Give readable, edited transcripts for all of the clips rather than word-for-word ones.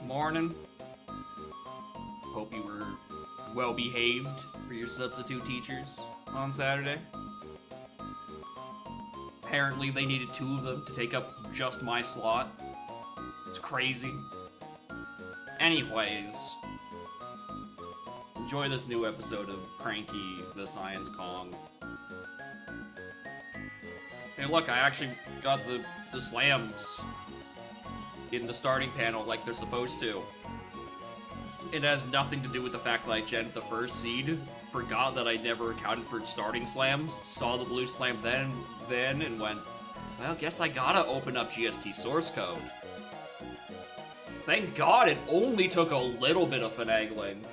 Morning. Hope you were well behaved for your substitute teachers on Saturday. Apparently they needed 2 of them to take up just my slot. It's crazy. Anyways, enjoy this new episode of Cranky, the Science Kong. Hey look, I actually got the slams in the starting panel like they're supposed to. It has nothing to do with the fact that I gen'd the first seed, forgot that I never accounted for starting slams, saw the blue slam then and went, well, guess I gotta open up GST source code. Thank God it only took a little bit of finagling.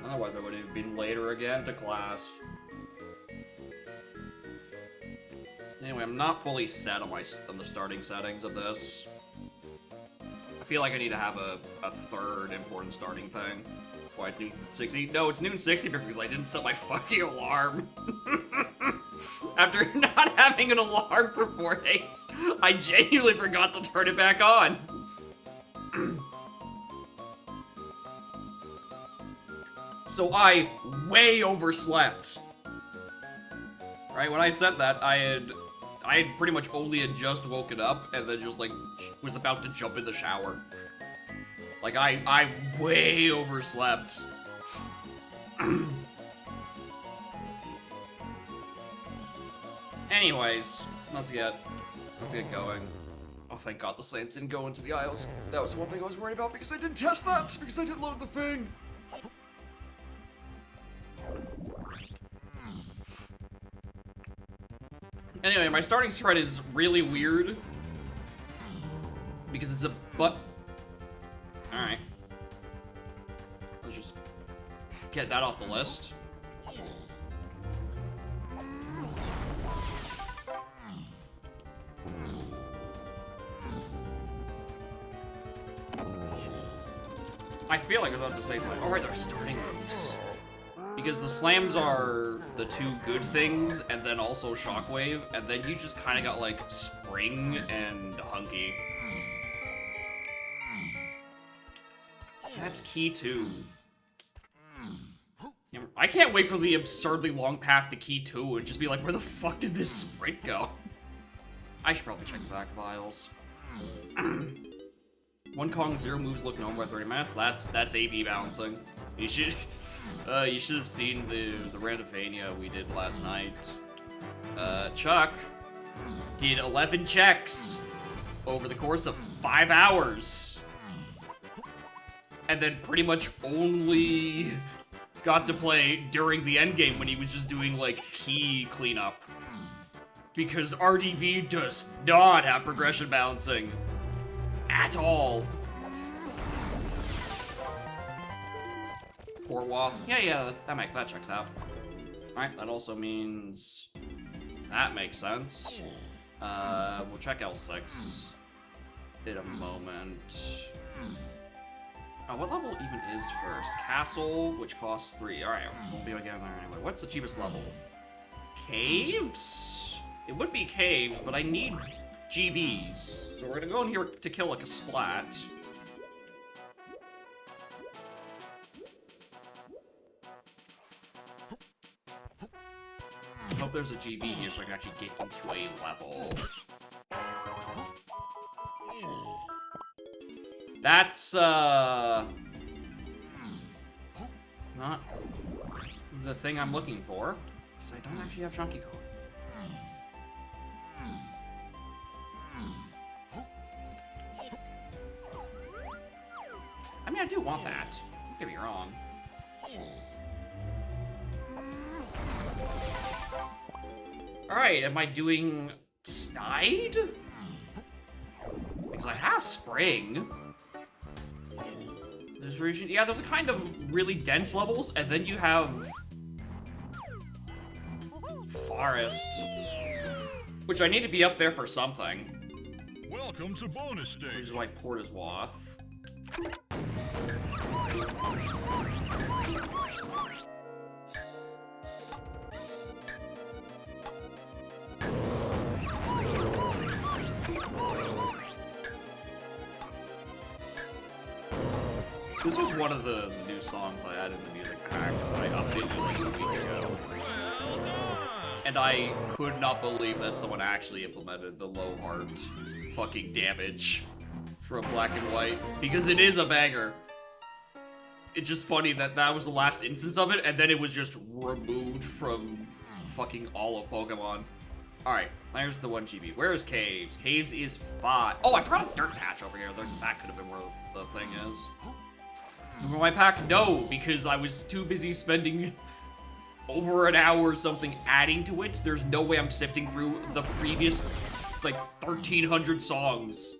Otherwise I would have been later again to class. Anyway, I'm not fully set on the starting settings of this. I feel like I need to have a third important starting thing. Why, it's noon 60? No, it's noon 60 because I didn't set my fucking alarm. After not having an alarm for 4 days, I genuinely forgot to turn it back on. So I way overslept. Right, when I said that, I had pretty much only had just woken up and then just like was about to jump in the shower. Like I way overslept. Anyways, let's get going. Oh, thank God the Saints didn't go into the aisles. That was one thing I was worried about because I didn't test that, because I didn't load the thing. Anyway, my starting spread is really weird because it's a Alright. Let's just get that off the list. I feel like I was about to say something. Oh, right, they're starting moves. Because the slams are the 2 good things, and then also Shockwave, and then you just kind of got, like, Spring and Hunky. That's key 2. I can't wait for the absurdly long path to key 2 and just be like, where the fuck did this Spring go? I should probably check the back of aisles. 1 Kong, 0 moves looking home by 30 minutes. That's AB balancing. You should have seen the Randofania we did last night. Chuck did 11 checks over the course of 5 hours. And then pretty much only got to play during the endgame when he was just doing, like, key cleanup. Because RDV does not have progression balancing. At all. Fort Wall. Yeah, that checks out. Alright, that also means... that makes sense. We'll check L6 in a moment. What level even is first? Castle, which costs 3. Alright, we'll be again there anyway. What's the cheapest level? Caves? It would be caves, but I need GBs. So we're gonna go in here to kill like a splat. I hope there's a GB here so I can actually get into a level. That's, not the thing I'm looking for, because I don't actually have Chunky Kong. I mean, I do want that. Don't get me wrong. Alright, am I doing Snide? Because I have Spring. There's region, yeah, there's a kind of really dense levels, and then you have Forest, which I need to be up there for something. Welcome to bonus stage. Which is why Port is Wath. This was one of the new songs I added in the music pack that I updated like a week ago. Well done. And I could not believe that someone actually implemented the low heart fucking damage from Black and White, because it is a banger. It's just funny that that was the last instance of it, and then it was just removed from fucking all of Pokemon. Alright, there's the 1 GB. Where is Caves? Caves is 5. Oh, I forgot a dirt patch over here. That could have been where the thing is. Remember my pack? No, because I was too busy spending over an hour or something adding to it. There's no way I'm sifting through the previous, like, 1,300 songs.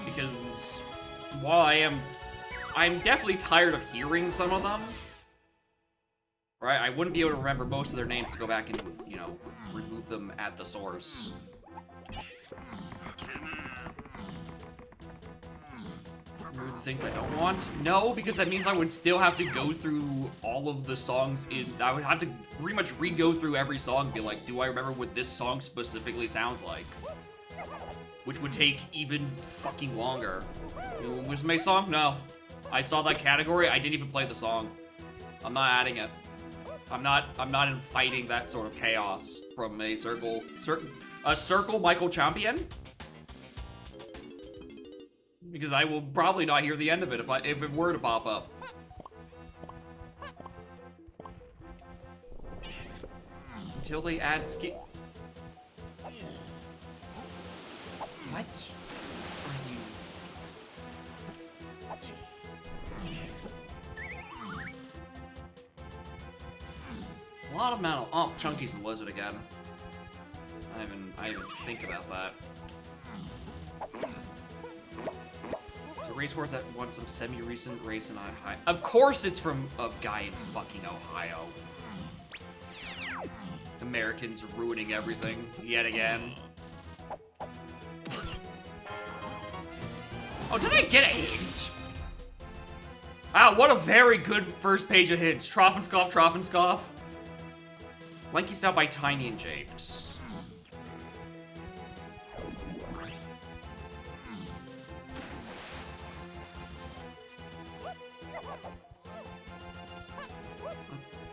Because while I'm definitely tired of hearing some of them. Right, I wouldn't be able to remember most of their names to go back and, you know, remove them at the source. Remove the things I don't want? No, because that means I would still have to go through all of the songs I would have to pretty much re-go through every song and be like, do I remember what this song specifically sounds like? Which would take even fucking longer. Was my song? No. I saw that category, I didn't even play the song. I'm not adding it. I'm not inviting that sort of chaos from a circle Michael Champion. Because I will probably not hear the end of it if it were to pop up. Until they add skin. What are you? A lot of metal. Oh, Chunky's the lizard again. I even think about that. It's a race course that won some semi-recent race in Ohio. Of course it's from a guy in fucking Ohio. Americans ruining everything yet again. Oh, did I get a hint? Wow, what a very good first page of hints. Troffenscoff, Troffenscoff. Lanky's found by Tiny and Japes.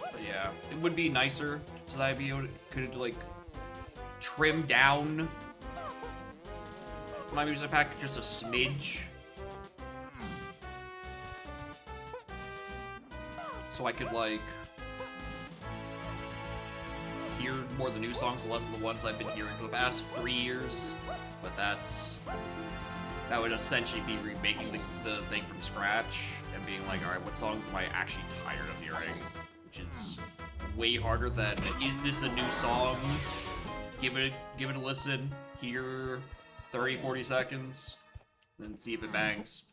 But yeah, it would be nicer so that I'd be able to, could like, trim down my music pack just a smidge. So I could, like, hear more of the new songs, less of the ones I've been hearing for the past 3 years. But that would essentially be remaking the thing from scratch and being like, alright, what songs am I actually tired of hearing? Which is way harder than, is this a new song? Give it a listen, hear 30, 40 seconds, then see if it bangs.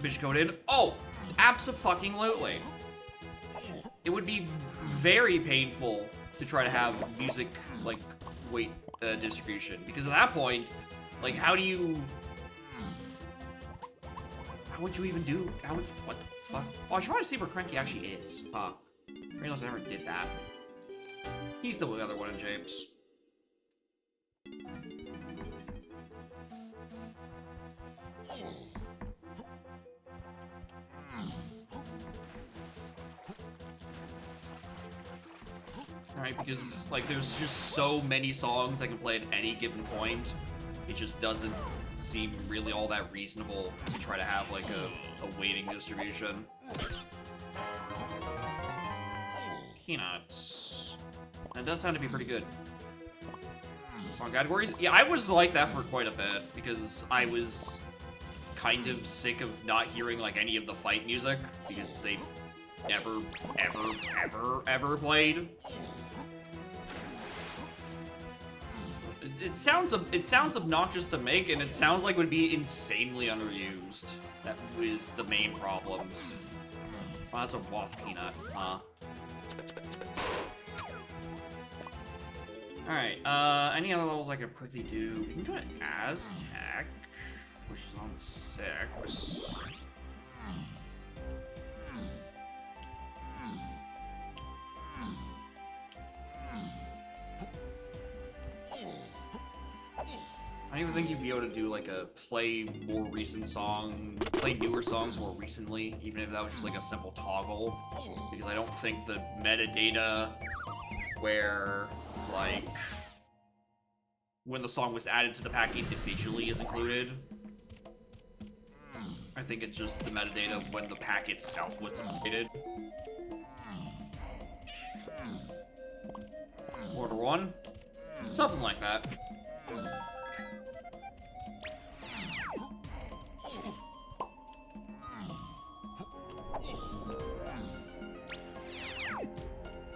Bitch code in. Oh, abso-fucking-lutely. It would be very painful to try to have music, like, weight distribution. Because at that point, like, how would you even do, what the fuck? Oh, I should probably see where Cranky actually is. I realized I never did that. He's the other one in Japes. Alright, because, like, there's just so many songs I can play at any given point. It just doesn't seem really all that reasonable to try to have, like, a weighting distribution. Peanuts. That does sound to be pretty good. Song categories? Yeah, I was like that for quite a bit, because I was kind of sick of not hearing, like, any of the fight music, because they never, ever played. It sounds obnoxious to make, and it sounds like it would be insanely underused. That was the main problems. Oh, that's a waft peanut, huh? Alright, any other levels I could quickly do? We can go to Aztec, which is on 6. don't even think you'd be able to do like a play more recent song, play newer songs more recently, even if that was just like a simple toggle. Because I don't think the metadata where like when the song was added to the pack individually is included. I think it's just the metadata when the pack itself was created. Order 1? Something like that.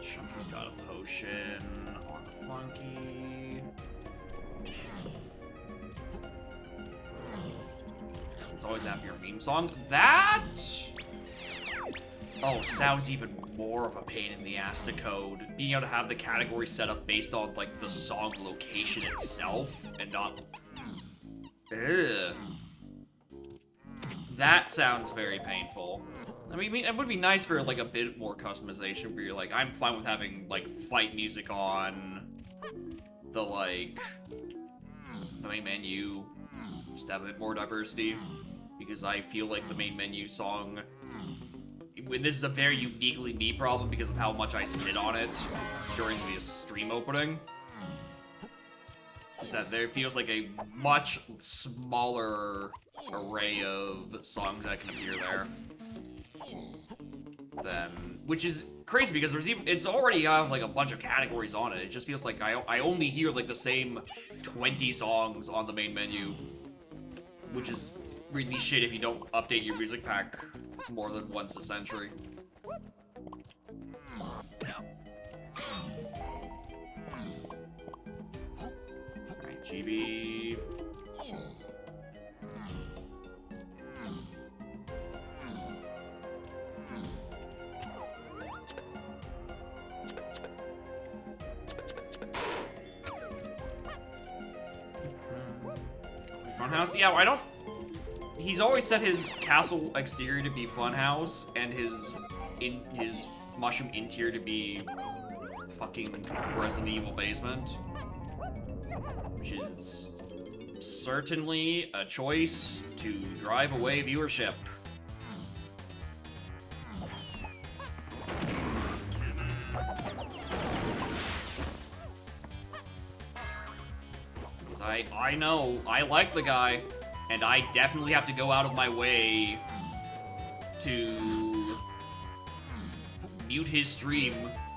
Chunky's got a potion on the Funky. It's always happier meme song. That... Oh, sounds even more of a pain in the ass to code. Being able to have the category set up based on, like, the song location itself, and not... Ugh. That sounds very painful. I mean, it would be nice for, like, a bit more customization, where you're like, I'm fine with having, like, fight music on the, like, the main menu. Just have a bit more diversity. Because I feel like the main menu song... This is a very uniquely me problem because of how much I sit on it during the stream opening. Is that there feels like a much smaller array of songs that can appear there. Which is crazy because it's already got like a bunch of categories on it. It just feels like I only hear like the same 20 songs on the main menu. Which is really shit if you don't update your music pack more than once a century. Alright, GB. Funhouse? Yeah, I don't... He's always set his castle exterior to be Funhouse, and his mushroom interior to be fucking Resident Evil basement. Which is certainly a choice to drive away viewership. Because I know, I like the guy. And I definitely have to go out of my way to mute his stream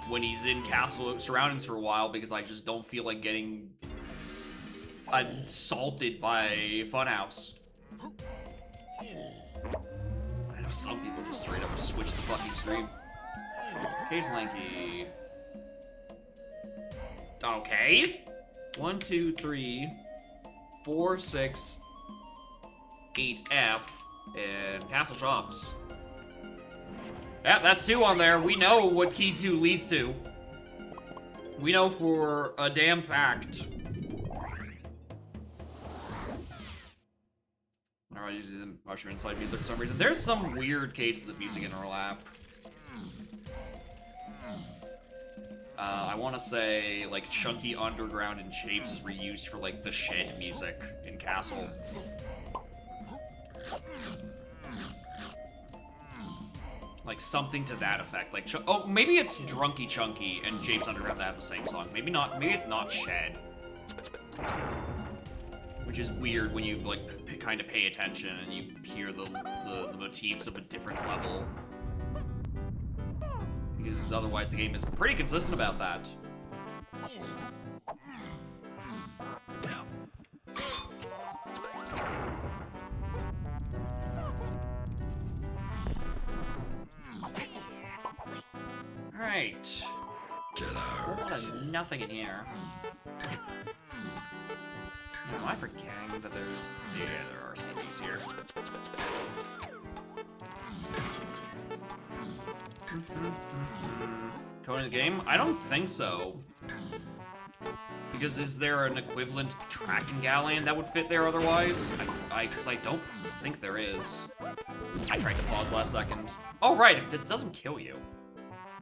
when he's in castle surroundings for a while because I just don't feel like getting assaulted by Funhouse. I know some people just straight up switch the fucking stream. Okay, Slanky. Okay. 1, 2, 3, 4, 6... 8F and Castle Shops. Yeah, that's 2 on there. We know what key 2 leads to. We know for a damn fact. Alright, using the mushroom inside music for some reason. There's some weird cases of music interlap. I want to say, like, Chunky Underground and Shapes is reused for, like, the shed music in Castle. Like, something to that effect. Like, oh, maybe it's Drunky Chunky and Japes Underground that have the same song. Maybe not. Maybe it's not Shed. Which is weird when you, like, kind of pay attention and you hear the motifs of a different level. Because otherwise the game is pretty consistent about that. Alright. A whole lot of nothing in here. No, am I forgetting that there's... Yeah, there are CDs here. Code in the game? I don't think so. Because is there an equivalent tracking galleon that would fit there otherwise? Because I don't think there is. I tried to pause last second. Oh, right, it doesn't kill you.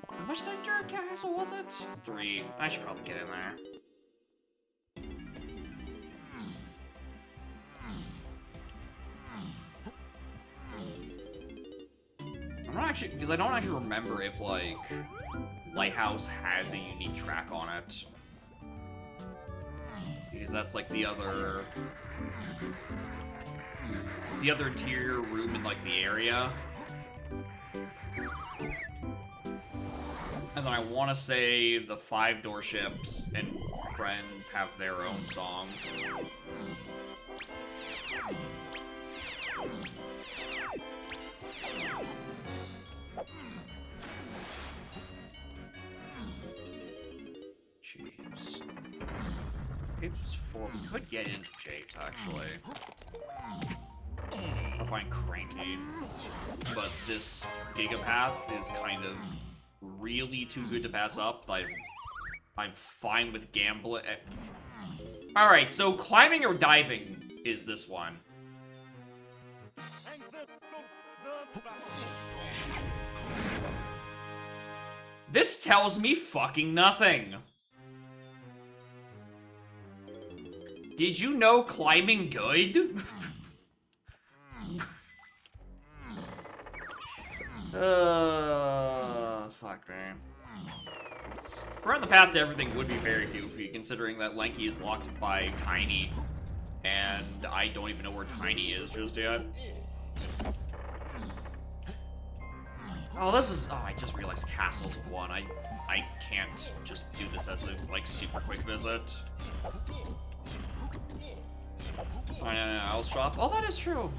How much Dirt Castle was it? 3. I should probably get in there. actually, because I don't actually remember if, like, Lighthouse has a unique track on it. Because that's, like, the other... It's the other interior room in, like, the area. And then I want to say the 5 door ships and friends have their own song. Japes. Japes was 4. We could get into Japes, actually. I'll find Cranky. But this Gigapath is kind of really too good to pass up. I'm fine with gambling. Alright, so climbing or diving is this one. This tells me fucking nothing. Did you know climbing good? Fuck, man. Around the path to everything would be very goofy, considering that Lanky is locked by Tiny, and I don't even know where Tiny is just yet. Oh, this is... Oh, I just realized Castle's 1. I can't just do this as a, like, super quick visit. Oh, no, I'll shop. Oh, that is true.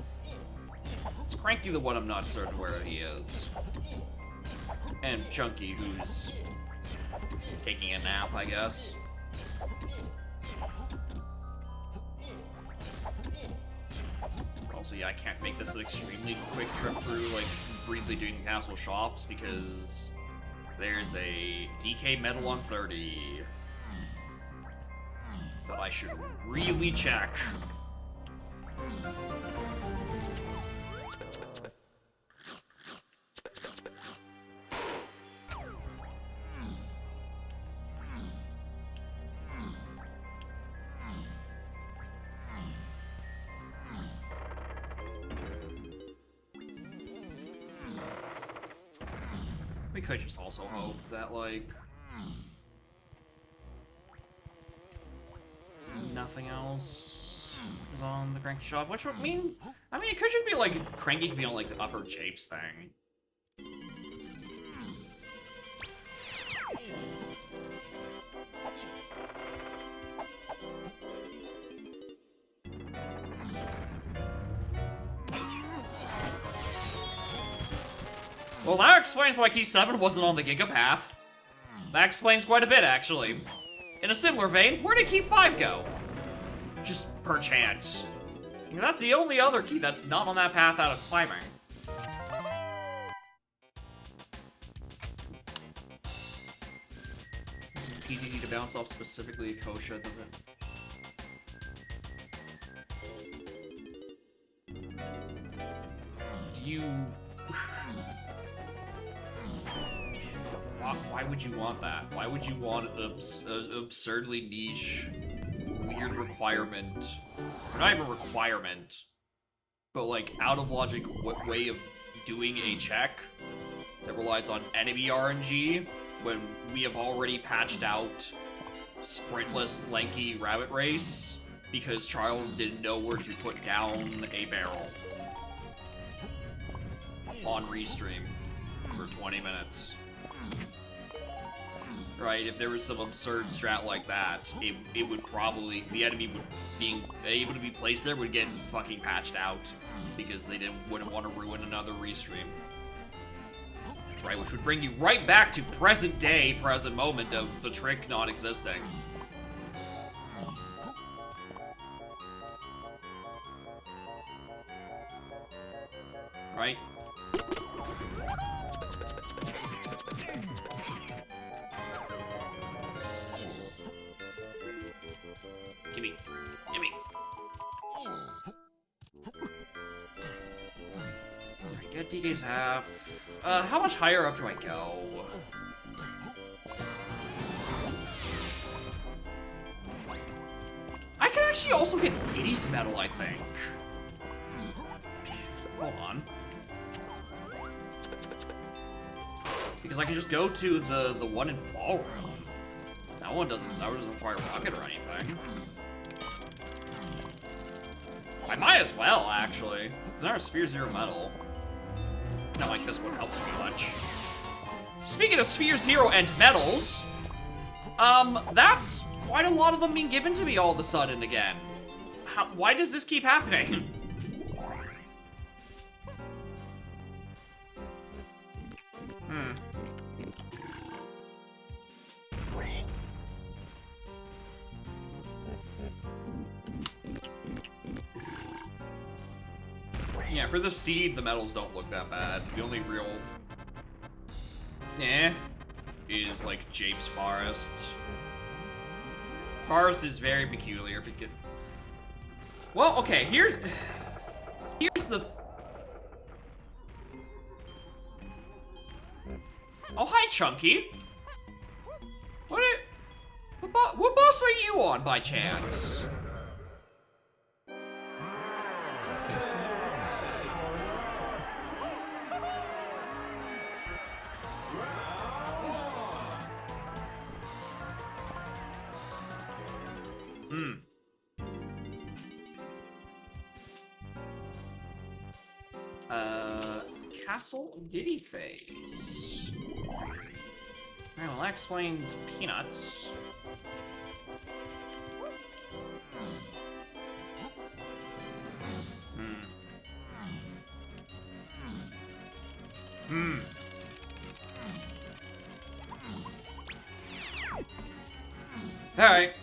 It's Cranky the one I'm not certain where he is. And Chunky, who's taking a nap, I guess. Also, yeah, I can't make this an extremely quick trip through, like, briefly doing castle shops, because there's a DK medal on 30. But I should really check. We could just also hope that, like, nothing else is on the Cranky shop, which would mean, it could just be, like, Cranky could be on, like, the upper Japes thing. Well, that explains why Key 7 wasn't on the Gigapath. That explains quite a bit, actually. In a similar vein, where did Key 5 go? Just perchance. That's the only other key that's not on that path out of climbing. Doesn't PG need to bounce off specifically Kosha, does it? Do you... Why would you want that? Why would you want an absurdly niche, weird requirement? Or not even requirement, but like out of logic way of doing a check that relies on enemy RNG when we have already patched out sprintless Lanky Rabbit Race because Charles didn't know where to put down a barrel on restream for 20 minutes. Right, if there was some absurd strat like that, it would probably, the enemy being able to be placed there would get fucking patched out because they wouldn't want to ruin another restream. Right, which would bring you right back to present day, present moment of the trick not existing. Right? Gimme. Gimme. Alright, get DK's half. How much higher up do I go? I can actually also get Diddy's medal, I think. Hold on. because I can just go to the one in ballroom. That doesn't require rocket or anything. I might as well, actually. It's not a Sphere Zero medal. Not like this one helps me much. Speaking of Sphere Zero and medals, that's quite a lot of them being given to me all of a sudden again. Why does this keep happening? Yeah, for the seed, the medals don't look that bad. The only real... is, like, Jape's Forest. Forest is very peculiar because... Well, okay, here's the... Oh, hi, Chunky. What bus are you on, by chance? Castle Diddy Face. Well, that explains Peanuts. Alright.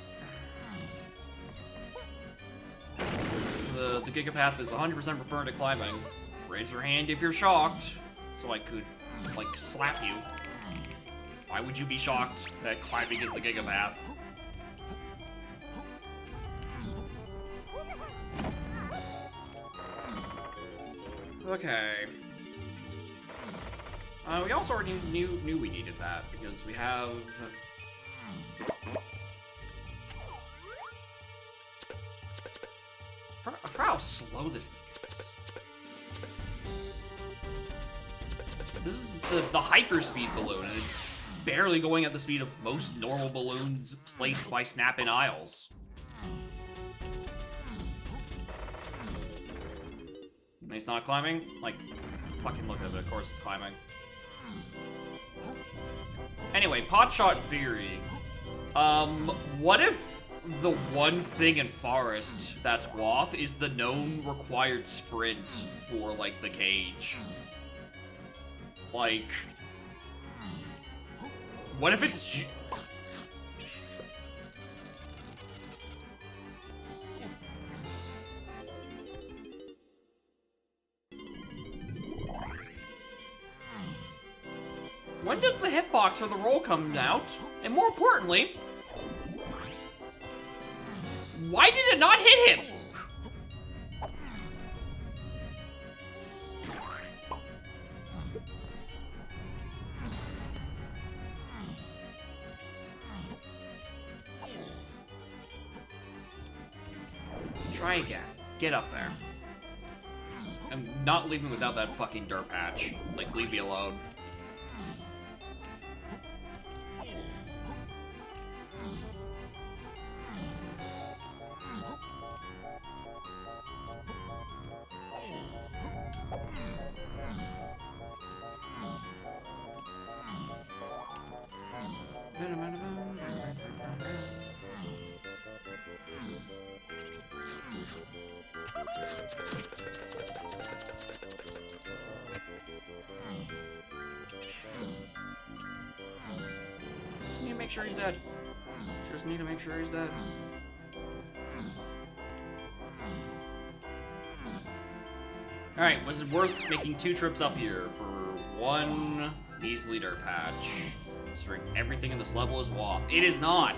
The Gigapath is 100% preferred to climbing. Raise your hand if you're shocked, so I could, like, slap you. Why would you be shocked that climbing is the Gigapath? Okay. We also already knew we needed that, because we have... For how slow this thing is. This is the hyperspeed balloon, and it's barely going at the speed of most normal balloons placed by Snap-in Isles. And he's not climbing? Like, fucking look at it, of course it's climbing. Anyway, Potshot Theory. What if the one thing in Forest that's WAF is the known required sprint for, like, the cage? Like, what if it's when does the hitbox for the roll come out? And more importantly, why did it not hit him? Try again. Get up there. I'm not leaving without that fucking dirt patch. Like, leave me alone. Just need to make sure he's dead. Just need to make sure he's dead. Alright, was it worth making 2 trips up here for 1 measly dirt patch? Considering everything in this level is WAP. It is not!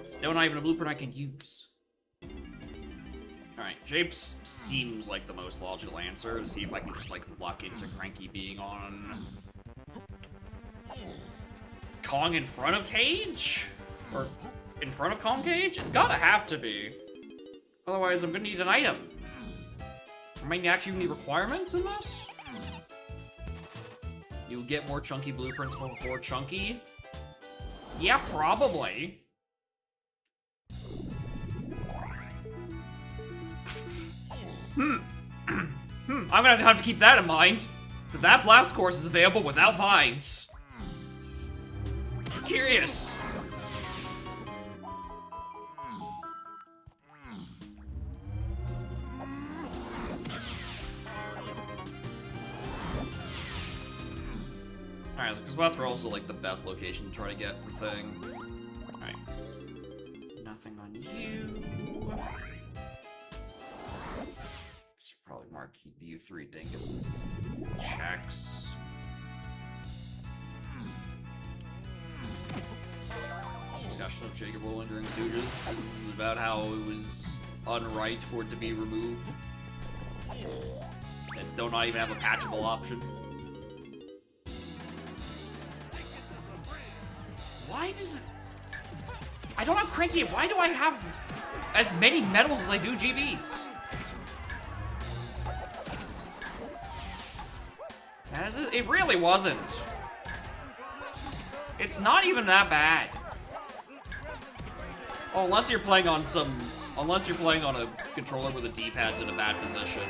It's still not even a blueprint I can use. Alright, Japes seems like the most logical answer. To see if I can just, like, luck into Cranky being on... Kong in front of Cage? Or in front of Kong Cage? It's gotta have to be. Otherwise, I'm gonna need an item. I might actually need requirements in this? You get more chunky blueprints before chunky? Yeah, probably. I'm gonna have to keep that in mind. That blast course is available without vines. I'm curious. Alright, because spots are also like the best location to try to get the thing. Alright. Nothing on you. Should probably mark you three dinguses as checks. Discussion of Jacob Rowland during Stooges. This is about how it was unright for it to be removed. And still not even have a patchable option. Why does it... I don't have cranky. Why do I have as many medals as I do GBs? It really wasn't. It's not even that bad. Oh, unless you're playing on a controller where the D-pad's in a bad position.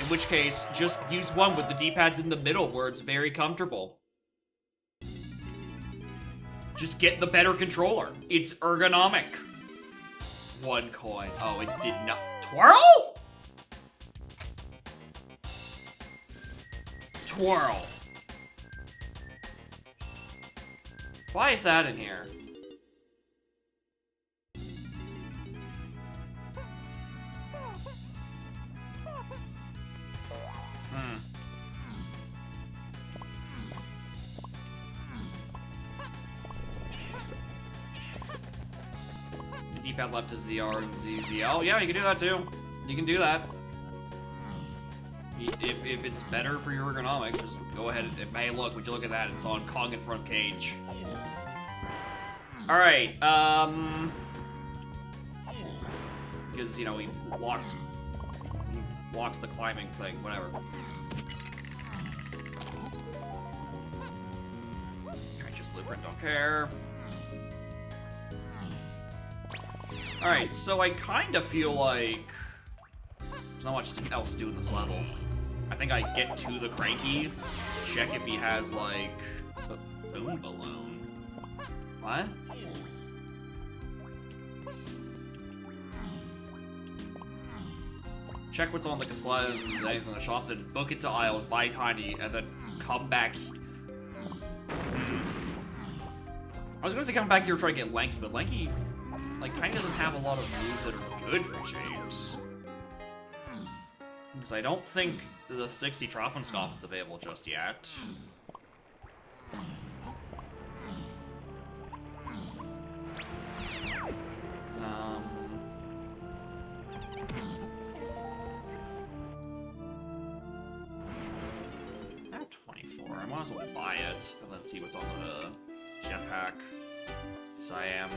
In which case, just use one with the D-pads in the middle where it's very comfortable. Just get the better controller. It's ergonomic. 1 coin. Oh, it did not. Twirl? Twirl. Why is that in here? D-pad left is ZR and ZL. Yeah, you can do that too. You can do that. If it's better for your ergonomics, just go ahead and, hey, look, would you look at that? It's on Kong in front of Cage. Alright, because, you know, he blocks the climbing thing, whatever. Alright, just blueprint, don't care. Alright, so I kind of feel like there's not much else to do in this level. I think I get to the cranky, check if he has, like, a boom balloon. What? Check what's on the display in the shop, then book it to aisles, buy tiny, and then come back. I was gonna say come back here and try to get Lanky, but Lanky, like, Tiny doesn't have a lot of moves that are good for James. Because I don't think the 60 Trophenscope is available just yet. At 24, I might as well buy it and then see what's on the jetpack. So I am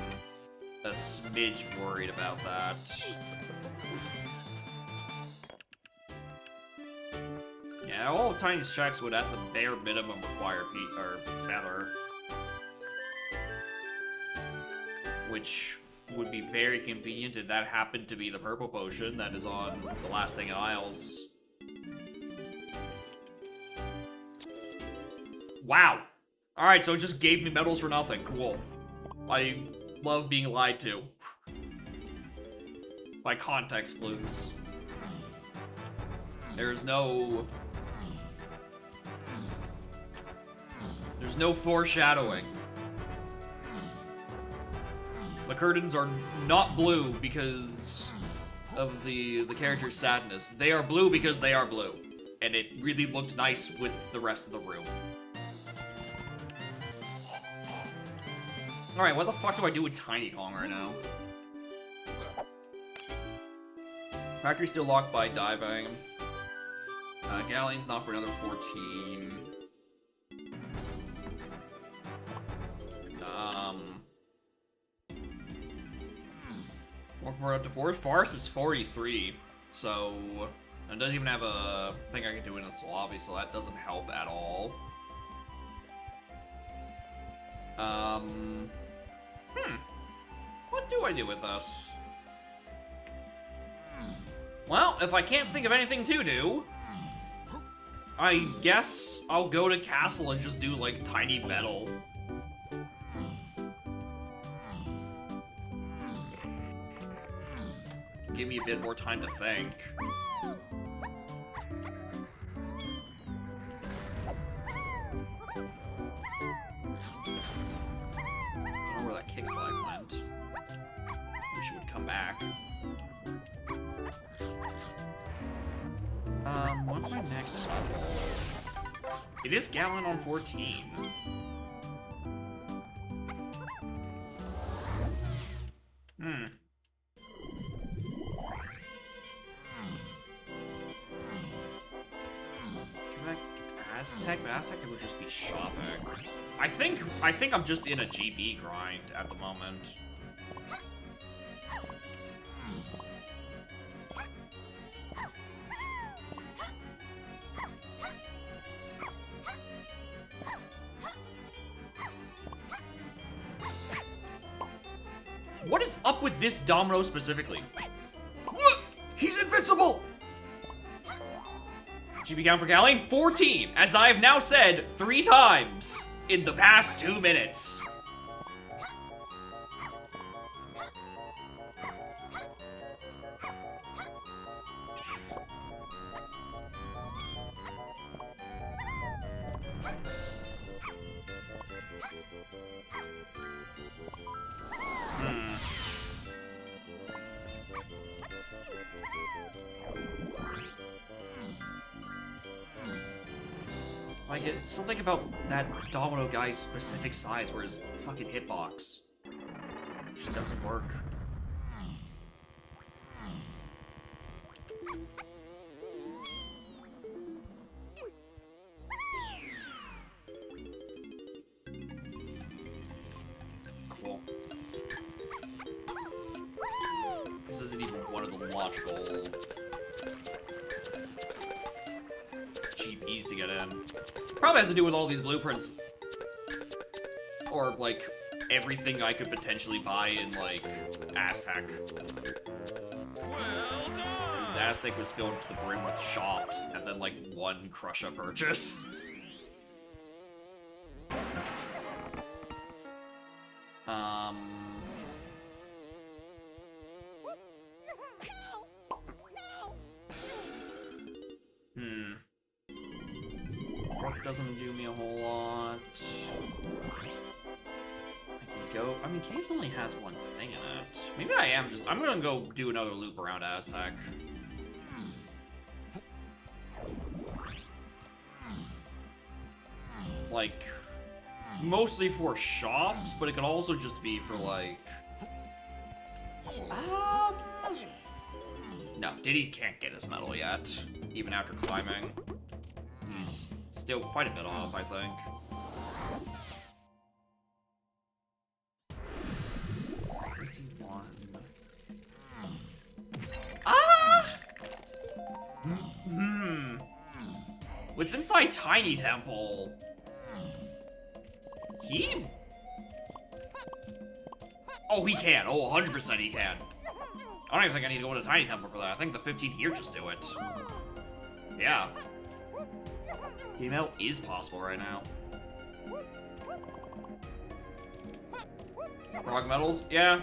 a smidge worried about that. Yeah, all of Tiny's checks would at the bare minimum require Feather. Which would be very convenient if that happened to be the purple potion that is on the last thing in aisles. Wow! Alright, so it just gave me medals for nothing. Cool. I love being lied to. By context clues. There's no foreshadowing. The curtains are not blue because of the character's sadness. They are blue because they are blue. And it really looked nice with the rest of the room. Alright, what the fuck do I do with Tiny Kong right now? Factory's still locked by diving. Galleon's not for another 14. We're up to 4. Forest is 43, so it doesn't even have a thing I can do in its lobby, so that doesn't help at all. What do I do with this? Well, if I can't think of anything to do, I guess I'll go to castle and just do, like, tiny metal. Give me a bit more time to think. I don't know where that kick slide went. Wish it would come back. What's my next level? It is Gallon on 14. Aztec, but Aztec would just be shopping. I think I'm just in a GB grind at the moment. What is up with this domino specifically? What? He's invincible! GB count for Gallian? 14, as I have now said 3 times in the past 2 minutes. Like, it's something about that domino guy's specific size where his fucking hitbox just doesn't work. Cool. This isn't even one of the logical GPs to get in. Probably has to do with all these blueprints. Or, like, everything I could potentially buy in, like, Aztec. Well done! The Aztec was filled to the brim with shops, and then, like, 1 crush-up purchase. Rook doesn't do me a whole lot. I can go... I mean, Caves only has 1 thing in it. Maybe I am just... I'm gonna go do another loop around Aztec. Like, mostly for shops, but it could also just be for, like... No, Diddy can't get his medal yet, even after climbing. He's still quite a bit off, I think. With inside Tiny Temple, he... Oh, he can. Oh, 100% he can. I don't even think I need to go into Tiny Temple for that. I think the 15 here just do it. Yeah. Email is possible right now. Rock medals? Yeah.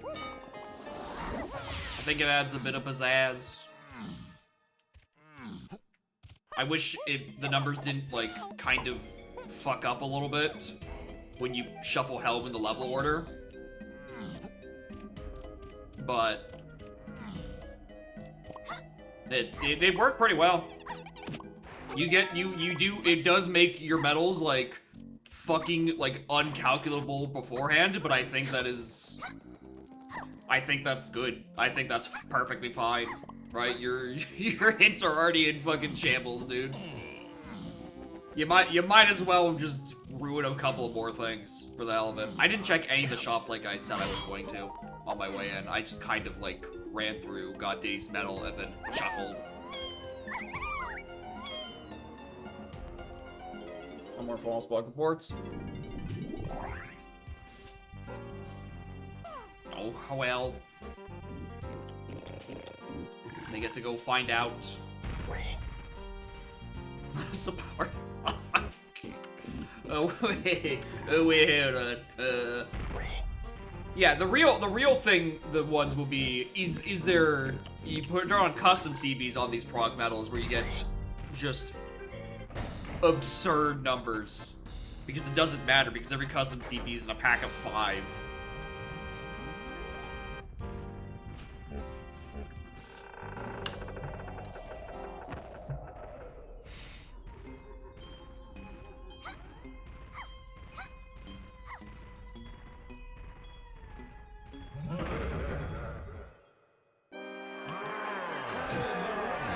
I think it adds a bit of pizzazz. I wish the numbers didn't, like, kind of fuck up a little bit when you shuffle Helm in the level order. But they work pretty well. It does make your medals, like, fucking, like, uncalculable beforehand, but I think that's good. I think that's perfectly fine. Right, your hints are already in fucking shambles, dude. You might as well just ruin a couple of more things for the hell of it. I didn't check any of the shops like I said I was going to on my way in. I just kind of like ran through, got Diddy's medal, and then chuckled. No more false bug reports. Oh, well. They get to go find out. Support. Oh wait, hold on. Yeah, the real thing, the ones will be is there, you put on custom CBs on these prog medals where you get just absurd numbers, because it doesn't matter because every custom CB is in a pack of 5.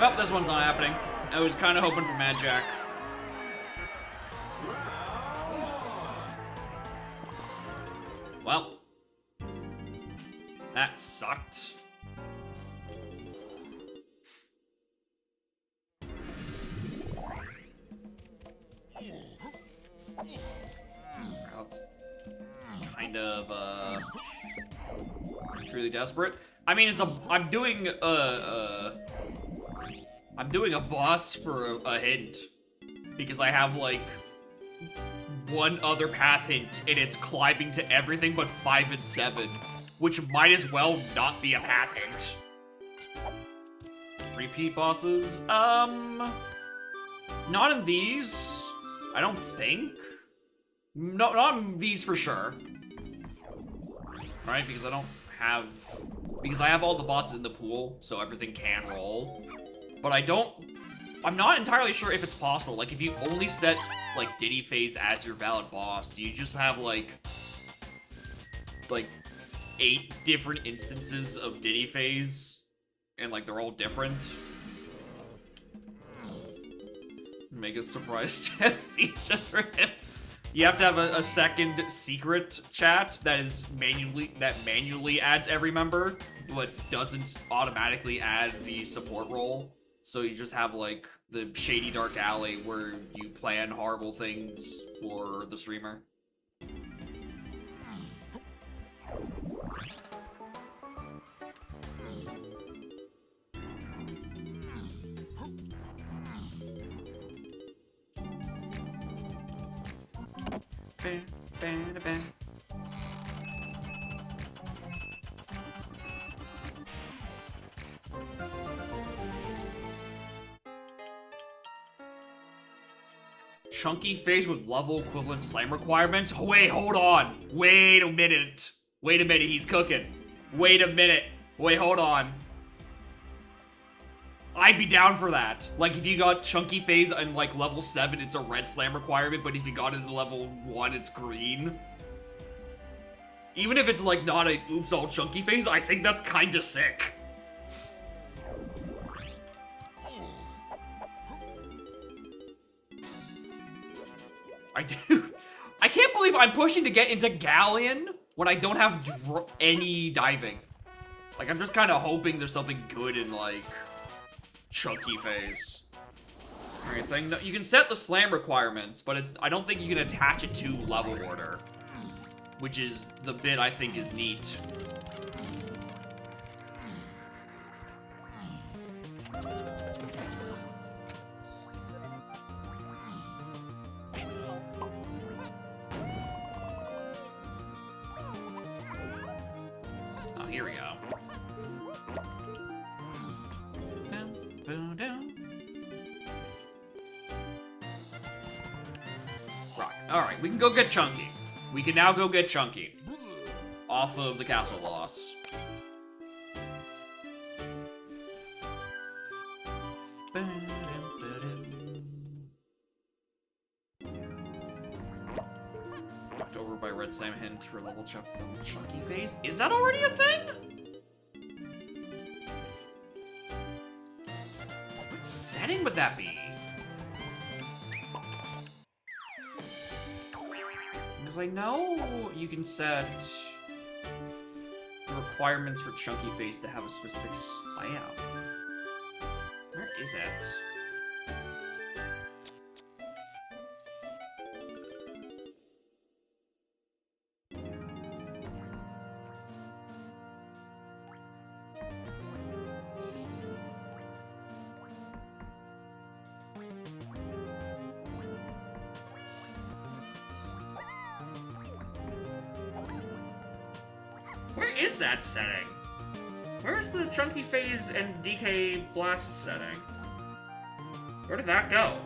Well, this one's not happening. I was kind of hoping for Mad Jack. Well, that sucked. That's kind of truly desperate. I mean, I'm doing a boss for a hint, because I have, like, one other path hint, and it's climbing to everything but 5 and 7, which might as well not be a path hint. Repeat bosses? Not in these, I don't think. No, not in these for sure. Right, because I have all the bosses in the pool, so everything can roll. But I'm not entirely sure if it's possible. Like, if you only set, like, Diddy Phase as your valid boss, do you just have, like 8 different instances of Diddy Phase? And, like, they're all different? Mega surprise test each other. You have to have a second secret chat that manually adds every member, but doesn't automatically add the support role. So you just have, like, the shady dark alley where you plan horrible things for the streamer. Chunky face with level equivalent slam requirements? Oh, wait, hold on. Wait a minute. Wait a minute, he's cooking. Wait a minute. Wait, hold on. I'd be down for that. Like, if you got Chunky Phase and, like, level 7, it's a red slam requirement, but if you got it in level 1, it's green. Even if it's, like, not a oops all Chunky Phase, I think that's kinda sick. I can't believe I'm pushing to get into Galleon when I don't have any diving. Like, I'm just kind of hoping there's something good in, like, Chunky Phase. Everything. No, you can set the slam requirements, but I don't think you can attach it to level order, which is the bit I think is neat. Oh, here we go. Right. Alright, we can go get Chunky. We can now go get Chunky. Off of the castle boss. Knocked over by Red Slam hint for level check on Chunky Phase. Is that already a thing? What setting would that be? Because I know you can set the requirements for Chunky Phase to have a specific layout. Where is it? is that setting? Where's the Chunky Phase and DK Blast setting? Where did that go?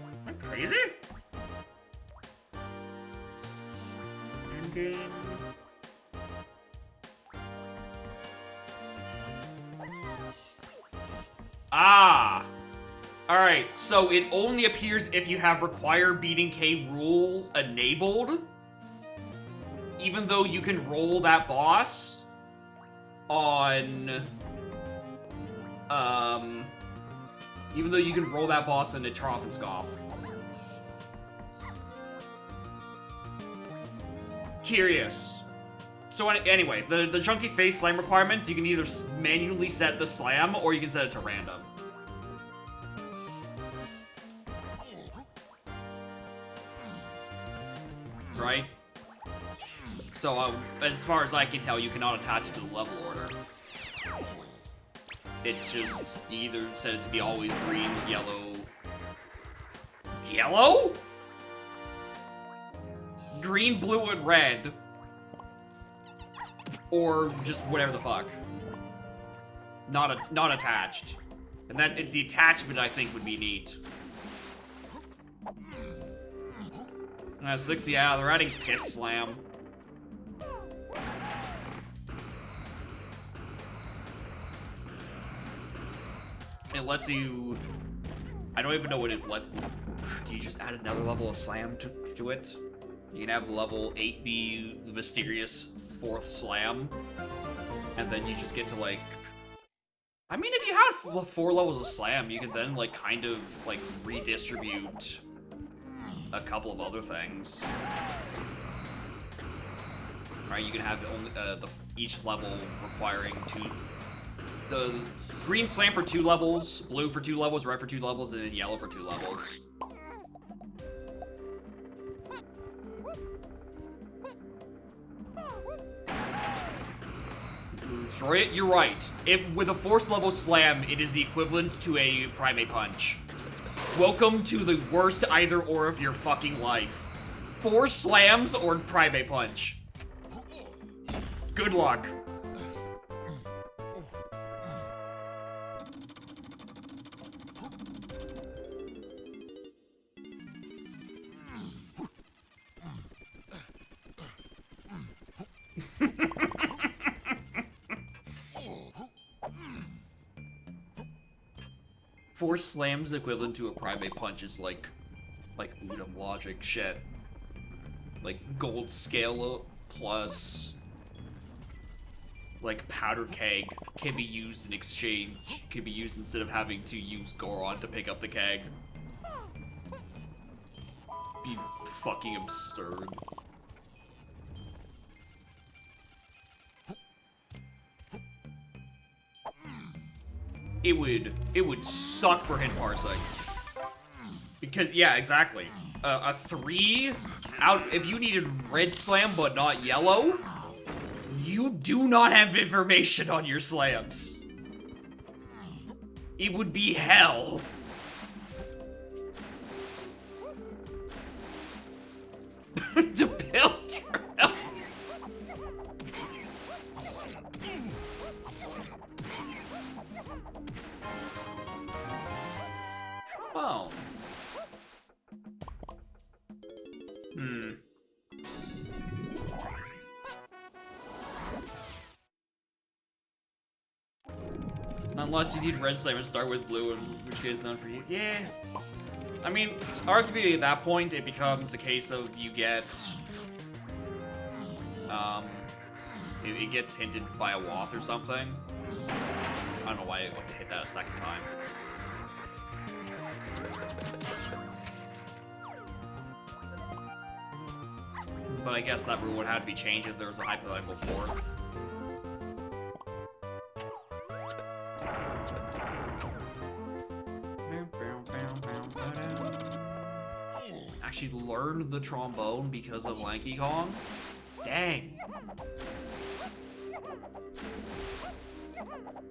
Am I crazy? Endgame. Ah! Alright, so it only appears if you have require beating K rule enabled. Even though you can roll that boss on... Even though you can roll that boss in a Trophenscoff. Curious. So anyway, the Chunky Face slam requirements, you can either manually set the slam, or you can set it to random. Right? So, as far as I can tell, you cannot attach it to the level order. It's just, you either set it to be always green, yellow... Yellow? Green, blue, and red. Or just whatever the fuck. Not attached. And that, it's the attachment I think would be neat. 6, yeah, they're adding Piss Slam. It lets you... I don't even know what it let... Do you just add another level of slam to it? You can have level 8 be the mysterious 4th slam. And then you just get to, like... I mean, if you have 4 levels of slam, you can then, like, kind of, like, redistribute a couple of other things. Right, you can have only, each level requiring 2... The green slam for 2 levels, blue for 2 levels, red for 2 levels, and then yellow for 2 levels. You're right. With a 4th level slam, it is the equivalent to a Primate Punch. Welcome to the worst either or of your fucking life. 4 slams or Primate Punch. Good luck. Four slams equivalent to a Primate Punch is like Udam logic shit. Like gold scale plus like powder keg can be used in exchange, can be used instead of having to use Goron to pick up the keg. Be fucking absurd. It would suck for hint parsing. Because, yeah, exactly. A 3 out, if you needed red slam but not yellow, you do not have information on your slams. It would be hell. To build your health. Oh. Unless you need red slam and start with blue, in which case none for you. Yeah. I mean, arguably at that point, it becomes a case of you get... it gets hinted by a wath or something. I don't know why it hit that a second time. But I guess that rule would have to be changed if there was a hypothetical 4th. Actually learned the trombone because of Lanky Kong? Dang.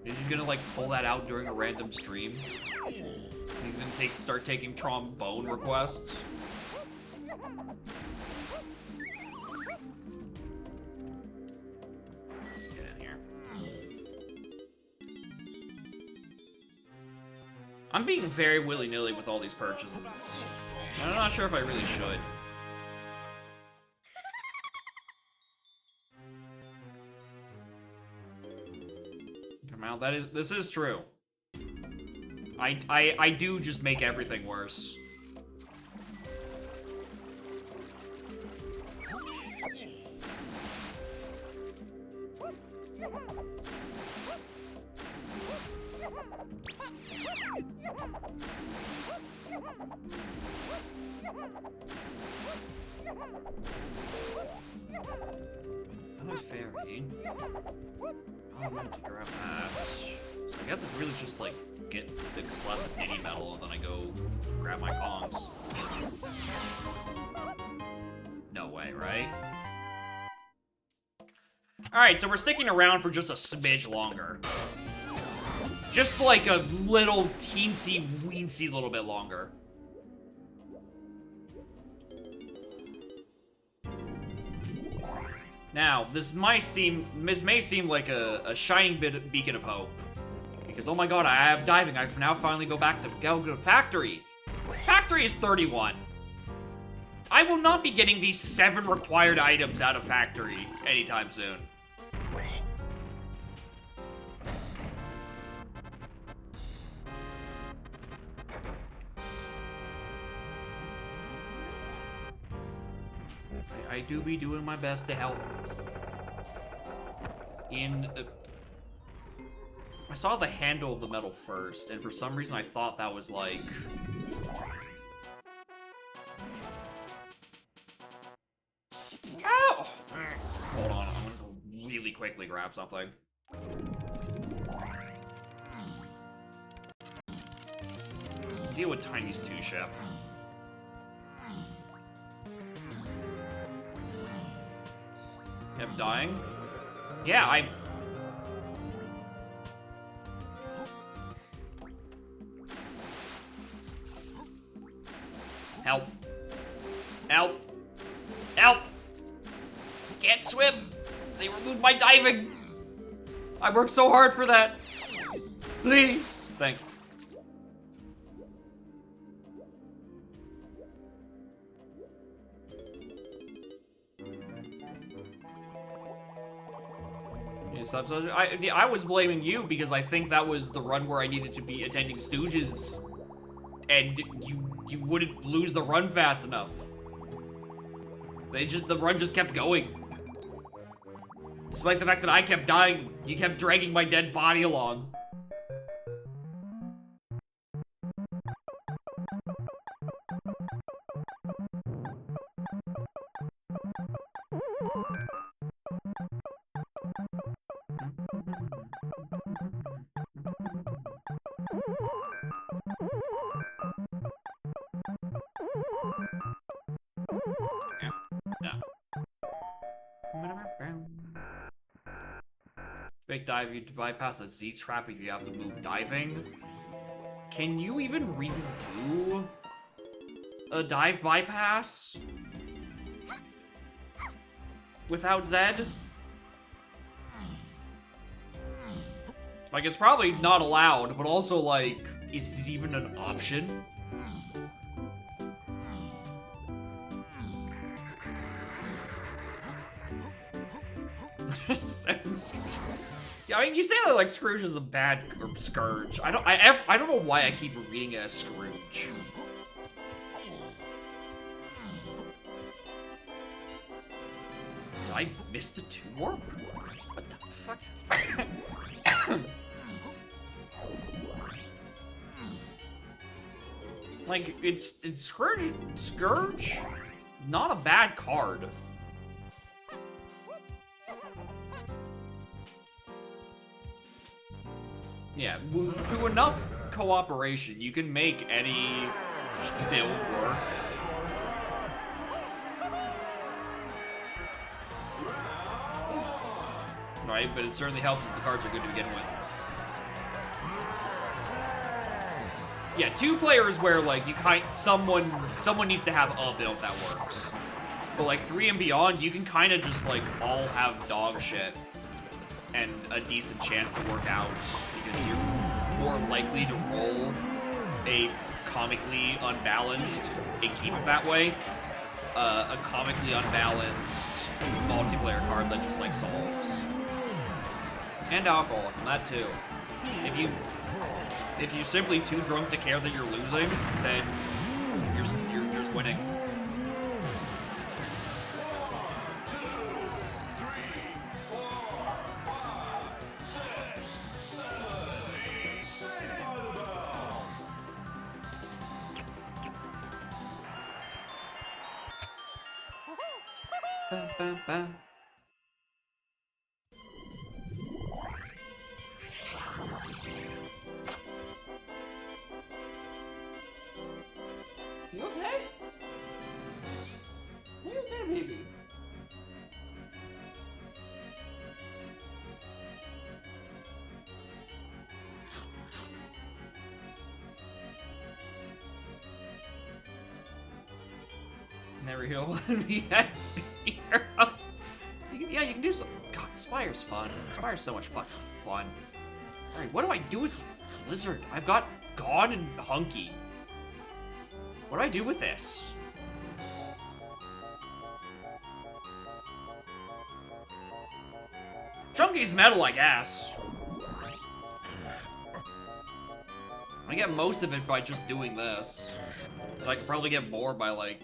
He's gonna like pull that out during a random stream. He's gonna start taking trombone requests. Get in here. I'm being very willy-nilly with all these purchases. I'm not sure if I really should. Come out. This is true. I do just make everything worse. Another fairy. I meant to grab that. So I guess it's really just like get the slap the Diddy medal and then I go grab my Kongs. No way, right? Alright, so we're sticking around for just a smidge longer. Just like a little teensy weensy little bit longer. Now, this may seem like a shining beacon of hope. Because, oh my god, I have diving. I can now finally go back to factory. Factory is 31. I will not be getting these 7 required items out of factory anytime soon. I do be doing my best to help. I saw the handle of the medal first, and for some reason I thought that was like... Ow! Hold on, I'm gonna go really quickly grab something. Deal with Tiny's 2-ship. I'm dying? Yeah, Help. Help. Help! Can't swim! They removed my diving! I worked so hard for that! Please! Thank you. I was blaming you because I think that was the run where I needed to be attending Stooges, and you wouldn't lose the run fast enough. The run just kept going. Despite the fact that I kept dying, you kept dragging my dead body along. Big dive, you bypass a Z trap if you have to move diving. Can you even really do a dive bypass without Zed? Like, it's probably not allowed, but also, like, is it even an option? Yeah, I mean, you say that like Scrooge is a bad or Scourge. I don't know why I keep reading it as Scrooge. Did I miss the 2-warp? What the fuck? Like, it's Scourge? Not a bad card. Yeah, through enough cooperation, you can make any build work. Right, but it certainly helps if the cards are good to begin with. Yeah, 2 players where like you someone needs to have a build that works. But like 3 and beyond, you can kind of just like all have dog shit and a decent chance to work out because you're more likely to roll a comically unbalanced and keep it that way. A comically unbalanced multiplayer card that just like solves. And alcoholism, that too. If you're simply too drunk to care that you're losing, then you're just winning. Ba, ba, ba. You okay? You okay, baby? Never heal when we had hero. Yeah, you can do some. God, Spire's fun. Spire's so much fucking fun. Alright, what do I do with Blizzard? I've got Gone and Hunky. What do I do with this? Chunky's metal, I guess. I get most of it by just doing this. But I could probably get more by, like,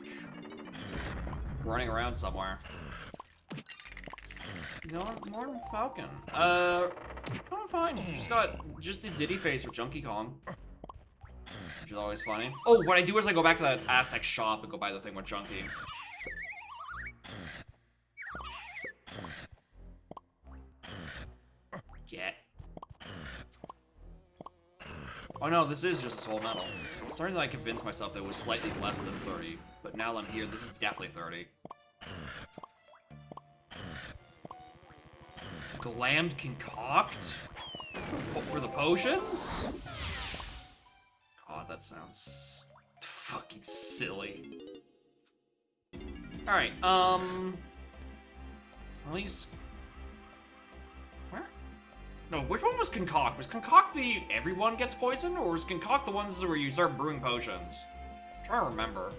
running around somewhere. More Falcon. I'm fine. Just did Diddy face with Junkie Kong. Which is always funny. Oh, what I do is I go back to that Aztec shop and go buy the thing with Junkie. Yeah. Oh no, this is just a soul metal. Sorry that I convinced myself that it was slightly less than 30, but now that I'm here, this is definitely 30. Glammed Concoct? For the potions? God, that sounds fucking silly. Alright, at least... Where? No, which one was Concoct? Was Concoct the everyone gets poisoned, or was Concoct the ones where you start brewing potions? I'm trying to remember.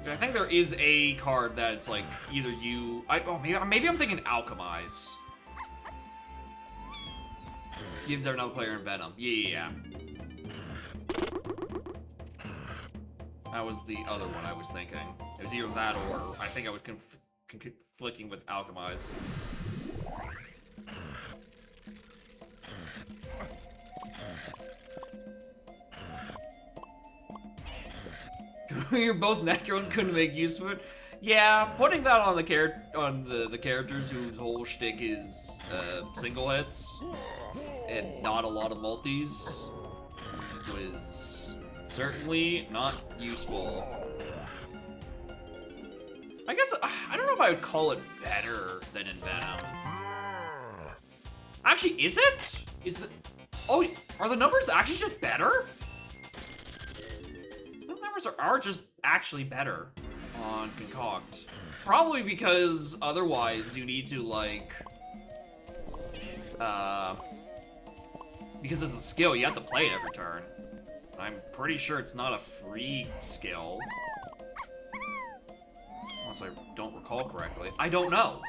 I think there is a card that it's like either you. Maybe I'm thinking Alchemize. Gives another player Venom. Yeah. That was the other one I was thinking. It was either that or I think I was conflicting with Alchemize. You're both Necro and couldn't make use of it. Yeah, putting that on the characters whose whole shtick is single hits and not a lot of multis was certainly not useful. I guess I don't know if I would call it better than in Venom. Actually, is it? Is it? Oh, are the numbers actually just better? Are just actually better on Concoct. Probably because otherwise you need to like because it's a skill, you have to play it every turn. I'm pretty sure it's not a free skill. Unless I don't recall correctly. I don't know.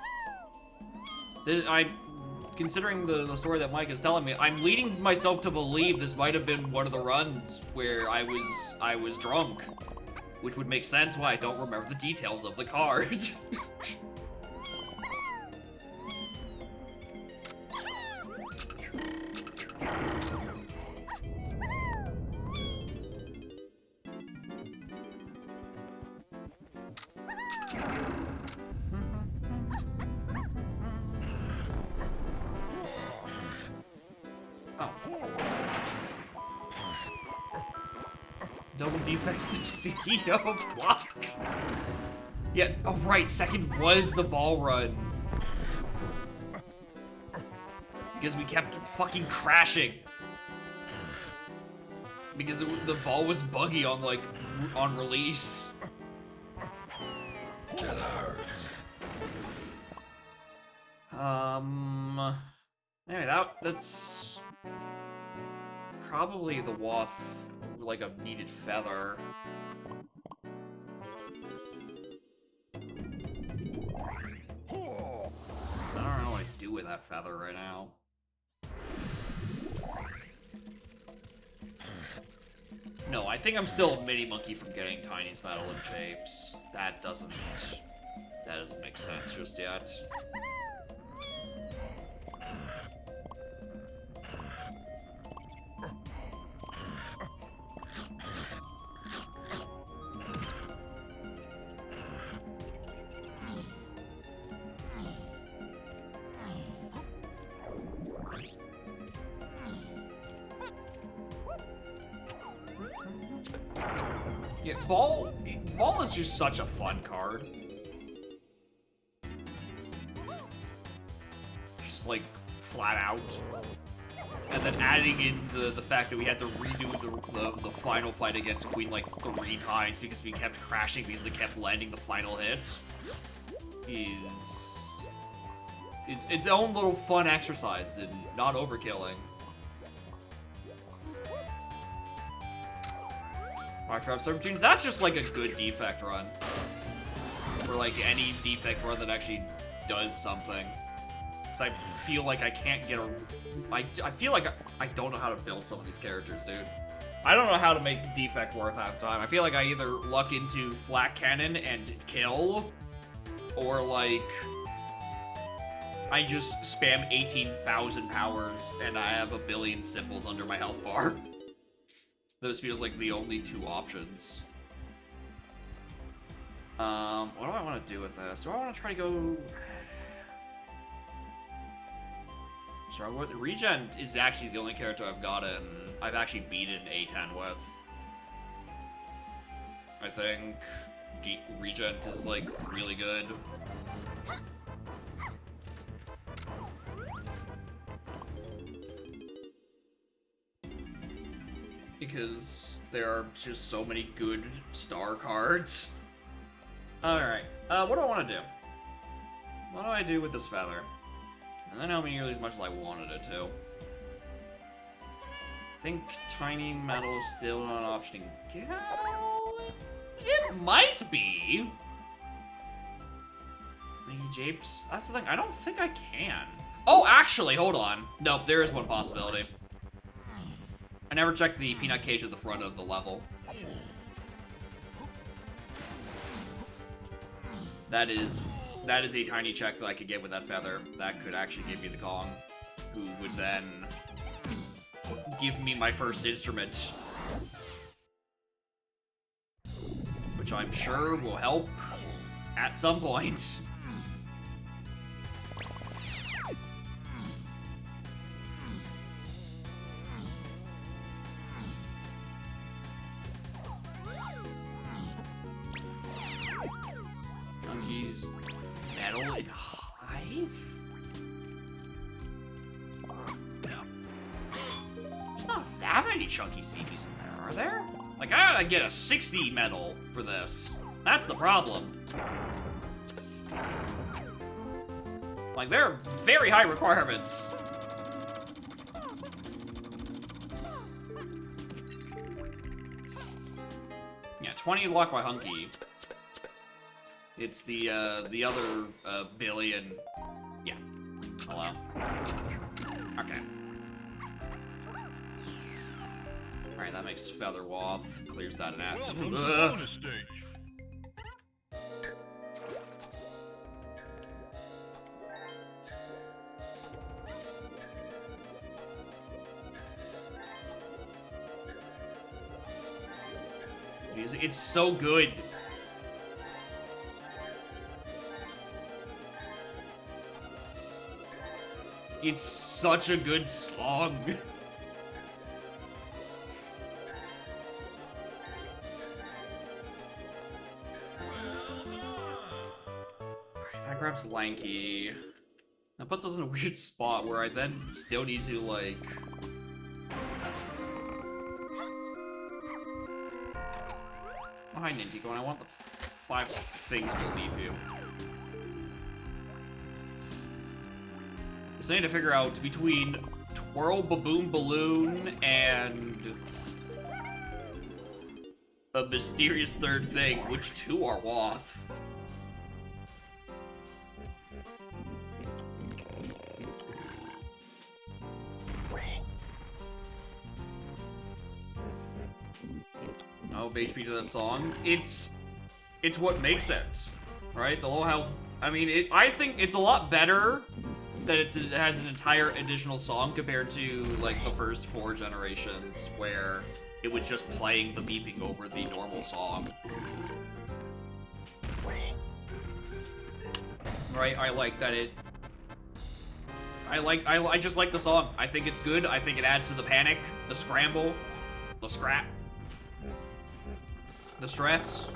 Considering the story that Mike is telling me, I'm leading myself to believe this might have been one of the runs where I was drunk, which would make sense why I don't remember the details of the card. Double defects to CEO block. Yeah, oh right, second was the ball run. Because we kept fucking crashing. Because the ball was buggy on, like, on release. Anyway, that's probably the waff, like a needed feather. I don't know what to do with that feather right now. No, I think I'm still a mini monkey from getting Tiny's medal and shapes. That doesn't make sense just yet. Yeah, Ball is just such a fun card. Just like flat out. And then adding in the fact that we had to redo the final fight against Queen like 3 times because we kept crashing because they kept landing the final hit is its own little fun exercise in not overkilling. Minecraft 17, that's just like a good defect run. Or like any defect run that actually does something. Because I feel like I can't get a... I feel like I don't know how to build some of these characters, dude. I don't know how to make defect worth half time. I feel like I either luck into flat cannon and kill, or like... I just spam 18,000 powers and I have a billion symbols under my health bar. Those feels like the only 2 options. What do I want to do with this? Do I want to try to go... So Regen is actually the only character I've actually beaten A10 with. I think Regen is like really good. Because there are just so many good star cards. Alright, what do I want to do? What do I do with this feather? And I know nearly as much as I wanted it to. I think Tiny Metal is still not an option. It might be! Maybe Japes? That's the thing, I don't think I can. Oh, actually, hold on. Nope, there is one possibility. I never checked the peanut cage at the front of the level. That is a tiny check that I could get with that feather. That could actually give me the Kong, who would then give me my first instrument. Which I'm sure will help at some point. Chunky's metal and hive? No. There's not that many chunky CBs in there, are there? Like, I gotta get a 60 metal for this. That's the problem. Like, there are very high requirements. Yeah, 20 luck by Hunky. It's the other, billion. Yeah. Hello. Okay. Alright, that makes Feather Waff. Clears that in half. Welcome to bonus stage. It's so good. It's such a good song. Alright, that grabs Lanky. The That puts us in a weird spot where I then still need to, like... Oh, hi, Nintico, and I want the 5 things beneath you. So I need to figure out between Twirl Baboon Balloon and a mysterious third thing, which two are Woth. No HP to that song. It's what makes it, right? The low health. I mean, I think it's a lot better that it has an entire additional song compared to like the first 4 generations where it was just playing the beeping over the normal song. Right? I like that it. I just like the song. I think it's good. I think it adds to the panic, the scramble, the scrap, the stress.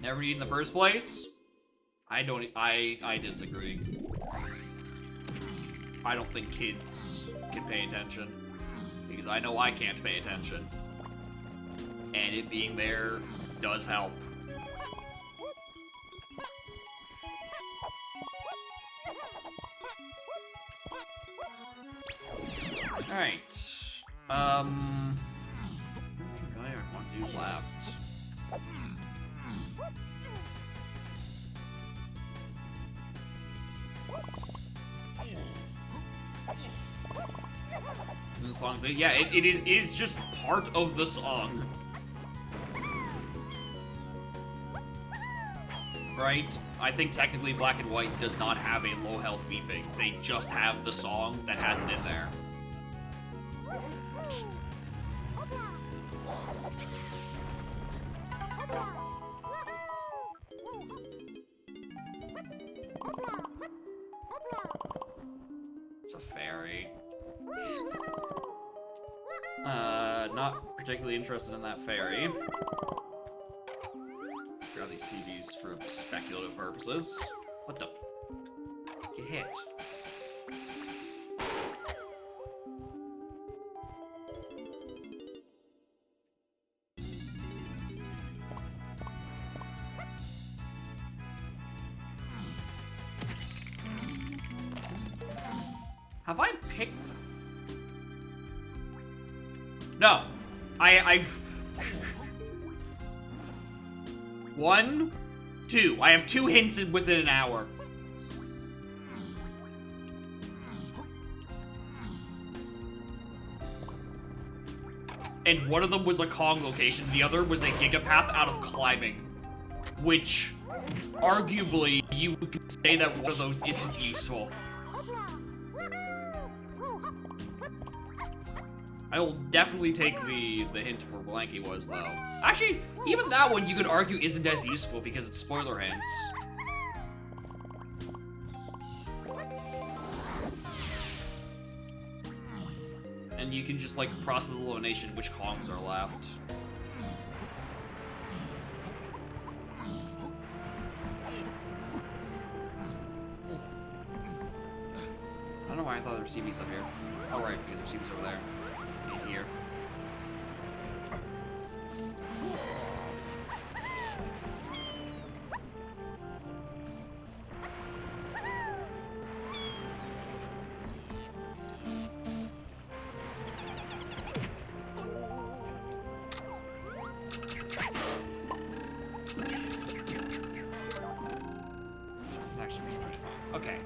Never need in the first place? I disagree. I don't think kids can pay attention. Because I know I can't pay attention. And it being there does help. Alright. Really, I want to do left. The song, but yeah, it's just part of the song. Right? I think technically Black and White does not have a low health beeping. They just have the song that has it in there. It's a fairy. Not particularly interested in that fairy. Grab these CVs for speculative purposes. What the? Get hit. Have I picked? No. I've... 1, 2. I have 2 hints within an hour. And one of them was a Kong location, the other was a Gigapath out of climbing. Which, arguably, you could say that one of those isn't useful. I will definitely take the hint for Blanky was, though. Actually, even that one you could argue isn't as useful because it's spoiler hints. And you can just, like, process elimination which Kongs are left. I don't know why I thought there were CVs up here. Oh, right, because there's CVs over there. Here. Actually, being 25. Okay.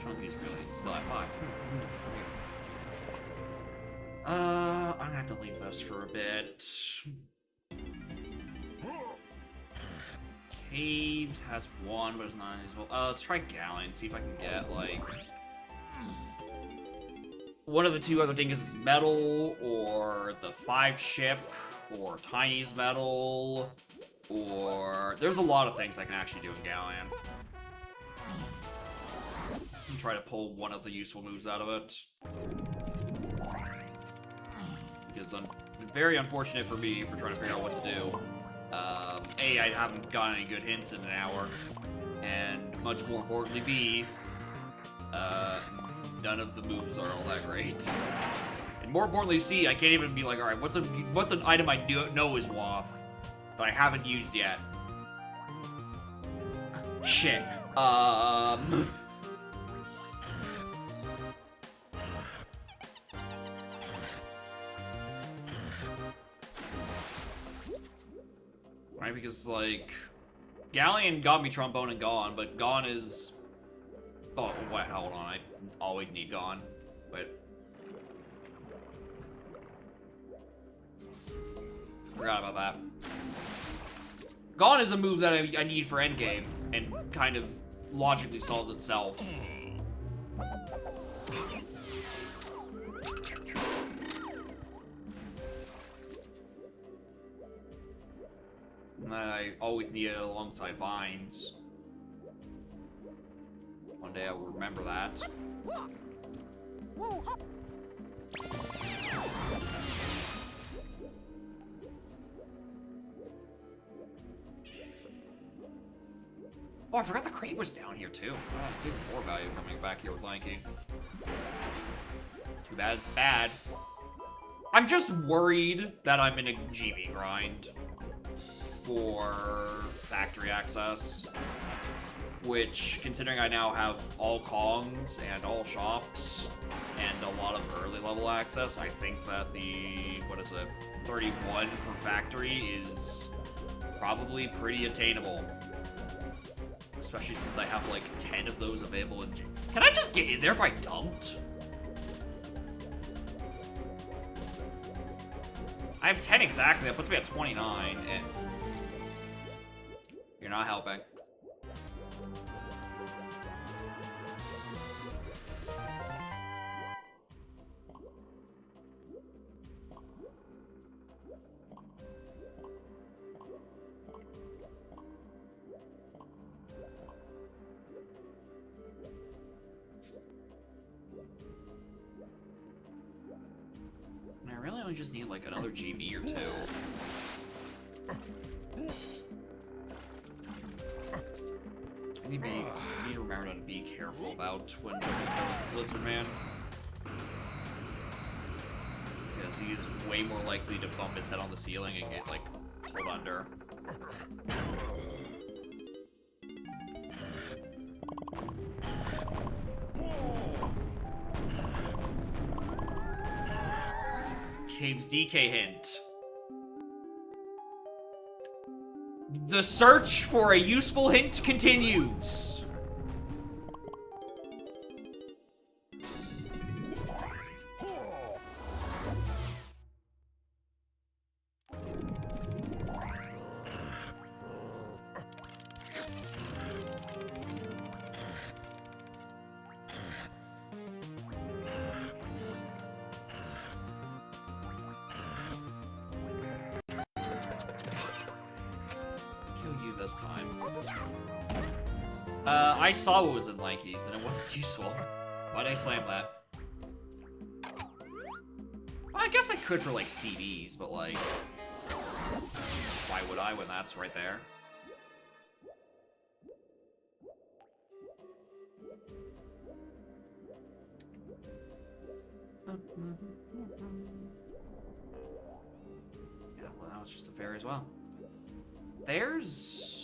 Showing these really still at 5. I'm gonna have to leave this for a bit. Caves has 1, but it's not as well. Let's try Galleon, see if I can get, like... one of the 2 other things, metal, or the 5 ship, or Tiny's metal, or... There's a lot of things I can actually do in Galleon. And try to pull one of the useful moves out of it. Because very unfortunate for me for trying to figure out what to do. A, I haven't gotten any good hints in an hour, and much more importantly, B, none of the moves are all that great. And more importantly, C, I can't even be like, alright, what's an item I know is WAF that I haven't used yet? Shit. Right, because, like, Galleon got me Trombone and Gone, but Gone is... Oh, wait, hold on, I always need Gone. Wait. Forgot about that. Gone is a move that I need for endgame, and kind of logically solves itself. And I always need it alongside Vines. One day I will remember that. Oh, I forgot the crate was down here too. Oh, it's even more value coming back here with Lanky. Too bad it's bad. I'm just worried that I'm in a GB grind for factory access, which, considering I now have all Kongs and all shops and a lot of early level access, I think that the, 31 for factory is probably pretty attainable. Especially since I have like 10 of those available in... Can I just get in there if I dumped? I have 10 exactly, that puts me at 29, and... You're not helping. And I really only just need like another GB or two. I need to remember to be careful about when jumping with Blizzard Man. Because he is way more likely to bump his head on the ceiling and get, like, pulled under. Caves DK hint. The search for a useful hint continues. This time. I saw what was in Lanky's, and it wasn't useful. Why'd I slam that? Well, I guess I could for, like, CDs, but, like... Why would I when that's right there? Yeah, well, that was just a fair as well. There's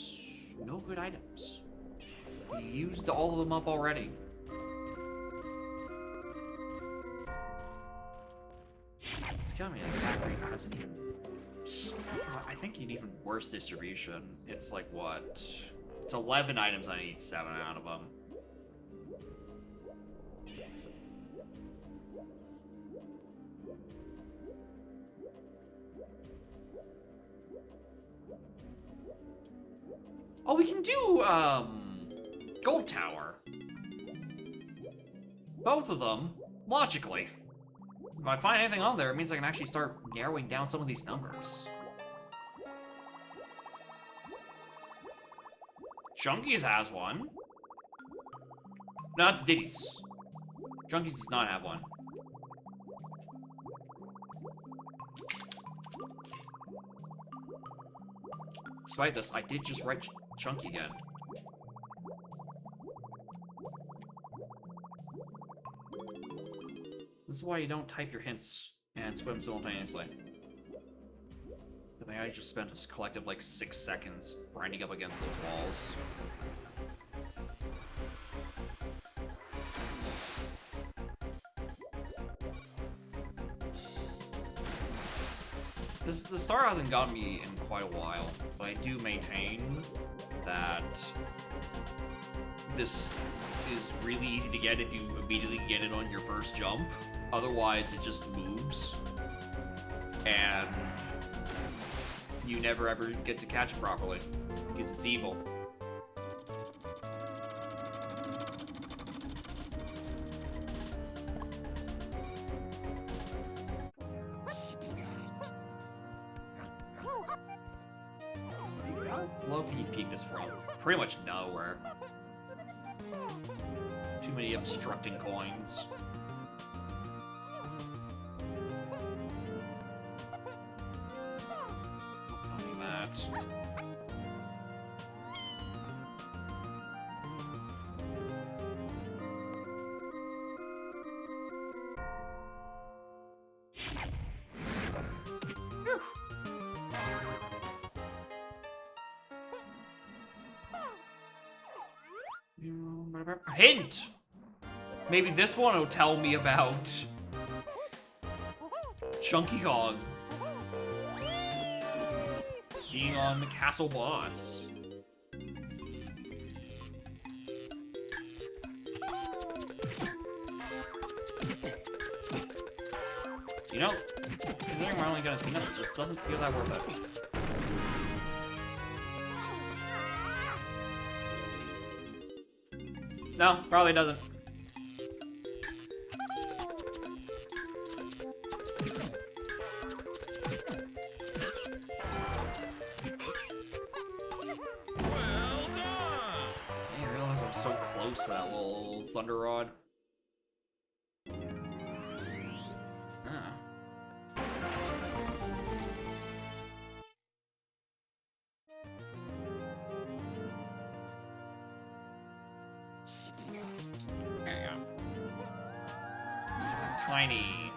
no good items. We used all of them up already. It's killing me. The factory hasn't even... I think you need even worse distribution. It's like, what? It's 11 items, I need 7 out of them. Oh, we can do, Gold Tower. Both of them, logically. If I find anything on there, it means I can actually start narrowing down some of these numbers. Chunky's has one. No, it's Diddy's. Chunky's does not have one. Despite this, I did just write Chunky again. This is why you don't type your hints and swim simultaneously. I think I just spent a collective like 6 seconds grinding up against those walls. The star hasn't gotten me in quite a while, but I do maintain that this is really easy to get if you immediately get it on your first jump. Otherwise, it just moves, and you never ever get to catch it properly, because it's evil. How low can you peek this from? Pretty much nowhere. Too many obstructing coins. Hint! Maybe this one will tell me about Chunky Kong being on the castle boss. You know, considering we're only gonna think this doesn't feel that worth it. No, probably doesn't. Well done! I didn't realize I'm so close to that little thunder rod. Tiny.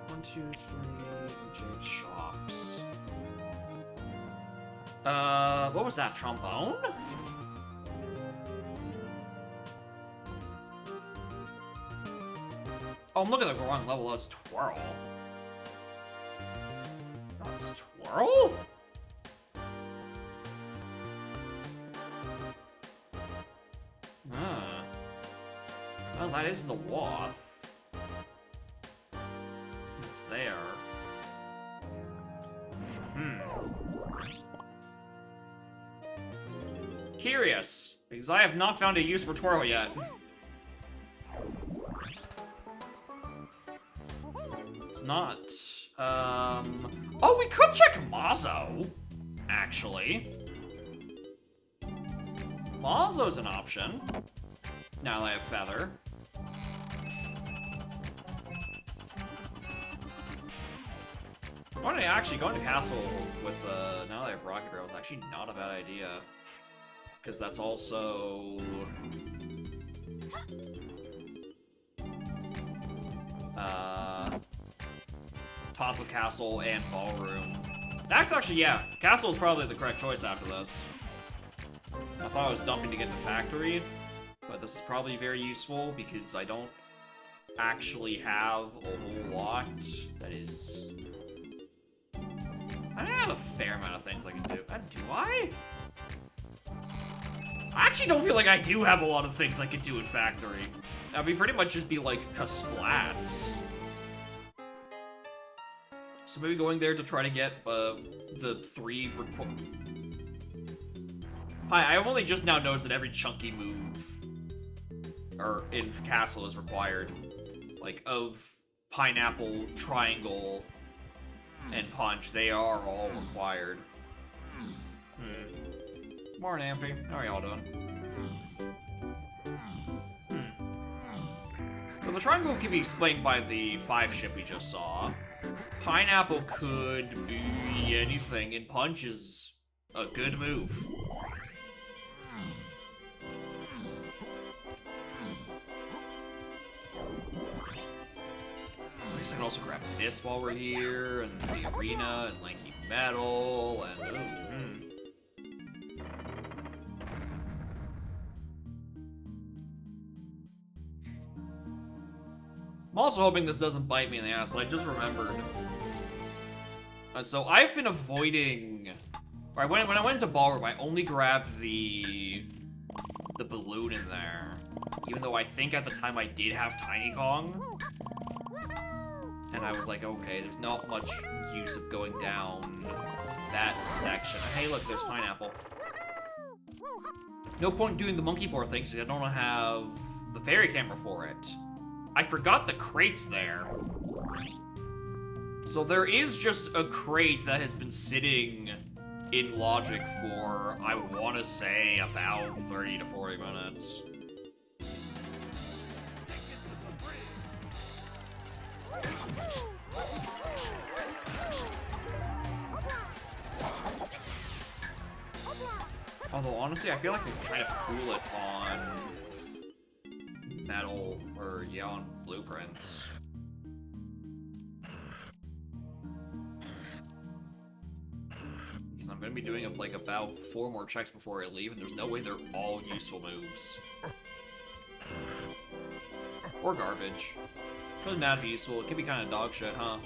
1, 2, 3, James shops. What was that? Trombone? Oh, I'm looking at the wrong level. That's Twirl. That's Twirl? Well, that is the Waff. It's there. Curious, because I have not found a use for Twirl yet. It's not. Oh, we could check Mazo, actually. Mazo's an option. Now that I have Feather. Actually, going to Castle with, now that I have Rocket Barrel is actually not a bad idea. Because that's also... top of Castle and Ballroom. That's actually, yeah, Castle is probably the correct choice after this. I thought I was dumping to get the Factory, but this is probably very useful because I don't actually have a whole lot that is... I have a fair amount of things I can do. Do I? I actually don't feel like I do have a lot of things I could do in Factory. I mean, pretty much just be like Kasplats. So maybe going there to try to get the 3 Hi, I've only just now noticed that every chunky move or in Castle is required. Like, of Pineapple, Triangle, and Punch, they are all required. Morning, Amphi. How are y'all doing? So the Triangle can be explained by the 5 ship we just saw. Pineapple could be anything, and punch is a good move. I guess I can also grab this while we're here, and the arena, and lanky metal, and I'm also hoping this doesn't bite me in the ass, but I just remembered. So I've been avoiding. Right, when I went into ballroom, I only grabbed the balloon in there, even though I think at the time I did have Tiny Kong. And I was like, okay, there's not much use of going down that section. Hey, look, there's Pineapple. No point doing the monkey bar thing, because I don't have the fairy camera for it. I forgot the crate's there. So there is just a crate that has been sitting in logic for, I want to say, about 30 to 40 minutes. Although, honestly, I feel like I can kind of cool it on metal, or, yeah, on blueprints. Because I'm going to be doing, like, about 4 more checks before I leave, and there's no way they're all useful moves. Or garbage. Doesn't matter if it's useful, it can be kind of dog shit, huh?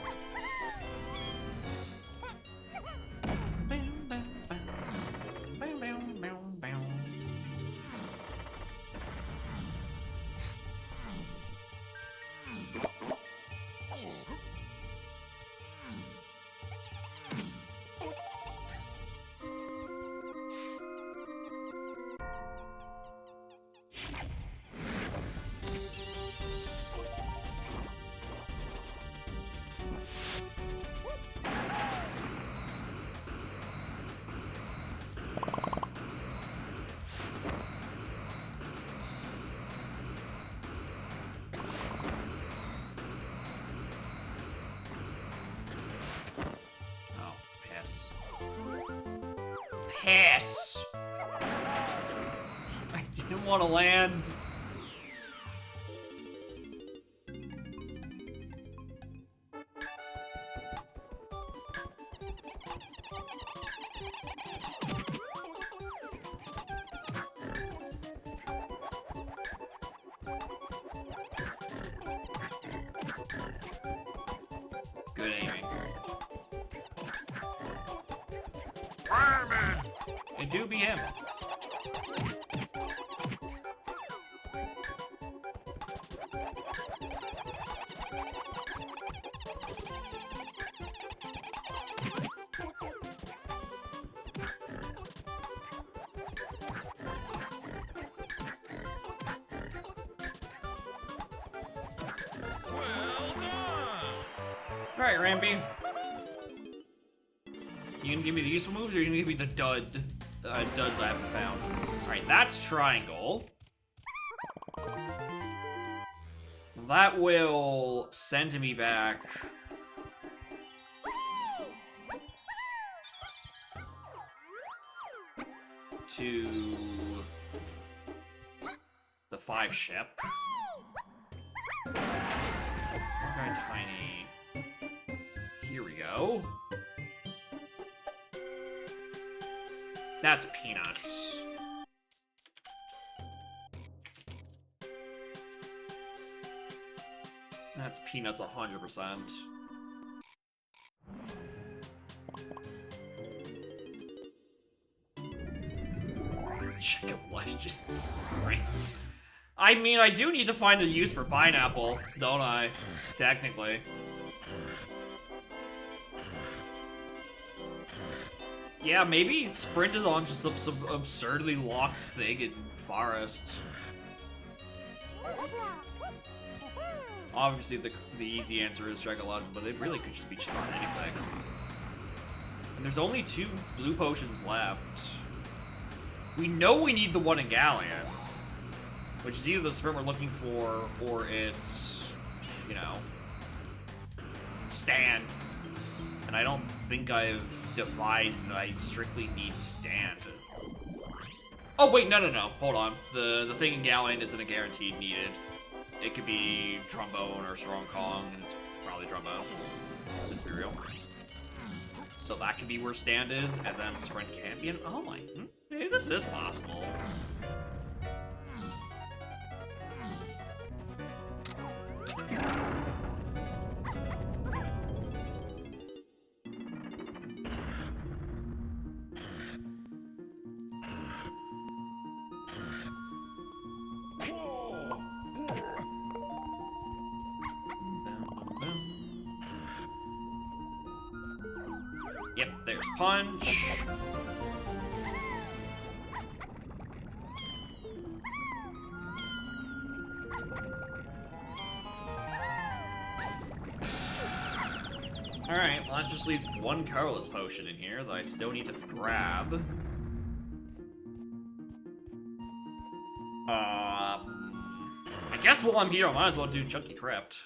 Pass. I didn't want to land. Good aiming. It do be him. Well done. All right, Ramby. You gonna give me the useful moves, or you gonna give me the duds I haven't found? All right, that's triangle. That will send me back to the 5 ship. Very tiny. Here we go. That's peanuts. That's peanuts 100%. Check of Legends. Right. I mean, I do need to find a use for pineapple, don't I? Technically. Yeah, maybe sprinted on just some absurdly locked thing in Forest. Obviously, the easy answer is Check of Legends, but it really could just be just about anything. And there's only 2 blue potions left. We know we need the one in Galleon, which is either the sprint we're looking for, or it's, you know, Stand. And I don't think I've devised that I strictly need stand. Oh, wait, no. Hold on. The thing in Galleon isn't a guaranteed needed. It could be Trombone or Strong Kong, and it's probably Trombone. Let's be real. So that could be where stand is, and then Sprint can't be an... Oh my... Maybe this is possible. Yep, there's punch. Alright, well that just leaves one colorless potion in here that I still need to grab. I guess while I'm here, I might as well do Chunky Crypt.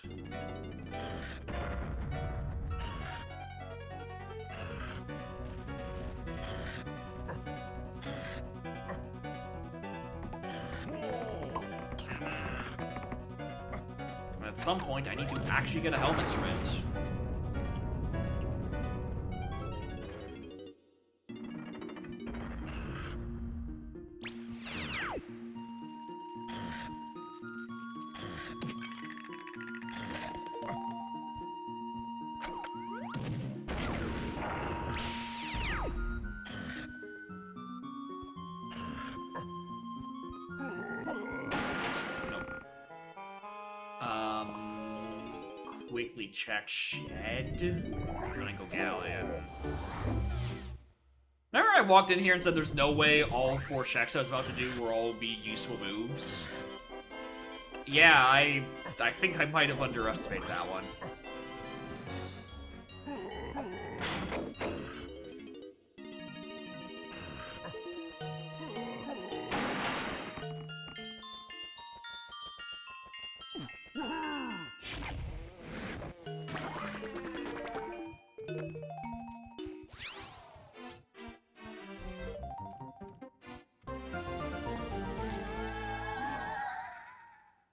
At some point, I need to actually get a helm instrument. Quickly check Shed. I'm gonna go Galleon. Remember I walked in here and said there's no way all 4 checks I was about to do will all be useful moves? Yeah, I think I might have underestimated that one.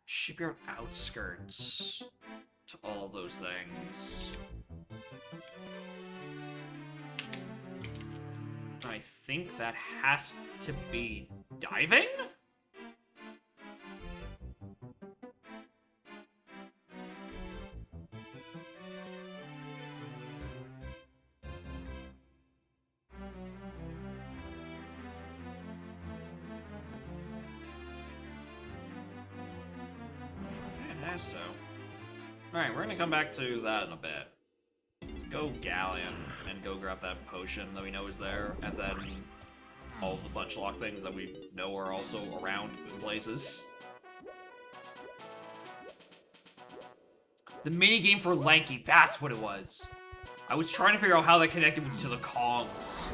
Shipyard outskirts to all those things. I think that has to be diving? Alright, we're gonna come back to that in a bit. Let's go Galleon and go grab that potion that we know is there, and then all the bunch lock things that we know are also around in places. The minigame for Lanky, that's what it was. I was trying to figure out how that connected to the Kongs.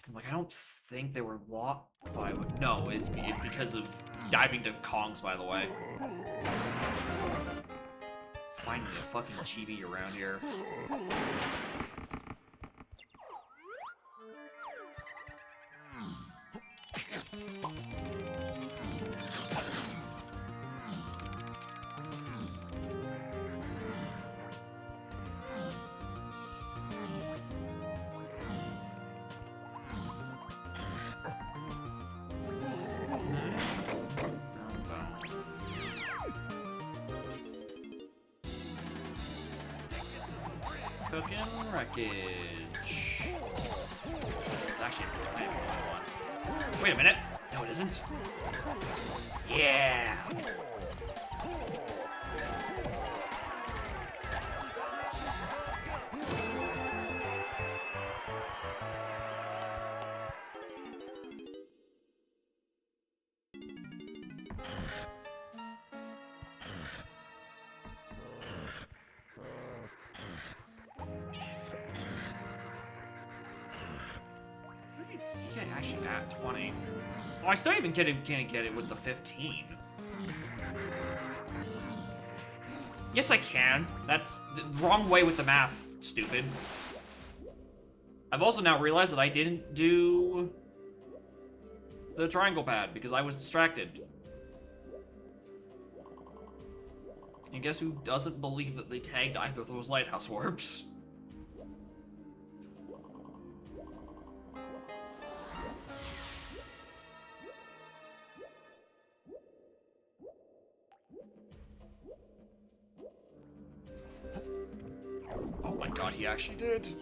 I'm like, I don't think they were locked by... No, it's because of diving to Kongs, by the way. Finally, a fucking chibi around here. Cooking wreckage. It's actually kind of one. Wait a minute. No, it isn't. Yeah. Actually at 20. Oh, I still even can't get it with the 15. Yes, I can. That's the wrong way with the math, stupid. I've also now realized that I didn't do the triangle pad because I was distracted. And guess who doesn't believe that they tagged either of those lighthouse orbs? Oh my god, he actually did.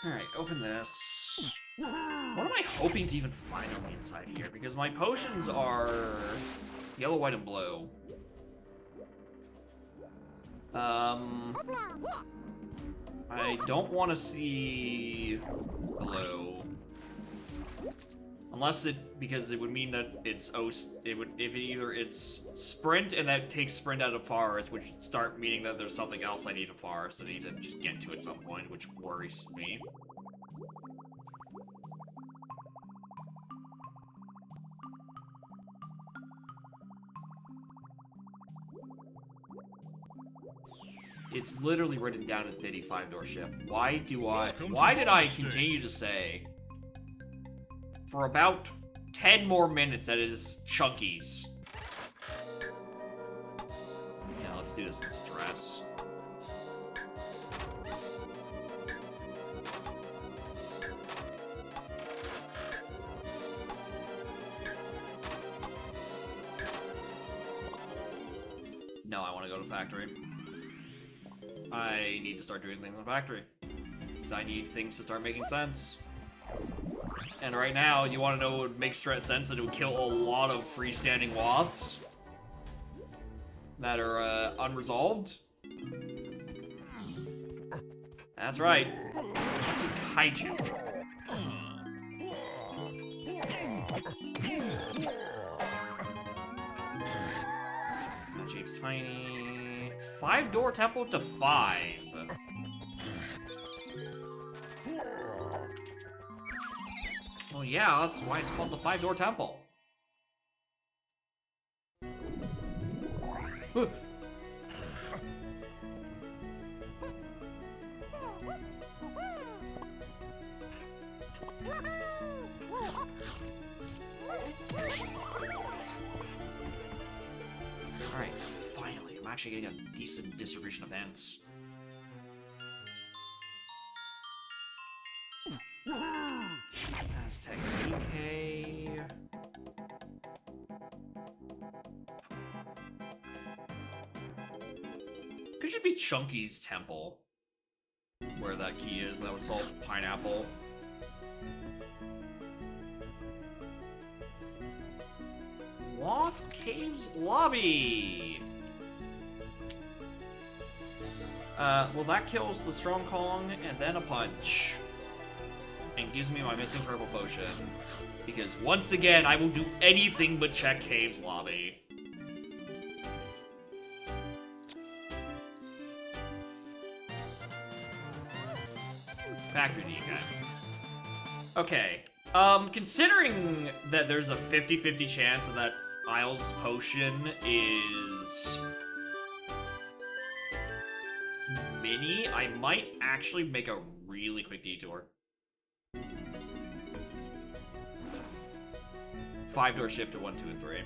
Alright, open this. What am I hoping to even find on the inside here? Because my potions are yellow, white, and blue. I don't want to see blue. Unless because it would mean that it's either it's sprint and that takes sprint out of forest, which would start meaning that there's something else I need in forest that I need to just get to at some point, which worries me. It's literally written down as Diddy 5-door ship. Why did I continue to say for about 10 more minutes that it is Chunkies? Yeah, let's do this in stress. No, I want to go to factory. I need to start doing things in the factory. Because I need things to start making sense. And right now, you want to know what would make sense? That it would kill a lot of freestanding Woths that are unresolved. That's right. Kaiju. That shape's tiny. 5-door temple to 5. Well, yeah, that's why it's called the 5-door temple. Alright, finally, I'm actually getting a decent distribution of ants. Aztec DK. Could just be Chunky's temple. Where that key is, that would solve pineapple. Waft Caves Lobby! Well, that kills the Strong Kong and then a punch. And gives me my missing purple potion. Because once again, I will do anything but check Caves Lobby. Factory DK. Okay. Considering that there's a 50-50 chance that Isles' potion is mini, I might actually make a really quick detour. 5-door shift to 1, 2, and 3.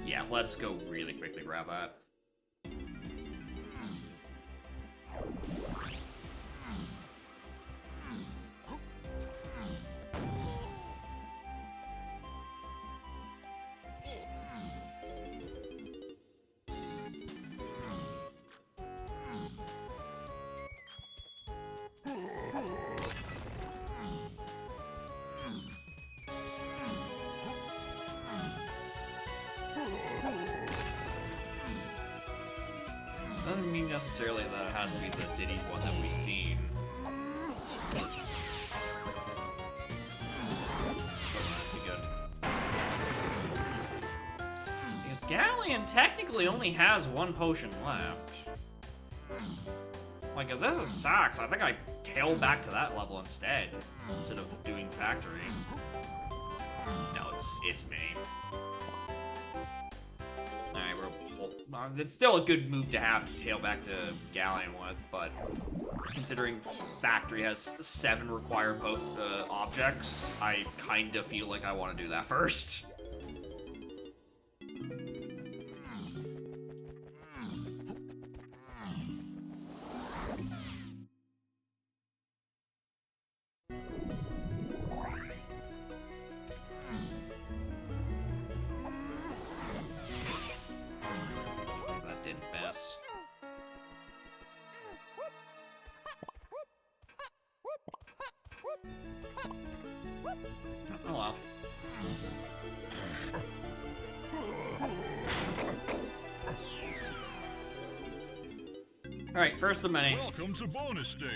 Yeah, let's go really quickly grab that. Doesn't mean necessarily that it has to be the Diddy one that we've seen. Because Galleon technically only has 1 potion left. Like, if this is Sax, I think I tail back to that level instead of doing factory. No, it's me. Alright, it's still a good move to have to tail back to Galleon with, but considering factory has 7 required objects, I kind of feel like I want to do that first. That didn't miss. Oh well. Alright, first of many. Welcome to bonus stage.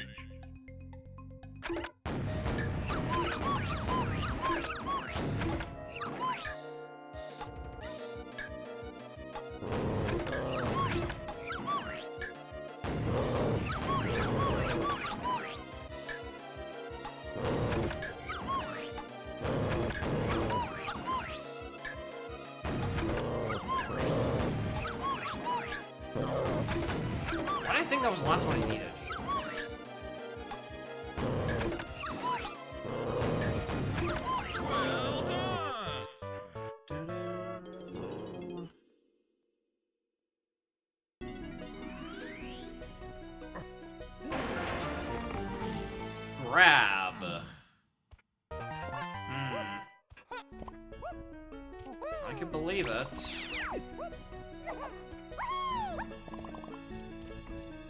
I think that was the last one he needed. Well done. Grab. I can believe it.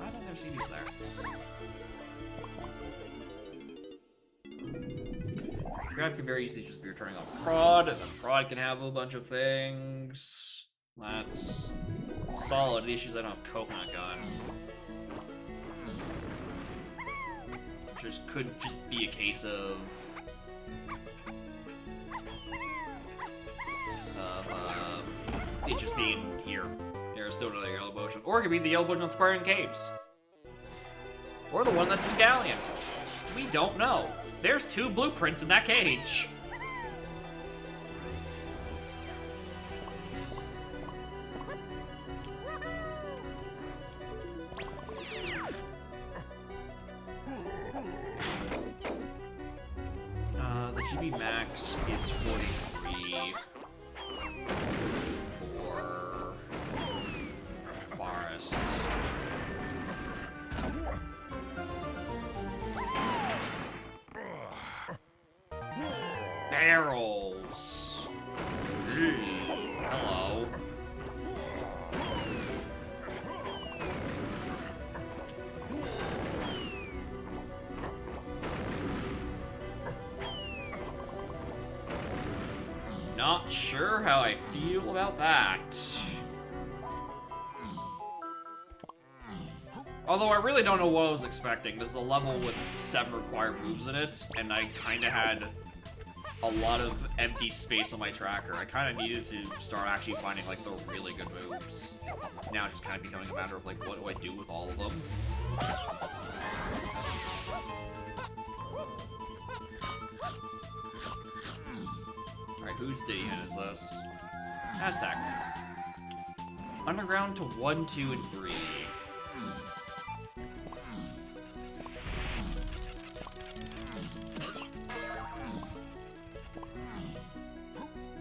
I think there's CDs there. Grab can very easily just be returning on prod, and then prod can have a bunch of things. That's solid. The issue is I don't have coconut gun. Just could just be a case of it just being here. There's still another yellow potion. Or it could be the yellow potion on Square in Caves. Or the one that's in Galleon. We don't know. There's 2 blueprints in that cage. The GB max is 43 for Forest. Barrels. Hello. Not sure how I feel about that. Although I really don't know what I was expecting. This is a level with 7 required moves in it, and I kind of had a lot of empty space on my tracker. I kind of needed to start actually finding, like, the really good moves. It's now just kind of becoming a matter of, like, what do I do with all of them? Alright, whose Didion is this? Aztec. Underground to 1, 2, and 3.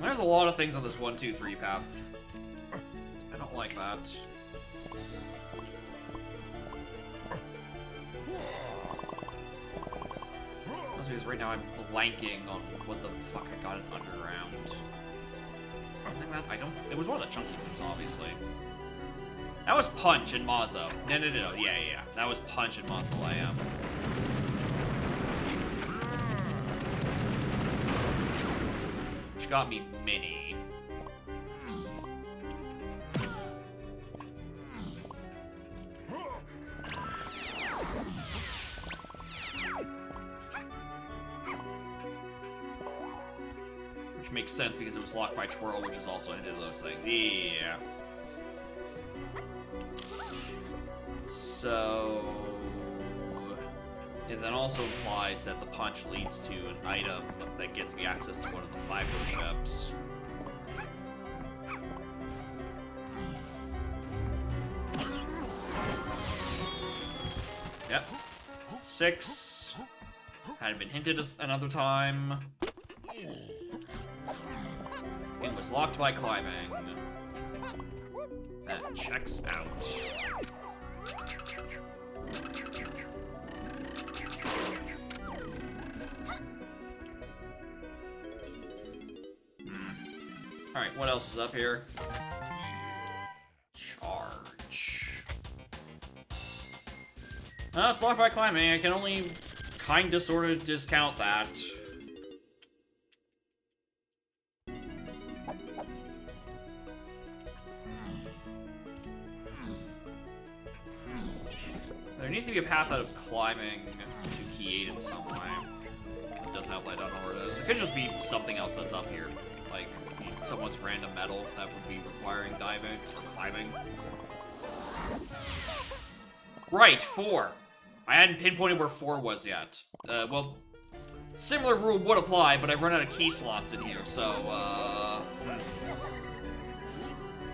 There's a lot of things on this 1, 2, 3 path. I don't like that. That's because right now I'm blanking on what the fuck I got in underground. I don't. It was one of the chunky moves, obviously. That was Punch and Mazo. No. Yeah. That was Punch and Mausoleum. Which got me mini. Which makes sense because it was locked by Twirl, which is also into those things. Yeah. So It then also implies that the punch leads to an item that gets me access to one of the 5 ships. Yep. 6. Hadn't been hinted another time. It was locked by climbing. That checks out. Alright, what else is up here? Charge. It's locked by climbing. I can only kinda sorta discount that. There needs to be a path out of climbing to Key 8 in some way. It doesn't outline, I don't know where it is. It could just be something else that's up here. Like, someone's random metal that would be requiring diving or climbing. Right, 4. I hadn't pinpointed where 4 was yet. Well, similar rule would apply, but I've run out of key slots in here, so, I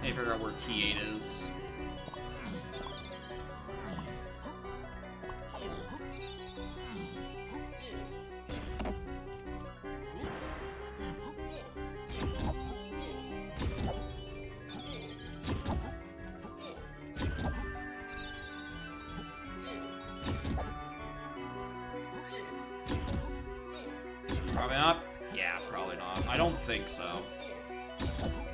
need to figure out where Key 8 is. Probably not? Yeah, probably not. I don't think so.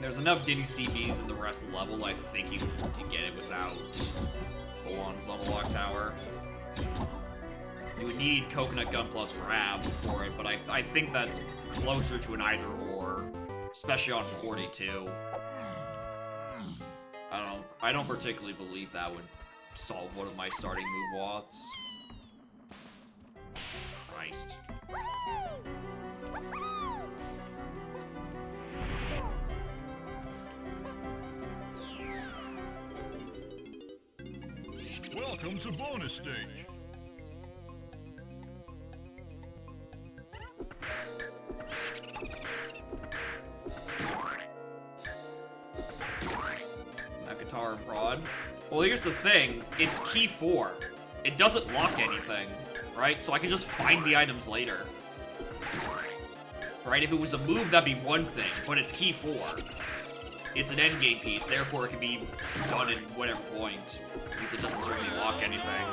There's enough Diddy CBs in the rest of the level, I think you can get it without the ones on the lock tower. You would need Coconut Gun plus Grab for it, but I think that's closer to an either or, especially on 42. I don't particularly believe that would solve one of my starting move wats. Christ. Welcome to bonus stage. That guitar and prod. Well, here's the thing. It's key 4. It doesn't lock anything, right? So I can just find the items later. Right? If it was a move, that'd be one thing, but it's key 4. It's an endgame piece, therefore it can be done at whatever point. Because it doesn't certainly lock anything.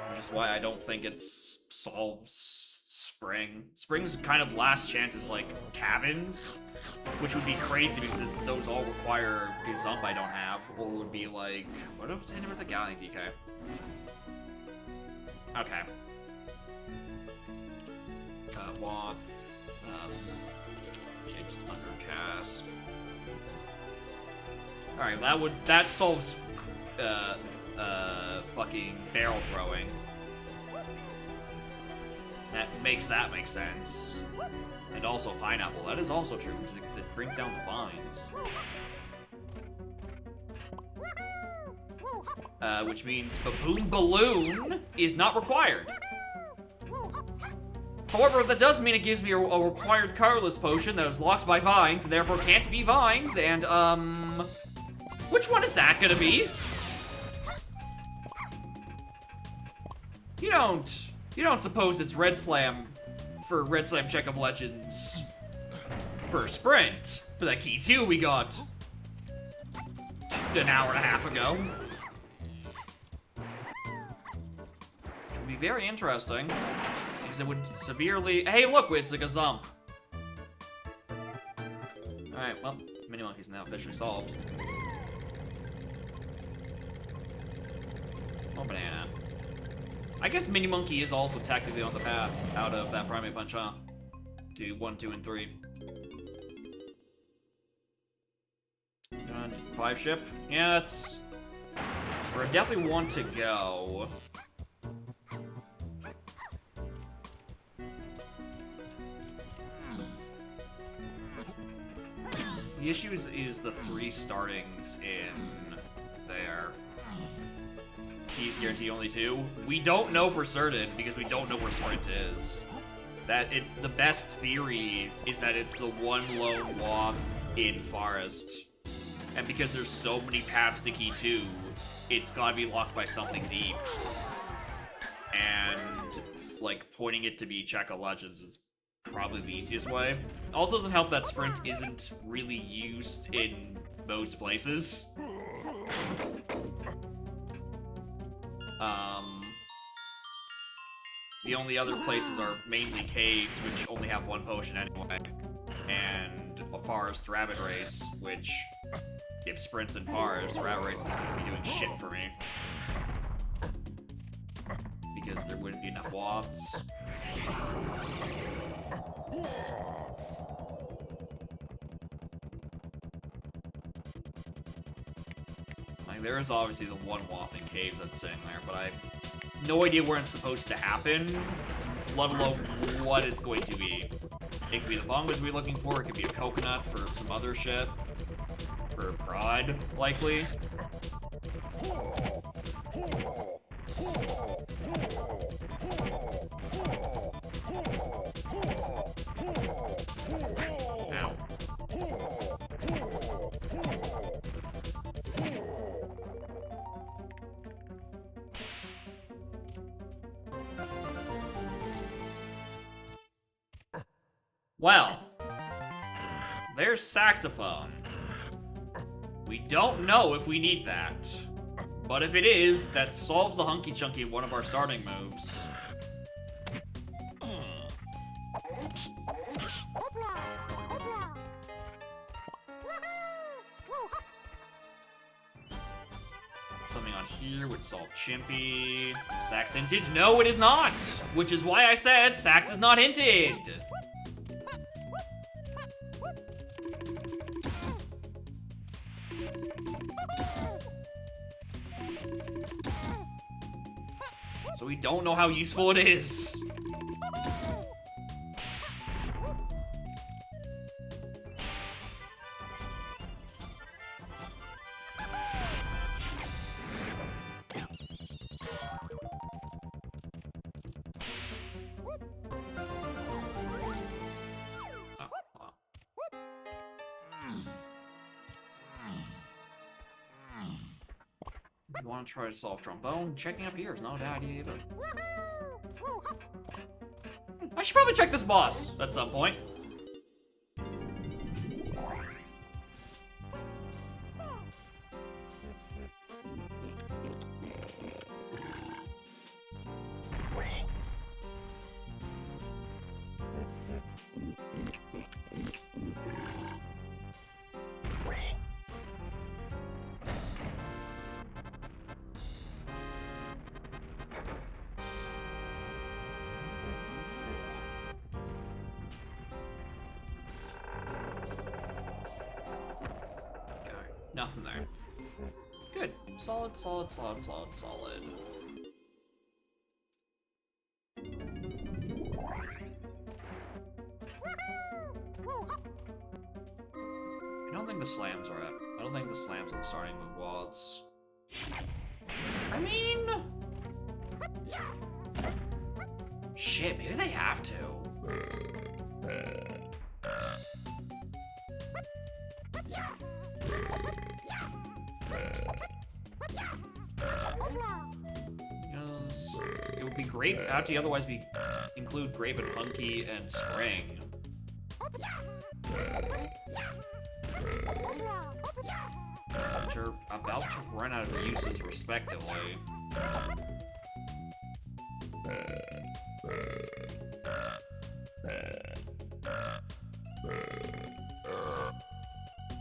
Which is why I don't think it solves Spring. Spring's kind of last chance is like cabins, which would be crazy because those all require Gazump I don't have, or would be like, what else? I never the Galleon DK. Okay. Wath, James Undercasp. Alright, that solves fucking barrel throwing. That makes make sense. And also pineapple, that is also true, because it brings down the vines. Which means Baboon Balloon is not required. However, that does mean it gives me a required colorless potion that is locked by vines, and therefore can't be vines, and, which one is that gonna be? You don't suppose it's Red Slam for Red Slam Check of Legends for Sprint, for that key 2 we got an hour and a half ago. Which would be very interesting. Because it would severely... Hey, look, it's like a Gazump. Alright, well, Mini Monkey's now officially solved. Oh, banana. I guess Mini Monkey is also technically on the path out of that Primate Punch, huh? To 1, 2, and 3. 5 ship? Yeah, that's... where I definitely want to go. The issue is the 3 startings in there. Key keys guarantee only 2? We don't know for certain because we don't know where sprint is. That it's the best theory is that it's the one lone waff in forest. And because there's so many paths to key 2, it's gotta be locked by something deep. And like pointing it to be Check of Legends is probably the easiest way. Also doesn't help that sprint isn't really used in most places. The only other places are mainly caves, which only have 1 potion anyway, and a forest rabbit race, which, if sprint's in forest, rabbit race isn't gonna be doing shit for me. Because there wouldn't be enough wads. Like, there is obviously the one waff in caves that's sitting there, but I have no idea where it's supposed to happen, let alone what it's going to be. It could be the bongos we're looking for, it could be a coconut for some other shit. For pride, likely. Ow. Well, there's saxophone. We don't know if we need that. But if it is, that solves the hunky chunky in one of our starting moves. Something on here would solve Chimpy. Sax hinted? No, it is not! Which is why I said Sax is not hinted! So we don't know how useful it is. If you want to try to solve trombone, checking up here is not a bad idea either. I should probably check this boss at some point. Nothing there. Good. Solid, solid, solid, solid, solid. I don't think the slams are at. I don't think the slams are starting with wads. I mean... Shit, maybe they have to. Because it would be grape after you otherwise be include grape and hunky and spring. Which are about to run out of uses respectively.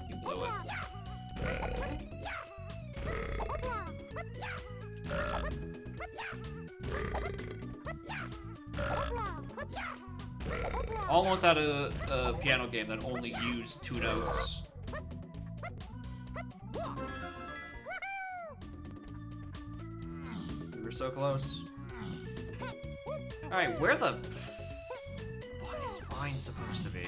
You blew it. Almost had a piano game that only used 2 notes. We were so close. Alright, where the... What is Vine supposed to be?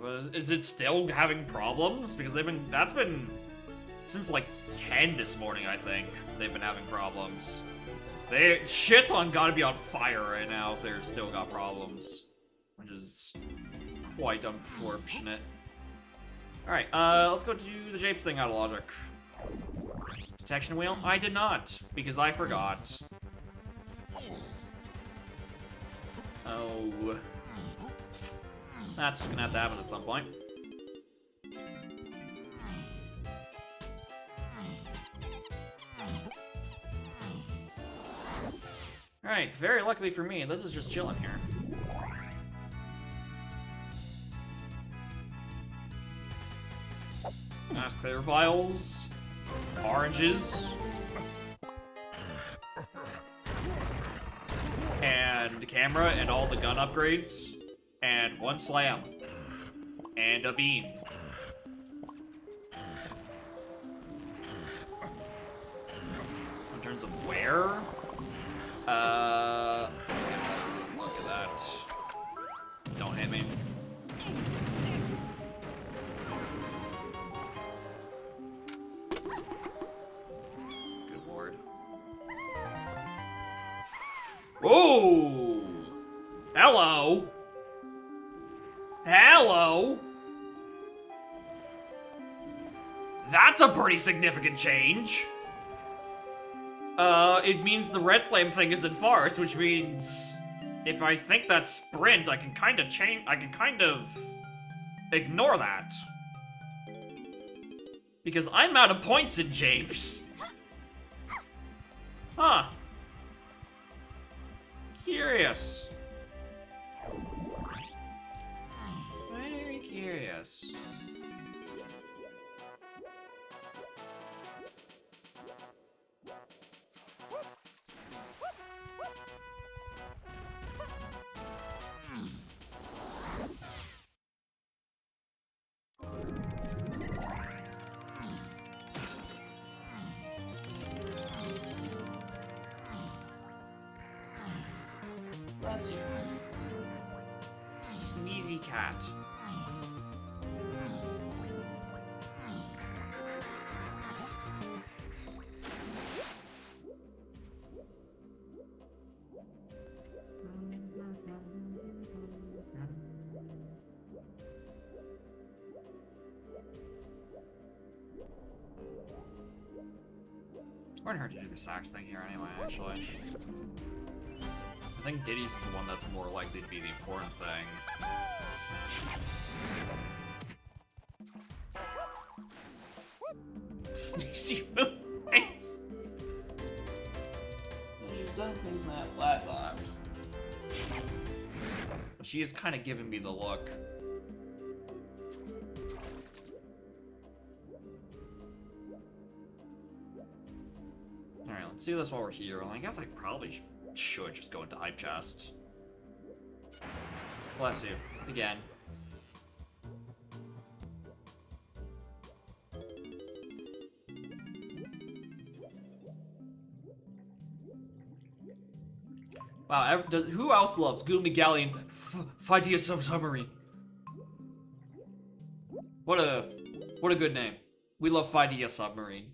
but is it still having problems? Because that's been, since like 10 this morning, I think, they've been having problems. Shit's gotta be on fire right now if they've still got problems. Which is quite unfortunate. Alright, let's go do the Japes thing out of logic. Detection wheel? I did not, because I forgot. Oh. That's just gonna have to happen at some point. Alright, very luckily for me, this is just chilling here. Nice clear vials. Oranges. And camera and all the gun upgrades. And 1 slam. And a bean. In terms of where? Look at that. Don't hit me. Good lord. Oh! Hello! Hello! That's a pretty significant change. It means the red slam thing isn't farce, which means if I think that's sprint, I can kind of ignore that. Because I'm out of points in Japes. Huh. Curious. Very curious. Bless you. Sneezy cat. It's hard to do the sax thing here anyway, actually. I think Diddy's is the one that's more likely to be the important thing. Sneezy face. She's done things in that flatlined. But she is kind of giving me the look. Alright, let's do this while we're here. Well, I guess I probably should just go into hype chest. Bless you. Again. Wow, who else loves Goomy Galleon Fightia Submarine? What a good name. We love Fightia Submarine.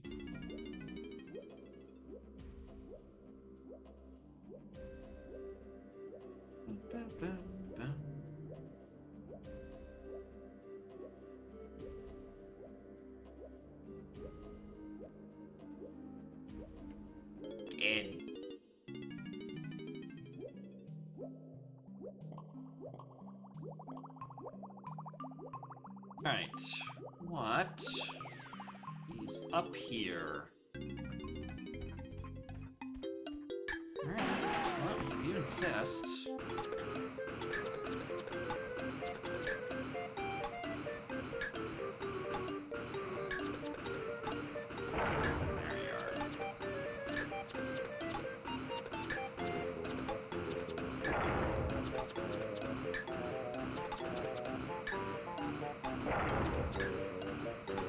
Alright, what is up here? Alright, well, if you insist.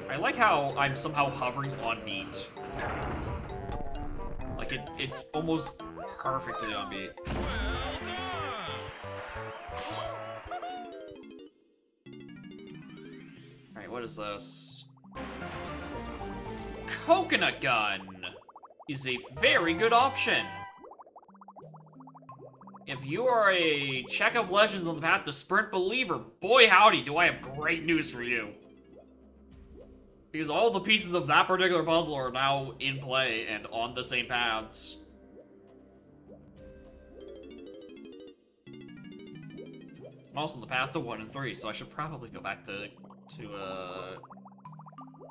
I like how I'm somehow hovering on beat. Like it's almost perfectly on beat. What is this? Coconut gun is a very good option. If you are a Check of Legends on the path to Sprint Believer, boy howdy, do I have great news for you. Because all the pieces of that particular puzzle are now in play and on the same paths. Also on the path to 1 and 3, so I should probably go back to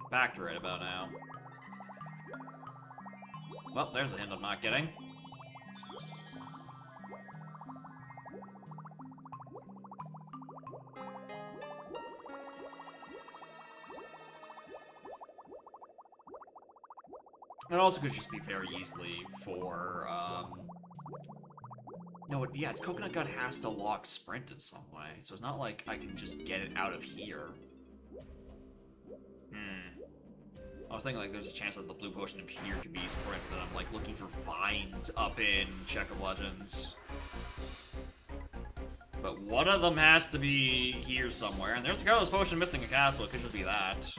Factor right about now. Well, there's a hint I'm not getting. It also could just be very easily for, no, yeah, its Coconut Gun has to lock Sprint in some way, so it's not like I can just get it out of here. I was thinking, like, there's a chance that the blue potion up here could be Sprint, and I'm, like, looking for vines up in Check of Legends. But one of them has to be here somewhere, and there's a Careless Potion missing a castle, it could just be that.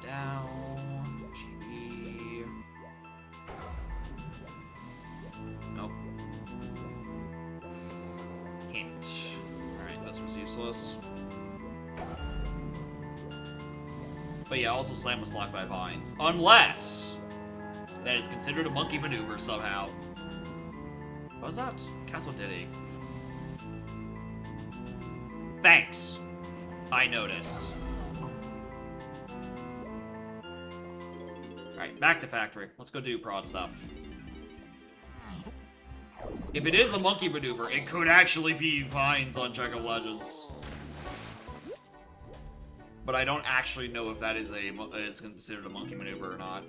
Down, GB. Nope. Hint. Alright, this was useless. But yeah, also Slam was locked by vines. Unless that is considered a monkey maneuver somehow. What was that? Castle Diddy. Thanks. I noticed. Alright, back to factory. Let's go do prod stuff. If it is a monkey maneuver, it could actually be vines on Check of Legends. But I don't actually know if that is is considered a monkey maneuver or not.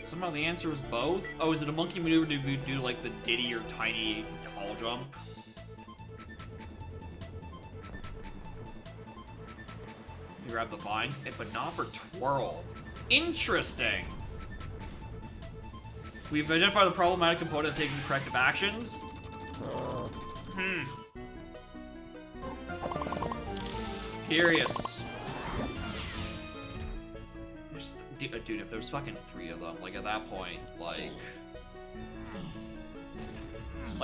Somehow the answer is both? Oh, is it a monkey maneuver to do like the Diddy or tiny tall jump? You grab the vines, but not for twirl. Interesting! We've identified the problematic component and taken corrective actions. Curious. Dude, if there's fucking 3 of them, like at that point, like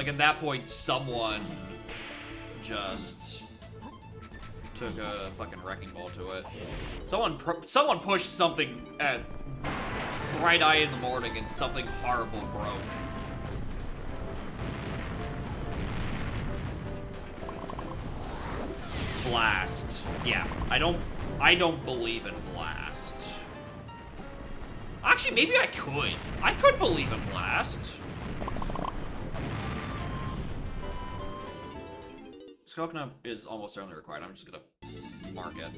at that point, someone just took a fucking wrecking ball to it. Someone pushed something at bright eye in the morning and something horrible broke. Blast. Yeah, I don't believe in blast. Actually, maybe I could. I could believe in blast. This coconut is almost certainly required. I'm just gonna mark it.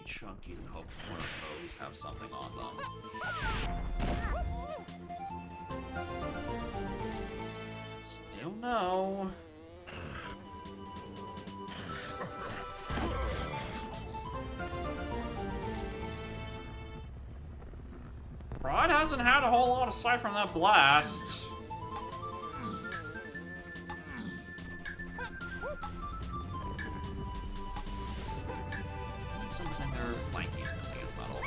Chunky and hope one of those have something on them. Still no. Pride hasn't had a whole lot aside from that blast. For some reason their Lanky's missing his medal.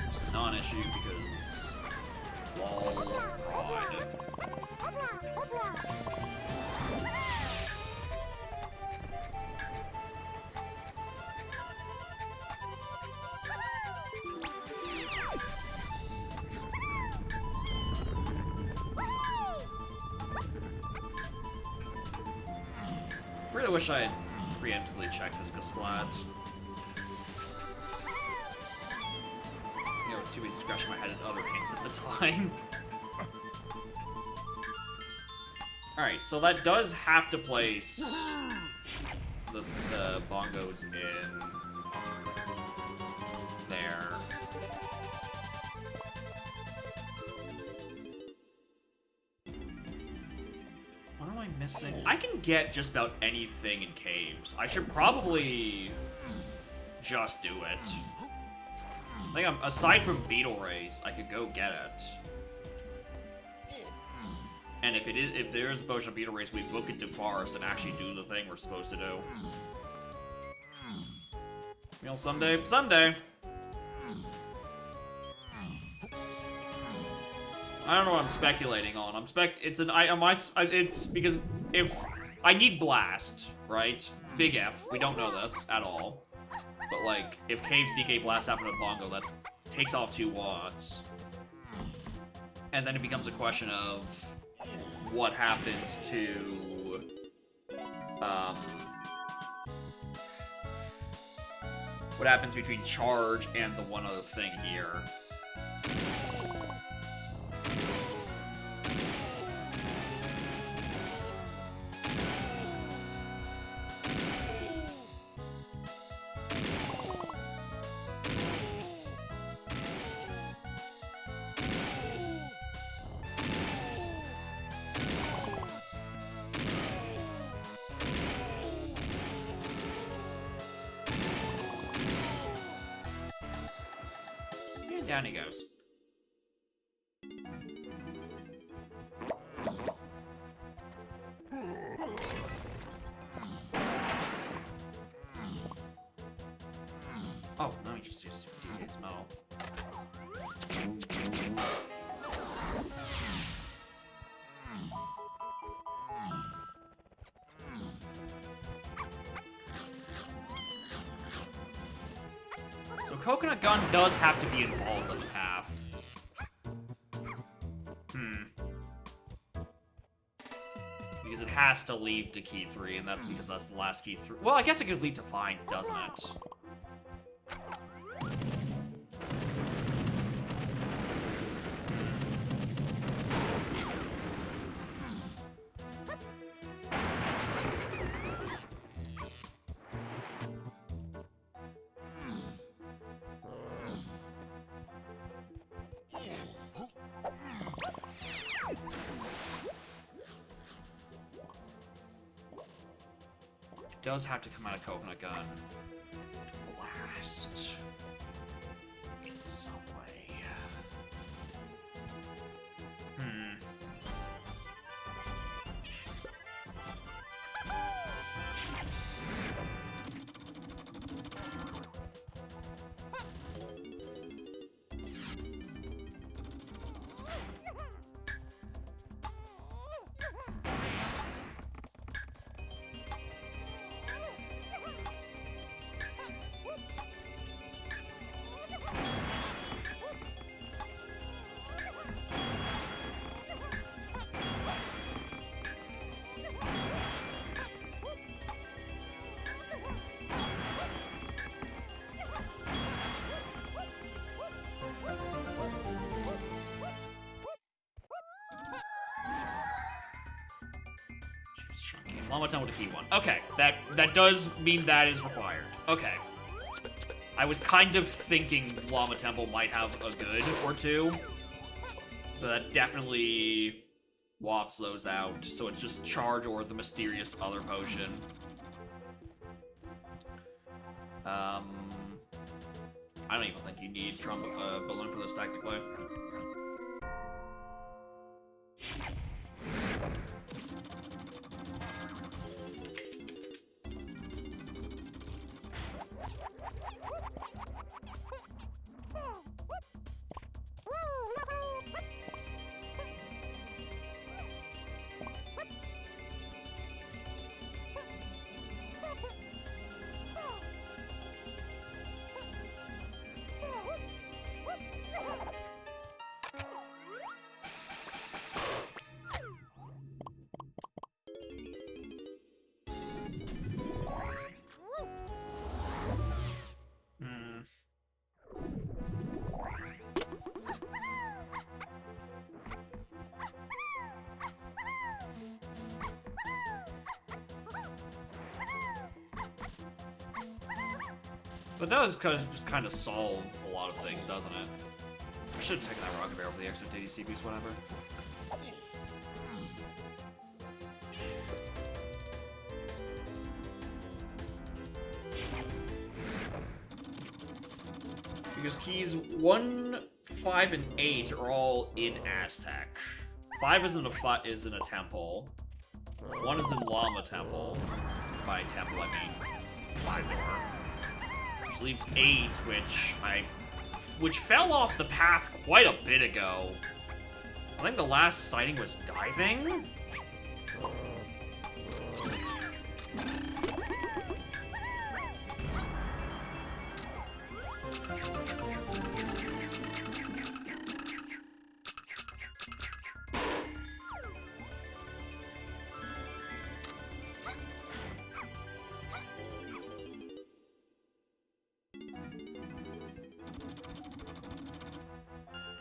It's a non-issue because lol Pride. Really wish I had preemptively checked this Kasplat. You know, it was too busy scratching my head at other hints at the time. Alright, so that does have to place the bongos in there. What am I missing? I can get just about anything in caves. I should probably just do it. I think aside from Beetle Race, I could go get it. And if there is a potion of Beetle Race, we book it to Forest and actually do the thing we're supposed to do. You know, someday. I don't know what I'm speculating on. It's because if I need Blast, right? Big F. We don't know this at all. But like, if Cave's DK Blast happen to Bongo, that takes off 2 watts. And then it becomes a question of what happens to what happens between charge and the one other thing here. Down he goes. Oh, no, he just uses his metal. So Coconut Gun does have to be involved in the path. Because it has to lead to key 3, and that's because that's the last key 3. Well, I guess it could lead to Find, doesn't it? Does have to come out of Coconut Gun. Blast. In some way. Llama Temple to key 1. Okay, that does mean that is required. Okay. I was kind of thinking Llama Temple might have a good or two. So that definitely wafts those out, so it's just charge or the mysterious other potion. I don't even think you need balloon for this technically. But that does just kind of solve a lot of things, doesn't it? I should have taken that rocket barrel for the extra DDC piece, whatever. Because keys 1, 5, and 8 are all in Aztec. 5 isn't a temple. 1 is in Llama Temple. By temple, I mean 5 door. Which leaves 8, which fell off the path quite a bit ago. I think the last sighting was diving?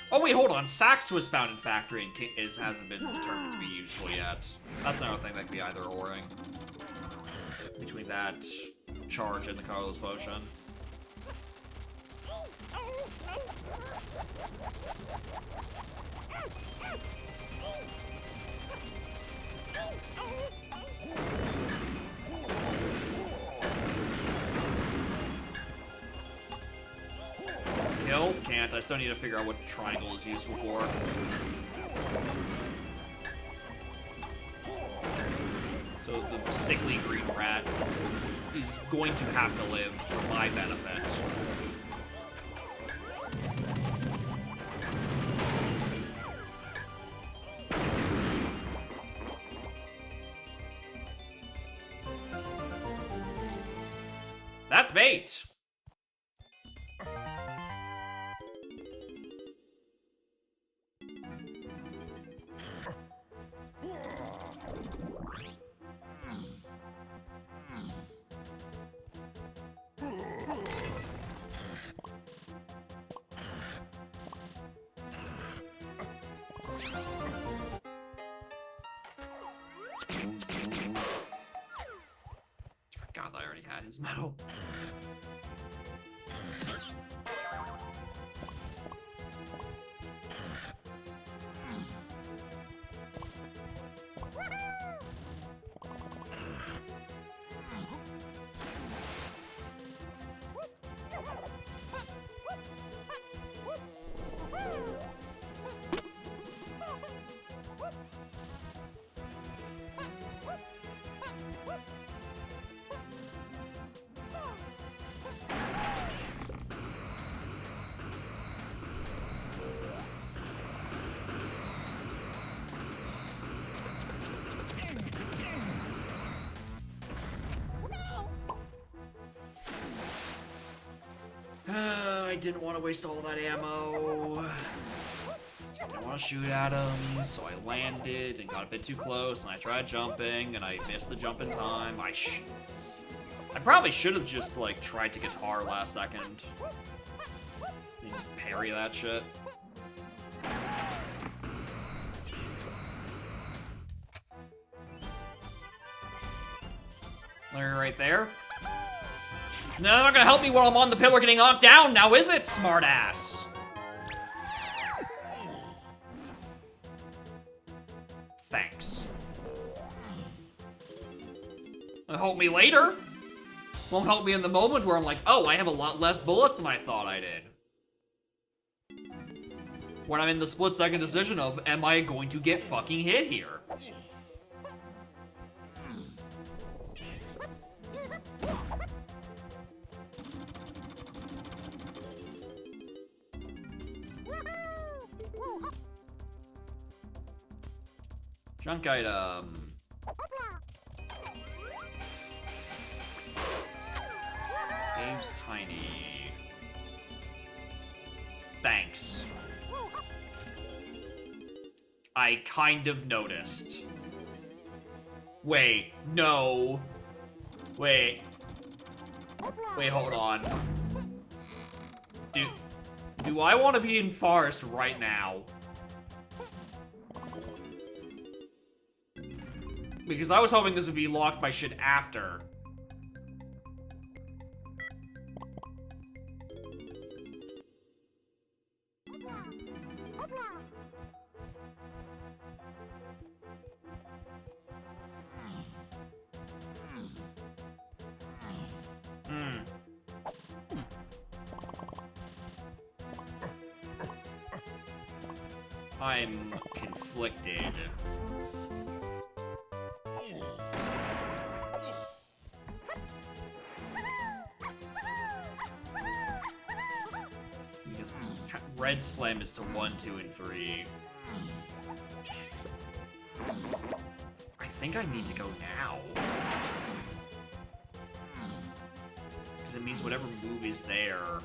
Oh wait, hold on. Sax was found in factory and hasn't been determined to be useful yet. That's another thing that could be either oring. Between that charge and the Carlos potion. Kill? Can't. I still need to figure out what triangle is useful for. So the sickly green rat is going to have to live for my benefit. That's bait! Forgot that I already had his medal. I didn't want to waste all that ammo. Didn't want to shoot at him, so I landed and got a bit too close, and I tried jumping, and I missed the jump in time. I probably should have just, like, tried to guitar last second. And parry that shit. Larry right there. No, they're not gonna help me while I'm on the pillar getting knocked down now, is it, smartass? Thanks. It'll help me later. Won't help me in the moment where I'm like, oh, I have a lot less bullets than I thought I did. When I'm in the split-second decision of, am I going to get fucking hit here? Junk item. Game's tiny. Thanks. I kind of noticed. Wait, no. Wait. Wait, hold on. Do I want to be in forest right now? Because I was hoping this would be locked by shit after. I'm conflicted. Because red slam is to 1, 2, and 3. I think I need to go now. Because it means whatever move is there.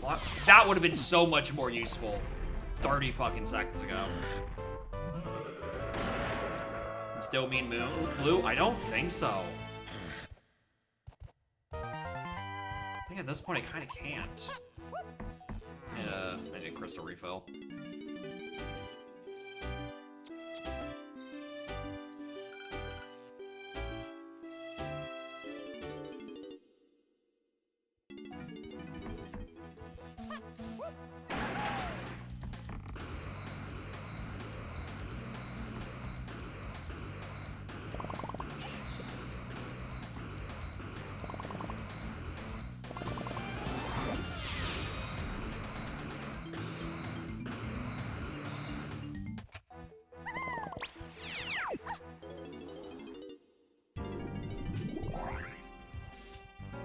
What? That would have been so much more useful 30 fucking seconds ago. And still mean blue? I don't think so. I think at this point I kind of can't. I need a crystal refill.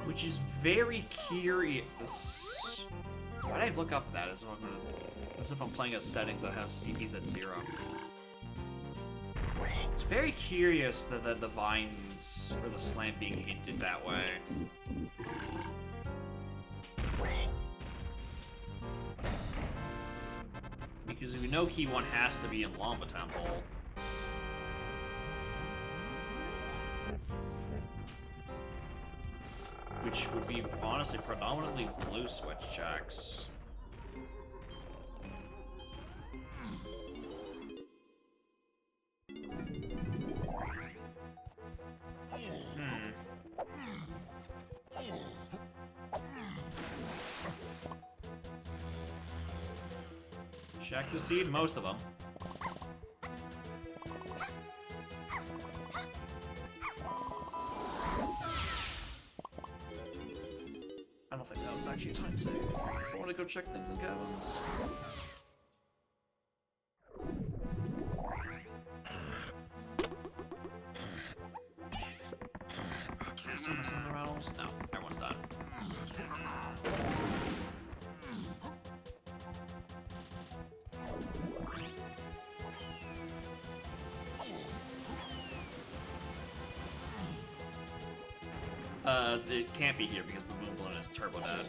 Which is very curious. Why did I look up that as if I'm playing a settings that have CPs at 0? It's very curious that the vines or the slant being hinted that way. Because we know key 1 has to be in Llama Temple. Which would be, honestly, predominantly blue switch checks. Check the seed, most of them. I don't think that was actually a time save. I want to go check things in cabins. Some rattles? No, everyone's done. It can't be here because the Moon Balloon is turbo dead.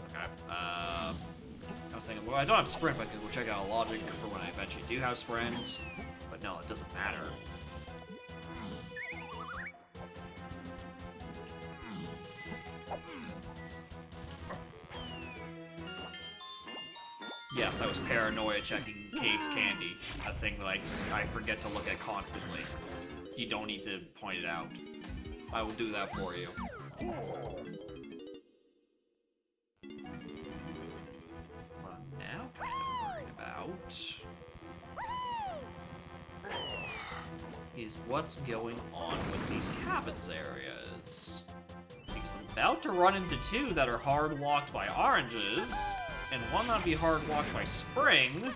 Okay. I was thinking, well, I don't have sprint, but we'll check out logic for when I eventually do have sprint. But no, it doesn't matter. Yes, I was paranoia checking Cave's candy, a thing that I forget to look at constantly. You don't need to point it out. I will do that for you. What I'm now kind of worried about out is what's going on with these cabins areas. Because I'm about to run into two that are hard-locked by oranges, and one that'd be hard-locked by spring,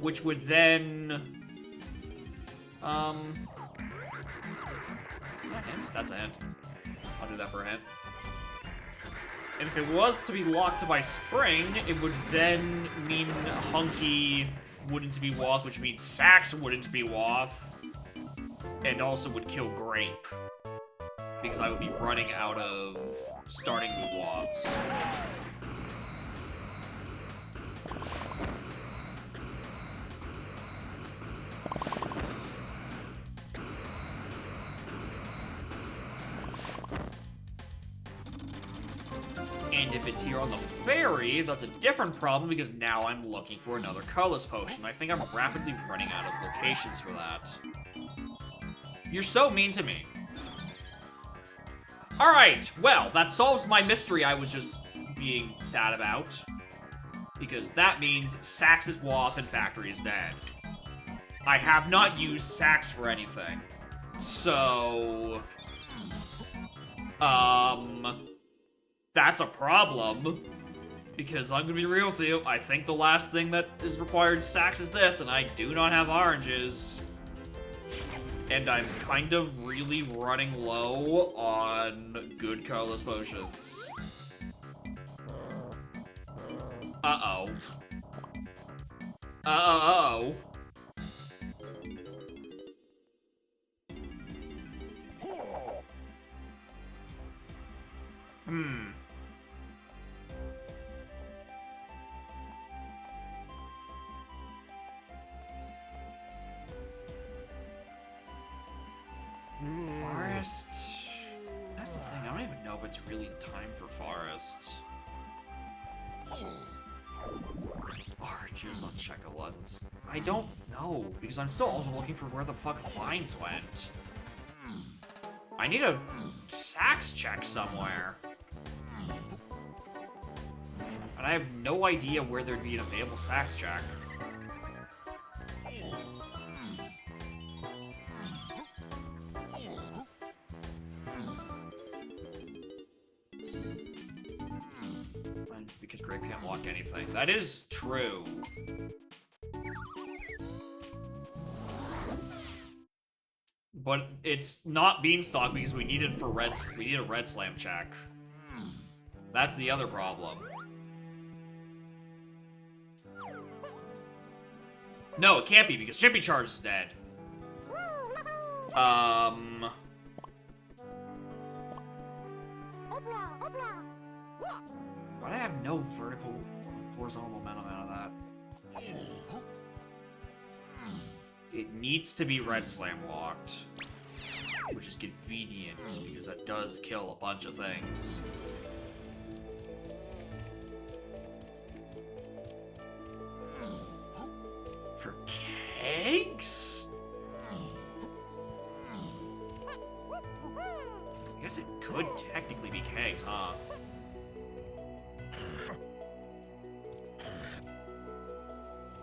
which would then... Is that a hint? That's a hint. I'll do that for a hint. And if it was to be locked by spring, it would then mean Hunky wouldn't be Woth, which means Sax wouldn't be Woth, and also would kill Grape. Because I would be running out of starting move Woths. And if it's here on the ferry, that's a different problem because now I'm looking for another colorless potion. I think I'm rapidly running out of locations for that. You're so mean to me. Alright, well, that solves my mystery I was just being sad about. Because that means Sax is Woth and Factory is dead. I have not used Sax for anything. So... that's a problem. Because I'm gonna be real with you, I think the last thing that is required Sax is this, and I do not have oranges. And I'm kind of really running low on good colorless potions. Uh-oh. Uh-oh. Forest. That's the thing, I don't even know if it's really time for Forest. Oranges on Check-a-Luns. I don't know, because I'm still also looking for where the fuck Vines went. I need a Sax check somewhere. And I have no idea where there'd be an available Sax check. Because Grape can't lock anything. That is true. But it's not Beanstalk because we need it for reds. We need a red slam check. That's the other problem. No, it can't be because Chippy Charge is dead. Why do I have no vertical horizontal momentum out of that? It needs to be red slam locked, which is convenient because that does kill a bunch of things. For kegs? I guess it could technically be kegs, huh?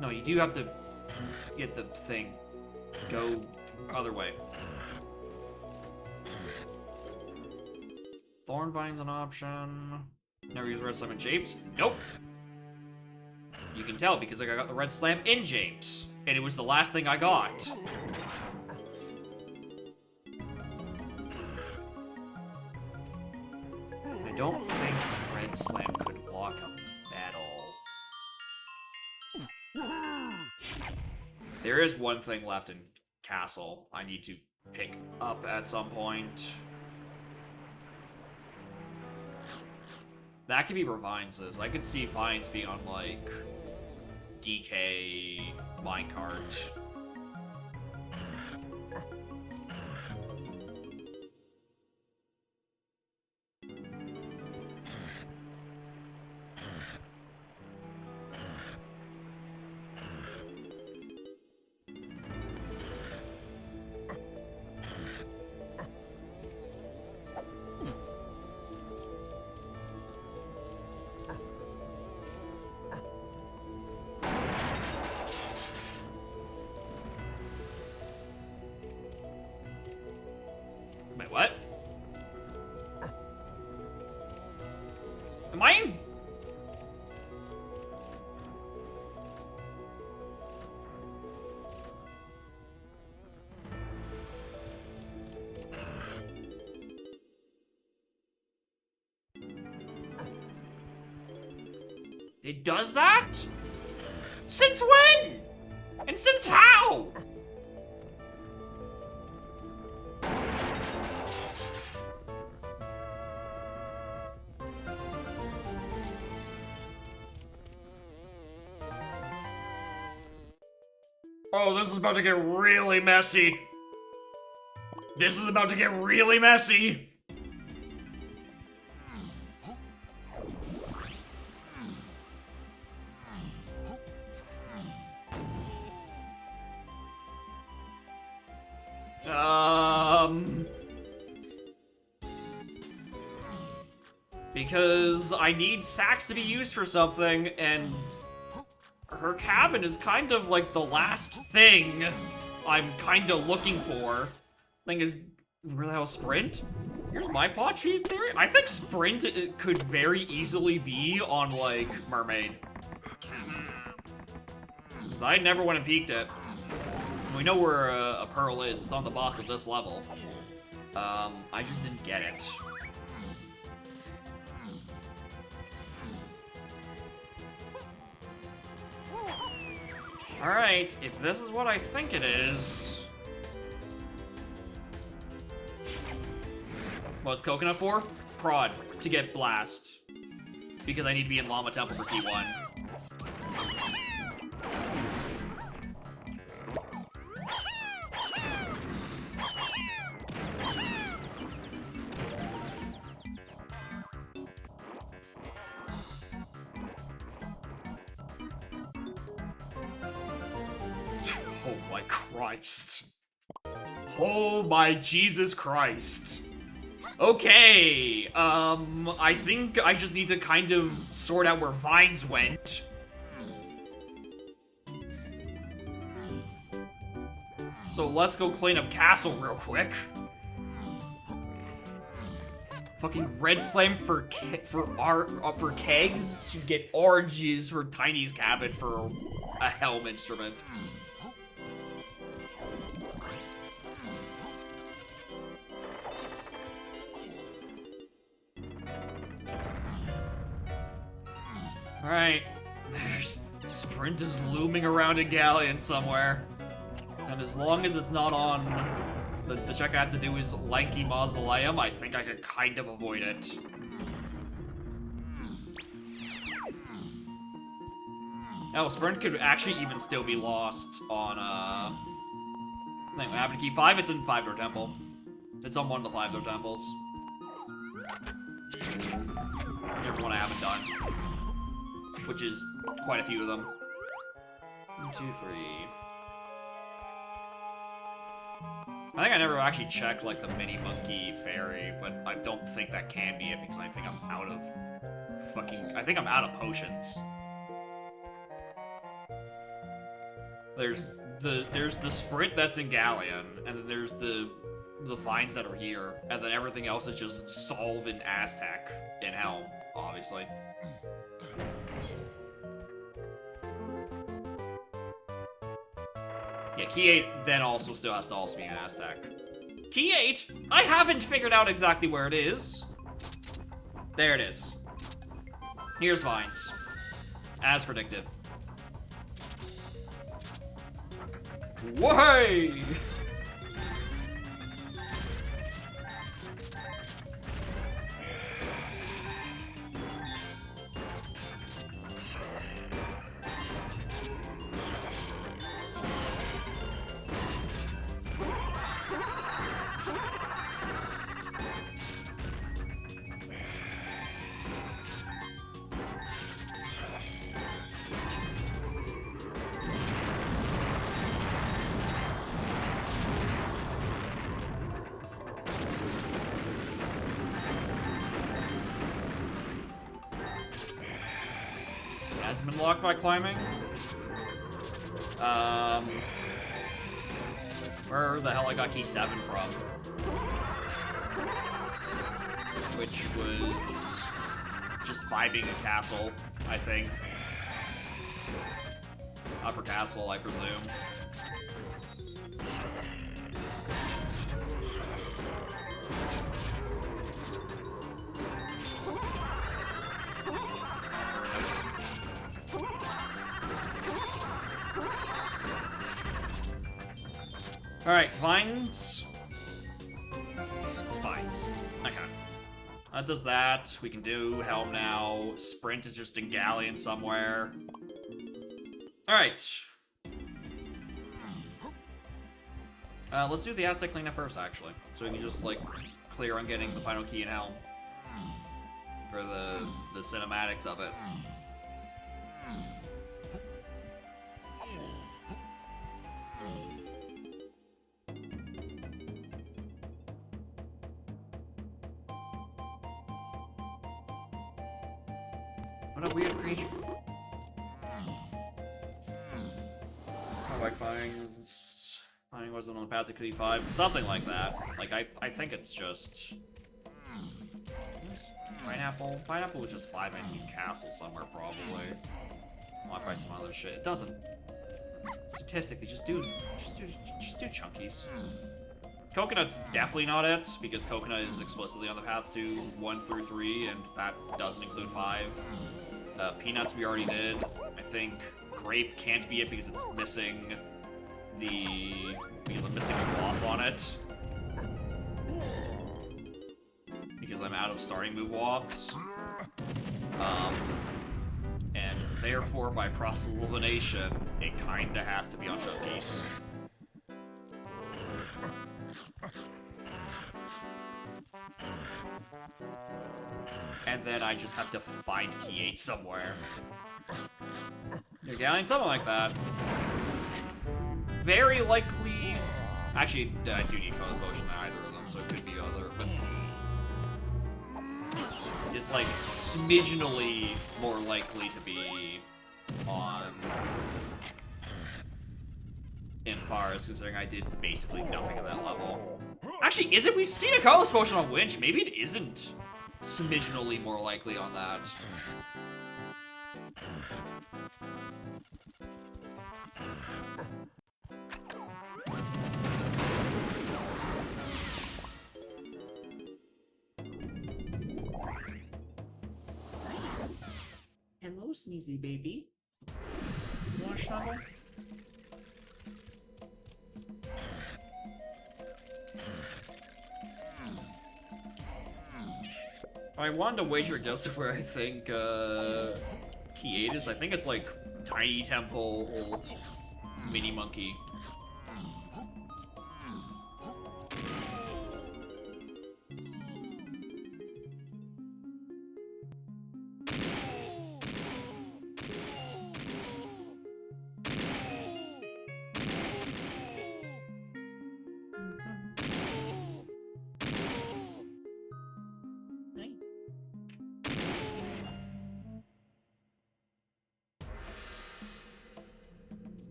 No, you do have to get the thing. Go other way. Thornvine's an option. Never use red slam in Japes? Nope. You can tell because I got the red slam in Japes, and it was the last thing I got. I don't think red slam could block a metal. There is one thing left in Castle I need to pick up at some point. That could be where Vines is. I could see Vines being on, like, DK minecart. It does that? Since when? And since how? Oh, this is about to get really messy. This is about to get really messy. Because I need Sax to be used for something, and her cabin is kind of like the last thing I'm kind of looking for. Thing is, where the hell Sprint? Here's my pot sheet theory. I think Sprint could very easily be on, like, Mermaid. Because I never went and peeked it. We know where a Pearl is. It's on the boss of this level. I just didn't get it. Alright, if this is what I think it is... What's Coconut for? Prod, to get Blast. Because I need to be in Llama Temple for P1. Oh my Christ. Oh my Jesus Christ. Okay, I think I just need to kind of sort out where Vines went. So let's go clean up Castle real quick. Fucking Red Slam for kegs to get oranges for Tiny's cabin for a helm instrument. Alright, there's Sprint is looming around a galleon somewhere. And as long as it's not on the check I have to do is Lanky Mausoleum, I think I could kind of avoid it. Oh, Sprint could actually even still be lost on, I think what happened to Key 5? It's in 5-door temple. It's on one of the 5-door temples. Whichever one I haven't done. Which is quite a few of them. 1, 2, 3. I think I never actually checked, like, the Mini Monkey Fairy, but I don't think that can be it because I think I'm out of I think I'm out of potions. There's the Sprint that's in Galleon, and then there's the vines that are here, and then everything else is just Solve in Aztec in Helm, obviously. Yeah, Key 8 then also still has to also be an Aztec. Key 8? I haven't figured out exactly where it is. There it is. Here's Vines. As predicted. Whoa! Hasn't been locked by climbing. Where the hell I got key 7 from? Which was just vibing a castle, I think. Upper castle, I presume. Alright, vines. Vines. Okay. That does that. We can do helm now. Sprint is just in galleon somewhere. Alright. Let's do the Aztec cleanup first, actually. So we can just, like, clear on getting the final key in helm. For the cinematics of it. What a weird creature. I like Vines. Vine wasn't on the path to K5. Something like that. Like, I think it's just... Pineapple? Pineapple was just 5 in castle somewhere, probably. Blocked by some other shit. It doesn't... Statistically, just do chunkies. Coconut's definitely not it, because Coconut is explicitly on the path to 1 through 3, and that doesn't include 5. Peanuts we already did. I think Grape can't be it because it's missing because I'm missing the off on it. Because I'm out of starting move walks. And therefore, by process of elimination, it kinda has to be on Chunkies. And then I just have to find key 8 somewhere. You're galleon, something like that. Very likely... Actually, I do need color potion on either of them, so it could be other, but... It's like smidgenally more likely to be on Infaris, considering I did basically nothing at that level. Actually, is it? We've seen a colorless potion on Winch. Maybe it isn't smidgenally more likely on that. Hello, Sneezy baby. You want a shovel? I wanted to wager a guess of where I think key 8 is. I think it's like Tiny Temple, Mini Monkey.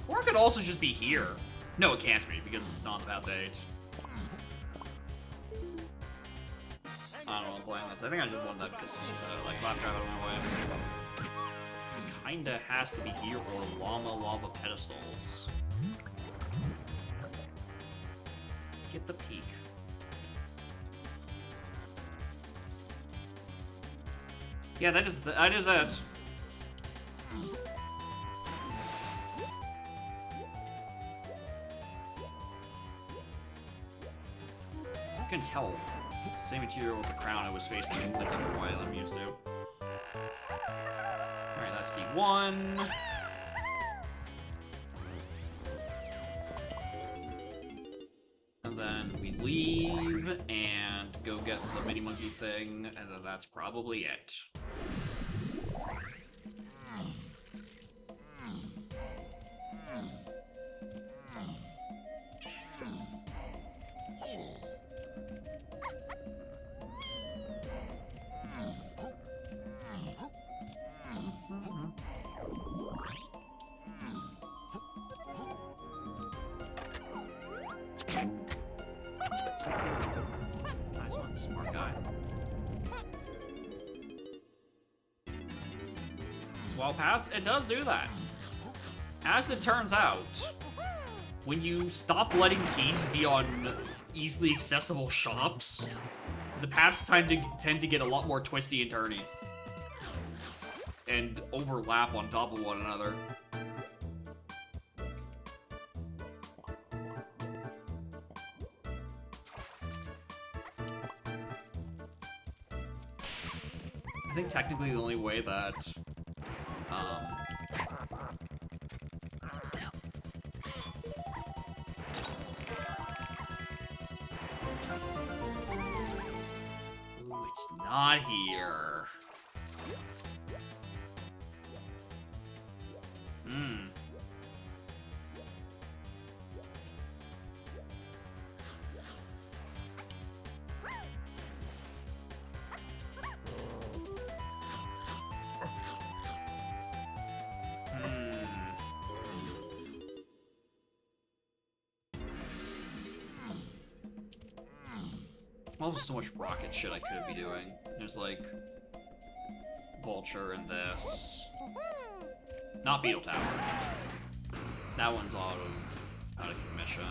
Or it could also just be here. No, it can't be, because it's not that date. I don't know, I'm playing this. I think I just won that because, like, Claptrap out of my way. So it kinda has to be here or lava pedestals. Get the peak. Yeah, that is it. I can tell. It's the same material with the crown I was facing in the different way that I'm used to. Alright, that's key 1. And then we leave and go get the mini monkey thing, and then that's probably it. Well, Pats, it does do that. As it turns out, when you stop letting keys be on easily accessible shops, the paths tend to get a lot more twisty and turny. And overlap on top of one another. I think technically the only way that, ooh, it's not here. Hmm. Well, there's so much rocket shit I could be doing. There's like Vulture and this. Not Beetle Tower. That one's out of commission.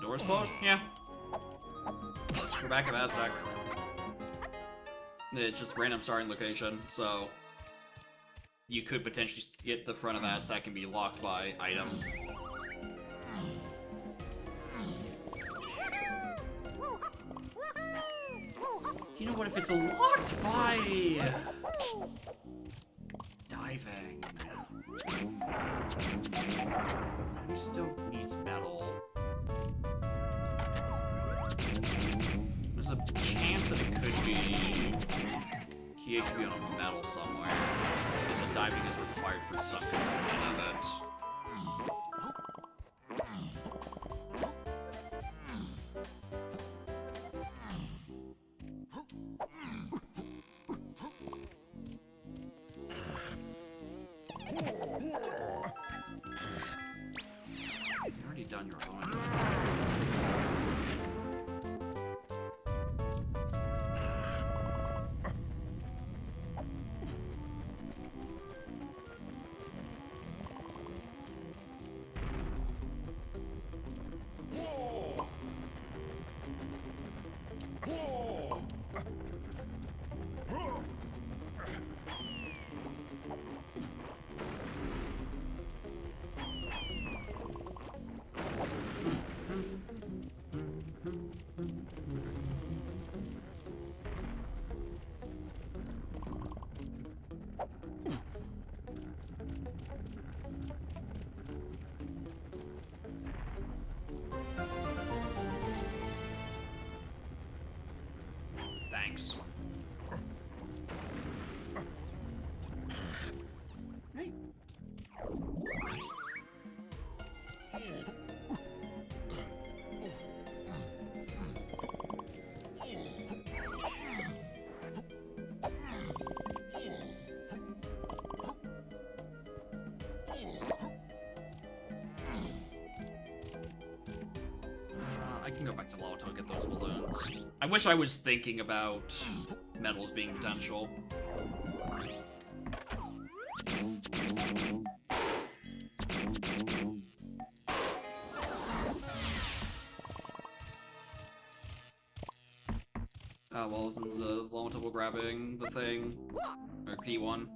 Doors closed? Yeah. We're back at Aztec. It's just random starting location, so you could potentially get the front of Aztec and be locked by item. You know what, if it's locked by diving, it still needs metal. There's a chance that it could be Kia could be on a metal somewhere, and the diving is required for some component of it. You've already done your own. Thanks. Hey. I can go back to Lavato and get those balloons. I wish I was thinking about metals being potential. Well, wasn't the Lavato grabbing the thing? Or P1?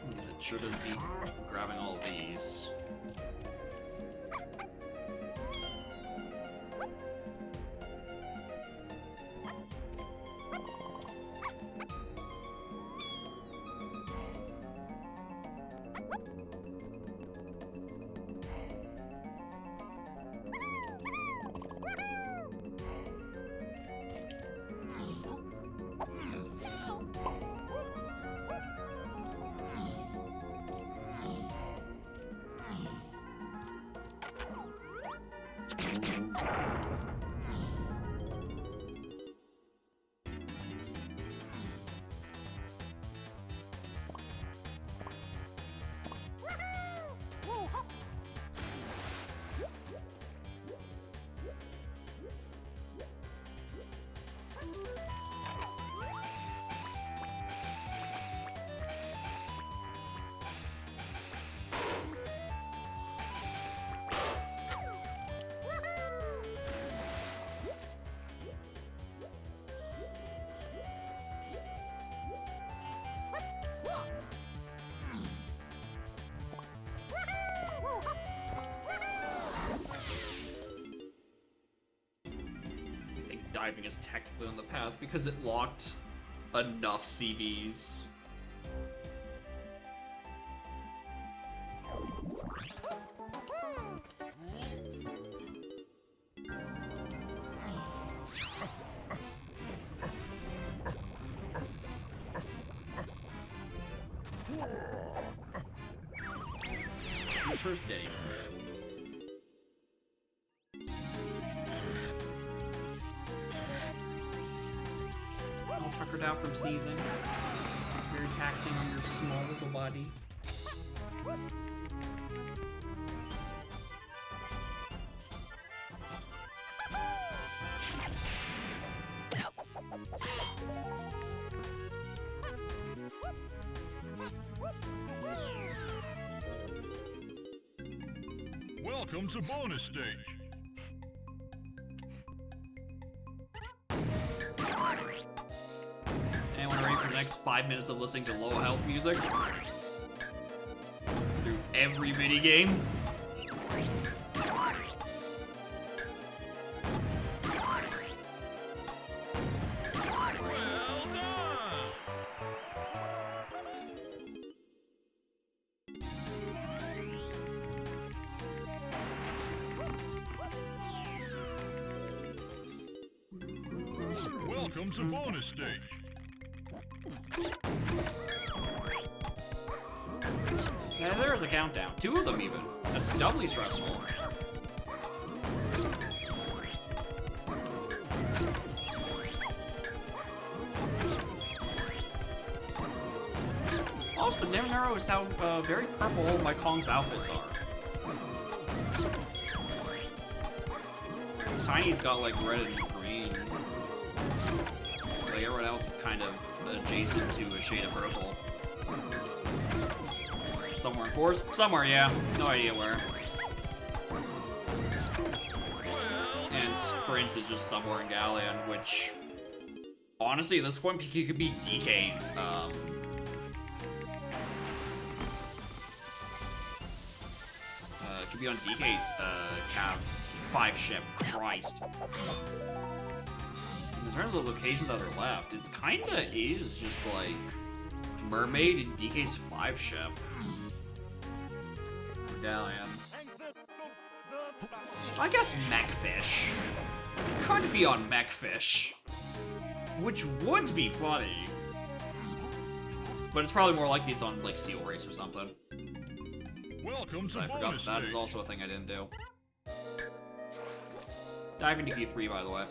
Because it should just be grabbing all of these. diving is technically on the path because it locked enough CVs. Who's first day? I'll tuck her down from sneezing. Very taxing on your small little body. Welcome to bonus stage. Anyone ready for the next 5 minutes of listening to low health music? Through every mini game? Well done! Welcome to bonus stage. Yeah, there is a countdown. 2 of them even. That's doubly stressful. Also, never noticed how very purple my Kong's outfits are. Tiny's got like red and green. Like everyone else is kind of adjacent to a shade of purple. Somewhere in force? Somewhere, yeah. No idea where. And Sprint is just somewhere in Galleon, which... Honestly, at this point, it could be DK's, it could be on DK's, Cap 5 ship. Christ. In terms of locations that are left, it's kinda is just like... Mermaid and DK's 5 ship. Galleon. I guess Mechfish. It could be on Mechfish. Which would be funny. But it's probably more likely it's on, like, Seal Race or something. Welcome to I forgot that that is also a thing I didn't do. Dive into Q3, by the way.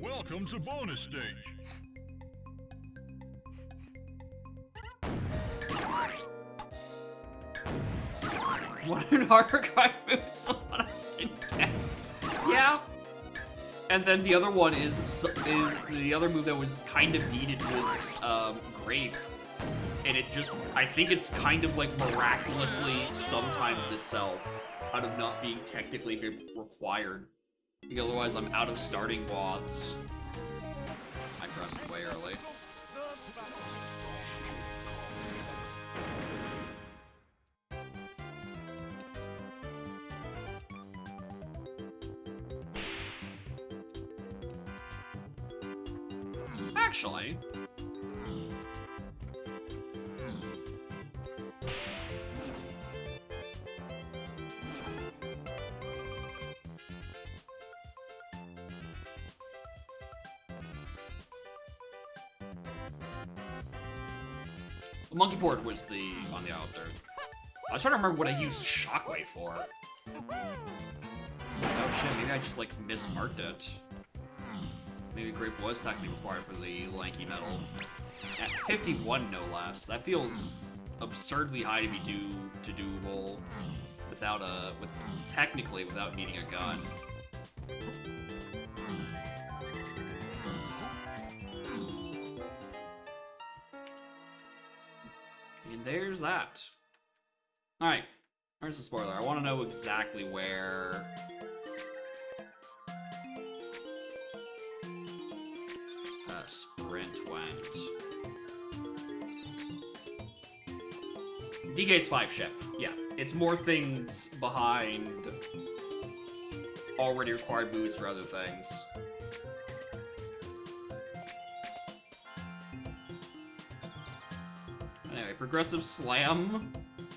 Welcome to bonus stage. What an archive move someone I didn't get. Yeah. And then the other one is the other move that was kind of needed was Grape. And it just, I think it's kind of like miraculously sometimes itself out of not being technically required. Because otherwise I'm out of starting bots. I pressed way early. Actually... The monkey port was on the Alistair. I was trying to remember what I used Shockwave for. Oh shit, maybe I just like mismarked it. Maybe Grape was technically required for the lanky metal. At 51 no less. That feels absurdly high to be doable without technically without needing a gun. that? Alright. Where's the spoiler? I want to know exactly where... Sprint went. DK's 5 ship. Yeah. It's more things behind already required boosts for other things. Anyway, progressive slam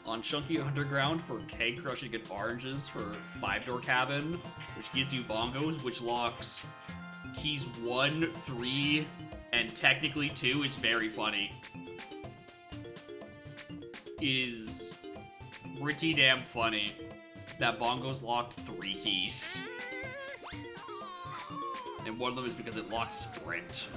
on Chunky Underground for keg crushing and oranges for 5-door cabin, which gives you bongos, which locks keys 1, 3, and technically 2 is very funny. Is pretty damn funny that bongos locked 3 keys. And one of them is because it locks sprint.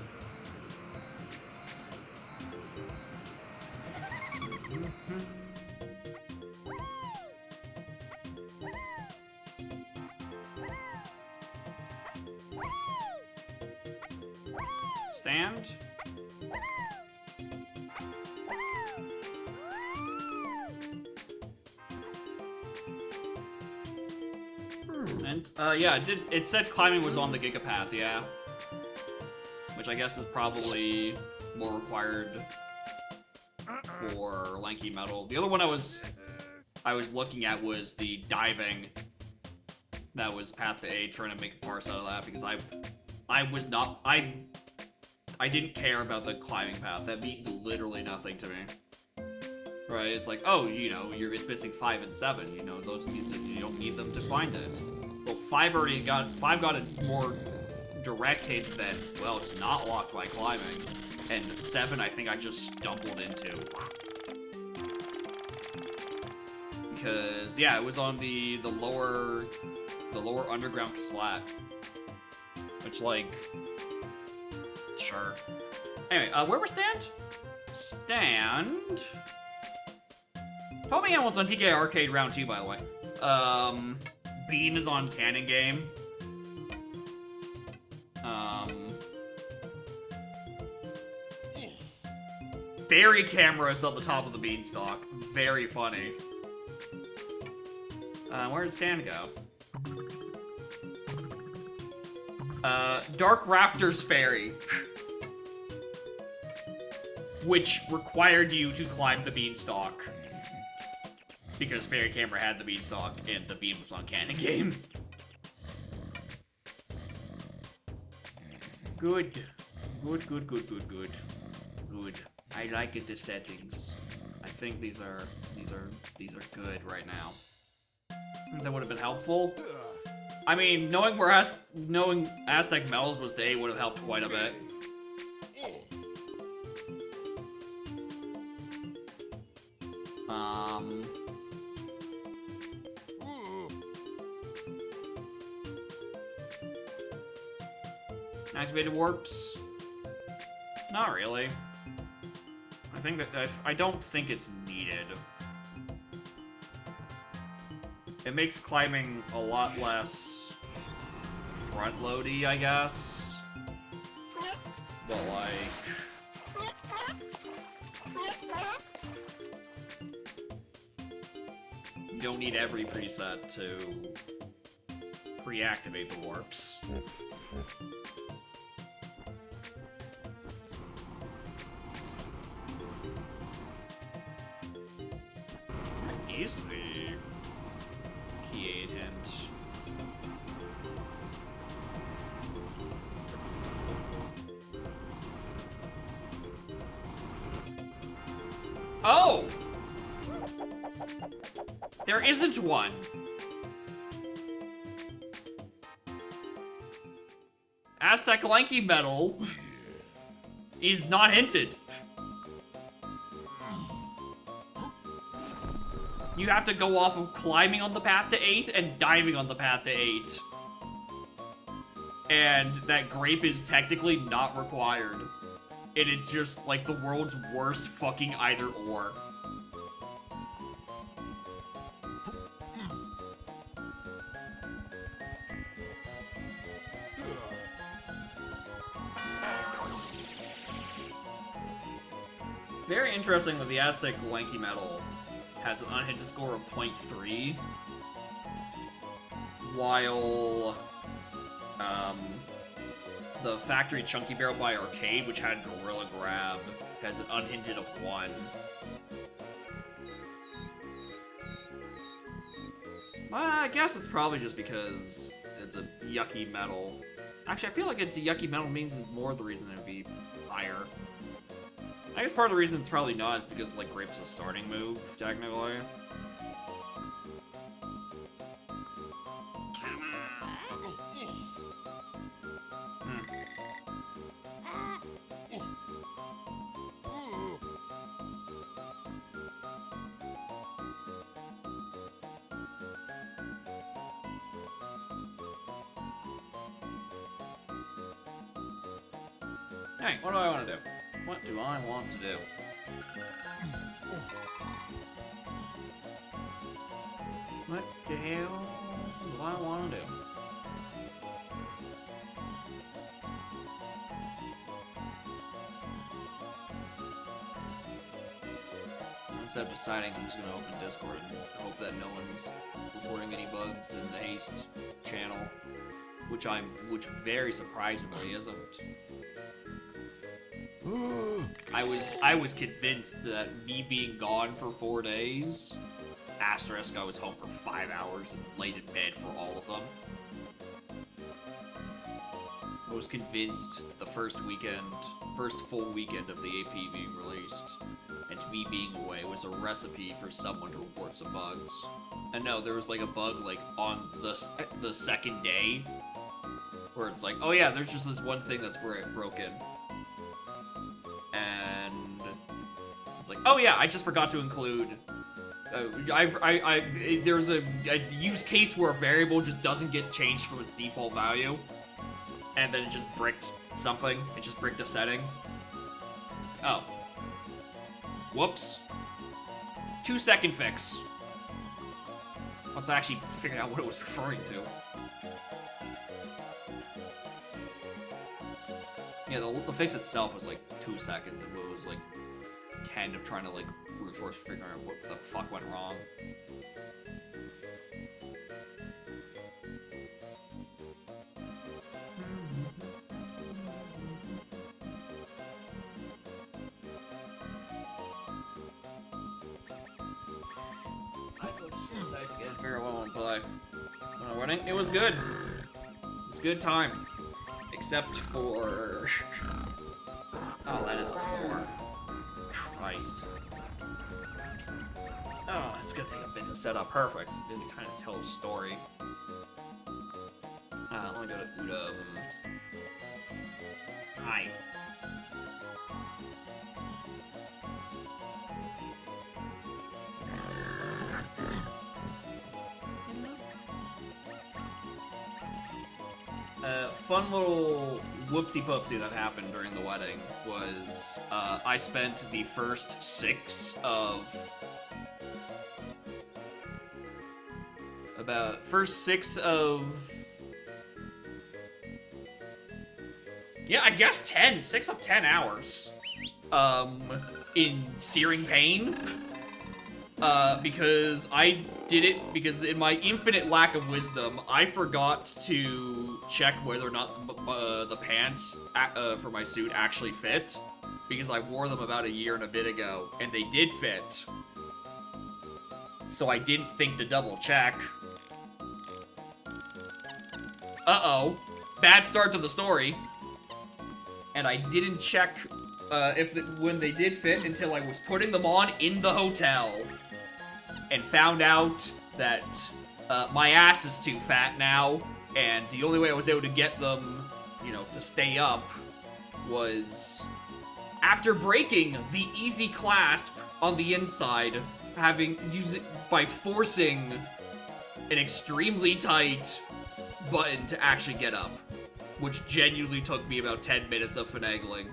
Stand. And, yeah, it said climbing was on the Gigapath, yeah. Which I guess is probably more required for Lanky Metal. The other one I was looking at was the diving. That was Path to 8, trying to make a parse out of that, because I didn't care about the climbing path. That meant literally nothing to me. Right, it's like, oh, you know, it's missing 5 and 7, you know, those means that you don't need them to find it. Well, 5 got a more direct hint that, well, it's not locked by climbing. And 7, I think I just stumbled into. Because, yeah, it was on the lower underground slat. Which, like, sure. Anyway, where was Stand? Stand. Hoping Hamlet's on TK Arcade Round 2, by the way. Bean is on Canon Game. Fairy camera is on the top of the beanstalk. Very funny. Where did Stan go? Dark Rafters Fairy. Which required you to climb the beanstalk. Because Fairy Camera had the beanstalk and the bean was on Canon Game. Good. Good. I like it, the settings. I think these are good right now. That would have been helpful. I mean, knowing Aztec Metals was the 8 would have helped quite a bit. Activated warps? Not really. I don't think it's needed. It makes climbing a lot less front-loady, I guess. But like... you don't need every preset to pre-activate the warps. Is the key agent? Oh! There isn't one! Aztec Lanky Metal is not hinted. You have to go off of climbing on the path to 8 and diving on the path to 8. And that grape is technically not required. And it's just like the world's worst fucking either or. Very interesting that the Aztec Lanky Metal has an unhinted score of 0.3, while the Factory Chunky Barrel by Arcade, which had Gorilla Grab, has an unhinted of 1. Well, I guess it's probably just because it's a yucky metal. Actually, I feel like it's a yucky metal means it's more the reason it'd be higher. I guess part of the reason it's probably not is because, like, Grape's a starting move, technically. Hey, what do I want to do? What do I want to do? What the hell do I want to do? Instead of deciding, I'm just going to open Discord and hope that no one's reporting any bugs in the Haste channel, which very surprisingly isn't. I was convinced that me being gone for 4 days, asterisk, I was home for 5 hours and laid in bed for all of them. I was convinced the first full weekend of the AP being released, and me being away was a recipe for someone to report some bugs. And no, there was like a bug like on the second day, where it's like, oh yeah, there's just this one thing that's broken. And it's like, oh yeah, I just forgot to include. There's a use case where a variable just doesn't get changed from its default value, and then it just bricked something. It just bricked a setting. Oh. Whoops. 2-second fix. Once I actually figured out what it was referring to. Yeah, the fix itself was like 2 seconds, and it was like 10 of trying to like brute force figure out what the fuck went wrong. Figure out what I want to play. Winning? It was good. It was a good time. Except for... Oh, that is a 4. Christ. Oh, it's gonna take a bit to set up. Perfect. It's gonna be time to tell a story. Let me go to Udam. Hi. Fun little whoopsie-poopsie that happened during the wedding was, I spent the first 6 of... Yeah, I guess 10. 6 of 10 hours. In searing pain. Because I did it because in my infinite lack of wisdom, I forgot to check whether or not the pants for my suit actually fit, because I wore them about a year and a bit ago, and they did fit. So I didn't think to double check. Uh-oh. Bad start to the story. And I didn't check when they did fit until I was putting them on in the hotel. And found out that my ass is too fat now, and the only way I was able to get them, you know, to stay up was after breaking the easy clasp on the inside, used it by forcing an extremely tight button to actually get up, which genuinely took me about 10 minutes of finagling.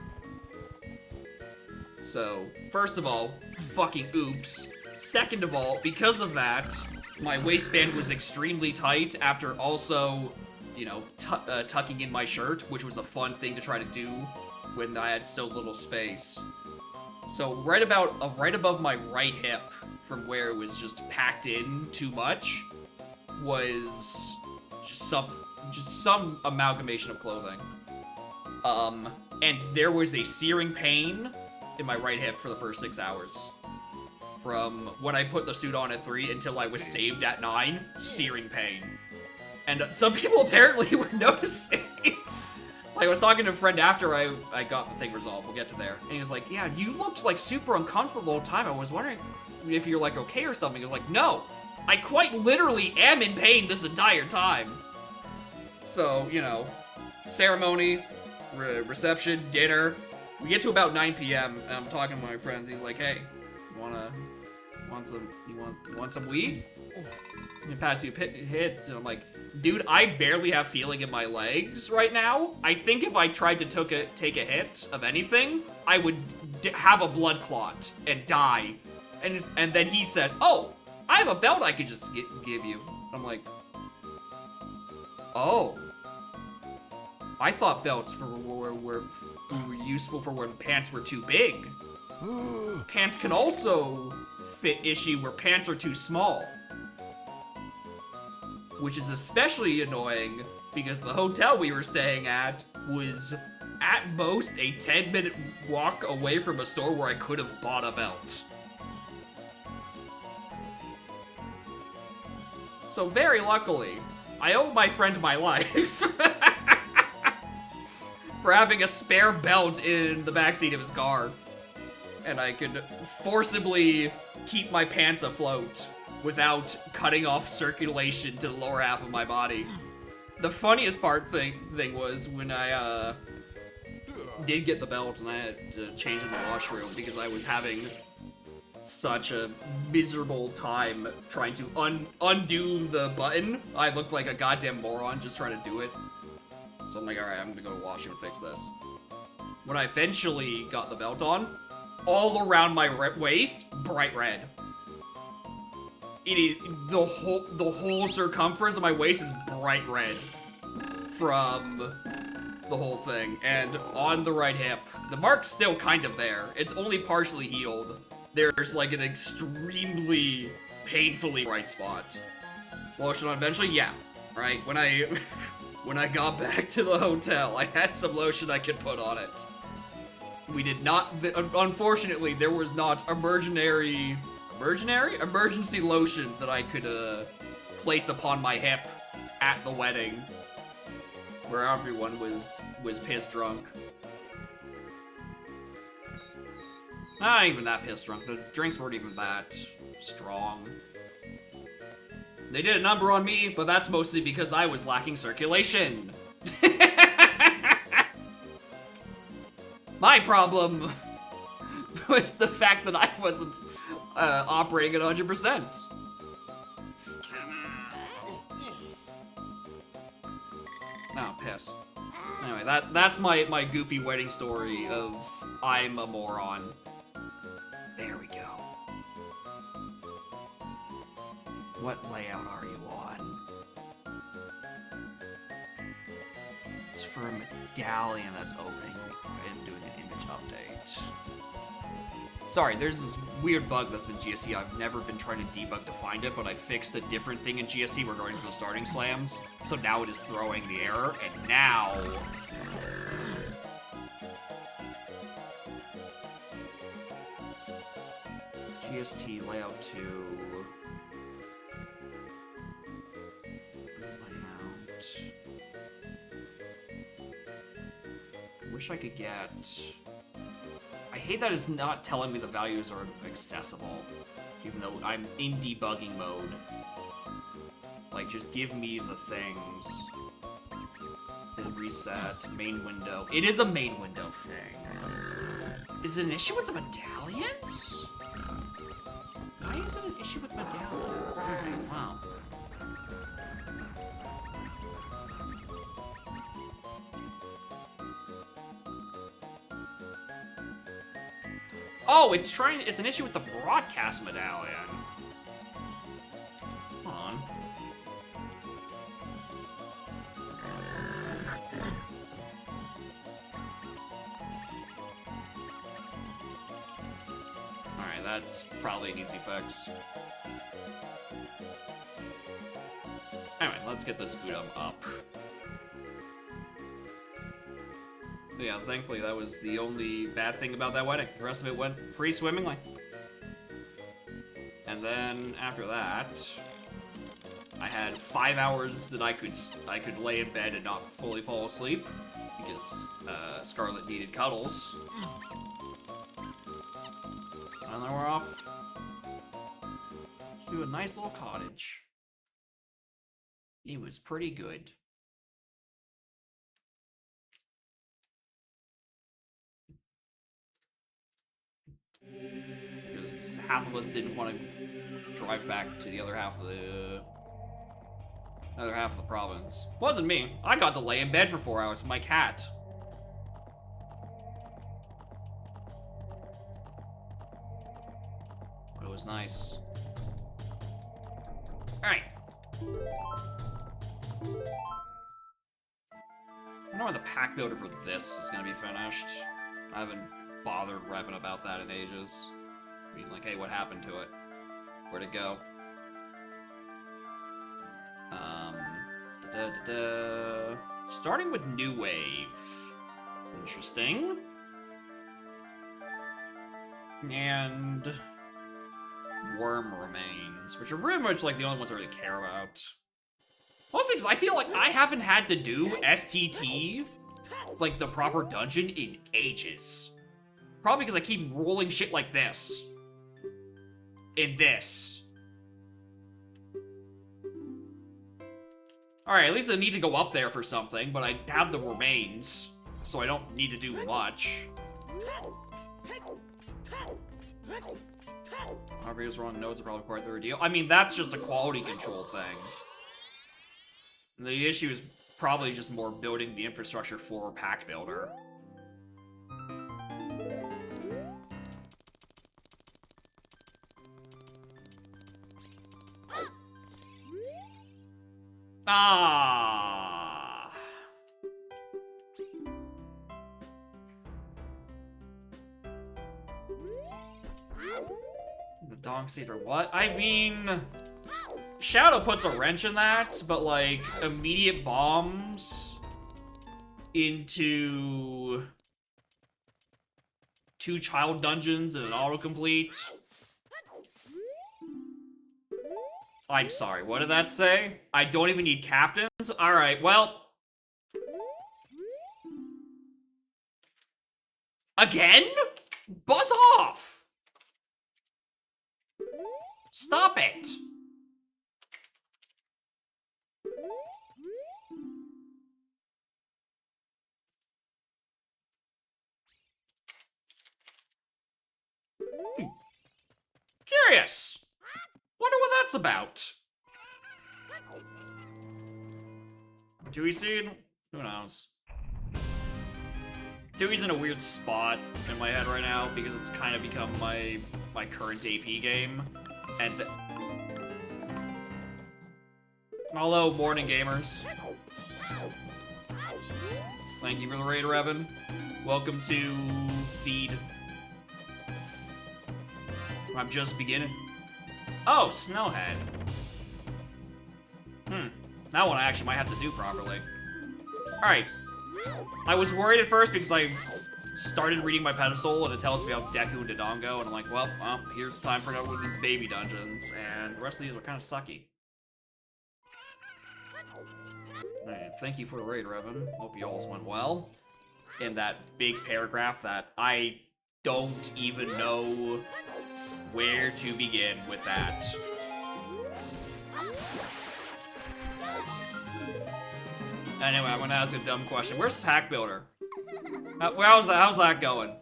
So, first of all, fucking oops. Second of all, because of that, my waistband was extremely tight after also, you know, tucking in my shirt, which was a fun thing to try to do when I had so little space. So right above my right hip, from where it was just packed in too much, was just some amalgamation of clothing. And there was a searing pain in my right hip for the first 6 hours. From when I put the suit on at 3 until I was saved at 9, searing pain. And some people apparently were noticing. Like, I was talking to a friend after I got the thing resolved. We'll get to there. And he was like, yeah, you looked, like, super uncomfortable the whole time. I was wondering if you're, like, okay or something. He was like, no, I quite literally am in pain this entire time. So, you know, ceremony, reception, dinner. We get to about 9 p.m. and I'm talking to my friends. He's like, hey, you want some weed? I'm gonna pass you a hit. And I'm like, dude, I barely have feeling in my legs right now. I think if I tried to take a hit of anything, I would have a blood clot and die. And then he said, oh, I have a belt I could just give you. I'm like, oh. I thought belts were useful for when pants were too big. Pants can also fit issue where pants are too small. Which is especially annoying because the hotel we were staying at was at most a 10-minute walk away from a store where I could have bought a belt. So very luckily, I owe my friend my life for having a spare belt in the backseat of his car. And I could forcibly keep my pants afloat without cutting off circulation to the lower half of my body. The funniest thing was when I did get the belt and I had to change in the washroom because I was having such a miserable time trying to undo the button. I looked like a goddamn moron just trying to do it. So I'm like, alright, I'm gonna go to the washroom and fix this. When I eventually got the belt on, all around my waist, bright red. It is the whole circumference of my waist is bright red from the whole thing. And on the right hip, the mark's still kind of there. It's only partially healed. There's like an extremely painfully bright spot. Lotion on eventually, yeah. Right? When I got back to the hotel, I had some lotion I could put on it. We did not, unfortunately, there was not emergency lotion that I could place upon my hip at the wedding, where everyone was pissed drunk. Not even that pissed drunk. The drinks weren't even that strong. They did a number on me, but that's mostly because I was lacking circulation. My problem was the fact that I wasn't operating at 100%. Oh, piss. Anyway, that's my goofy wedding story of I'm a moron. There we go. What layout are you on? It's for a medallion that's opening and doing an image update. Sorry, there's this weird bug that's been GSC. I've never been trying to debug to find it, but I fixed a different thing in GSC regarding the starting slams. So now it is throwing the error, and now... GST layout 2... Layout... I wish I could get... I hate that it's not telling me the values are accessible, even though I'm in debugging mode. Like, just give me the things. Then reset, main window. It is a main window thing. Is it an issue with the medallions? Why is it an issue with medallions? Okay, wow. Oh, it's an issue with the broadcast medallion. Hold on. that's probably an easy fix. Anyway, let's get this food up. Yeah, thankfully that was the only bad thing about that wedding. The rest of it went pretty swimmingly. And then after that, I had 5 hours that I could lay in bed and not fully fall asleep because Scarlet needed cuddles. And then we're off to a nice little cottage. It was pretty good. Because half of us didn't want to drive back to the other half of the province. Wasn't me. I got to lay in bed for 4 hours with my cat. But it was nice. Alright. I wonder when the pack builder for this is gonna be finished. I haven't bothered revving about that in ages. Being like, hey, what happened to it? Where'd it go? Starting with New Wave. Interesting. And Worm Remains, which are pretty much like the only ones I really care about. Mostly because I feel like I haven't had to do STT, like the proper dungeon, in ages. Probably because I keep rolling shit like this. In this. Alright, at least I need to go up there for something, but I have the remains, so I don't need to do much. Obvious wrong nodes are probably quite the ordeal. I mean, that's just a quality control thing. The issue is probably just more building the infrastructure for Pack Builder. Ah. The Donk Seed or what? I mean, Shadow puts a wrench in that, but like immediate bombs into 2 child dungeons and an autocomplete. I'm sorry, what did that say? I don't even need captains? Alright, well. Again? Buzz off! Stop it! Curious. Wonder what that's about. Dewey Seed? Who knows? Dewey's in a weird spot in my head right now because it's kind of become my current AP game. And hello, morning gamers. Thank you for the raid, Revan. Welcome to Seed. I'm just beginning. Oh, Snowhead. That one I actually might have to do properly. Alright. I was worried at first because I started reading my pedestal and it tells me about Deku and Dodongo, and I'm like, well, here's time for another one of these baby dungeons, and the rest of these are kind of sucky. Alright, thank you for the raid, Revan. Hope you all went well. In that big paragraph that I don't even know where to begin with that. Anyway, I'm gonna ask a dumb question. Where's Pack Builder? How's that going?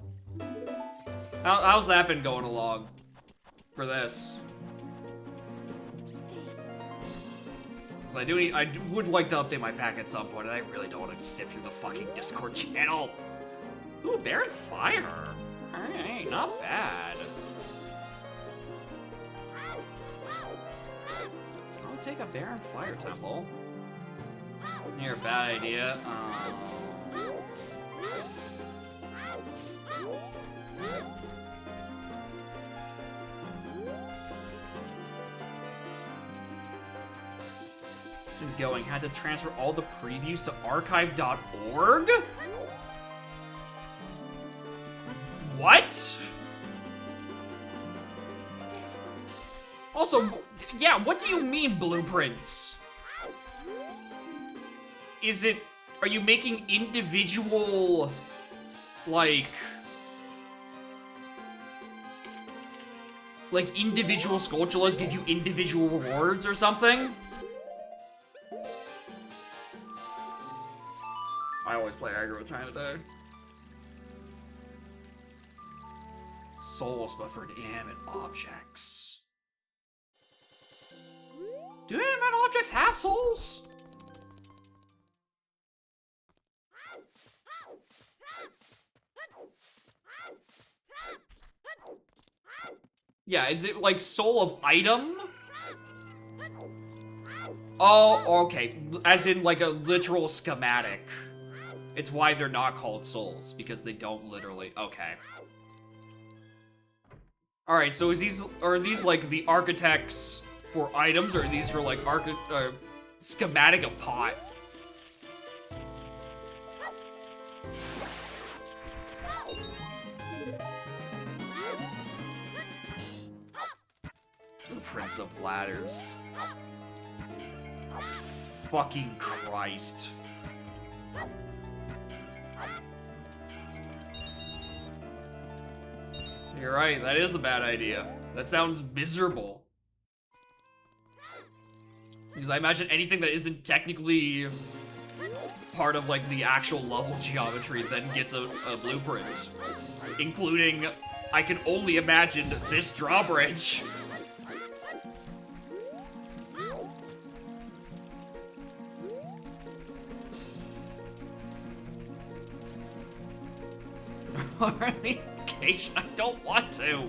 How's that been going along for this? So I would like to update my pack at some point, and I really don't want to sift through the fucking Discord channel. Ooh, Barren Fire. Alright, not bad. I'll take a Barren Fire Temple. You're a bad idea. And going, had to transfer all the previews to archive.org? What? Also, yeah, what do you mean blueprints? Are you making individual, like individual skulltulas give you individual rewards or something? I always play aggro time today. Souls, but for inanimate objects. Do inanimate objects have souls? Yeah, is it like soul of item? Oh, okay. As in like a literal schematic. It's why they're not called souls, because they don't literally. Okay. Alright, so are these like the architects for items, or are these for like schematic of pot? Blueprints of ladders. Fucking Christ. You're right, that is a bad idea. That sounds miserable. Because I imagine anything that isn't technically part of like the actual level geometry then gets a blueprint. Including, I can only imagine this drawbridge. Alright, I don't want to.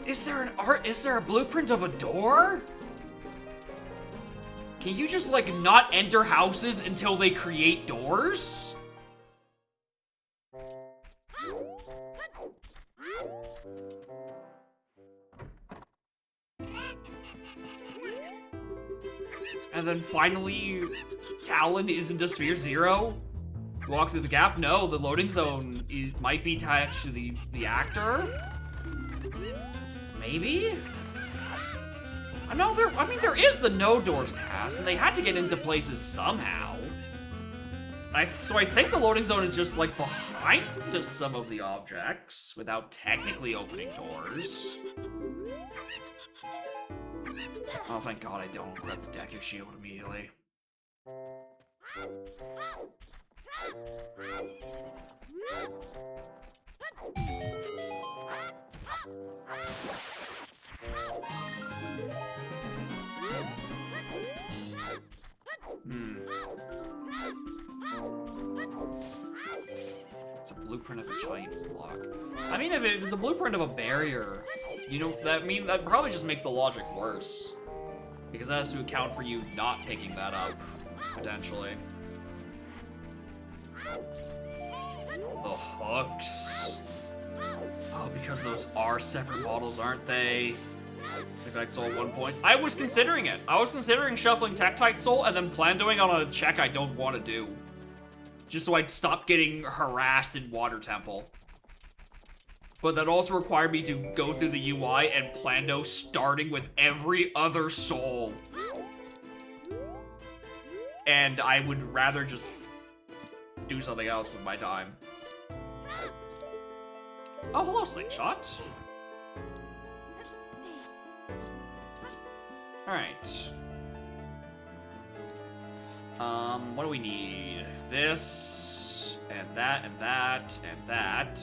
Is there a blueprint of a door? Can you just like not enter houses until they create doors? And then finally, Talon isn't a Sphere Zero? Walk through the gap? No, the loading zone might be attached to the actor? Maybe? I mean, there is the no doors task, and they had to get into places somehow. So I think the loading zone is just, like, behind some of the objects, without technically opening doors. Oh, thank God I don't grab the Deku Shield immediately. It's a blueprint of a giant block. I mean, if it's a blueprint of a barrier, you know, that probably just makes the logic worse. Because that has to account for you not picking that up, potentially. The hooks. Oh, because those are separate models, aren't they? Tektite Soul at one point. I was considering it. I was considering shuffling Tektite Soul and then plandoing on a check I don't want to do. Just so I'd stop getting harassed in Water Temple. But that also required me to go through the UI and plando starting with every other soul. And I would rather just do something else with my time. Oh, hello, Slingshot. Alright. What do we need? This, and that, and that, and that.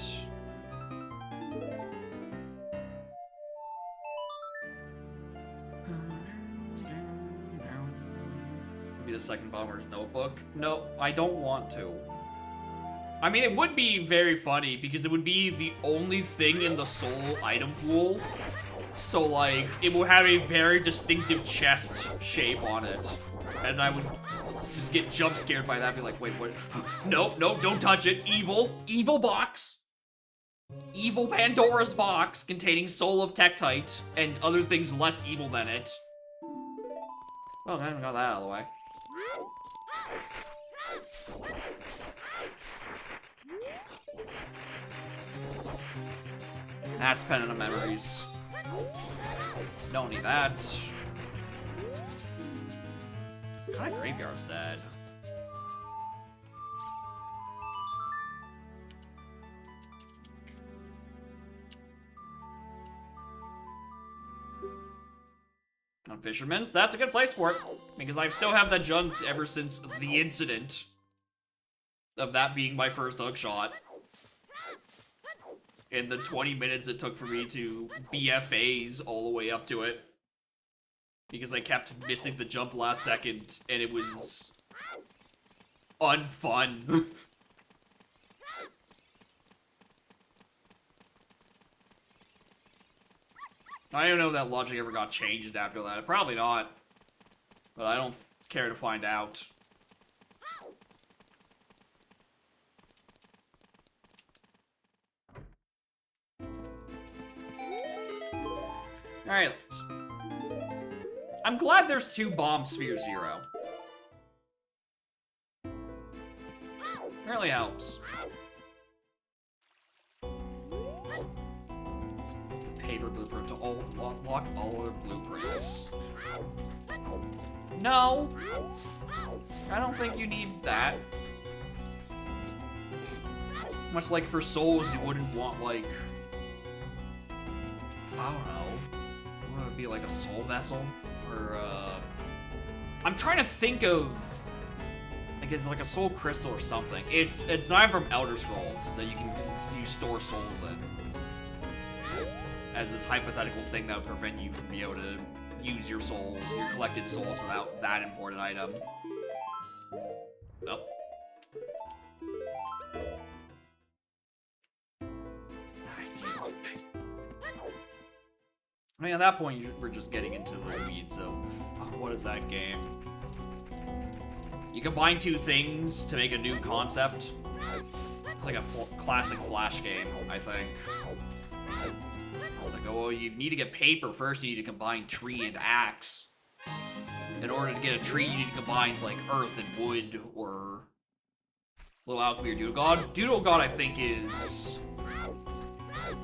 Be the second bomber's notebook. No, I don't want to. I mean, it would be very funny because it would be the only thing in the soul item pool. So, like, it would have a very distinctive chest shape on it. And I would just get jump scared by that, be like, wait, what? No, no, don't touch it. Evil. Evil box. Evil Pandora's box containing Soul of Tektite and other things less evil than it. Well, I haven't got that out of the way. That's Pendant of Memories. Don't need that. What kind of graveyard's that? On Fisherman's, that's a good place for it. Because I still have that junked ever since the incident of that being my first hook shot. In the 20 minutes it took for me to BFAs all the way up to it. Because I kept missing the jump last second, and it was unfun. I don't know if that logic ever got changed after that. Probably not. But I don't care to find out. Alright. I'm glad there's 2 Bomb Sphere 0. Really helps. Paper blueprint to lock all other blueprints. No! I don't think you need that. Much like for souls, you wouldn't want, like... I don't know. Would it be like a soul vessel? Or, I'm trying to think of... Like, it's like a soul crystal or something. It's not from Elder Scrolls that you store souls in. As this hypothetical thing that would prevent you from being able to use your collected souls without that important item. Nope. I mean, at that point, we're just getting into the weeds of what is that game? You combine 2 things to make a new concept. It's like a classic Flash game, I think. It's like, oh, well, you need to get paper first. You need to combine tree and axe. In order to get a tree, you need to combine like earth and wood, or Little Alchemy or Doodle God. Doodle God, I think, is.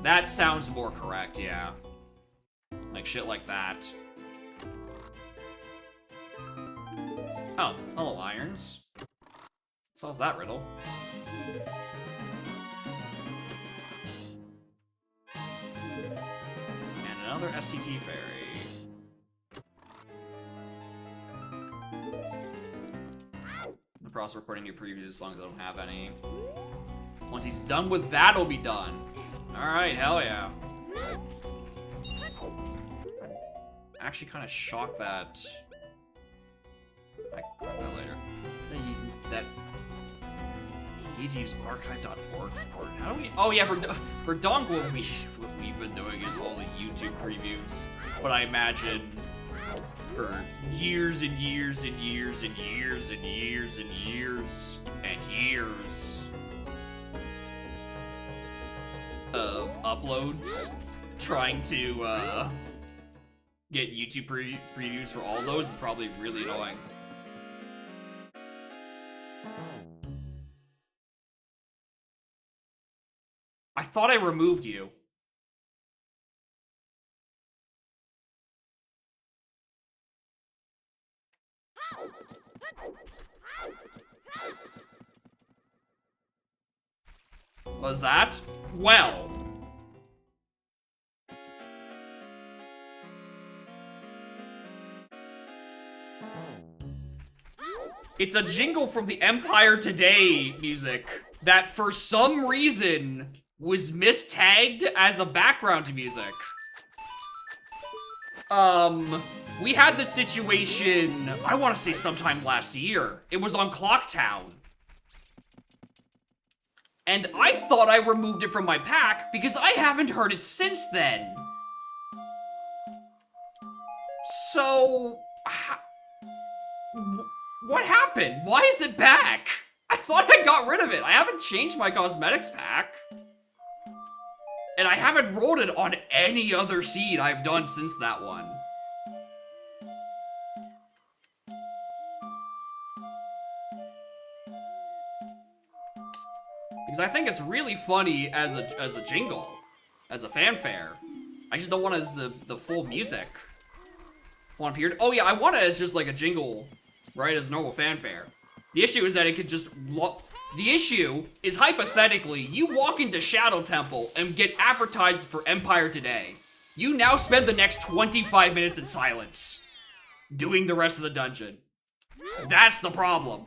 That sounds more correct, yeah. Like shit like that. Oh, hello, irons. Solves that riddle. And another SCT fairy. In the process of recording new previews as long as I don't have any. Once he's done with that, it'll be done. Alright, hell yeah. Actually kind of shocked that I can find that later. That you need to use archive.org for it. How do we? Oh yeah, for Donk, what we've been doing is all the YouTube previews. But I imagine for years and years and years and years and years and years and years of uploads, trying to get YouTube previews for all those is probably really annoying. I thought I removed you. Was that? Well. It's a jingle from the Empire Today music that for some reason was mistagged as a background music. We had this situation, I want to say sometime last year. It was on Clocktown. And I thought I removed it from my pack because I haven't heard it since then. So, what happened? Why is it back? I thought I got rid of it. I haven't changed my cosmetics pack. And I haven't rolled it on any other seed I've done since that one. Because I think it's really funny as a jingle, as a fanfare. I just don't want it as the full music. One period. Oh yeah, I want it as just like a jingle, right? As a normal fanfare. The issue is that it could just the issue is hypothetically, you walk into Shadow Temple and get advertised for Empire Today. You now spend the next 25 minutes in silence, doing the rest of the dungeon. That's the problem.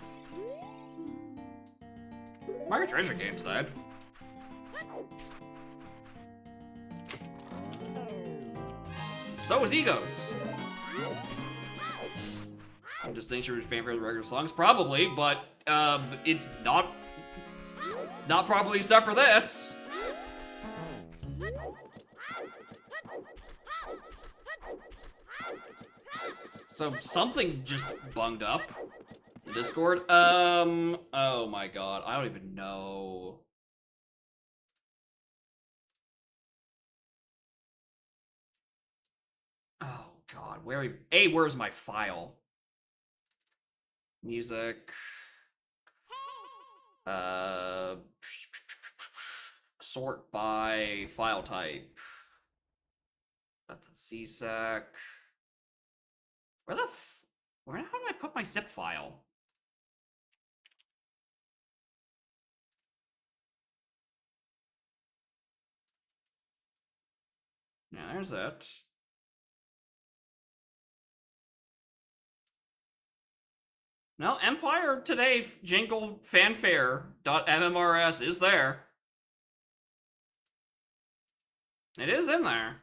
My treasure game's dead. So is Egos. Distinction between fanfare and regular songs, probably, but it's not properly set for this. So something just bunged up the Discord. Oh my god, I don't even know. Oh god, where's my file? Music. Sort by file type. That's a CSEC. How did I put my zip file? Yeah, there's that. No, Empire Today jingle fanfare.mmrs is there. It is in there.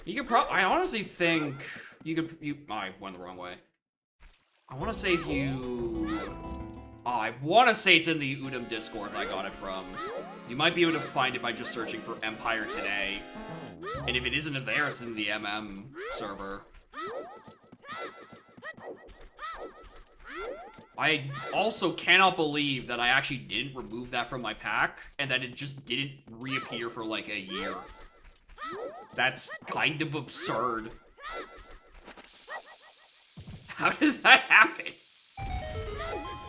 You could I honestly think I went the wrong way. I want to say if you... Oh, I want to say it's in the Udam Discord that I got it from. You might be able to find it by just searching for Empire Today. And if it isn't there, it's in the MM server. I also cannot believe that I actually didn't remove that from my pack, and that it just didn't reappear for like a year. That's kind of absurd. How did that happen?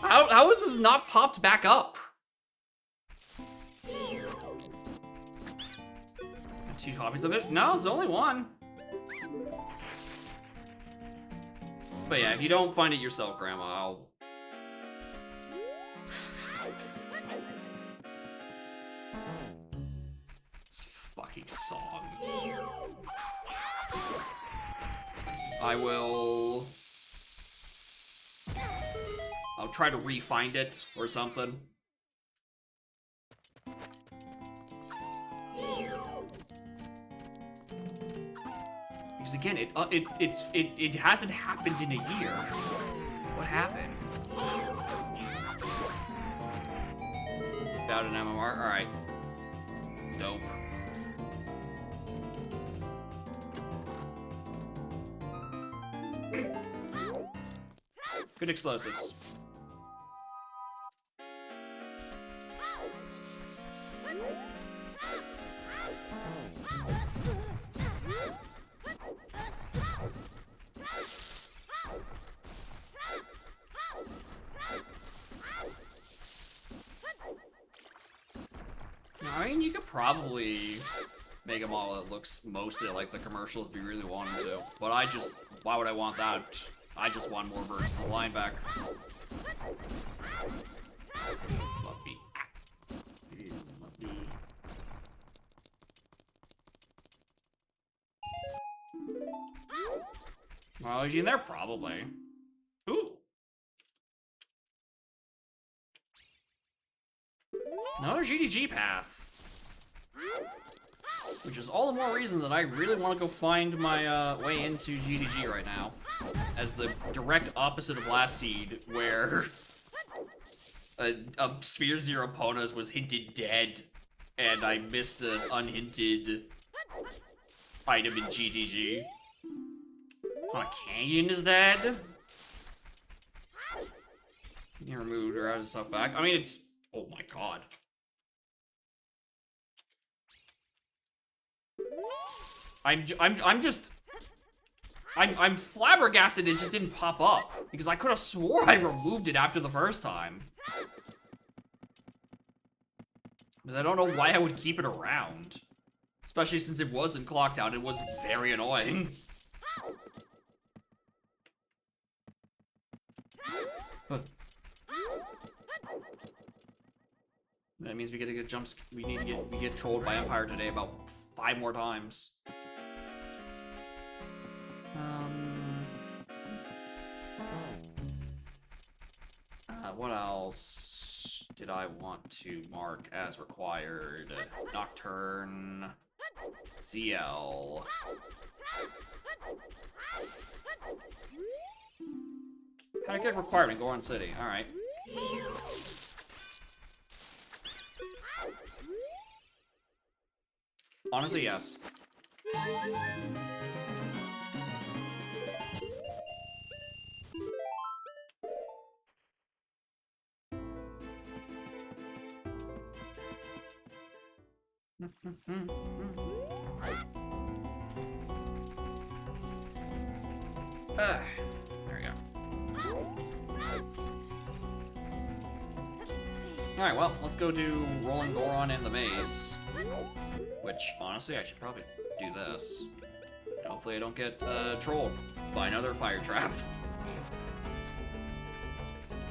How is this not popped back up? 2 copies of it? No, it's only 1. But yeah, if you don't find it yourself, Grandma, I'll... This fucking song. I'll try to re-find it or something. Because again, it hasn't happened in a year. What happened? Without an MMR? Alright. Dope. Good explosives. I mean, you could probably make them all that looks mostly like the commercials if you really wanted to. But why would I want that? I just want more versions of linebacker. Well, is he in there? Probably. Ooh. Another GDG path. Which is all the more reason that I really want to go find my way into GDG right now. As the direct opposite of last seed, where a Sphere Zero Ponas was hinted dead, and I missed an unhinted item in GGG. Oh, Canyon is dead? You removed her out of stuff back. I mean, it's... Oh my god. I'm flabbergasted it just didn't pop up, because I could have swore I removed it after the first time. Because I don't know why I would keep it around. Especially since it wasn't clocked out, it was very annoying. But that means we get to get jumps. We get trolled by Empire today about 5 more times. What else did I want to mark as required? Nocturne, ZL. How to get required in Goron City? All right. Honestly, yes. There we go. Alright, well, let's go do Rolling Goron in the maze. Which, honestly, I should probably do this. Hopefully I don't get trolled by another fire trap.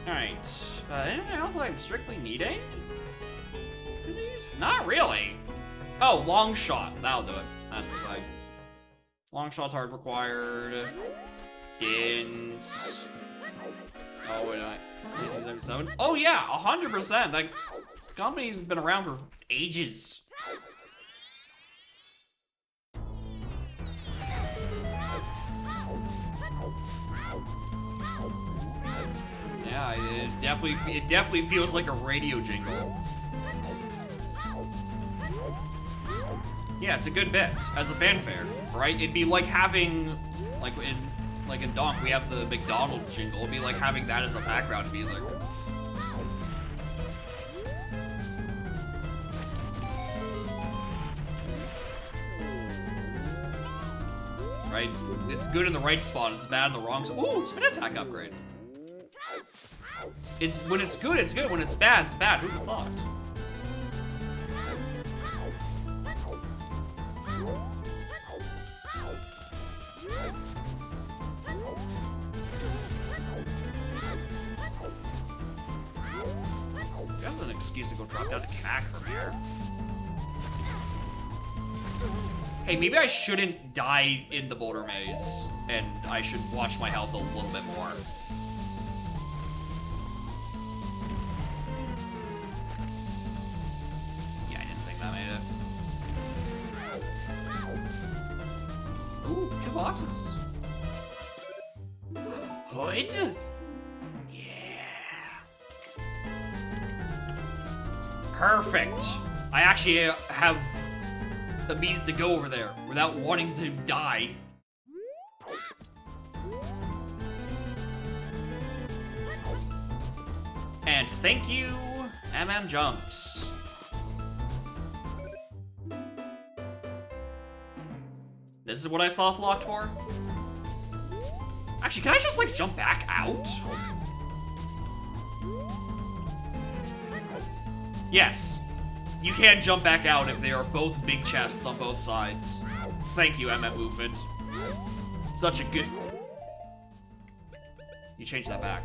Alright. Anything else I'm strictly needing? Not really. Oh, long shot. That'll do it. That's the thing. Long shot's hard required. Dins. Oh, wait, 1977. Oh, yeah, 100%. That company's been around for ages. Yeah, it definitely feels like a radio jingle. Yeah, it's a good bit as a fanfare, right? It'd be like having, like in Donk, we have the McDonald's jingle. It'd be like having that as a background music. Right? It's good in the right spot. It's bad in the wrong spot. Ooh, spin attack upgrade. When it's good, it's good. When it's bad, it's bad. Who'd have thought? That's an excuse to go drop down to CAC from here. Hey, maybe I shouldn't die in the boulder maze, and I should watch my health a little bit more. Yeah, I didn't think that made it. Ooh, 2 boxes. Hood? Perfect. I actually have the means to go over there without wanting to die. And thank you, Jumps. This is what I soft locked for? Actually, can I just like jump back out? Yes, you can jump back out if they are both big chests on both sides. Thank you, Movement. Such a good... You changed that back.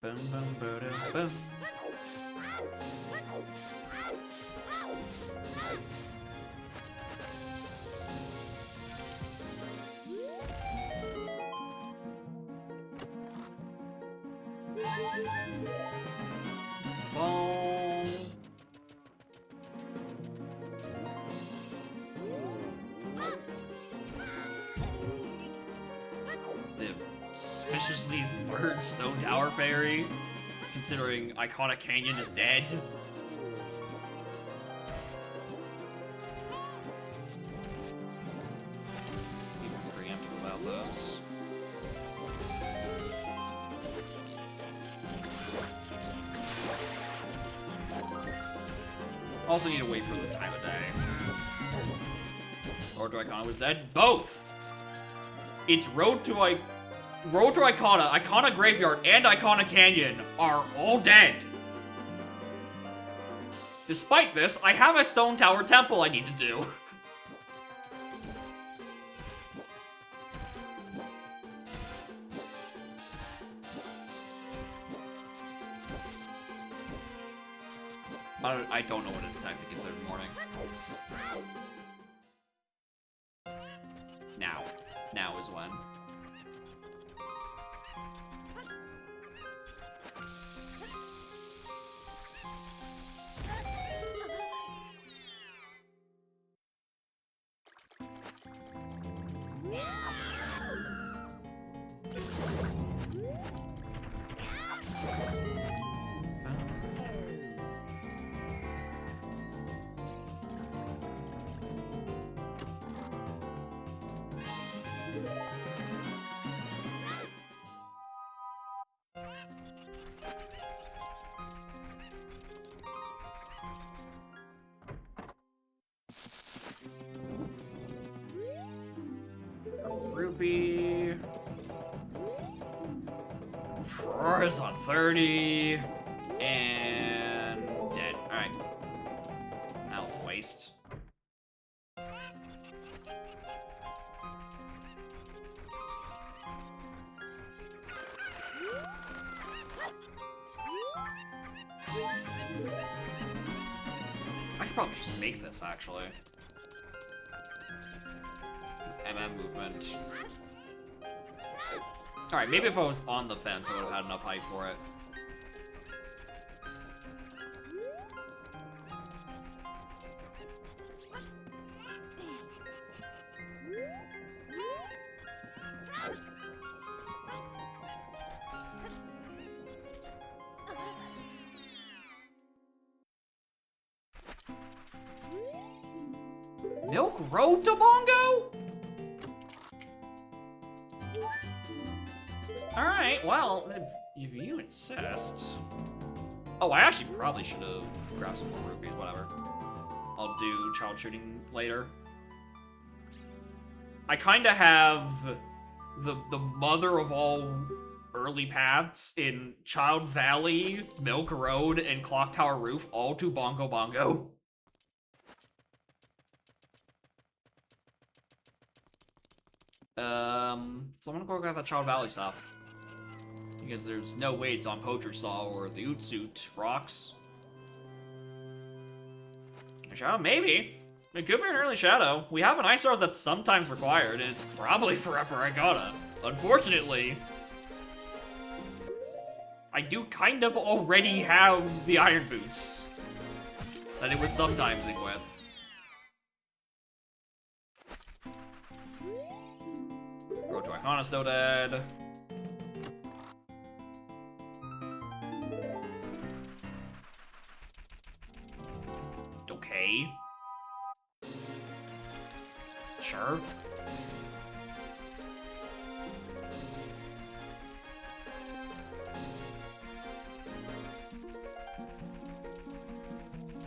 Boom, boom, boom, boom. The suspiciously third Stone Tower Fairy, considering Iconic Canyon is dead. Even preemptive about this. Also need to wait for the time of day. Road to Icona was dead? Both! It's Road to Icona, Icona Graveyard, and Icona Canyon are all dead. Despite this, I have a Stone Tower Temple I need to do. I don't know what it's technically considered morning. Now is when. Rupee. Flora's on 30. And dead. Alright. Now waste. I could probably just make this, actually. MM movement. Alright, maybe if I was on the fence, I would have had enough height for it. Milk Road to Bongo? Alright, well, if you insist. Oh, I actually probably should have grabbed some more rupees, whatever. I'll do child shooting later. I kinda have the mother of all early paths in Child Valley, Milk Road, and Clock Tower Roof, all to Bongo Bongo. So I'm gonna go grab that Child Valley stuff. Because there's no way it's on Poacher Saw or the Ootsuit rocks. A Shadow? Maybe. It could be an early Shadow. We have an Ice Stars that's sometimes required, and it's probably for Upper Icona. Unfortunately. I do kind of already have the Iron Boots that it was sometimes with. Road to Icona still dead. Okay. Sure.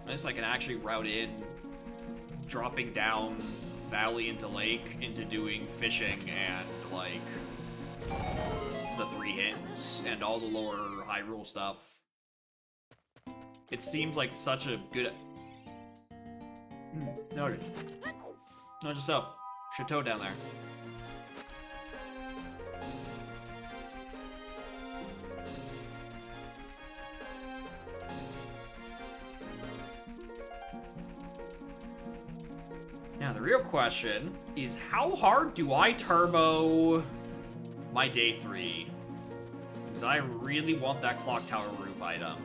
I guess I can actually route in, dropping down valley into lake, into doing fishing and, like, the 3 hits and all the lower Hyrule stuff. It seems like such a good... Noted. Not just so. Chateau down there. Now, the real question is, how hard do I turbo my day 3? Because I really want that Clock Tower Roof item.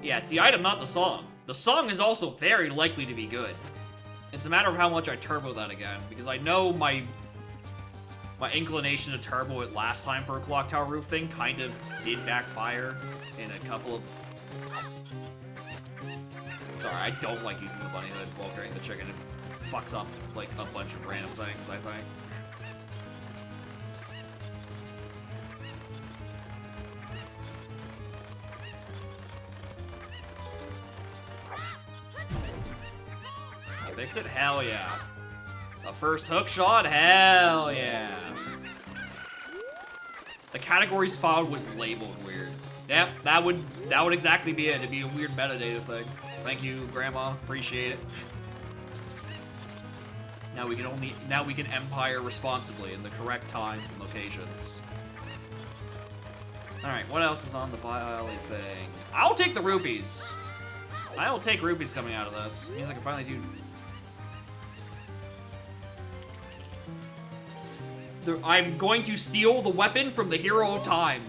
Yeah, it's the item, not the song. The song is also very likely to be good. It's a matter of how much I turbo that again, because I know my inclination to turbo it last time for a Clock Tower Roof thing kind of did backfire in a couple of... Sorry, I don't like using the bunny hood while carrying the chicken fucks up, like, a bunch of random things, I think. I fixed it? Hell yeah. A first hook shot? Hell yeah. The categories filed was labeled weird. Yep, that would exactly be it. It'd be a weird metadata thing. Thank you, Grandma. Appreciate it. Now we can empire responsibly in the correct times and locations. Alright, what else is on the Valley thing? I'll take the rupees. I will take rupees coming out of this. Means I can finally do... I'm going to steal the weapon from the hero of time.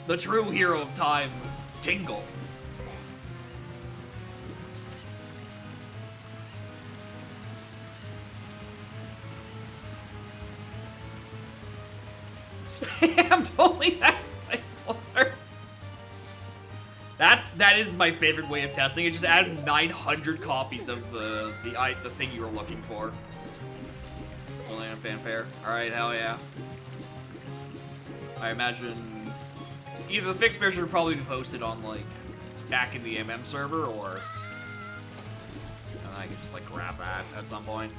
The true hero of time, Tingle. Spammed only that water. That is my favorite way of testing it. Just add 900 copies of the thing you were looking for. Only on fanfare. Alright, hell yeah. I imagine either the fixed version will probably be posted on, like, back in the MM server, or I can just, like, grab that at some point.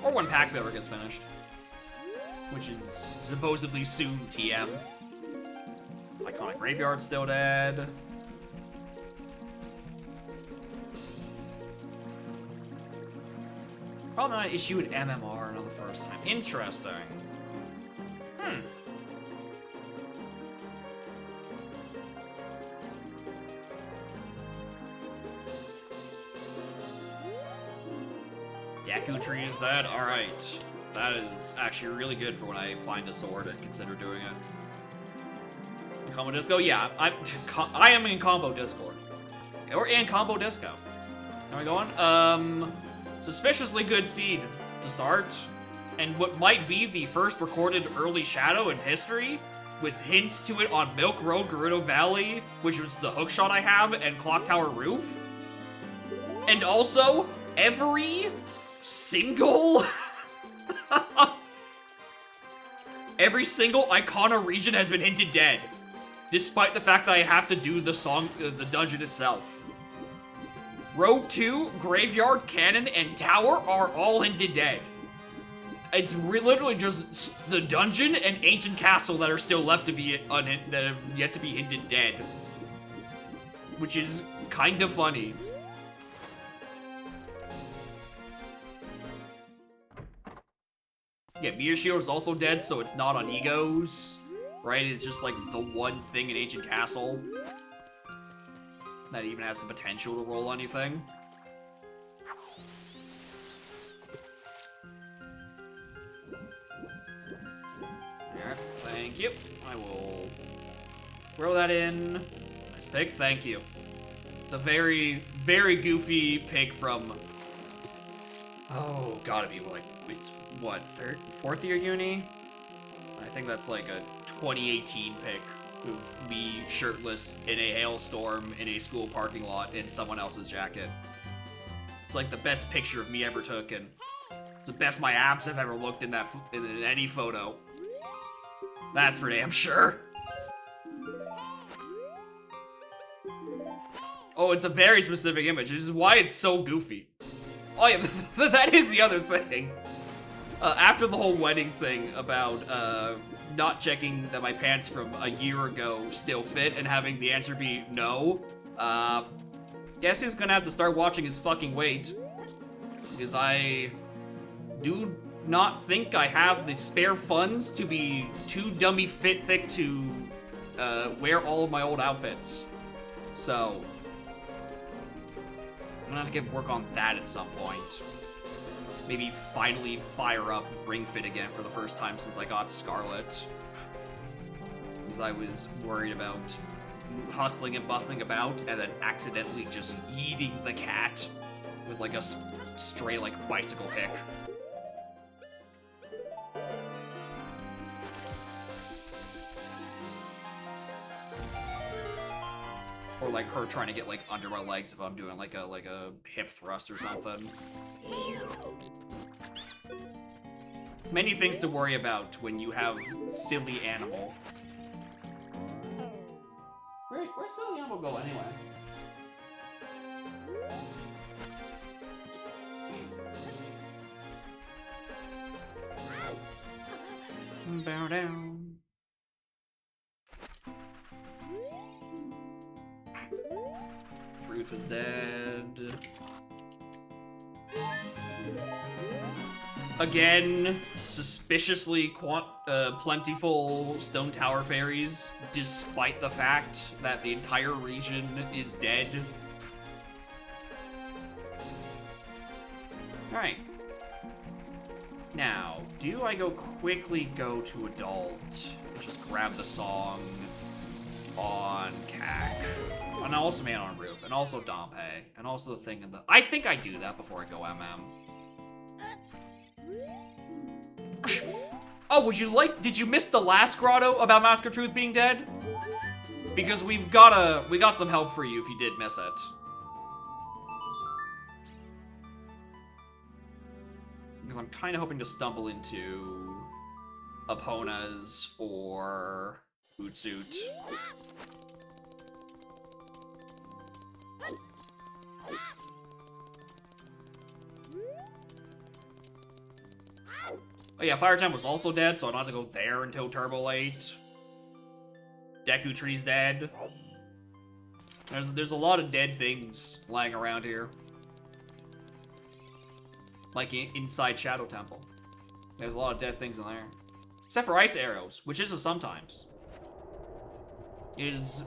Or when Pack Builder gets finished. Which is supposedly soon TM. Iconic Graveyard still dead. Probably not issue an MMR another first time. Interesting. Deku Tree is dead? Alright. That is actually really good for when I find a sword and consider doing it. In Combo Disco? Yeah, I am in Combo Discord. Or in Combo Disco. How are we going? Suspiciously good seed to start. And what might be the first recorded early shadow in history, with hints to it on Milk Road, Gerudo Valley, which was the hookshot I have, and Clock Tower Roof. And also, every single... every single Icona region has been hinted dead, despite the fact that I have to do the the dungeon itself. Road 2, Graveyard, Cannon, and Tower are all hinted dead. It's literally just the dungeon and Ancient Castle that are still left to be that have yet to be hinted dead, which is kind of funny. Yeah, Meteor Shield is also dead, so it's not on Egos, right? It's just like the one thing in Ancient Castle that even has the potential to roll anything. Alright, thank you. I will throw that in. Nice pick, thank you. It's a very, very goofy pick from... oh, gotta be like, it's what, fourth year uni? I think that's like a 2018 pick of me shirtless in a hailstorm in a school parking lot in someone else's jacket. It's like the best picture of me ever took, and it's the best my abs have ever looked in in any photo. That's for damn sure. Oh, it's a very specific image, which is why it's so goofy. Oh yeah, that is the other thing. After the whole wedding thing about not checking that my pants from a year ago still fit and having the answer be no, guess who's gonna have to start watching his fucking weight? Because I do not think I have the spare funds to be too dummy fit thick to wear all of my old outfits. So I'm gonna have to get work on that at some point. Maybe finally fire up Ring Fit again for the first time since I got Scarlet. Because I was worried about hustling and bustling about and then accidentally just yeeting the cat with like a stray like bicycle kick. like her trying to get like under my legs if I'm doing like a hip thrust or something. Many things to worry about when you have silly animal. Where's silly animal go anyway? Bow down. Truth is dead. Again, suspiciously plentiful stone tower fairies, despite the fact that the entire region is dead. Alright. Now, do I quickly go to adult and just grab the song on Cash? And also Man on Roof, and also Dompe, and also the thing in the... I think I do that before I go MM. Oh, did you miss the last grotto about Mask of Truth being dead? Because we got some help for you if you did miss it. Because I'm kind of hoping to stumble into Epona's or Hootsuit. Oh yeah, Fire Temp was also dead, so I don't have to go there until Turbo Late. Deku Tree's dead. There's a lot of dead things lying around here. Like inside Shadow Temple. There's a lot of dead things in there. Except for Ice Arrows, which is a sometimes. It is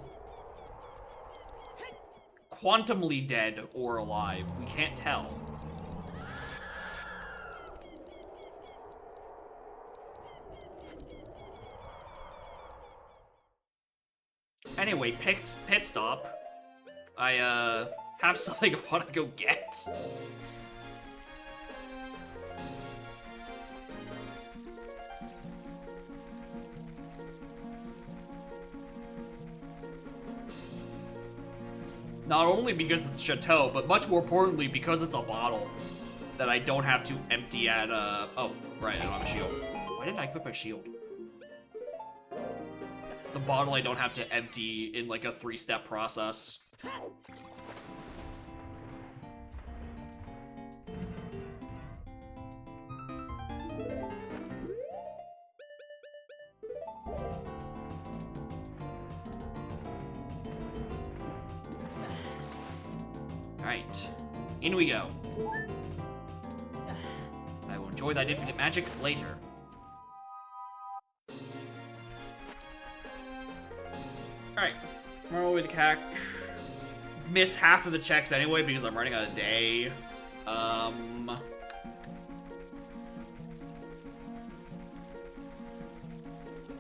quantumly dead or alive. We can't tell. Anyway, pit stop. I have something I want to go get. Not only because it's Chateau, but much more importantly because it's a bottle that I don't have to empty at, oh, right, I don't have a shield. Why didn't I equip my shield? It's a bottle I don't have to empty in, like, a 3-step process. Alright, in we go. I will enjoy that infinite magic later. Alright, we're all the way to CAC. Miss half of the checks anyway because I'm running out of day. Oh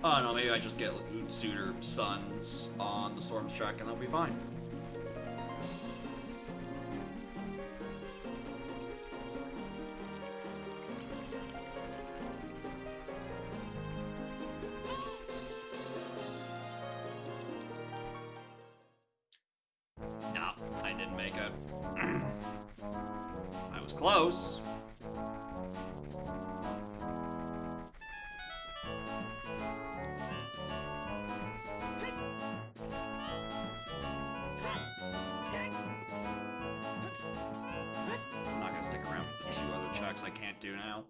no, maybe I just get Suitor Sons on the Storm's track and that'll be fine. No, I didn't make it. I was close. I'm not gonna stick around for the 2 other checks I can't do now.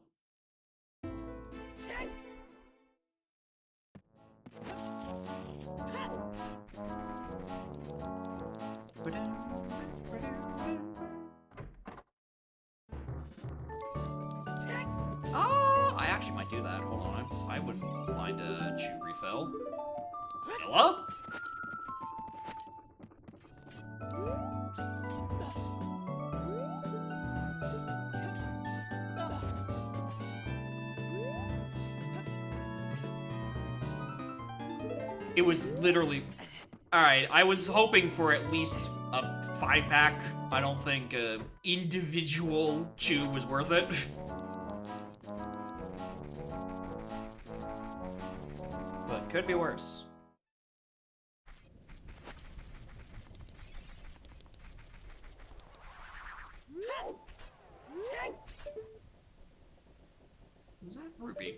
I actually might do that. Hold on, I wouldn't mind a chew refill. Hello? It was literally... Alright, I was hoping for at least a 5-pack. I don't think individual chew was worth it. But could be worse. Rupee.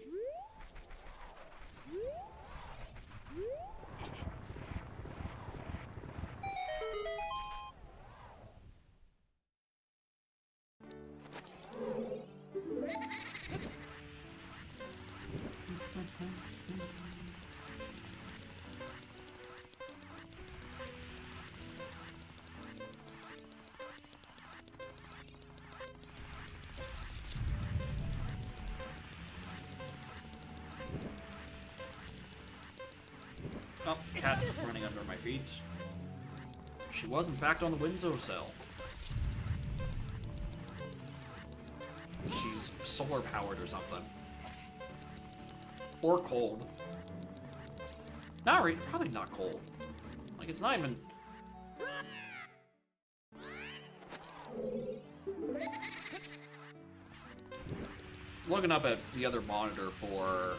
Oh, cat's running under my feet. She was, in fact, on the windowsill. She's solar powered or something. Or cold. Not really, probably not cold. Like, it's not even... Looking up at the other monitor for,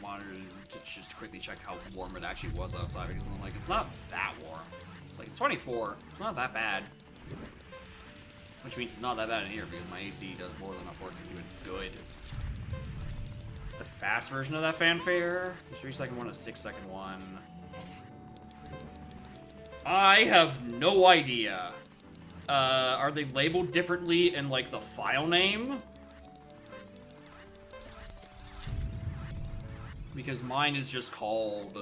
monitor to just quickly check how warm it actually was outside, because I'm like, it's not that warm. It's like 24. It's not that bad. Which means it's not that bad in here, because my AC does more than enough work to do it good. The fast version of that fanfare, the 3-second one, a 6-second one. I have no idea. Are they labeled differently in, like, the file name? Because mine is just called...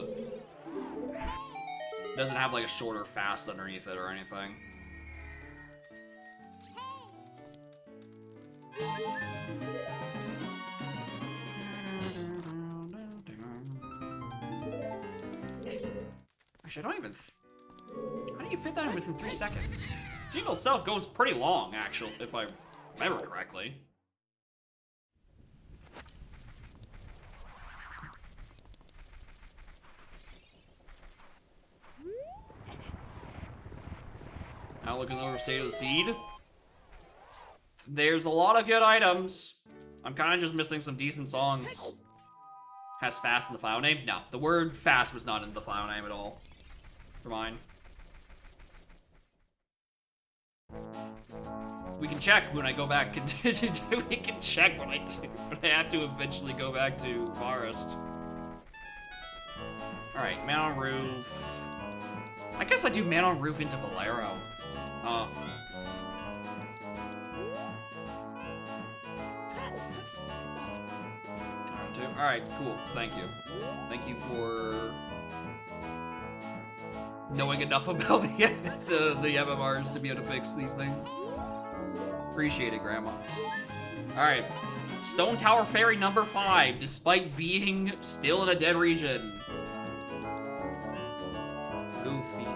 Doesn't have, like, a shorter fast underneath it or anything. Actually, I don't even... How do you fit that in within 3 seconds? Jingle itself goes pretty long, actually, if I remember correctly. Now looking over State of the Seed. There's a lot of good items. I'm kind of just missing some decent songs. Has fast in the file name? No, the word fast was not in the file name at all. For mine. We can check when I go back. We can check when I do. When I have to eventually go back to Forest. Alright, Man on Roof. I guess I do Man on Roof into Bolero. Alright, cool. Thank you. Thank you for knowing enough about the MMRs to be able to fix these things. Appreciate it, Grandma. Alright. Stone Tower Fairy number 5, despite being still in a dead region. Goofy.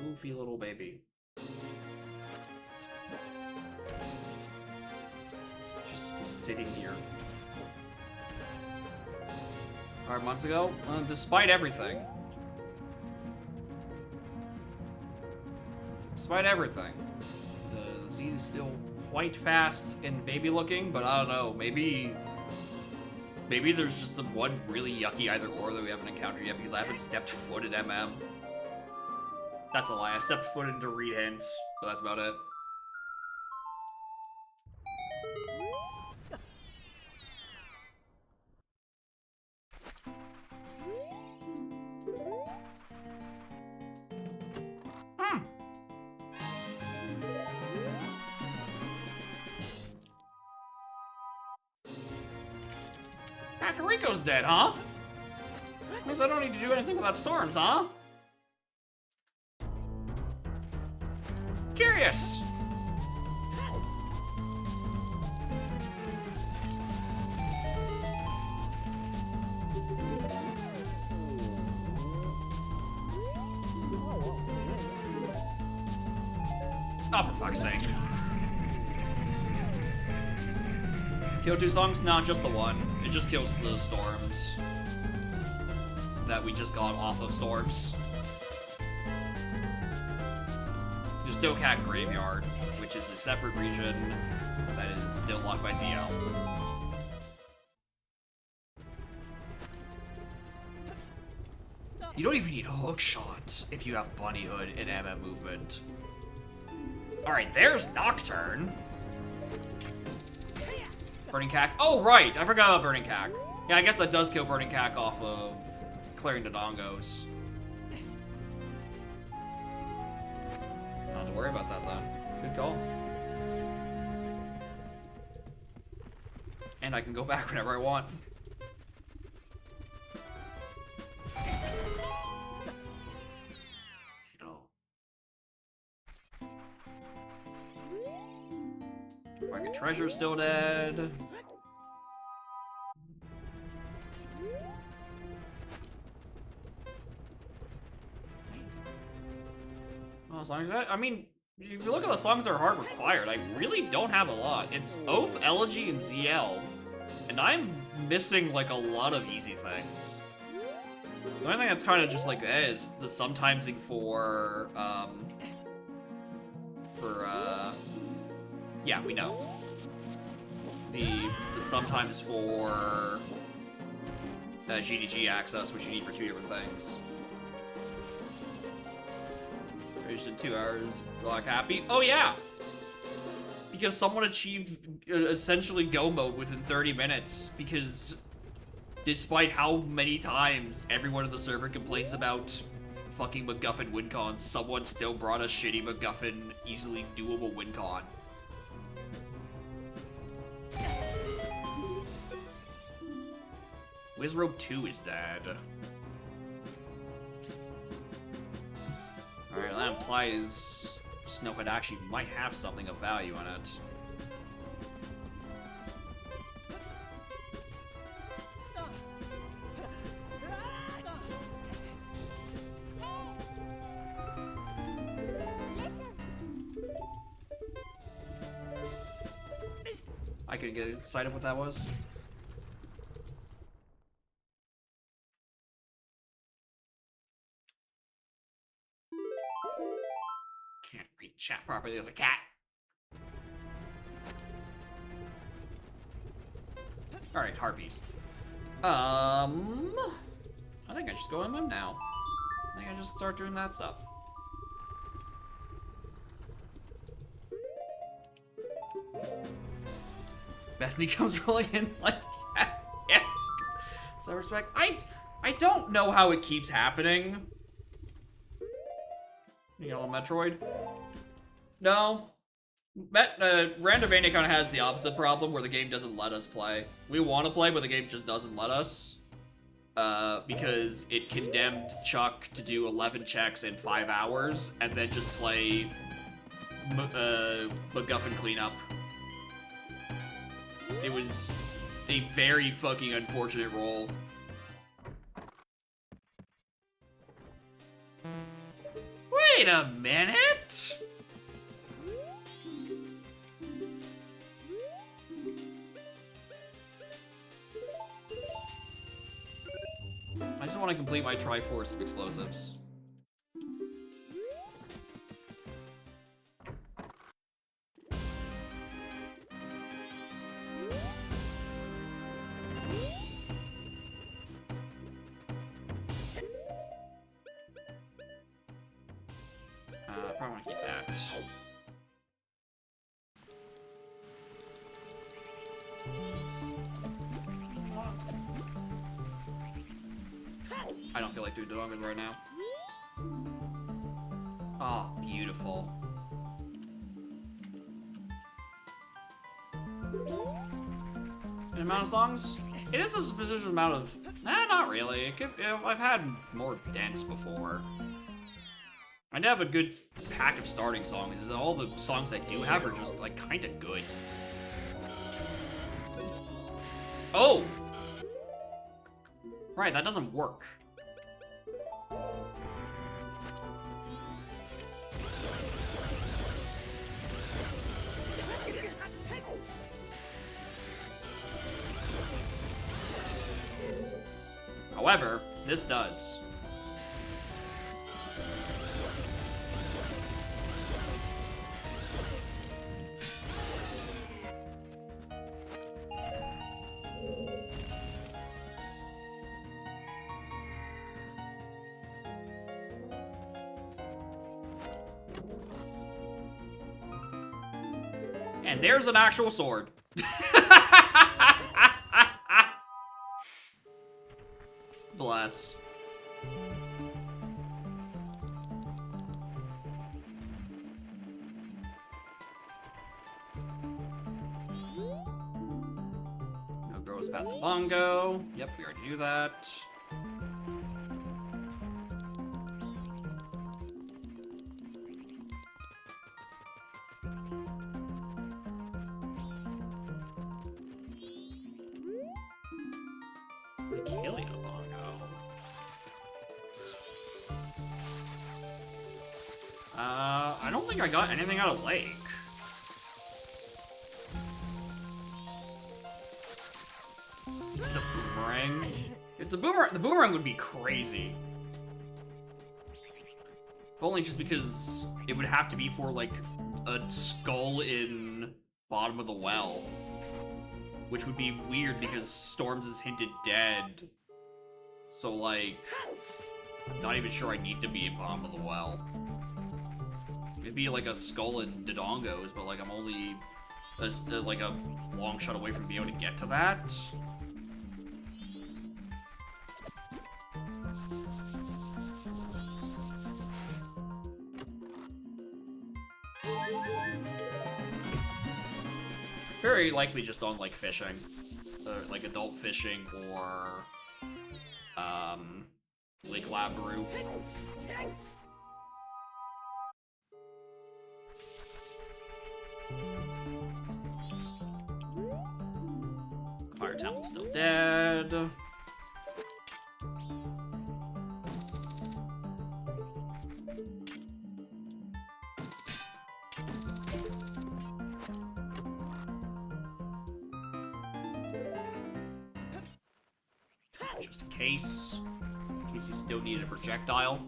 Goofy little baby. Just sitting here. 5 months ago? Despite everything. Despite everything. The seed is still quite fast and baby looking, but I don't know, maybe there's just the one really yucky either or that we haven't encountered yet because I haven't stepped foot in MM. That's a lie, I stepped foot into Reed Hints, but that's about it. Rico's dead, huh? Means I don't need to do anything without storms, huh? Curious. Oh, for fuck's sake. Kill 2 songs? Not just the one. It just kills the storms that we just got off of storms. There's still Cat Graveyard, which is a separate region that is still locked by CL. You don't even need hook shot if you have bunny hood and MM movement. Alright, there's Nocturne. Burning Cack. Oh, right! I forgot about Burning Cack. Yeah, I guess that does kill Burning Cack off of clearing the dongos. Not have to worry about that, then. Good call. And I can go back whenever I want. Market Treasure's still dead. Well, as long as that, I mean, if you look at the songs that are hard required, I really don't have a lot. It's Oath, Elegy, and ZL. And I'm missing, like, a lot of easy things. The only thing that's kind of just, like, is the sometimesing for, yeah, we know. The sometimes for GDG access, which you need for 2 different things. Finished in 2 hours. Block happy. Oh yeah! Because someone achieved essentially go mode within 30 minutes. Because despite how many times everyone in the server complains about fucking MacGuffin WinCon, someone still brought a shitty MacGuffin, easily doable WinCon. Wizrobe 2 is dead. Alright, that implies Snowhead actually might have something of value in it. I could get a sight of what that was. Can't read chat properly as a cat. Alright, harpies. I think I just go MM now. I think I just start doing that stuff. Bethany comes rolling in like yeah. So respect. I don't know how it keeps happening. You know, Metroid. No. Randomania kind of has the opposite problem where the game doesn't let us play. We want to play, but the game just doesn't let us. Because it condemned Chuck to do 11 checks in 5 hours and then just play MacGuffin cleanup. It was a very fucking unfortunate role. Wait a minute! I just want to complete my Triforce of explosives. Probably want to keep that. I don't feel like doing Dodongas right now. Oh, beautiful. An amount of songs? It is a specific amount of... Nah, not really. It could, I've had more dense before. I do have a good pack of starting songs. All the songs I do have are just, like, kind of good. Oh! Right, that doesn't work. However, this does. And there's an actual sword. Bless. No girls about the bongo. Yep, we already knew that. I don't think I got anything out of Lake. It's the boomerang. If the boomerang would be crazy. If only just because it would have to be for, like, a skull in bottom of the well. Which would be weird because Storms is hinted dead. So, like, I'm not even sure I need to be in bottom of the well. It'd be like a skull in Dodongos, but like I'm only like a long shot away from being able to get to that. Very likely just on like fishing, like adult fishing or Lake Lab Roof. Fire Temple's still dead. Just in case he still needed a projectile.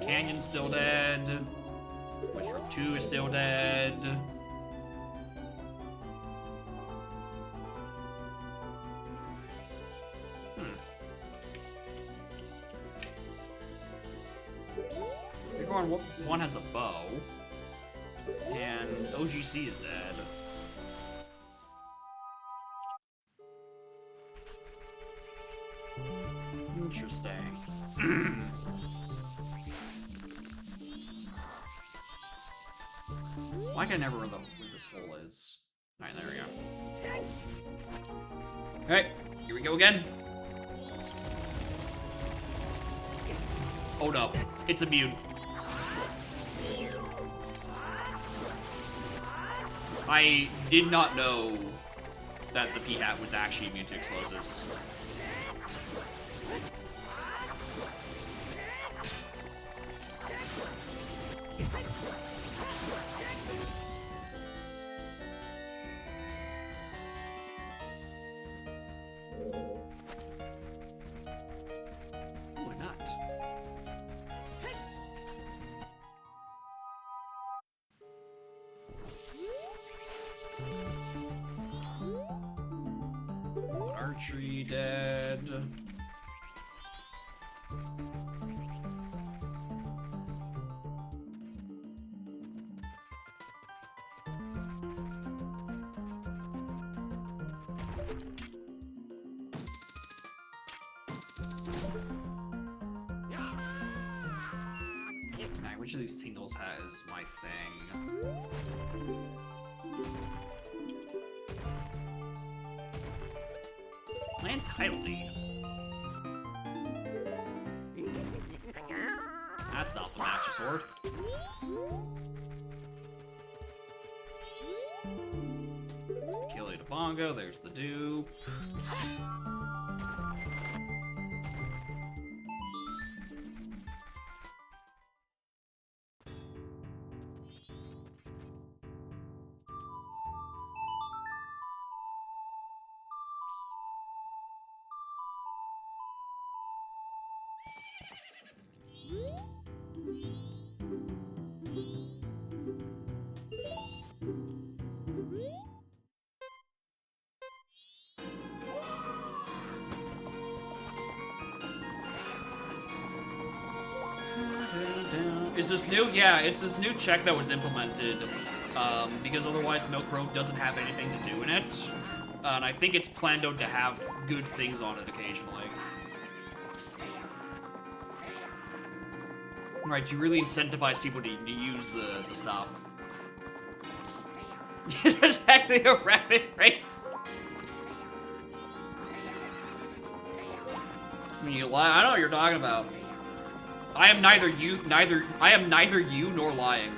Canyon's still dead. Witch Room 2 is still dead. One has a bow. And OGC is dead. Interesting. Why can I never remember where this hole is? Alright, there we go. Alright, here we go again. Oh no, it's immune. I did not know that the P-Hat was actually immune to explosives. Why not? Archery dead. Alright, which of these tingles has my thing? Land title deed. That's not the Master Sword. Kill a bongo, there's the dupe. Is this new? Yeah, it's this new check that was implemented, because otherwise Milk Road doesn't have anything to do in it. And I think it's planned out to have good things on it occasionally. Right, you really incentivize people to use the stuff. It's actually a rapid race. I mean, I know what you're talking about. I am neither you nor lying.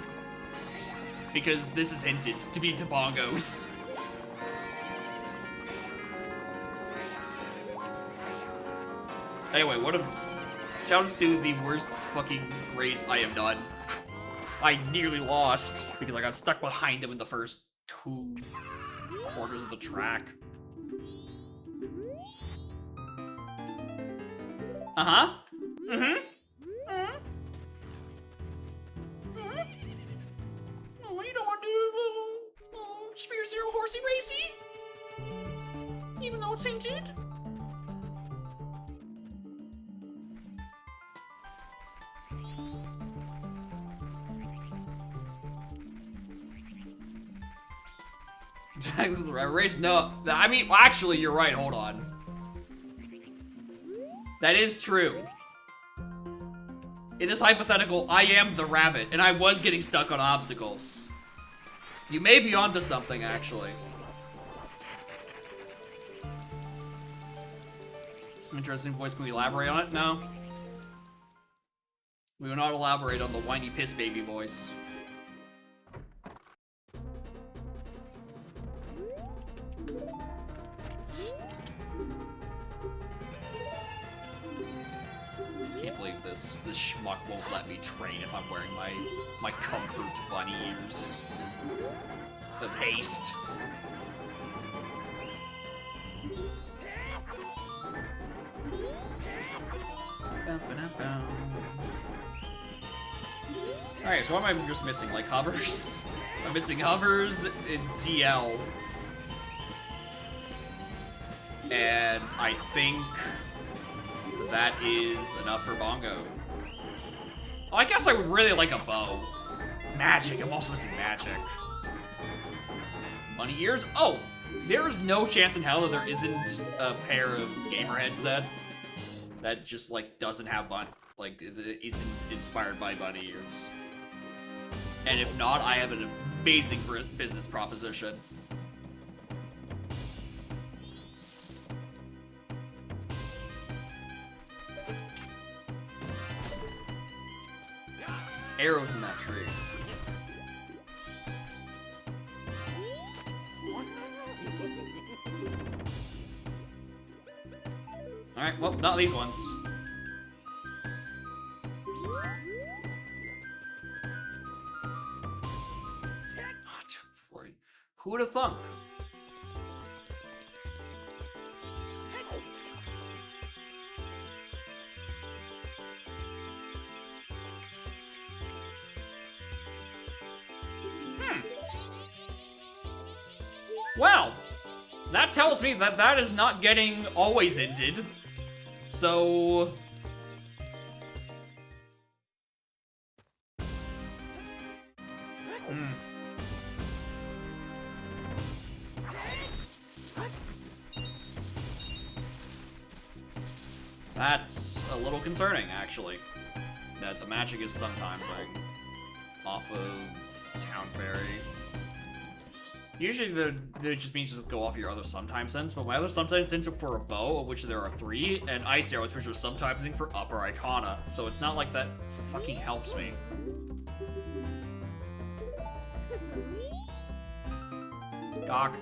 Because this is hinted to be tobongos. Anyway, shoutouts to the worst fucking race I have done. I nearly lost because I got stuck behind him in the first 2 quarters of the track. Uh-huh. Mm-hmm. Oh, you don't want to do Spear Zero Horsey Racy? Even though it's hinted? Race? No. I mean, actually, you're right. Hold on. That is true. In this hypothetical, I am the rabbit, and I was getting stuck on obstacles. You may be onto something, actually. Interesting voice. Can we elaborate on it? No. We will not elaborate on the whiny piss baby voice. Can't believe this schmuck won't let me train if I'm wearing my comfort bunny ears of haste. Alright, so what am I just missing? Like hovers? I'm missing hovers in ZL. And I think that is enough for Bongo. Oh, I guess I would really like a bow. Magic, I'm also missing magic. Bunny ears? Oh, there is no chance in hell that there isn't a pair of gamer headsets that just, like, doesn't have isn't inspired by bunny ears. And if not, I have an amazing business proposition. Arrows in that tree. Alright, well, not these ones. Who would have thunk? Well, that tells me that that is not getting always inted. So... That's a little concerning, actually. That the magic is sometimes, like, off of Town Fairy. Usually, it just means just go off your other sometimes sense, but my other sometimes sense are for a bow, of which there are 3, and ice arrows, which are sometimes for upper icona. So it's not like that fucking helps me. Doc.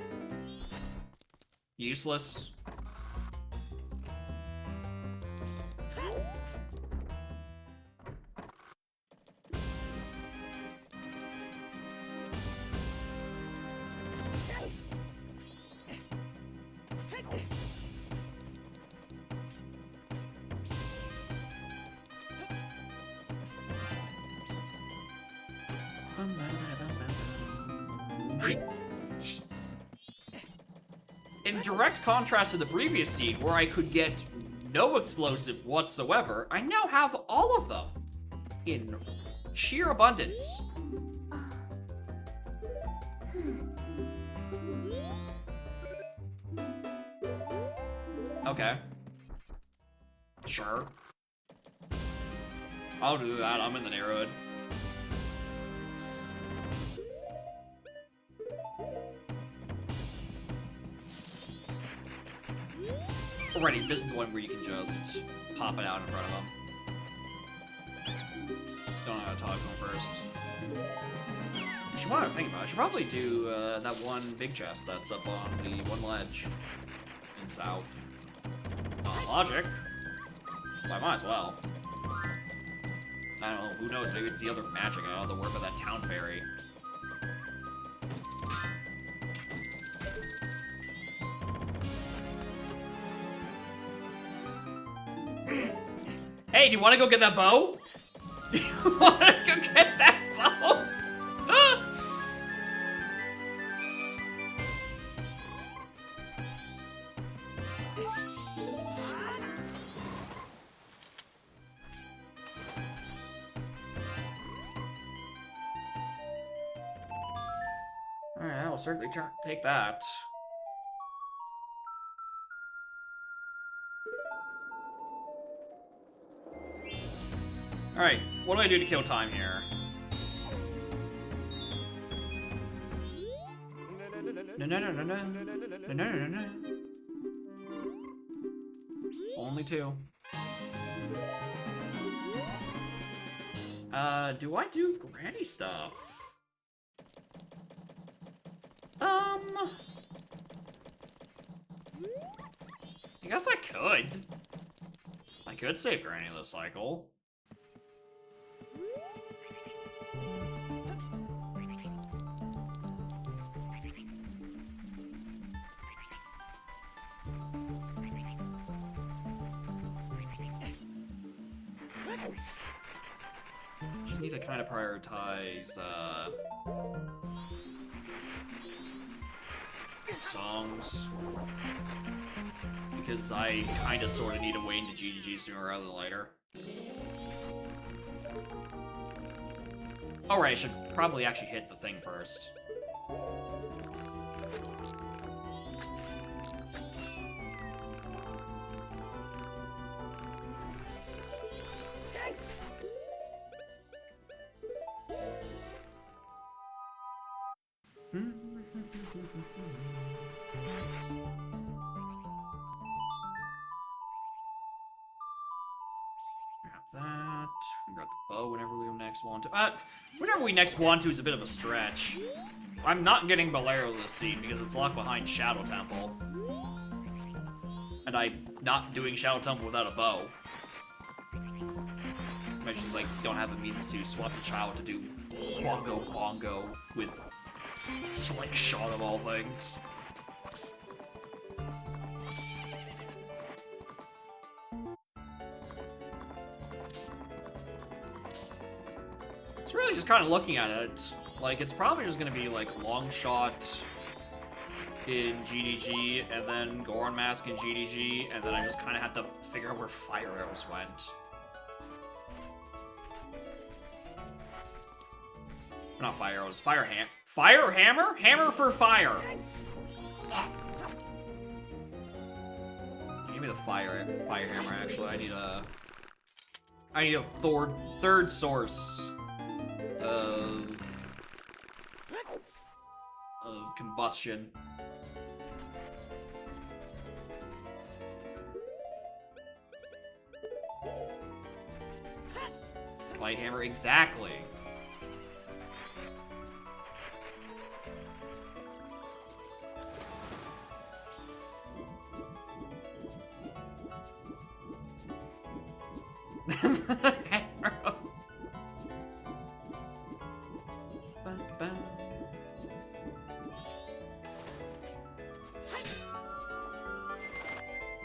Useless. In direct contrast to the previous scene, where I could get no explosive whatsoever, I now have all of them in sheer abundance. Okay. Sure. I'll do that. I'm in the neighborhood. Alrighty, this is the one where you can just pop it out in front of them. Don't know how to talk to him first. I should want to think about it. I should probably do that one big chest that's up on the one ledge in south. Logic. Well, I might as well. I don't know, who knows, maybe it's the other magic. I don't know the word about that town fairy. Hey, do you want to go get that bow? Do you want to go get that bow? Alright, I will certainly take that. Alright, what do I do to kill time here? No. Only 2. Do I do granny stuff? I guess I could. I could save Granny this cycle. Just need to kind of prioritize, songs. Because I kind of sort of need to wait into GGG sooner rather than later. Alright, I should probably actually hit the thing first. That. We got the bow whenever we next want to. Whenever we next want to is a bit of a stretch. I'm not getting Bolero this scene because it's locked behind Shadow Temple. And I'm not doing Shadow Temple without a bow. I just like don't have a means to swap the child to do bongo with slingshot of all things. Really just kind of looking at it, like it's probably just gonna be like long shot in GDG and then Goron Mask in GDG, and then I just kind of have to figure out where fire arrows went. Not fire arrows, fire hammer? Hammer for fire! Give me the fire hammer actually. I need a third source of combustion. Light hammer, exactly.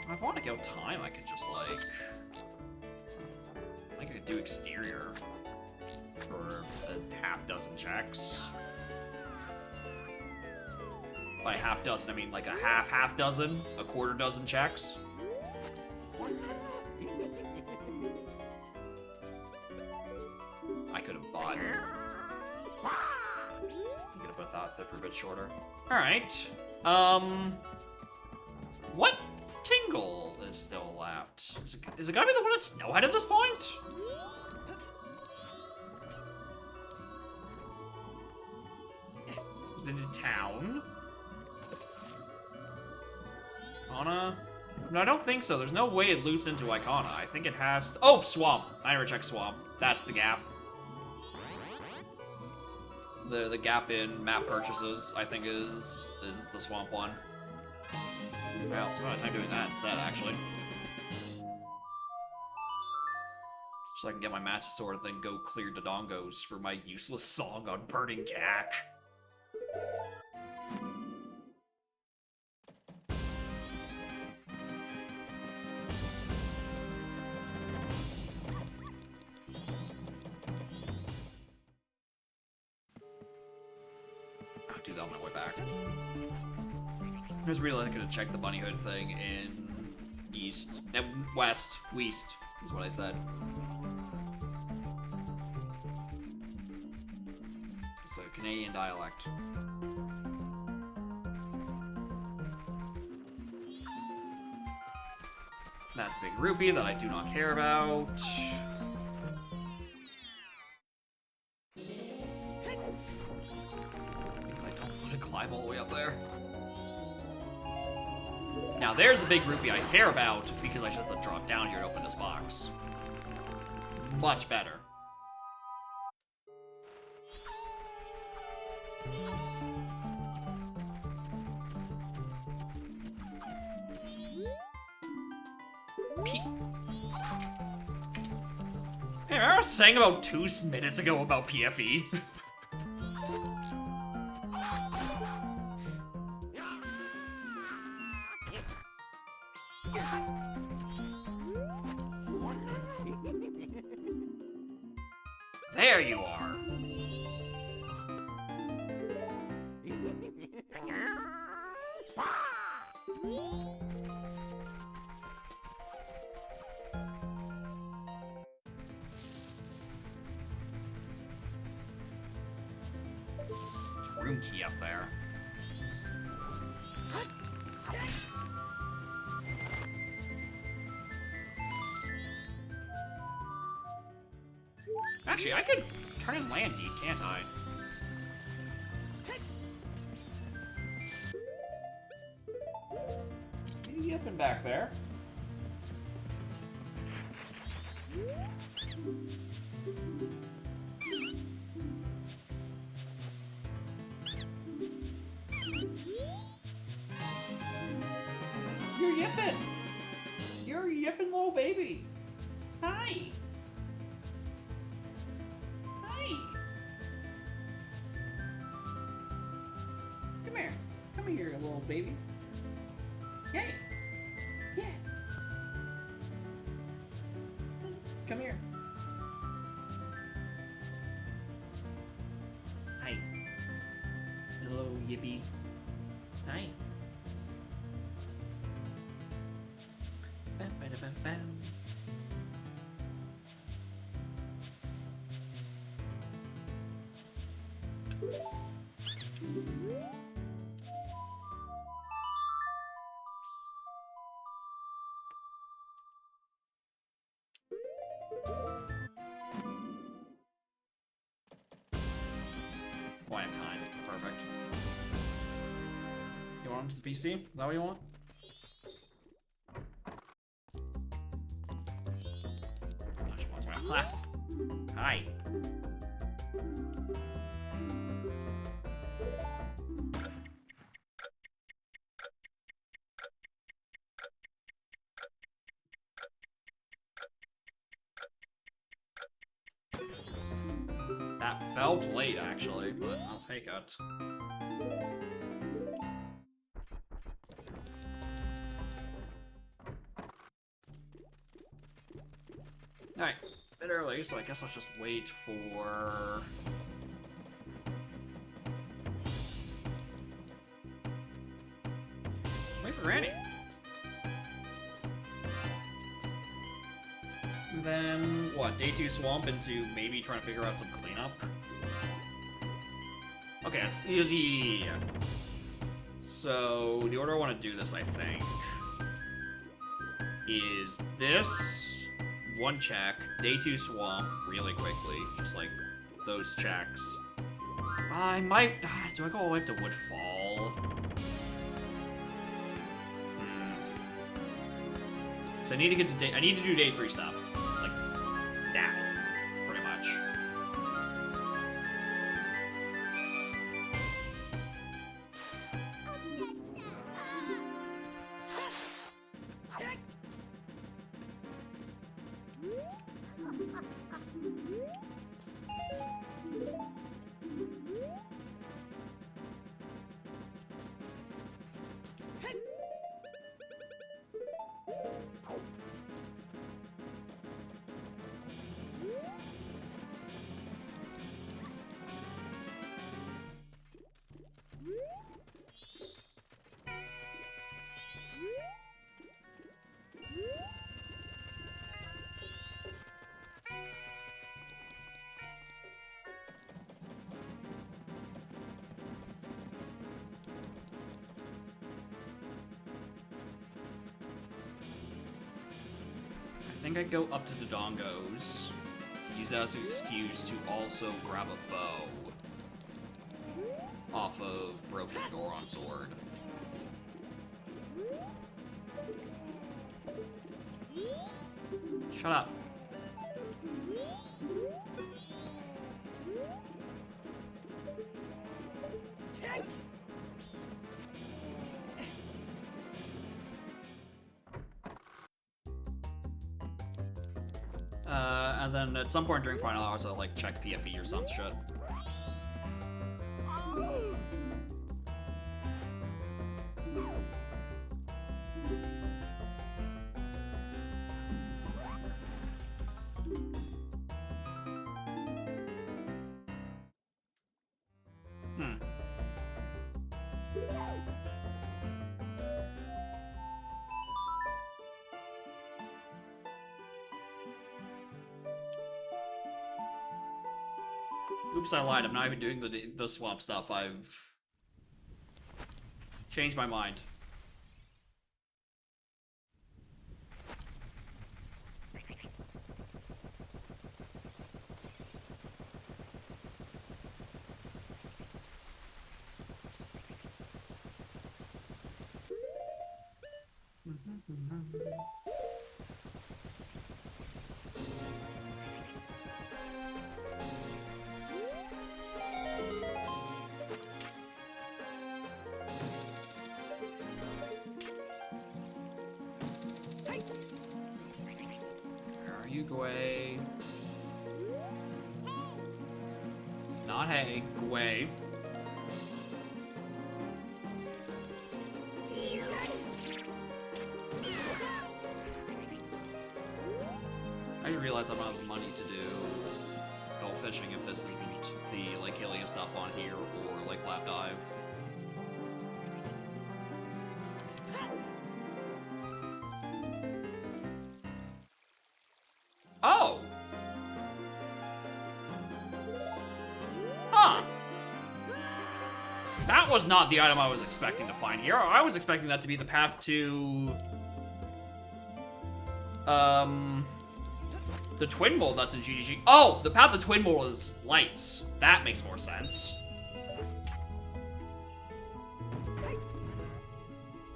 If I want to go time, I could just like... I think I could do exterior for a half dozen checks. By half dozen, I mean like a half dozen, a quarter dozen checks. I could have bought bit shorter. Alright. What Tingle is still left? Is it gotta be the one at Snowhead at this point? Is it in town? Icona? No, I don't think so. There's no way it loops into Icona. I think it has to... Oh, Swamp. I never checked Swamp. That's the gap. The gap in map purchases, I think, is the Swamp one. Well, I'll spend my time doing that instead, actually. So I can get my Master Sword and then go clear Dodongos for my useless song on Burning Cack. I'll do that on my way back. I was really gonna check the Bunny Hood thing in west is what I said. It's a Canadian dialect. That's a big rupee that I do not care about. I don't want to climb all the way up there. Now there's a big rupee I care about because I should have to drop down here to open this box. Much better. Hey, remember I was saying about 2 minutes ago about PFE? There you are. There's room key up there. Actually, I could turn in Landy, can't I? You up and back there. You're yipping! You're a yipping little baby! Hi! Come here, little baby. Yay! Yeah! Come here. Hi. Hello, Yippee. Hi. Bam, bam, bam, bam. Oh, I have time. Perfect. You want him to the PC? Is that what you want? Oh, she wants my lap. Hi. That felt late, actually, but I'll take it. Alright, a bit early, so I guess I'll just wait for... Wait for Granny. And then, what, day 2 swamp into maybe trying to figure out some cleanup? Okay, it's easy. So, the order I want to do this, I think, is this, one check, day 2 swamp, really quickly, just like those checks. I might, do I go all the way up to Woodfall? So I need to get to day, I need to do day 3 stuff, like, now, pretty much. I think I'd go up to the Dongos, use that as an excuse to also grab a bow off of Broken Goron Sword. Shut up. And then at some point during final hours, I'll like check PFE or some shit. Oops, I lied. I'm not even doing the swamp stuff. I've changed my mind. Gwei. Not hey, Gwei. I just realized I don't have the money to do go fishing if this isn't the like Hylia stuff on here or like Lap Dive. Oh! Huh. That was not the item I was expecting to find here. I was expecting that to be the path to... the Twin Mold that's in GDG. Oh! The path to Twin Mold is lights. That makes more sense.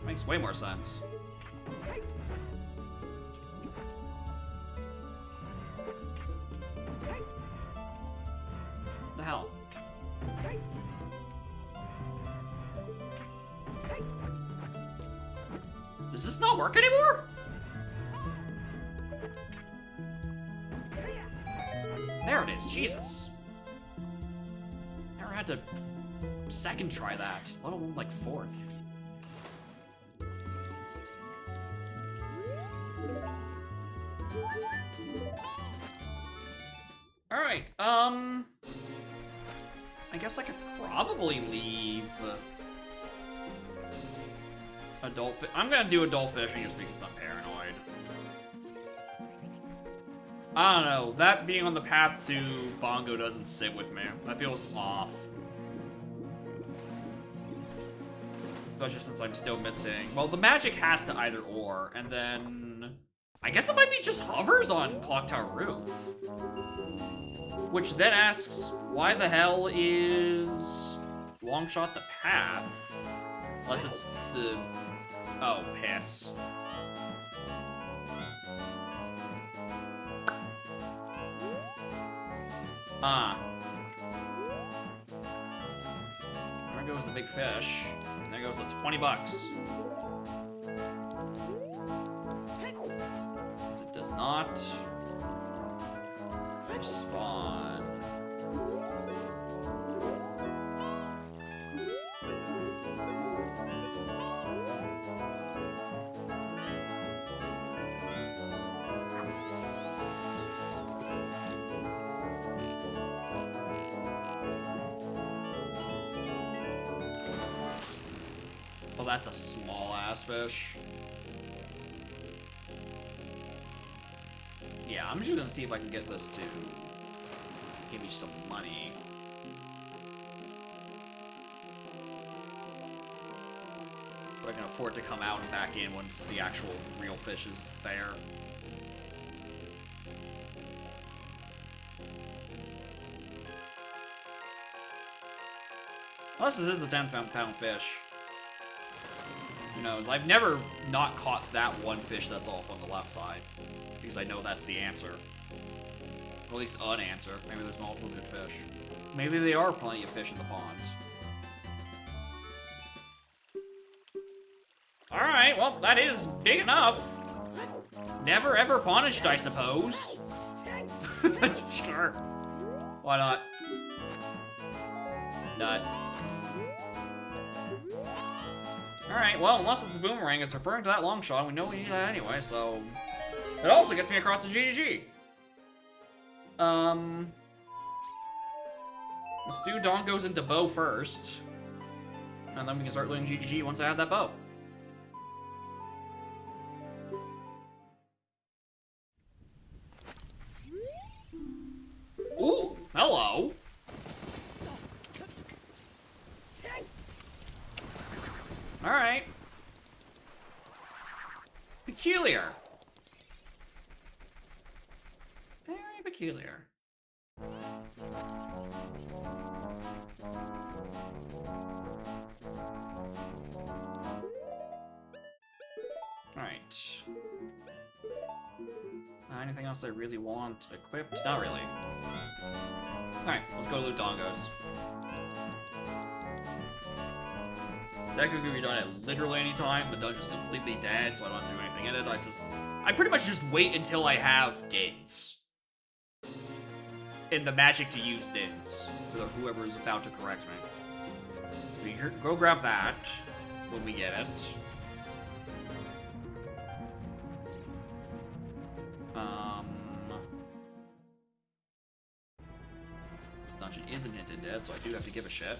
Makes way more sense. The hell? Does this not work anymore? There it is, Jesus. Never had to second try that, let alone like fourth. Alright, I guess I could probably leave adult fish. I'm gonna do adult fishing just because I'm paranoid. I don't know, that being on the path to Bongo doesn't sit with me. That feels off. Especially since I'm still missing... Well, the magic has to either or, and then... I guess it might be just hovers on Clock Tower Roof. Which then asks, why the hell is Longshot the path? Unless it's the... Oh, piss. There goes the big fish. And there goes the 20 bucks. Because it does not respawn. Well, that's a small-ass fish. Yeah, I'm just gonna see if I can get this to give me some money. But I can afford to come out and back in once the actual real fish is there. Unless this is the 10-pound fish. Who knows? I've never not caught that one fish that's off on the left side. Because I know that's the answer. Or at least an answer. Maybe there's multiple good fish. Maybe there are plenty of fish in the pond. Alright, well, that is big enough. Never ever punished, I suppose. Sure. Why not? Nut. Alright, well, unless it's the boomerang, it's referring to that long shot. We know we need that anyway, so... It also gets me across the GGG. Let's do Don goes into bow first. And then we can start doing GGG once I have that bow. Ooh, hello. Alright. Peculiar. Very peculiar. Alright. Anything else I really want equipped? Not really. Alright, let's go to loot dongos. That could be done at literally any time. The dungeon's completely dead, so I don't have to do anything in it. I pretty much just wait until I have dins. And the magic to use dins. For whoever is about to correct me. We go grab that when we get it. This dungeon isn't hinted dead, so I do have to give a shit.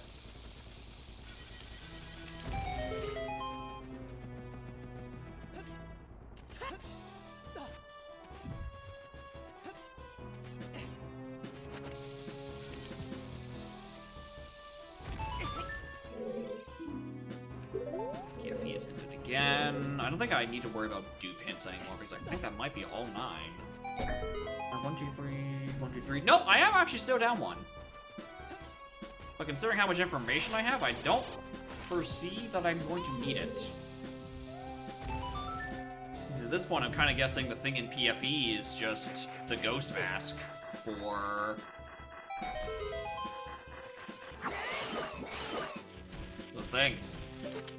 Again, I don't think I need to worry about dupe hints anymore because I think that might be all 9. 1, 2, 3, 1, 2, 3. No, I am actually still down 1. But considering how much information I have, I don't foresee that I'm going to need it. At this point, I'm kind of guessing the thing in PFE is just the ghost mask for the thing.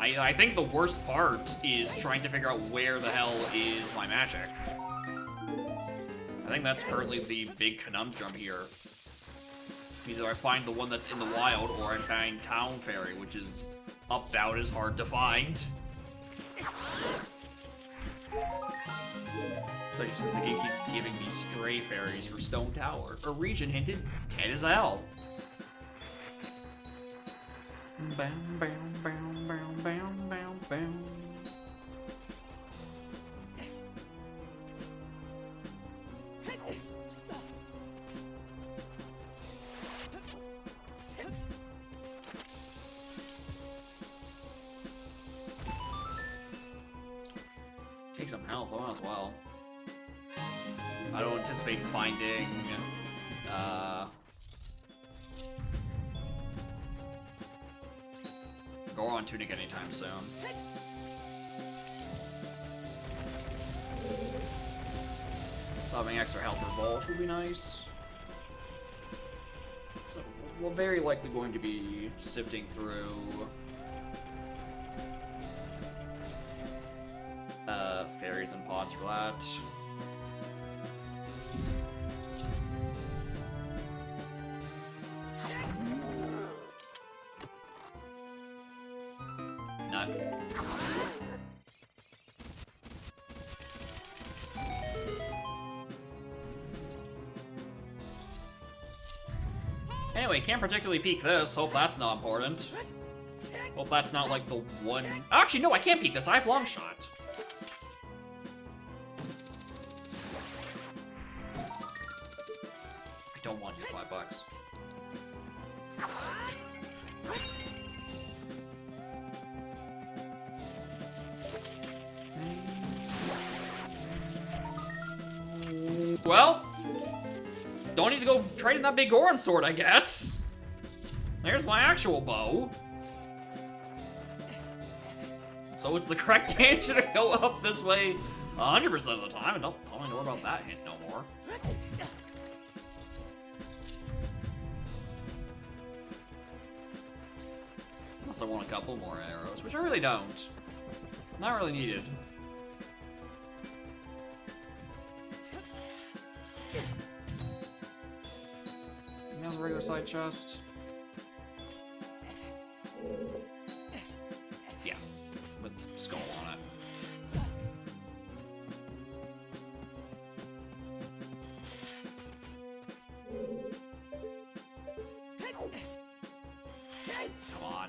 I think the worst part is trying to figure out where the hell is my magic. I think that's currently the big conundrum here. Either I find the one that's in the wild, or I find Town Fairy, which is about as hard to find. So just the game keeps giving me stray fairies for Stone Tower. A region hinted dead as hell. Bam, bam, bam, bam, bam, bam, bam. well as well. I don't anticipate finding Goron Tunic anytime soon. So having extra health for Bulge would be nice. So we're very likely going to be sifting through fairies and pots for that. Nut. Anyway, can't particularly peek this. Hope that's not important. Hope that's not like the one. Actually, no, I can't peek this. I have long shot. I don't want your $5. Well, don't need to go trade in that big Goron sword, I guess. There's my actual bow. So it's the correct game to go up this way 100% of the time, and don't ignore about that hint no more. Unless I want a couple more arrows, which I really don't. Not really needed. Now the regular side chest. Yeah, with skull on it. Come on.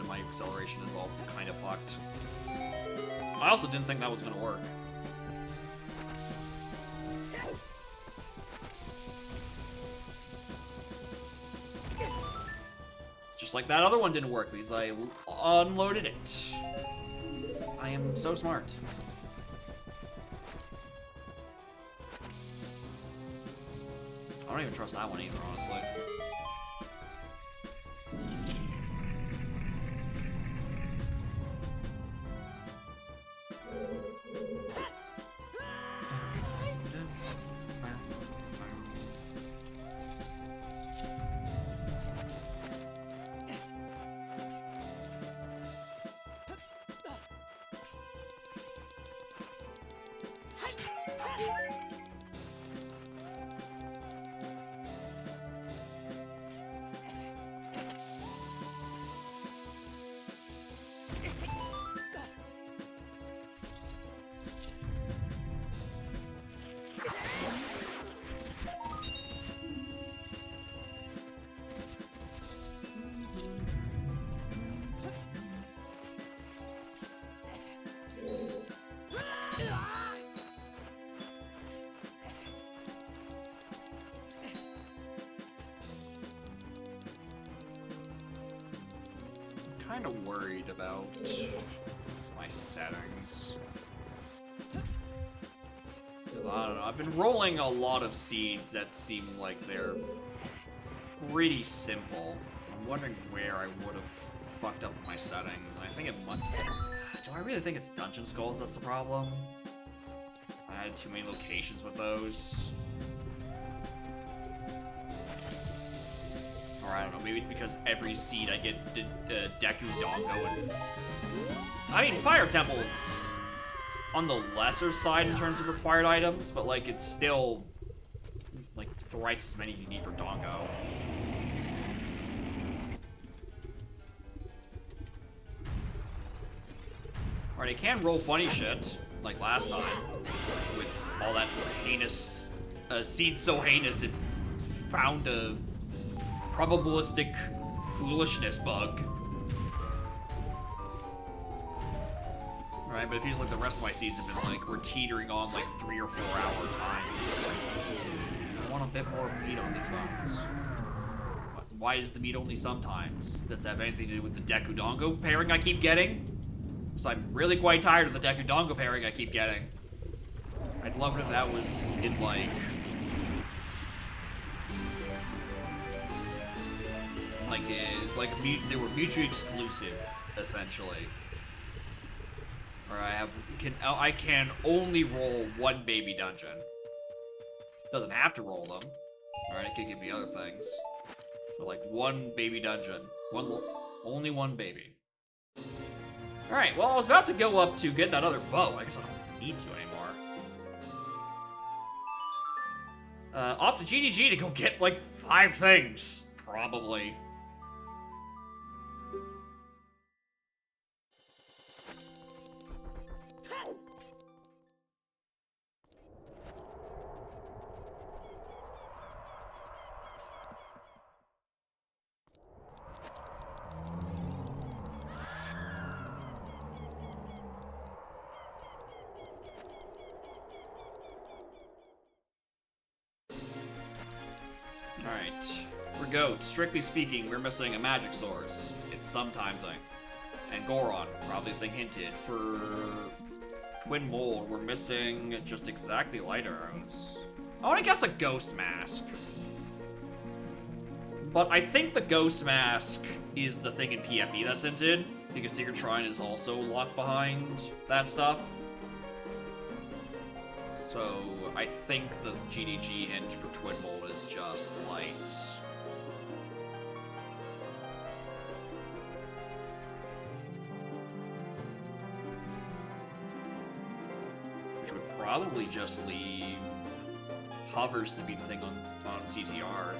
My acceleration is all kind of fucked. I also didn't think that was gonna work. Just like that other one didn't work because I unloaded it. I am so smart. I don't even trust that one either, honestly. Kind of worried about my settings. I don't know, I've been rolling a lot of seeds that seem like they're pretty simple. I'm wondering where I would have fucked up my settings. I think it might... Do I really think it's Dungeon Skulls that's the problem? I had too many locations with those. Or I don't know, maybe it's because every seed I get Deku, Dongo, and... I mean, Fire Temple's on the lesser side in terms of required items, but, like, it's still, like, thrice as many you need for Dongo. Alright, I can roll funny shit, like last time, with all that heinous, seed so heinous it found a probabilistic foolishness bug. Alright, but it feels like the rest of my seeds have been like, we're teetering on like 3 or 4 hour times. I want a bit more meat on these bones. Why is the meat only sometimes? Does that have anything to do with the Dekudongo pairing I keep getting? Because I'm really quite tired of the Dekudongo pairing I keep getting. I'd love it if that was in like they were mutually exclusive, essentially. Or I can only roll 1 baby dungeon. Doesn't have to roll them. Alright, it could give me other things. But like 1 baby dungeon. Only 1 baby. Alright, well I was about to go up to get that other bow. I guess I don't need to anymore. Off to GDG to go get like 5 things. Probably. Alright. For Goat, strictly speaking, we're missing a magic source. It's some time thing. And Goron, probably the thing hinted. For Twin Mold, we're missing just exactly light arrows. I want to guess a ghost mask. But I think the ghost mask is the thing in PFE that's hinted. I think a secret shrine is also locked behind that stuff. So I think the GDG hint for Twin Mold is just lights. Which would probably just leave hovers to be the thing on CTR.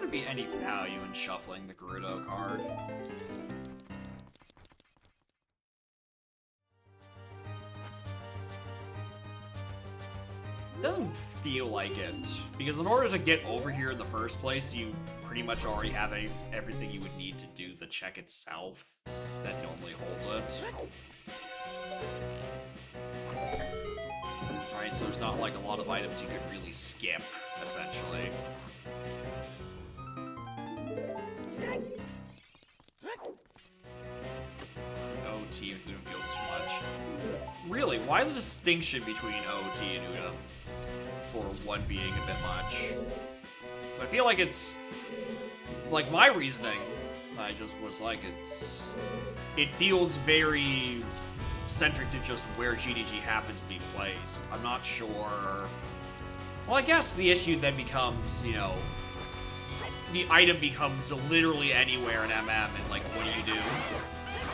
Be any value in shuffling the Gerudo card. Doesn't feel like it, because in order to get over here in the first place, you pretty much already have everything you would need to do the check itself that normally holds it. Alright, so there's not like a lot of items you could really skip, essentially. OT and Udam feels too much. Really, why the distinction between OT and Udam for one being a bit much? So I feel like it's like my reasoning. I just was like, it feels very centric to just where GDG happens to be placed. I'm not sure. Well, I guess the issue then becomes, you know, the item becomes literally anywhere in MM, and like, what do you do?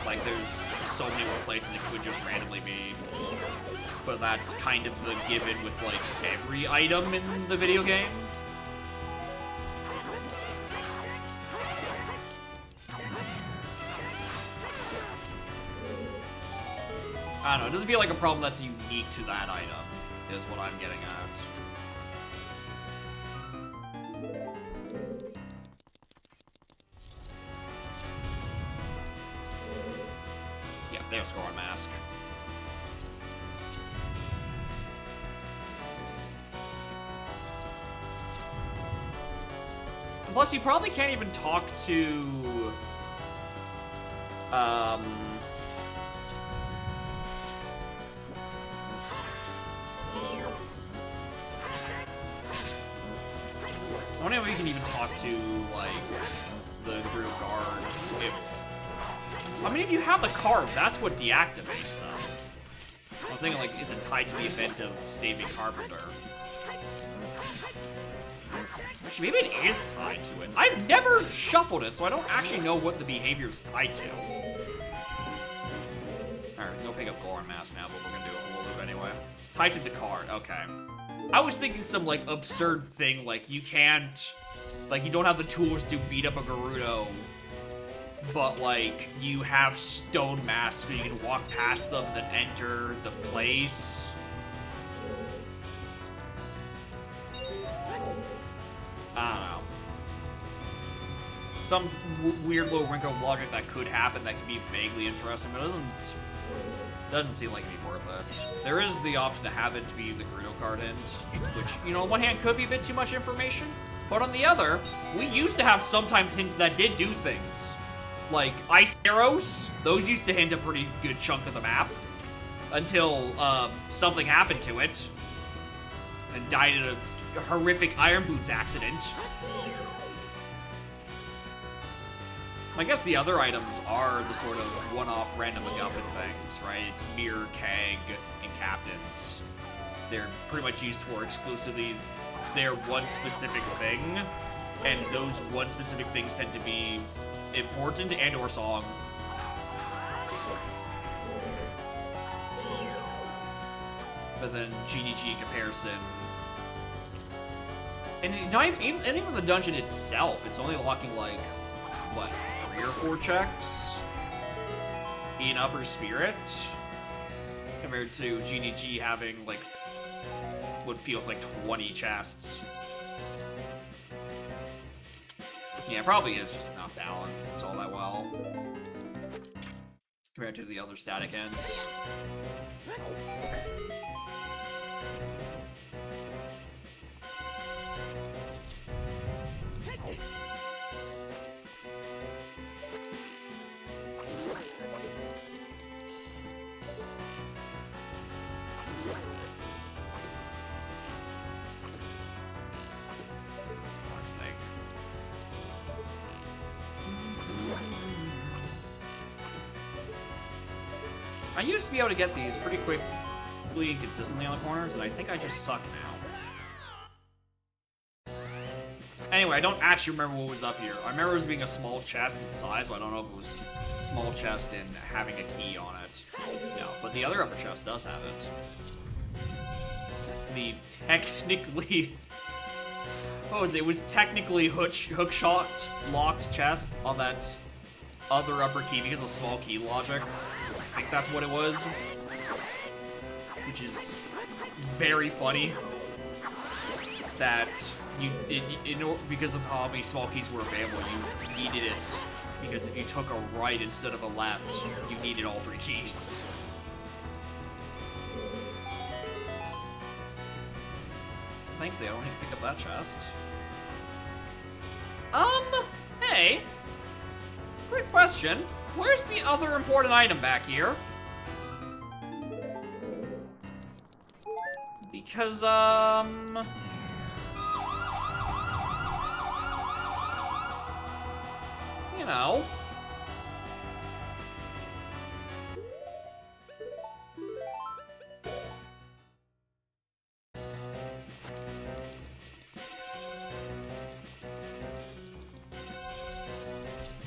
Like, there's so many more places it could just randomly be. But that's kind of the given with, like, every item in the video game. I don't know, it doesn't feel like a problem that's unique to that item, is what I'm getting at. Yeah, there's Scoring Mask. Plus, you probably can't even talk to... I wonder if we can even talk to, like, the Brutal Guard if... I mean, if you have the card, that's what deactivates them. I was thinking, like, is it tied to the event of saving Carpenter? Actually, maybe it is tied to it. I've never shuffled it, so I don't actually know what the behavior is tied to. Alright, go pick up Goron Mask now, but we're gonna do a whole loop anyway. It's tied to the card, okay. I was thinking some, like, absurd thing, like, you can't... Like, you don't have the tools to beat up a Gerudo, but, like, you have stone masks so you can walk past them and then enter the place. I don't know. Some weird little wrinkle of logic that could happen that could be vaguely interesting, but it doesn't seem like it'd be worth it. There is the option to have it to be the Gerudo card hint, which, you know, on one hand could be a bit too much information, but on the other, we used to have sometimes hints that did do things. Like, ice arrows, those used to hint a pretty good chunk of the map, until something happened to it, and died in a horrific Iron Boots accident. I guess the other items are the sort of one-off random MacGuffin things, right? It's Mirror, Keg, and Captains. They're pretty much used for exclusively their one specific thing, and those one specific things tend to be important and or song. But then GDG in comparison. And not even the dungeon itself, it's only locking like, what, 3 or 4 checks in Upper Spirit, compared to GDG having like what feels like 20 chests. Yeah, it probably is just not balanced all that well compared to the other static ends. I used to be able to get these pretty quickly and consistently on the corners, and I think I just suck now. Anyway, I don't actually remember what was up here. I remember it was being a small chest in size, but I don't know if it was small chest in having a key on it. No, but the other upper chest does have it. The technically... What was it? It was technically hookshot locked chest on that other upper key because of small key logic. I think that's what it was, which is very funny that because of how many small keys were available, you needed it, because if you took a right instead of a left, you needed all 3 keys. Thankfully, I don't need to pick up that chest. Hey, quick question. Where's the other important item back here? Because, you know.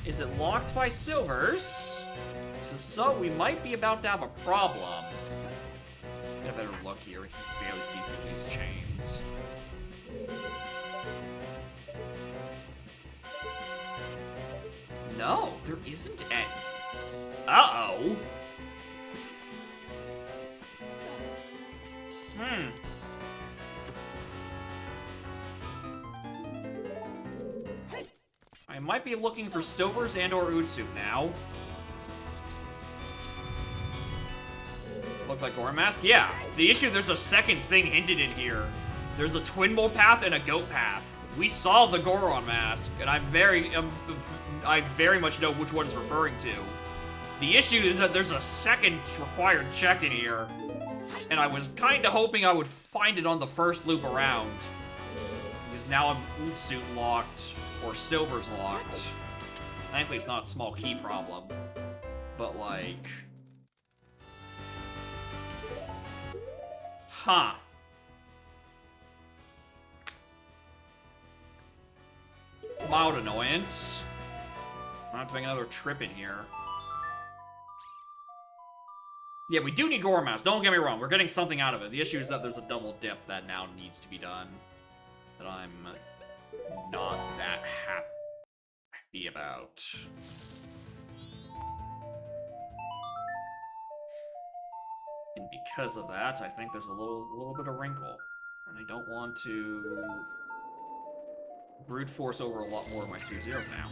Is it locked by silvers? This is If so, we might be about to have a problem. Get a better look here. We can barely see through these chains. No, there isn't any. Uh-oh. I might be looking for silvers and or Utsu now. Look like Goron Mask? Yeah. The issue, there's a second thing hinted in here. There's a Twin Mole path and a Goat path. We saw the Goron Mask, and I very much know which one it's referring to. The issue is that there's a second required check in here, and I was kinda hoping I would find it on the first loop around. Because now I'm Utsu locked, or Silver's locked. Thankfully it's not a small key problem. But like... Huh. Mild annoyance. I have to make another trip in here. Yeah, we do need Goron Mask, don't get me wrong. We're getting something out of it. The issue is that there's a double dip that now needs to be done. That I'm not that happy about. And because of that, I think there's a little bit of wrinkle. And I don't want to brute force over a lot more of my Sphere Zeros now.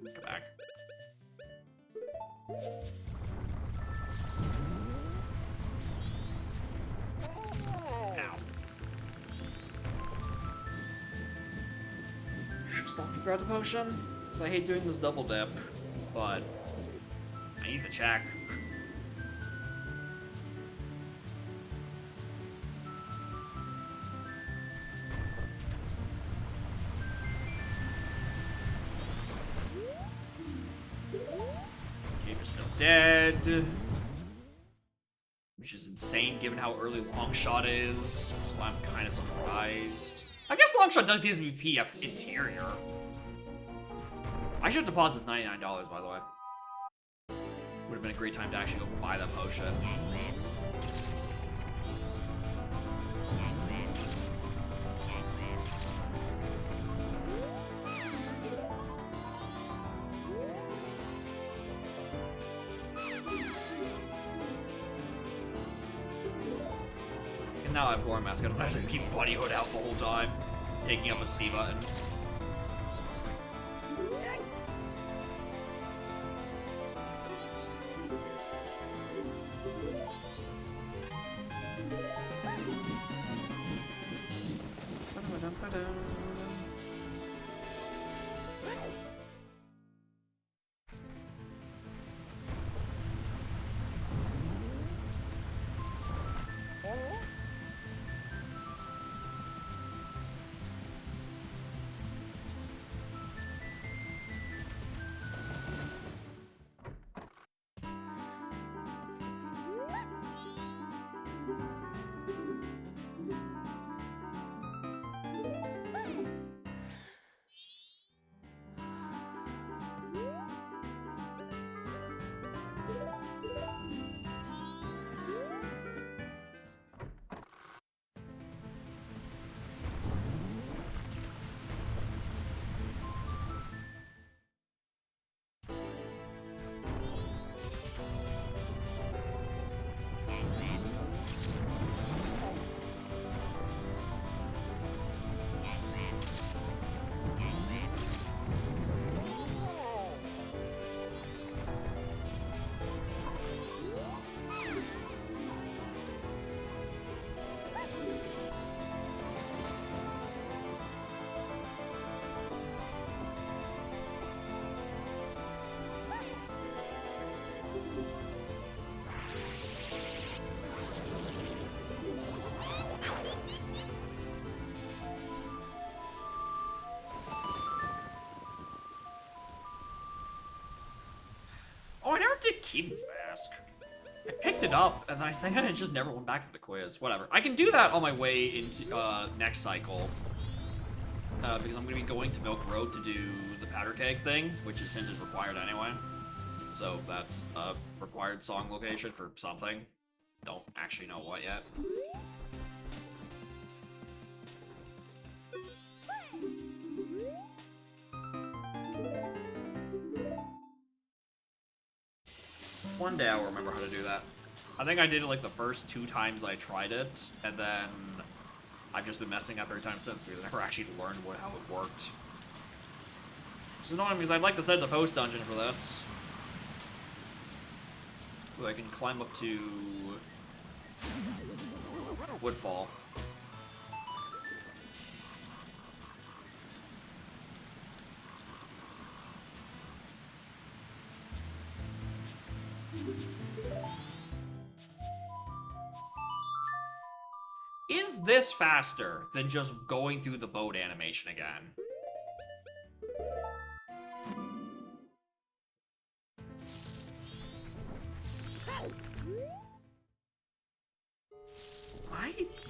Go back. Ow. Just not to grab the potion, because I hate doing this double dip, but I need the check. Gabe is still dead. Which is insane given how early Longshot is. So I'm kind of surprised. I guess Longshot does give me PF Interior. I should deposit this $99, by the way. Would have been a great time to actually go buy that potion. And now I have Goron Mask. I don't have to keep Buddy Hood out the whole time, taking up a C button. did Keaton's mask? I picked it up, and I think I just never went back to the quiz. Whatever. I can do that on my way into next cycle. Because I'm going to be going to Milk Road to do the powder keg thing, which is hinted required anyway. So that's a required song location for something. Don't actually know what yet. One day I'll remember how to do that. I think I did it like the first 2 times I tried it, and then I've just been messing up every time since because I never actually learned how it worked. Which is annoying because I'd like to set a post dungeon for this. So I can climb up to Woodfall. Is this faster than just going through the boat animation again?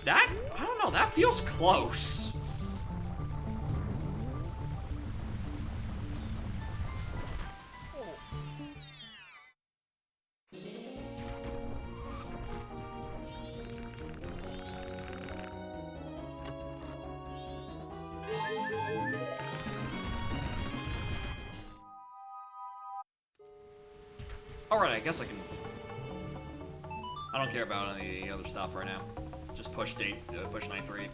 I don't know, that feels close. Alright, I guess I can... I don't care about any other stuff right now. Just push night 3.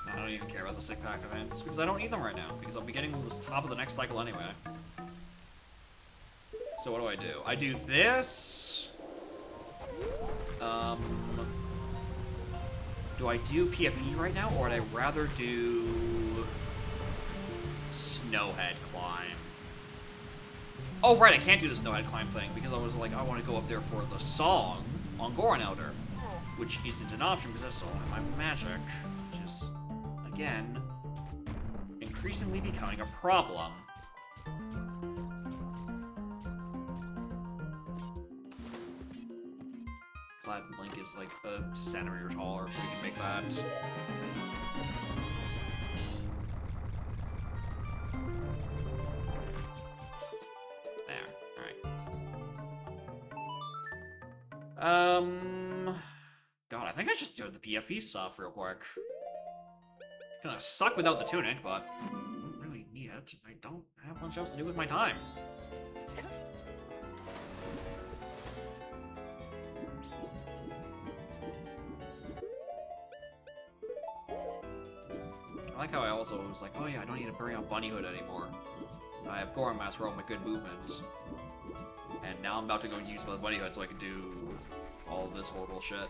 I don't even care about the sick pack events because I don't need them right now because I'll be getting to the top of the next cycle anyway. So what do? I do this. Do I do PFE right now, or would I rather do Snowhead Climb? Oh, right, I can't do the Snowhead Climb thing because I was like, I want to go up there for the song on Goron Elder, which isn't an option because that's all my magic, which is, again, increasingly becoming a problem. Glad Link is like a centimeter taller, so we can make that. There, alright. God, I think I just do the PFE stuff real quick. Gonna suck without the tunic, but I don't really need it. I don't have much else to do with my time. I like how I also was like, oh yeah, I don't need to bring out Bunnyhood anymore. I have Goron Mask for all my good movements. And now I'm about to go use my Bunnyhood so I can do all this horrible shit.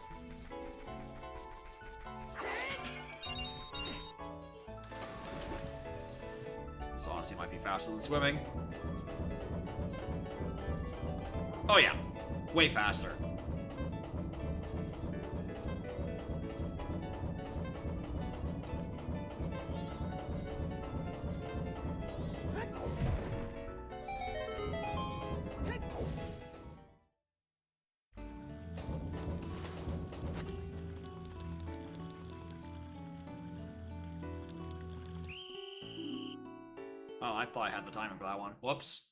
This honestly might be faster than swimming. Oh yeah, way faster. Oh, I thought I had the timing for that one. Whoops.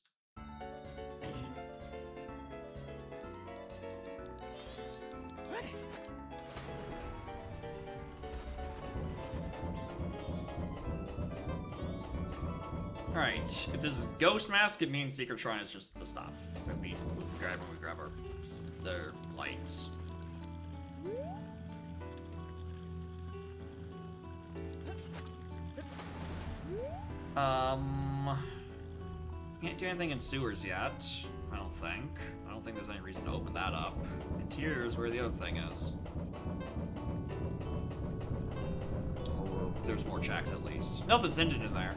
Alright, if this is Ghost Mask, it means Secret Shrine is just the stuff. I mean, we grab our their lights. Can't do anything in sewers yet, I don't think. I don't think there's any reason to open that up. Interior is where the other thing is. Or there's more checks at least. Nothing's ended in there.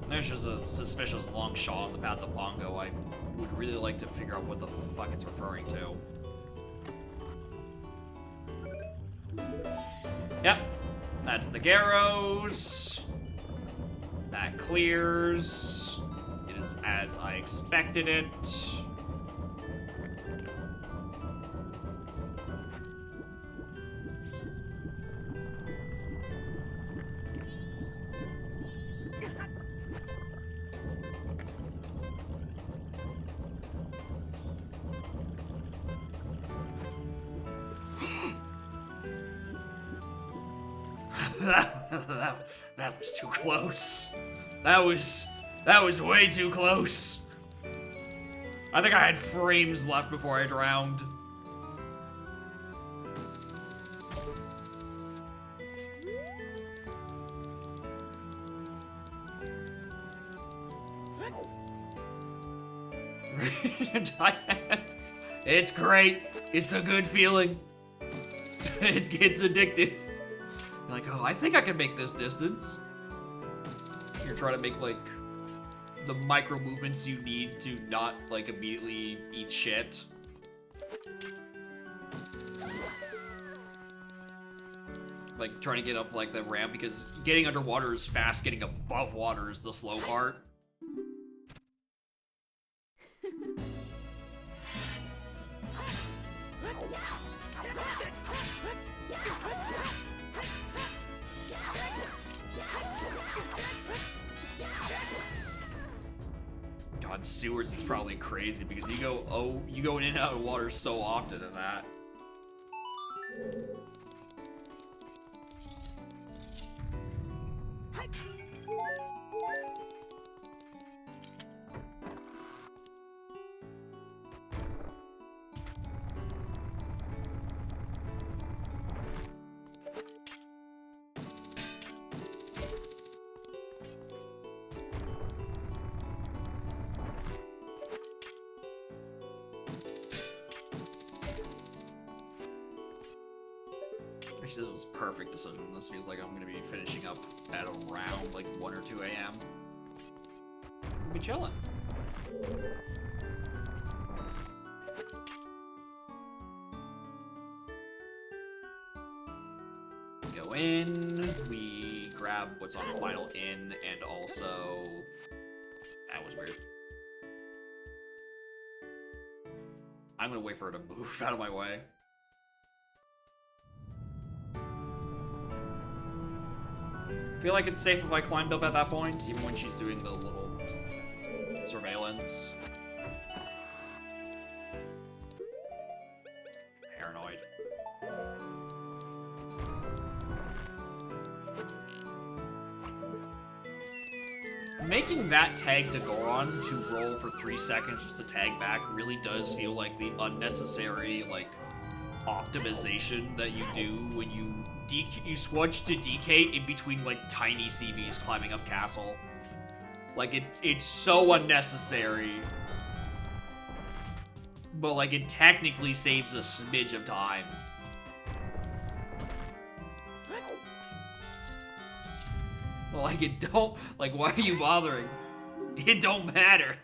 There's just a suspicious long shot on the path to Pongo. I would really like to figure out what the fuck it's referring to. Yep, that's the Garrows. That clears. It is as I expected it. That was too close. That was way too close. I think I had frames left before I drowned. It's great. It's a good feeling. It's addictive. You're like, oh, I think I can make this distance. You're trying to make, like, the micro movements you need to not, like, immediately eat shit. Like, trying to get up, like, the ramp, because getting underwater is fast, getting above water is the slow part. God, sewers, it's probably crazy because you go in and out of water so often in that. Actually, this was a perfect decision. This feels like I'm gonna be finishing up at around like 1 or 2 a.m. We'll be chilling. Go in, we grab what's on the final inn, and also... That was weird. I'm gonna wait for her to move out of my way. I feel like it's safe if I climbed up at that point, even when she's doing the little surveillance. Paranoid. Making that tag to Goron to roll for 3 seconds just to tag back really does feel like the unnecessary, like, optimization that you do when you switch to DK in between, like, tiny CVs climbing up castle. Like, it's so unnecessary. But, like, it technically saves a smidge of time. Well, like, it don't... Like, why are you bothering? It don't matter.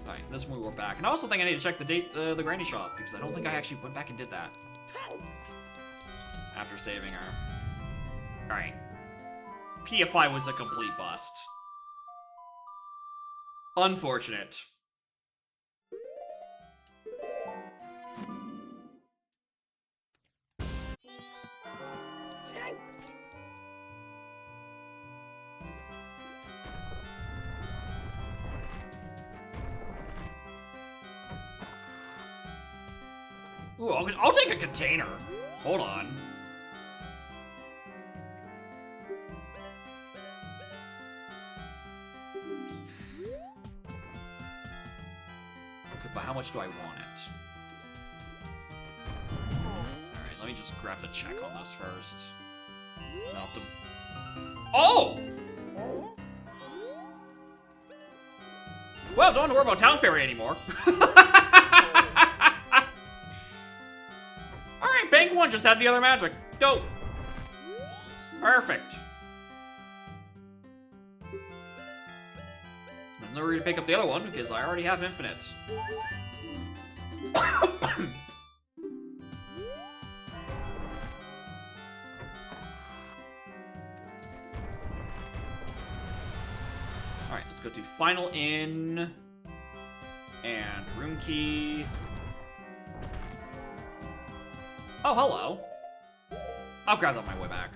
Alright, this one we're back. And I also think I need to check the date, the granny shop, because I don't think I actually went back and did that. After saving her. Alright. PFI was a complete bust. Unfortunate. Ooh, I'll take a container. Hold on. Okay, but how much do I want it? Alright, let me just Let's grab the check on this first. Not the... Oh! Well, don't have to worry about Town Fairy anymore. Alright, Bank 1 just had the other magic. Dope. Perfect. I'm not ready to pick up the other one because I already have infinite. Alright, let's go to Final Inn. And room key. Oh, hello. I'll grab that on my way back.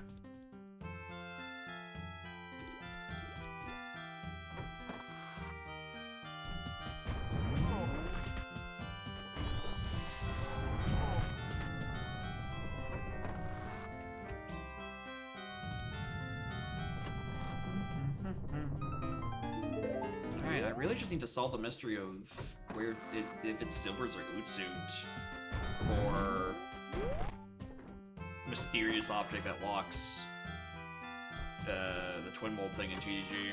Alright, I really just need to solve the mystery of where if it's Silver's or Ootsuit, or mysterious object that locks the twin mold thing in GG.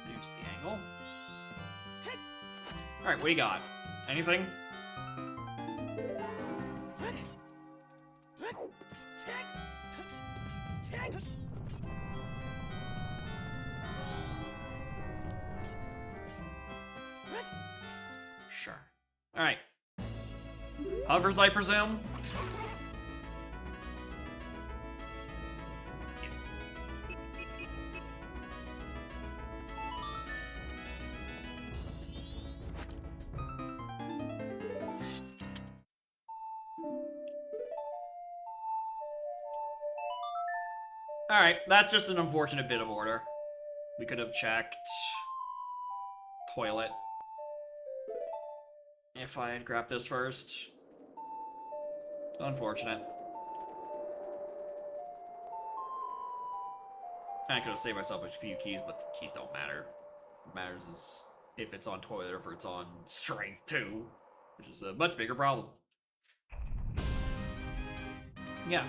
There's the angle. Alright, what do you got? Anything? Sure. Alright. Hovers, I presume? Alright, that's just an unfortunate bit of order. We could have checked toilet if I had grabbed this first. Unfortunate. I could have saved myself a few keys, but the keys don't matter. What matters is if it's on toilet or if it's on strength 2, which is a much bigger problem. Yeah.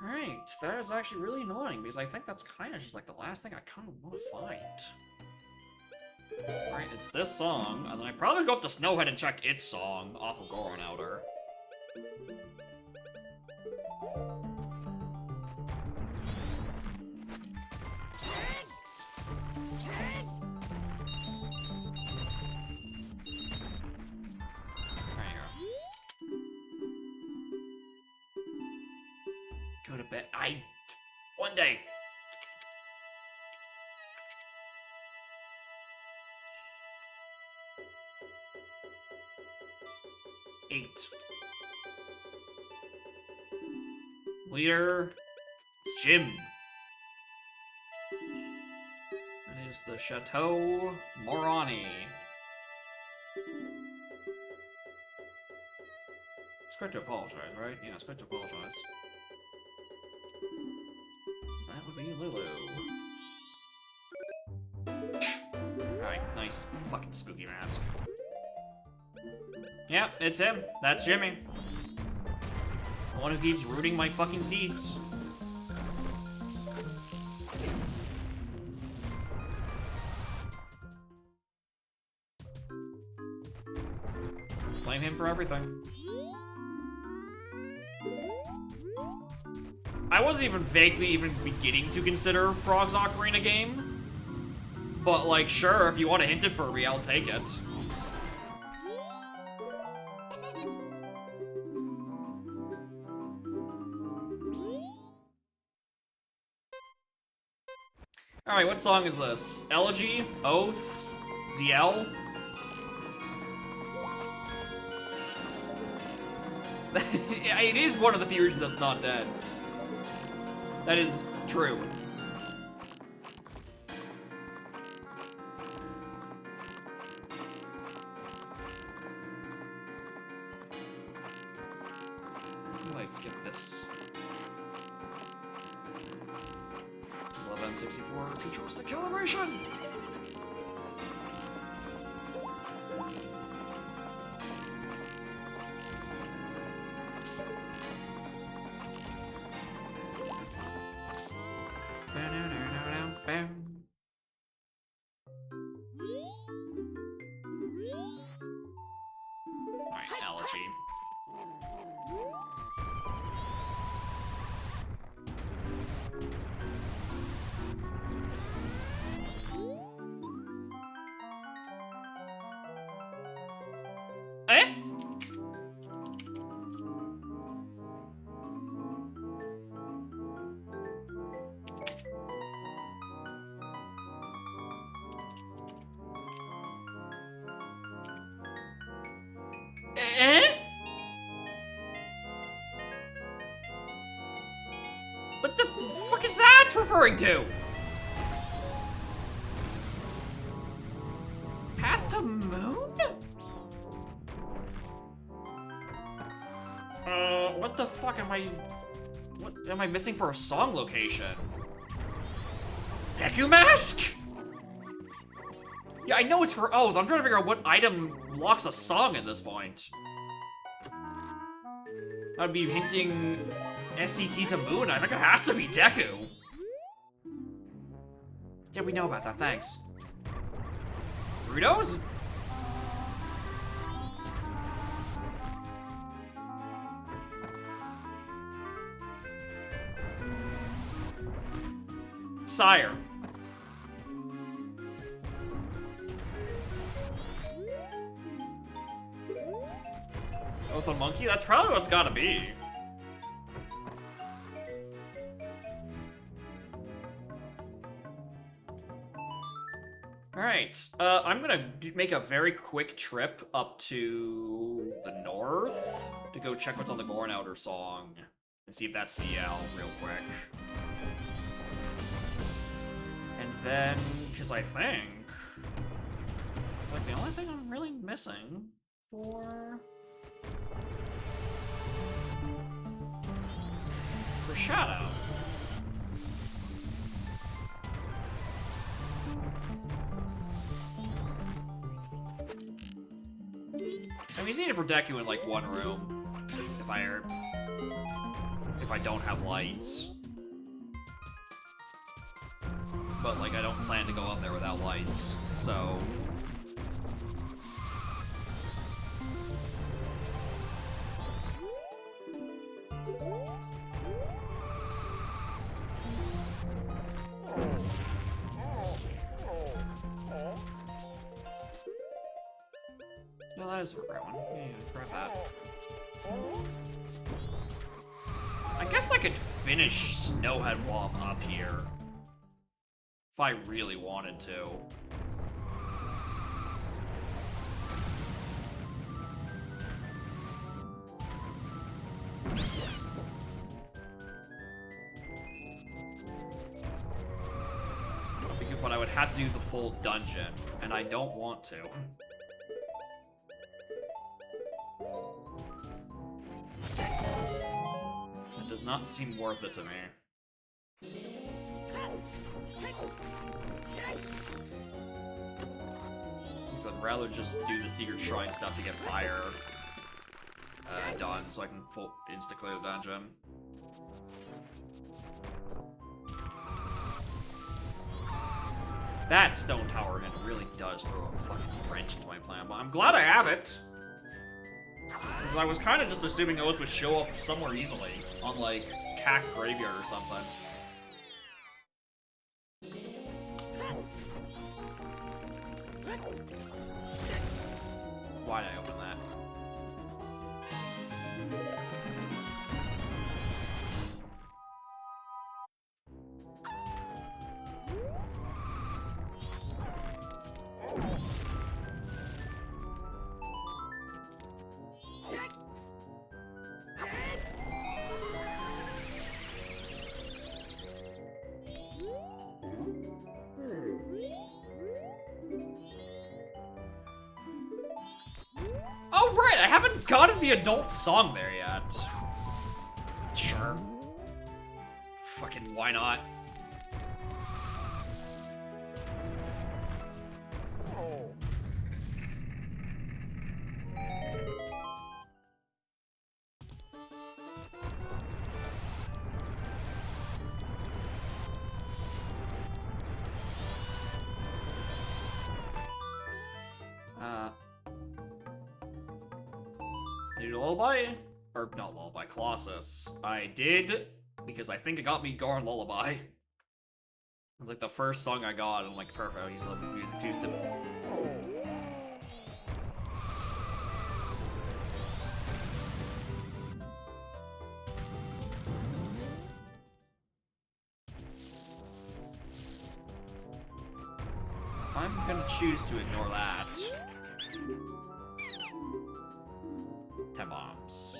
Alright, that is actually really annoying because I think that's kind of just like the last thing I kind of want to find. Alright, it's this song, and then I probably go up to Snowhead and check its song off of Goron Outer. Go to bed. One day. Eight. Leader. Jim. That is the Chateau Morani. It's great to apologize, right? Yeah, it's great to apologize. That would be Lulu. Alright, nice fucking spooky mask. Yep, it's him. That's Jimmy. The one who keeps rooting my fucking seeds. Blame him for everything. I wasn't even vaguely beginning to consider Frog's Ocarina game. But, like, sure, if you want to hint it for me, I'll take it. Alright, what song is this? Elegy? Oath? ZL? Yeah, it is one of the few reasons that's not dead. That is true. I might skip this. Love M64 controls the calibration. Alright, Elegy. Eh? Eh? What the fuck is that referring to? Path to Moon? What the fuck am I... What am I missing for a song location? Deku Mask? Yeah, I know it's for Oath. I'm trying to figure out what item locks a song at this point. I'd be hinting SCT to Moon. I think it has to be Deku. Yeah, we know about that. Thanks. Rudos? Sire. Oath on Monkey? That's probably what it's gotta be. Alright, I'm gonna make a very quick trip up to the north to go check what's on the Gorn Outer song and see if that's CL real quick. And then, because I think it's like the only thing I'm really missing for Shadow. I mean, it's needed for Deku in like one room if I don't have lights. But like I don't plan to go up there without lights, so. No, that is a great one. Yeah, grab that. I guess I could finish Snowhead while I'm up here. If I really wanted to. But I would have to do the full dungeon, and I don't want to. It does not seem worth it to me. So I'd rather just do the secret shrine stuff to get fire done, so I can insta-clear the dungeon. That stone tower hint really does throw a fucking wrench into my plan, but I'm glad I have it. Because I was kind of just assuming Oath would show up somewhere easily, on like Cack Graveyard or something. Why'd I open that? Oh, right, I haven't gotten the adult song there yet. Sure. Fucking why not? Need a lullaby? Or not lullaby, Colossus. I did, because I think it got me going lullaby. It was like the first song I got, and I'm like, perfect, I'll use the music too. I'm gonna choose to ignore that. 10 bombs.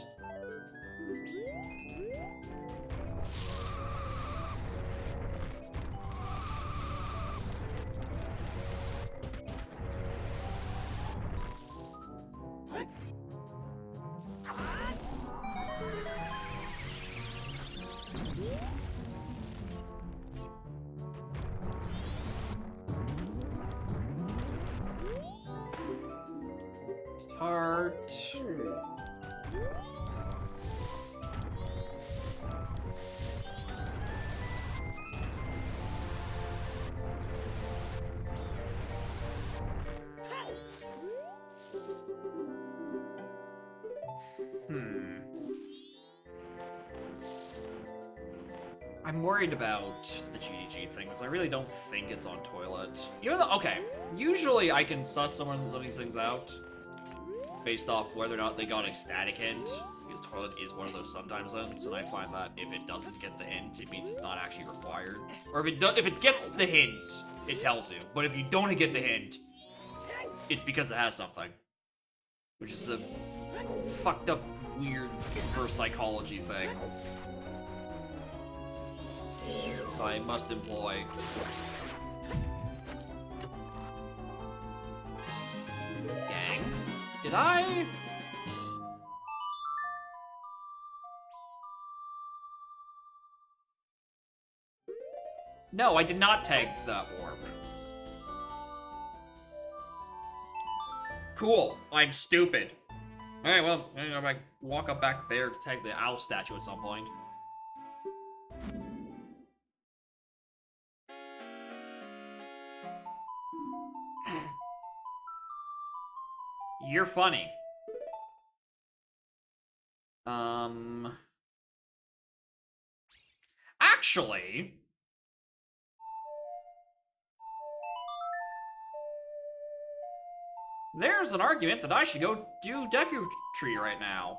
Heart. I'm worried about the GDG thing, because I really don't think it's on toilet. Even though, okay, usually I can suss some of these things out based off whether or not they got a static hint, because toilet is one of those sometimes hints, and I find that if it doesn't get the hint, it means it's not actually required. Or if it gets the hint, it tells you. But if you don't get the hint, it's because it has something. Which is a fucked up, weird reverse psychology thing I must employ. Dang. Did I? No, I did not tag that warp. Cool. I'm stupid. Alright, well, I might walk up back there to tag the owl statue at some point. You're funny. Actually... there's an argument that I should go do Deku Tree right now.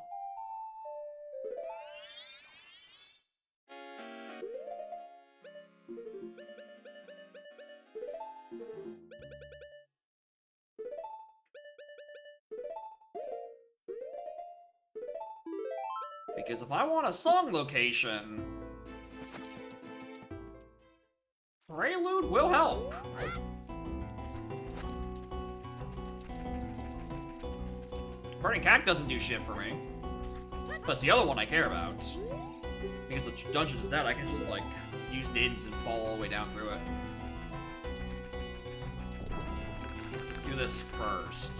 Because if I want a song location, Prelude will help. Burning Cat doesn't do shit for me. But it's the other one I care about. Because the dungeon is dead, I can just, like, use Dins and fall all the way down through it. Do this first.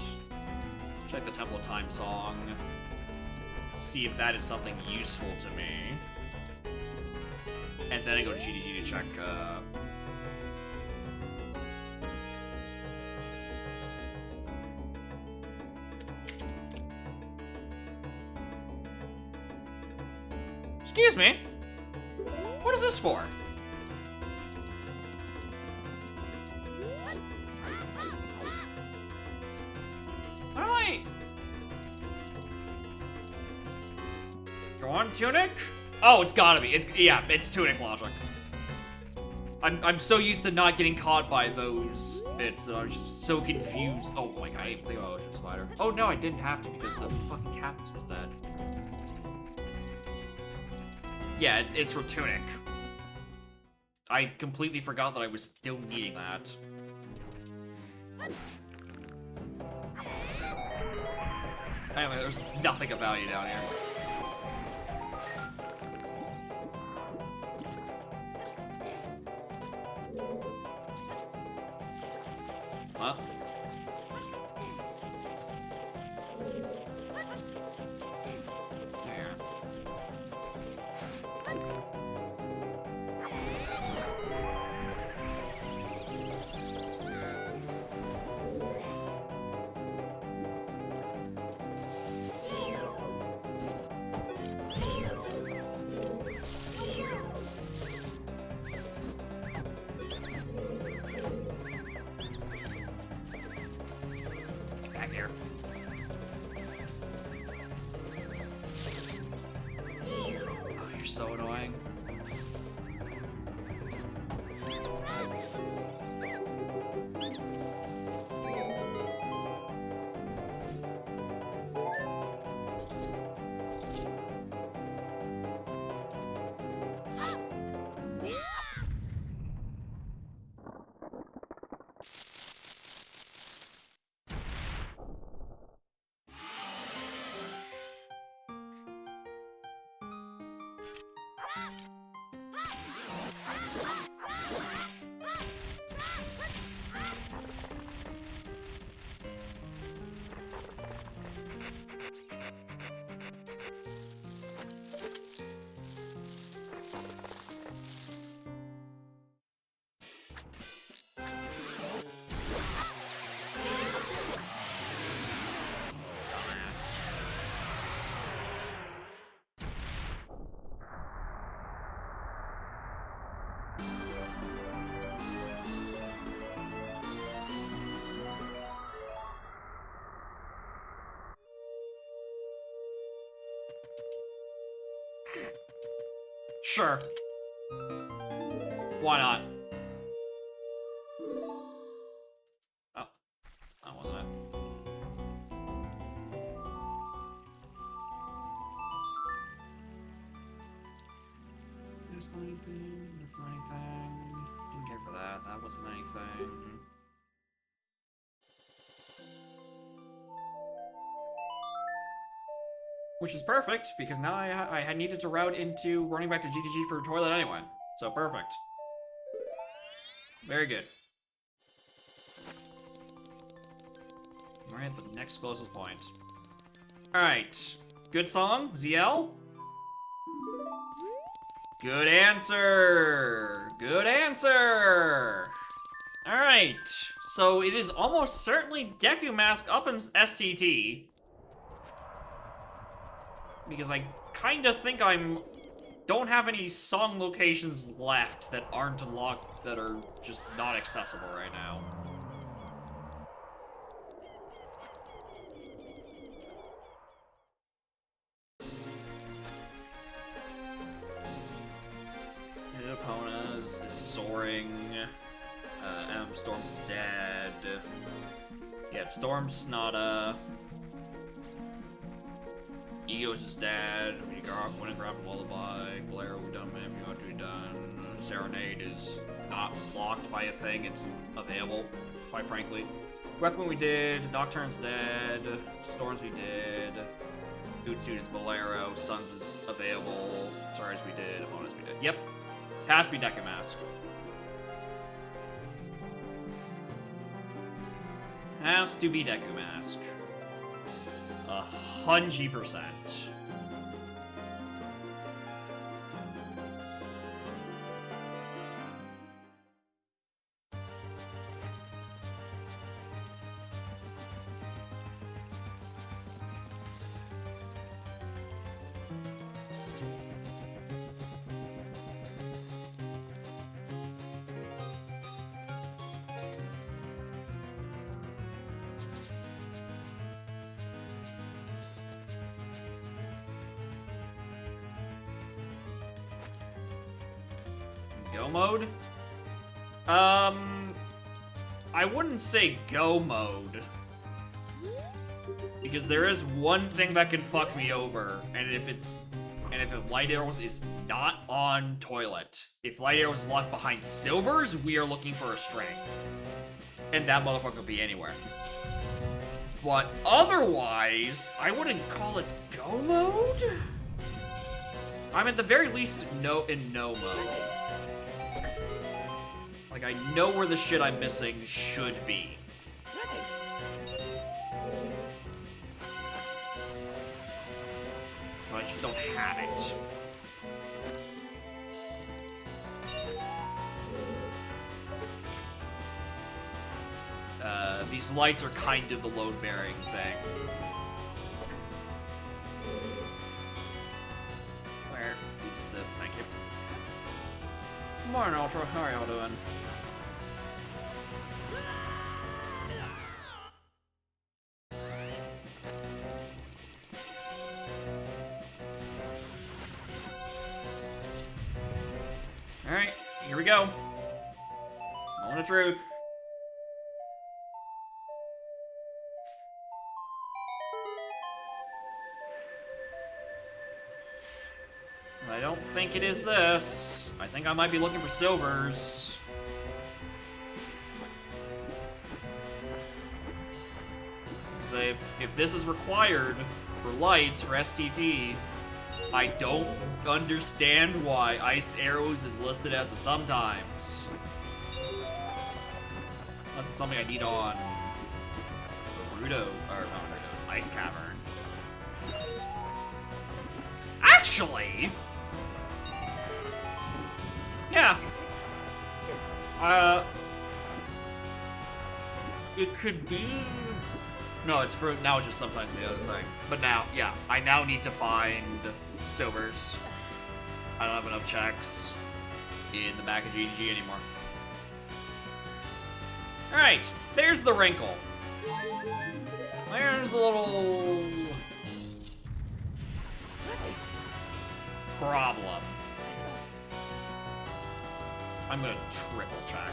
Check the Temple of Time song. See if that is something useful to me. And then I go to GDG to check, Excuse me? What is this for? How do I... Go on, Tunic? Oh, it's gotta be. It's Tunic logic. I'm so used to not getting caught by those bits that I'm just so confused. Oh my god, I didn't think about Ocean Spider. Oh no, I didn't have to because the fucking Captain's was dead. Yeah, it's for Tunic. I completely forgot that I was still needing that. There's nothing of value down here. Huh? There. Back here. Oh, you're so annoying. Dumbass. Sure. Why not? Oh, that wasn't it. That's not anything. That's not anything. Didn't care for that. That wasn't anything. Which is perfect, because now I had needed to route into running back to GGG for a toilet anyway. So perfect. Very good. We're at the next closest point. Alright. Good song, ZL? Good answer! Good answer! Alright. So it is almost certainly Deku Mask up in STT. Because I kinda think don't have any song locations left that aren't unlocked, that are just not accessible right now. Epona's, it's Soaring, Storm's dead. Yeah, Storm's Snada. Ego's is dead. When you grab a lullaby, Blair, we done, man, you ought to be done. Serenade is not blocked by a thing, it's available, quite frankly. Requiem we did, Nocturne's dead, Storms we did, Hootsuite is Bolero, Suns is available, Stars we did, Amonas we did. Yep, has to be Deku Mask. Has to be Deku Mask. 100%. Go mode? I wouldn't say go mode. Because there is one thing that can fuck me over, and if Light Arrows is not on Toilet. If Light Arrows is locked behind Silvers, we are looking for a strength. And that motherfucker could be anywhere. But otherwise, I wouldn't call it go mode. I'm at the very least in no mode. Like, I know where the shit I'm missing should be. But I just don't have it. These lights are kind of the load-bearing thing. Where is the... Thank you. Morning, Ultra. How are y'all doing? Alright, here we go. Moment of truth. I don't think it is this. I think I might be looking for silvers. So if this is required for lights for STT, I don't understand why Ice Arrows is listed as a sometimes. Unless it's something I need on Naruto's Ice Cavern. Actually, yeah. It could be. No, it's for now. It's just sometimes the other thing. But now, yeah, I now need to find silvers. I don't have enough checks in the back of GDG anymore. All right, there's the wrinkle. There's a little problem. I'm gonna triple check.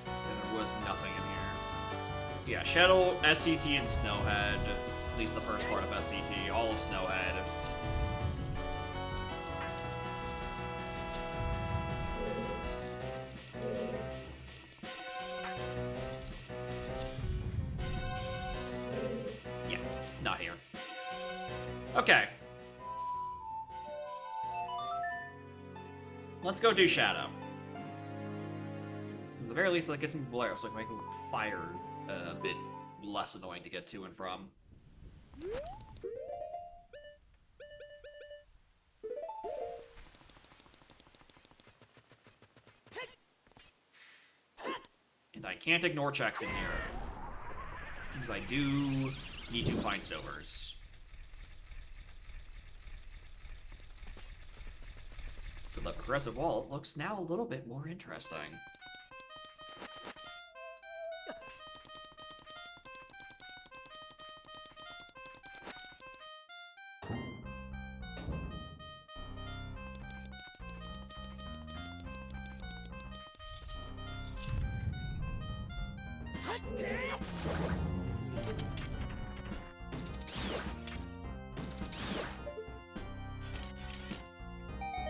There was nothing in here. Yeah, Shadow, SCT, and Snowhead. At least the first part of SCT. All of Snowhead. Not here. Okay. Let's go do Shadow. At the very least, that gets me Bolero, so I can make fire a bit less annoying to get to and from. And I can't ignore checks in here. Because I do need to find silvers. So the progressive wall looks now a little bit more interesting.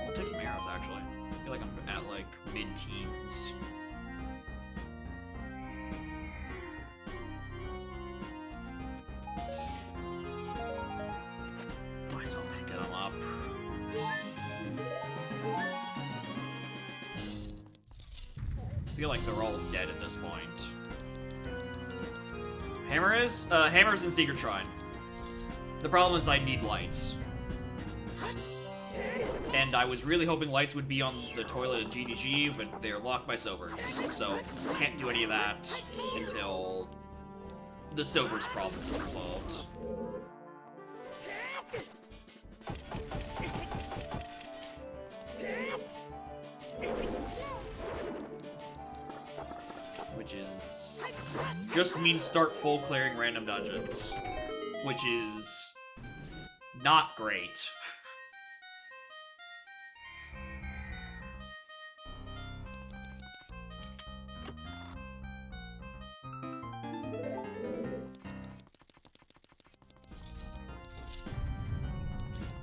I'll take some arrows, actually. I feel like I'm at, like, mid-teens. Might as well pick them up. I feel like they're all dead at this point. Hammer's in Secret Shrine. The problem is I need lights. And I was really hoping lights would be on the toilet at GDG, but they're locked by silvers. So, can't do any of that until the silvers problem is resolved. Which is... just means start full clearing random dungeons. Which is... not great.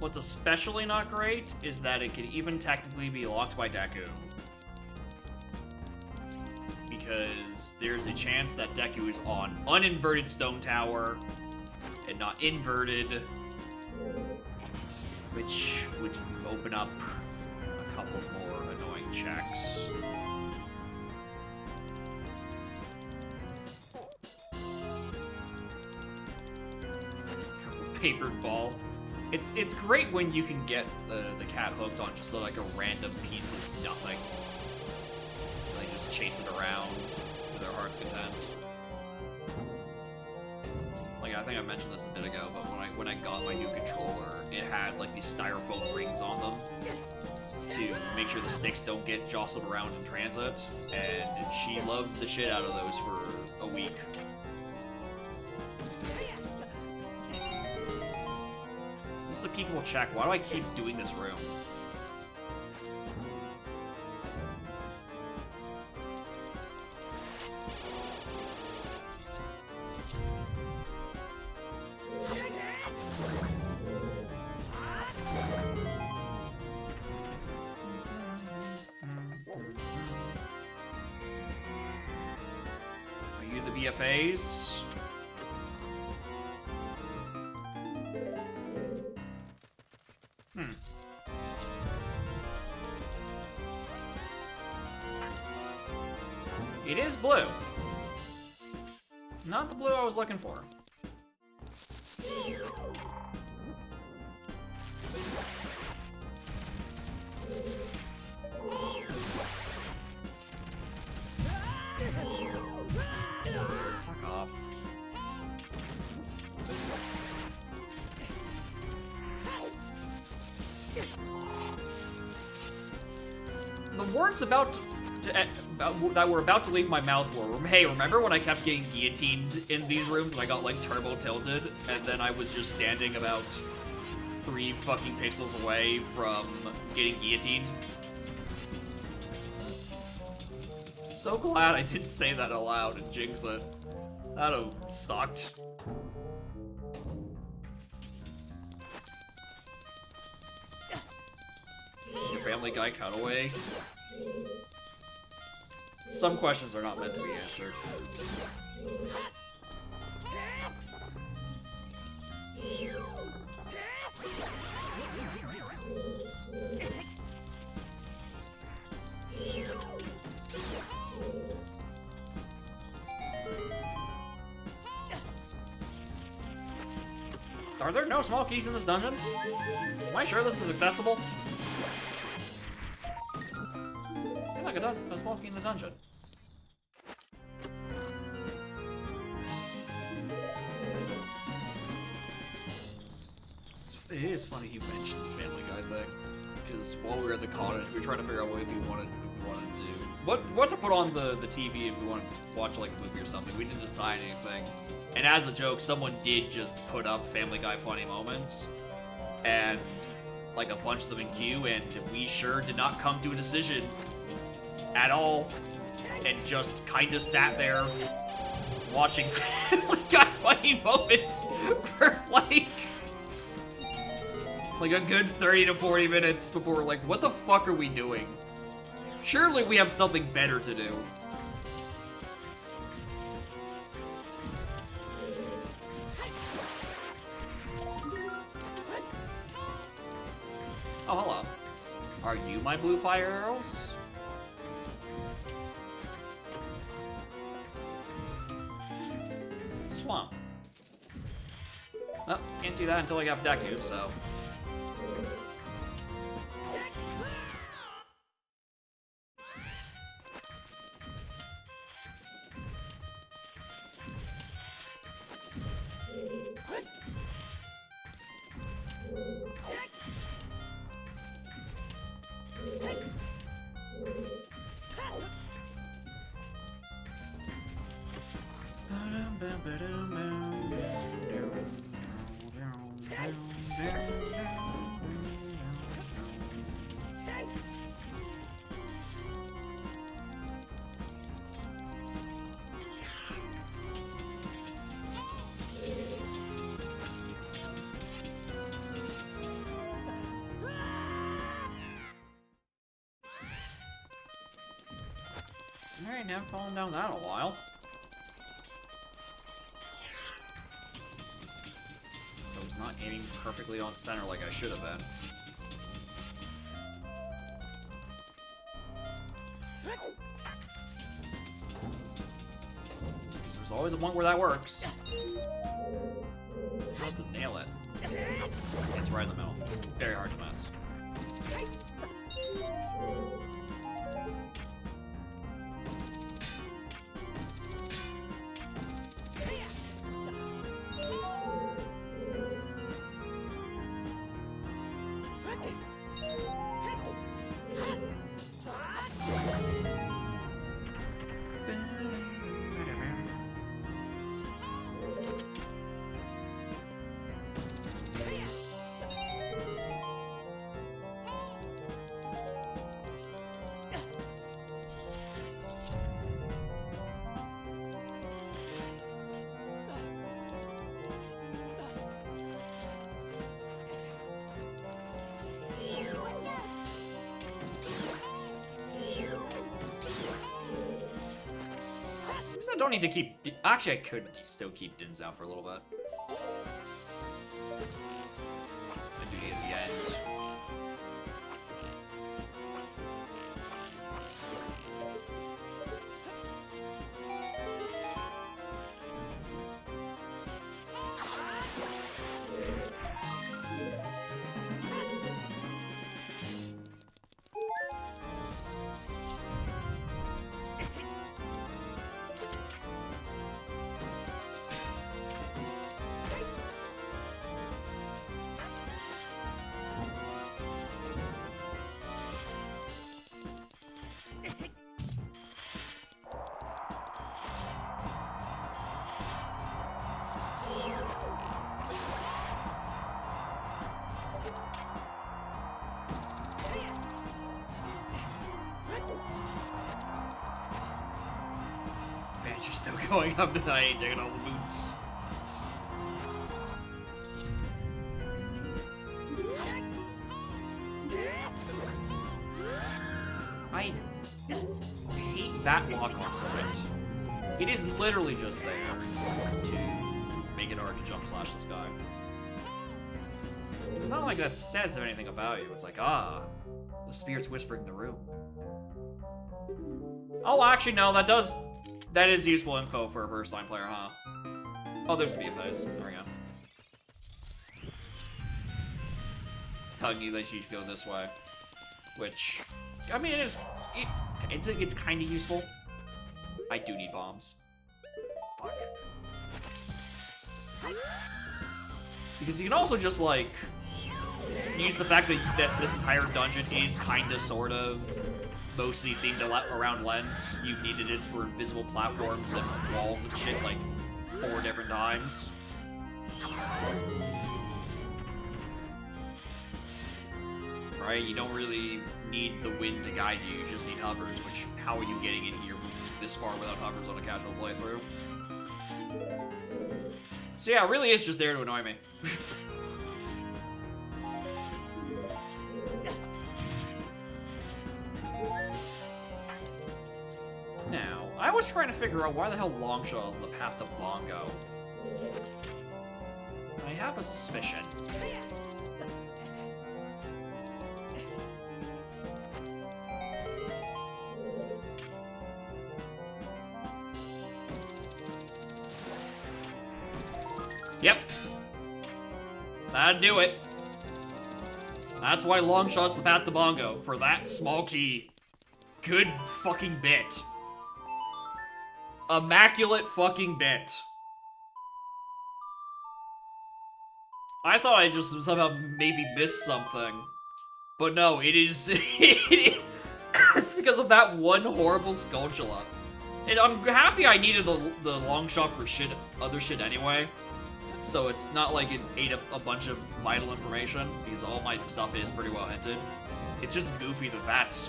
What's especially not great is that it can even technically be locked by Deku. Because there's a chance that Deku is on uninverted stone tower and not inverted, which would open up a couple more annoying checks. Papered ball. It's great when you can get the cat hooked on just like a random piece of nothing. They just chase it around to their heart's content. Like, I think I mentioned this a bit ago, but when I got my new controller, it had like these styrofoam rings on them to make sure the sticks don't get jostled around in transit, and she loved the shit out of those for a week. This is a people check. Why do I keep doing this room? Are you the BFAs? It is blue. Not the blue I was looking for. Fuck off. The words that were about to leave my mouth were, hey, remember when I kept getting guillotined in these rooms and I got like turbo tilted and then I was just standing about 3 fucking pixels away from getting guillotined? So glad I didn't say that aloud and jinx it. That'd have sucked. Your Family Guy cutaway. Some questions are not meant to be answered. Are there no small keys in this dungeon? Am I sure this is accessible? There's like a small key in the dungeon. It is funny you mentioned the Family Guy thing, because while we were at the cottage, we were trying to figure out what if we wanted to what to put on the TV if we wanted to watch like a movie or something. We didn't decide anything, and as a joke, someone did just put up Family Guy funny moments, and like a bunch of them in queue, and we sure did not come to a decision at all, and just kind of sat there watching Family Guy funny moments for like a good 30 to 40 minutes before we're like, what the fuck are we doing? Surely we have something better to do. Oh, hello. Are you my blue fire arrows? Swamp. Oh, can't do that until I got Deku, so... Alright, now falling down that in a while. So it's not aiming perfectly on center like I should have been. There's always a point where that works. You have to nail it. It's right in the middle. It's very hard to miss. I don't need to keep... Actually, I could still keep Dins out for a little bit. I do need at the end. You're still going up and I ain't taking all the boots. I hate that lock on for it. It is literally just there to make it hard to jump slash this guy. It's not like that says anything about you. It's like, ah, the spirit's whispering in the room. Oh, actually, no, that is useful info for a first-time player, huh? Oh, there's a BFAs. There we go. Telling you that you should go this way. Which, I mean, it's kind of useful. I do need bombs. Fuck. Because you can also just, like, use the fact that this entire dungeon is kind of, sort of, mostly themed around lens. You needed it for invisible platforms and walls and shit, like, 4 different times. Right? You don't really need the wind to guide you, you just need hovers, which, how are you getting in here this far without hovers on a casual playthrough? So yeah, it really is just there to annoy me. Now, I was trying to figure out why the hell Longshot is the path to Bongo. I have a suspicion. Yep. That'd do it. That's why Longshot's the path to Bongo, for that small key. Good fucking bit. Immaculate fucking bit. I thought I just somehow maybe missed something. But no, it is... it's because of that one horrible Skulltula. And I'm happy I needed the long shot for other shit anyway. So it's not like it ate up a bunch of vital information, because all my stuff is pretty well hinted. It's just goofy that that's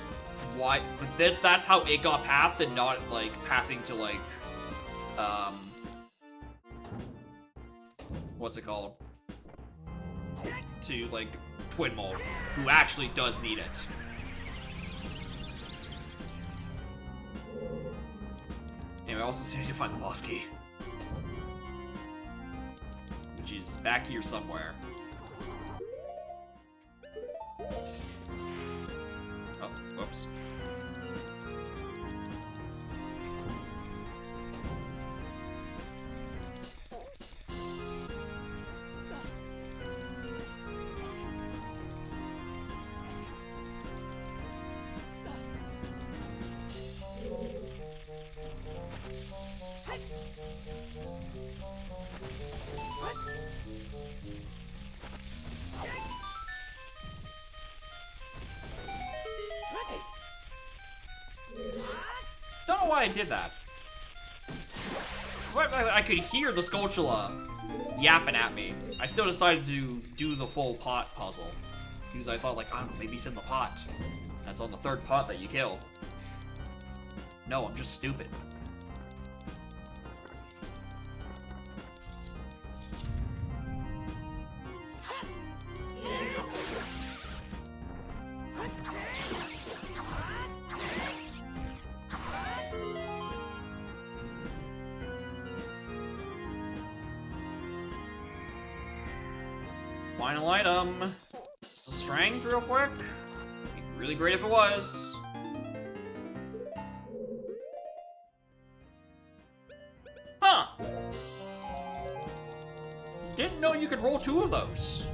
why... That's how it got pathed and not, like, pathing to, like... What's it called? To, like, Twin Mold, who actually does need it. also need to find the boss key. Which is back here somewhere. Oh, whoops. Don't know why I did that. I could hear the Skulltula yapping at me. I still decided to do the full pot puzzle. Because I thought, like, I don't know, maybe he's in the pot. That's on the third pot that you killed. No, I'm just stupid. Final item. Just a strength real quick. Be really great if it was. Huh. Didn't know you could roll 2 of those.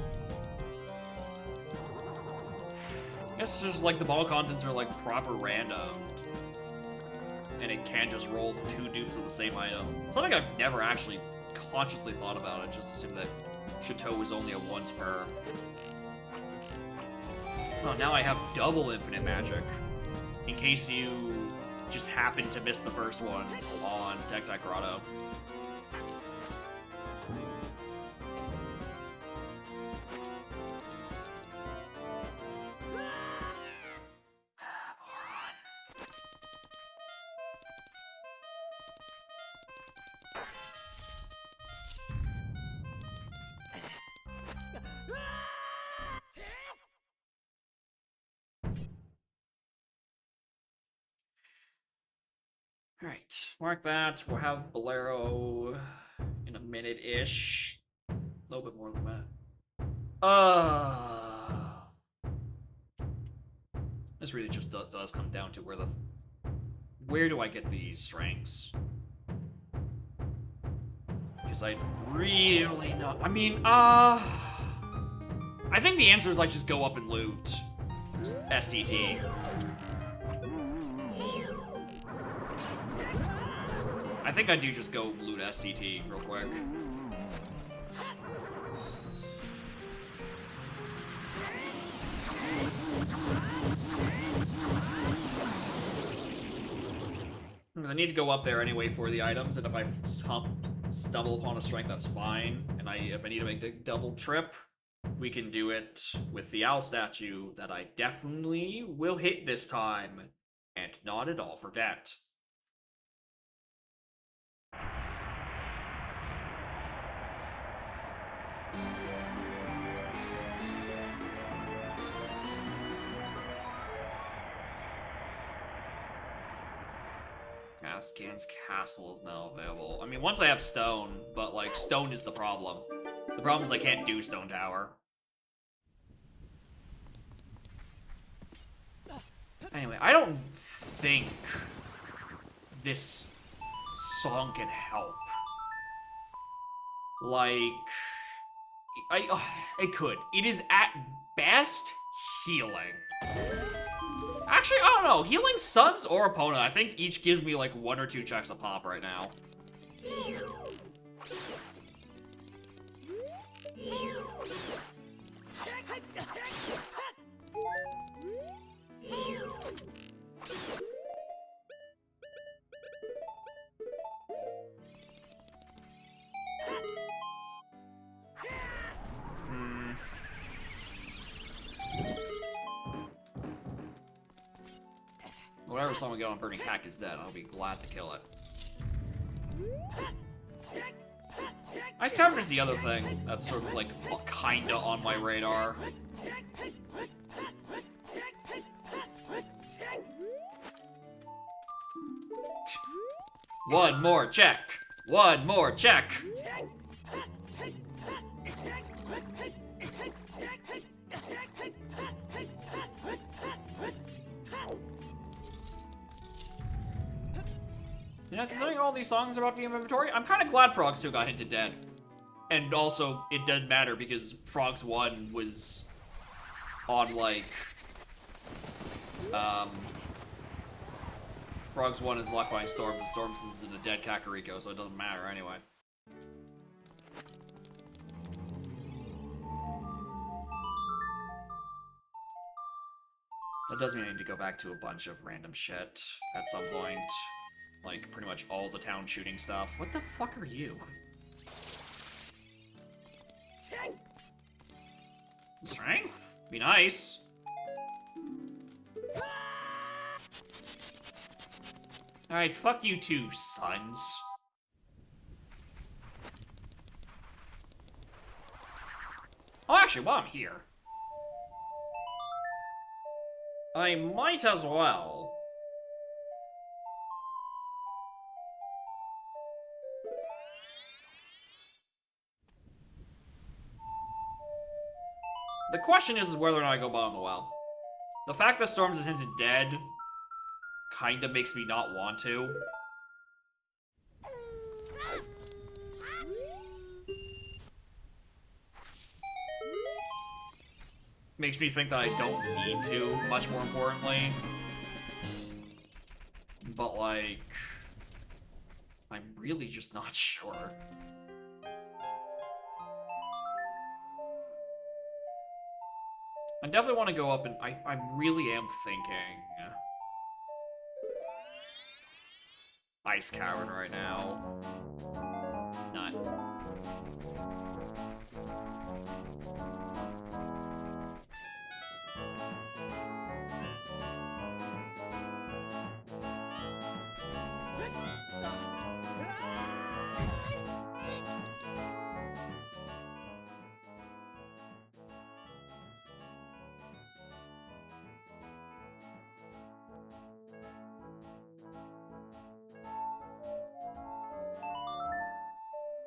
Guess it's just like the ball contents are like proper random. And it can just roll 2 dupes of the same item. Something I've never actually consciously thought about. I just assumed that Chateau was only a once per. Oh, now I have double infinite magic. In case you just happen to miss the first one on Tectite Grotto. Alright, mark that. We'll have Bolero in a minute-ish. A little bit more than that. This really just does come down to where do I get these strengths? Because I really know. I mean, I think the answer is I just go up and loot STT. I think I do just go loot STT real quick. I need to go up there anyway for the items, and if I stumble upon a strength, that's fine. And if I need to make the double trip, we can do it with the owl statue that I definitely will hit this time, and not at all forget. Scienc Castle is now available. I mean, once I have stone, but like stone is the problem. The problem is I can't do Stone Tower. Anyway, I don't think this song can help. Like, it could. It is at best healing. Actually, I don't know. Healing Suns or opponent, I think each gives me like 1 or 2 checks a pop right now. Whatever song we get on Burning Hack is dead. I'll be glad to kill it. Ice Tavern is the other thing that's sort of like kinda on my radar. One more check. One more check. You know, considering all these songs are about being inventory, I'm kind of glad Frogs 2 got hinted dead. And also, it doesn't matter because Frogs 1 was on, like, Frogs 1 is locked by Storms, and Storms is in a dead Kakariko, so it doesn't matter anyway. That does mean I need to go back to a bunch of random shit at some point. Like, pretty much all the town shooting stuff. What the fuck are you? Strength? Be nice. Alright, fuck you two, sons. Oh, actually, while I'm here, I might as well. The question is whether or not I go bottom of the well. The fact that Storms is hinted dead kinda makes me not want to. Makes me think that I don't need to, much more importantly. But, like, I'm really just not sure. I definitely want to go up and I really am thinking Ice Cavern right now. Not.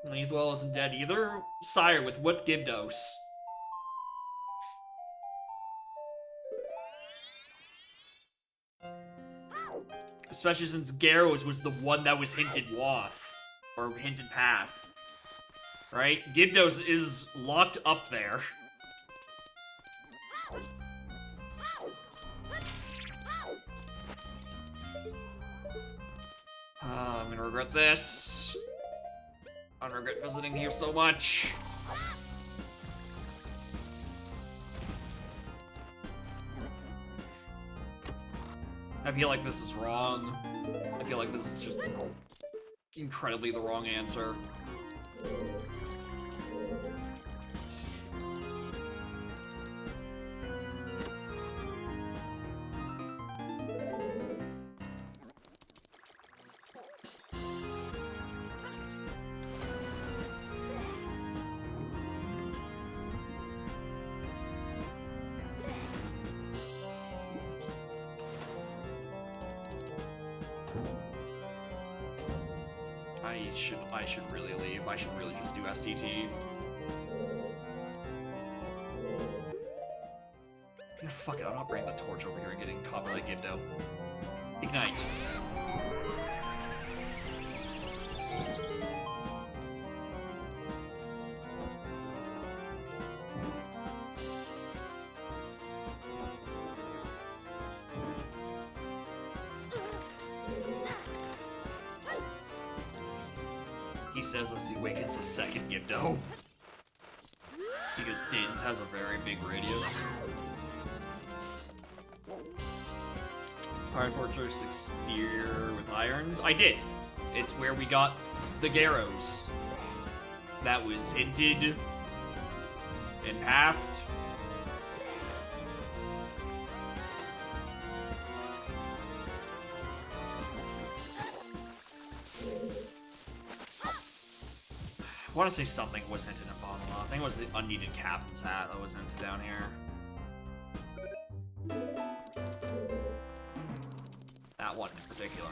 Neithwell isn't dead either. Sire, with what Gibdos? Especially since Garrows was the one that was hinted Wath. Or hinted Path. Right? Gibdos is locked up there. I'm gonna regret this. I regret visiting here so much. I feel like this is wrong. I feel like this is just incredibly the wrong answer. I should really leave. I should really just do STT. Yeah, fuck it, I'm not bringing the torch over here and getting caught by that Gibdo. Ignite. He says as he awakens a second Gibdo. Because Din's has a very big radius. Fire Fortress exterior with irons. I did. It's where we got the Garrows. That was hinted and halved. I want to say something was hinted in bottom left. I think it was the unneeded captain's hat that was hinted down here. That one in particular.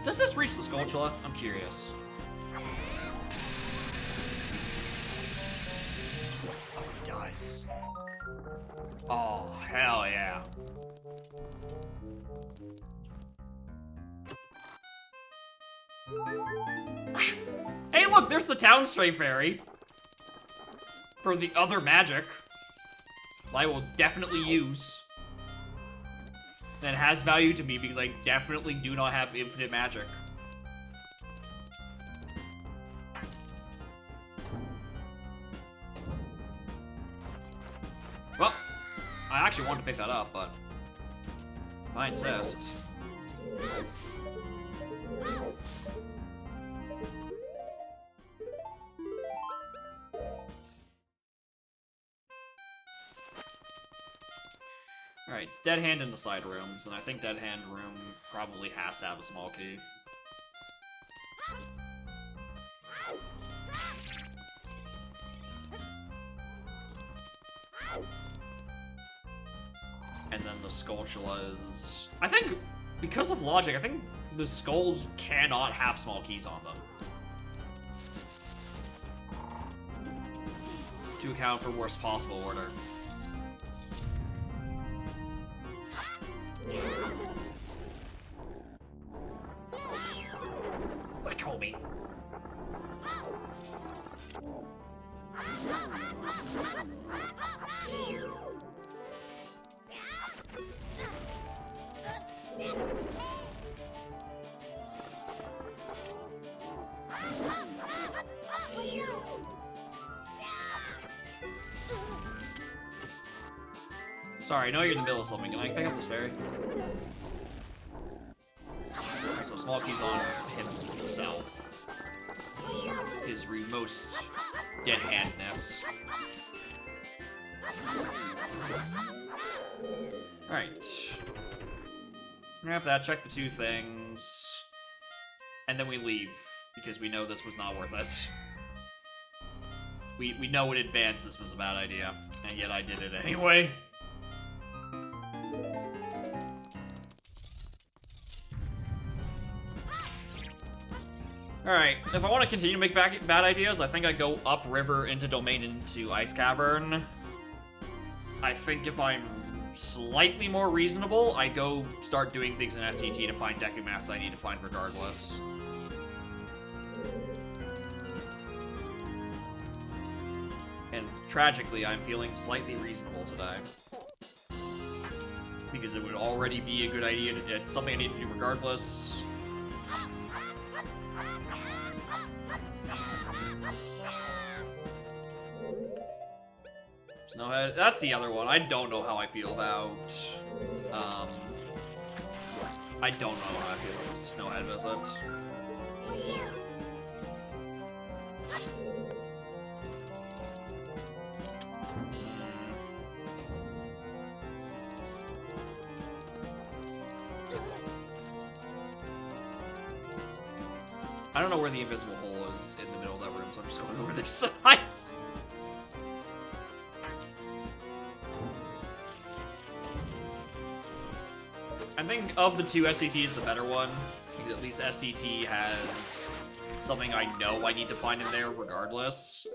Does this reach the Skulltula? I'm curious. Oh, it does. Oh, hell yeah. Hey, look, there's the Town Stray Fairy. For the other magic. I will definitely use. That has value to me because I definitely do not have infinite magic. Well, I actually wanted to pick that up, but if I insist. Alright, it's Dead Hand in the side rooms, and I think Dead Hand room probably has to have a small key. And then the Skulltulas. I think, because of logic, I think the skulls cannot have small keys on them. To account for worst possible order. Let go of me. Sorry, I know you're in the middle of something. Can I pick up this fairy? Alright, so small keys on himself. His most dead handness. Alright. Grab that, check the two things. And then we leave, because we know this was not worth it. We know in advance this was a bad idea, and yet I did it anyway. Alright, if I want to continue to make bad ideas, I think I go upriver into Domain into Ice Cavern. I think if I'm slightly more reasonable, I go start doing things in SCT to find Deku Masks I need to find regardless. And tragically, I'm feeling slightly reasonable today. Because it would already be a good idea to, it's something I need to do regardless. Snowhead, that's the other one. I don't know how I feel about, I don't know how I feel about Snowhead visit. I don't know where the invisible hole is in the middle of that room, so I'm just going over this side. I think of the two, SCT is the better one, because at least SCT has something I know I need to find in there regardless.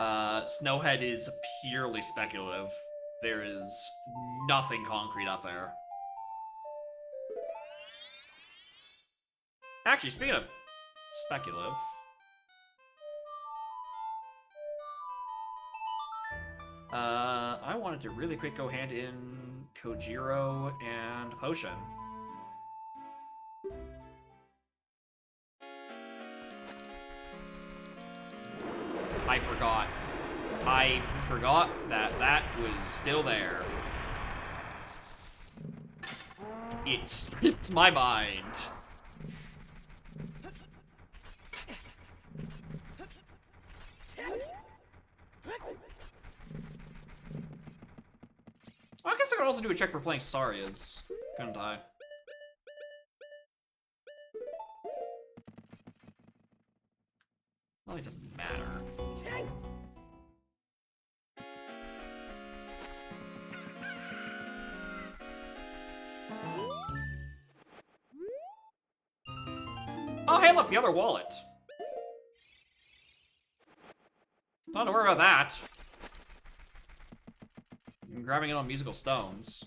Snowhead is purely speculative. There is nothing concrete up there. Actually, speaking of speculative... I wanted to really quick go hand in Kojiro and Potion. I forgot that that was still there. It slipped my mind. I guess I could also do a check for playing Sarias, couldn't I? Well, it doesn't matter. Oh, hey, look, the other wallet. Don't have to worry about that. I'm grabbing it on musical stones.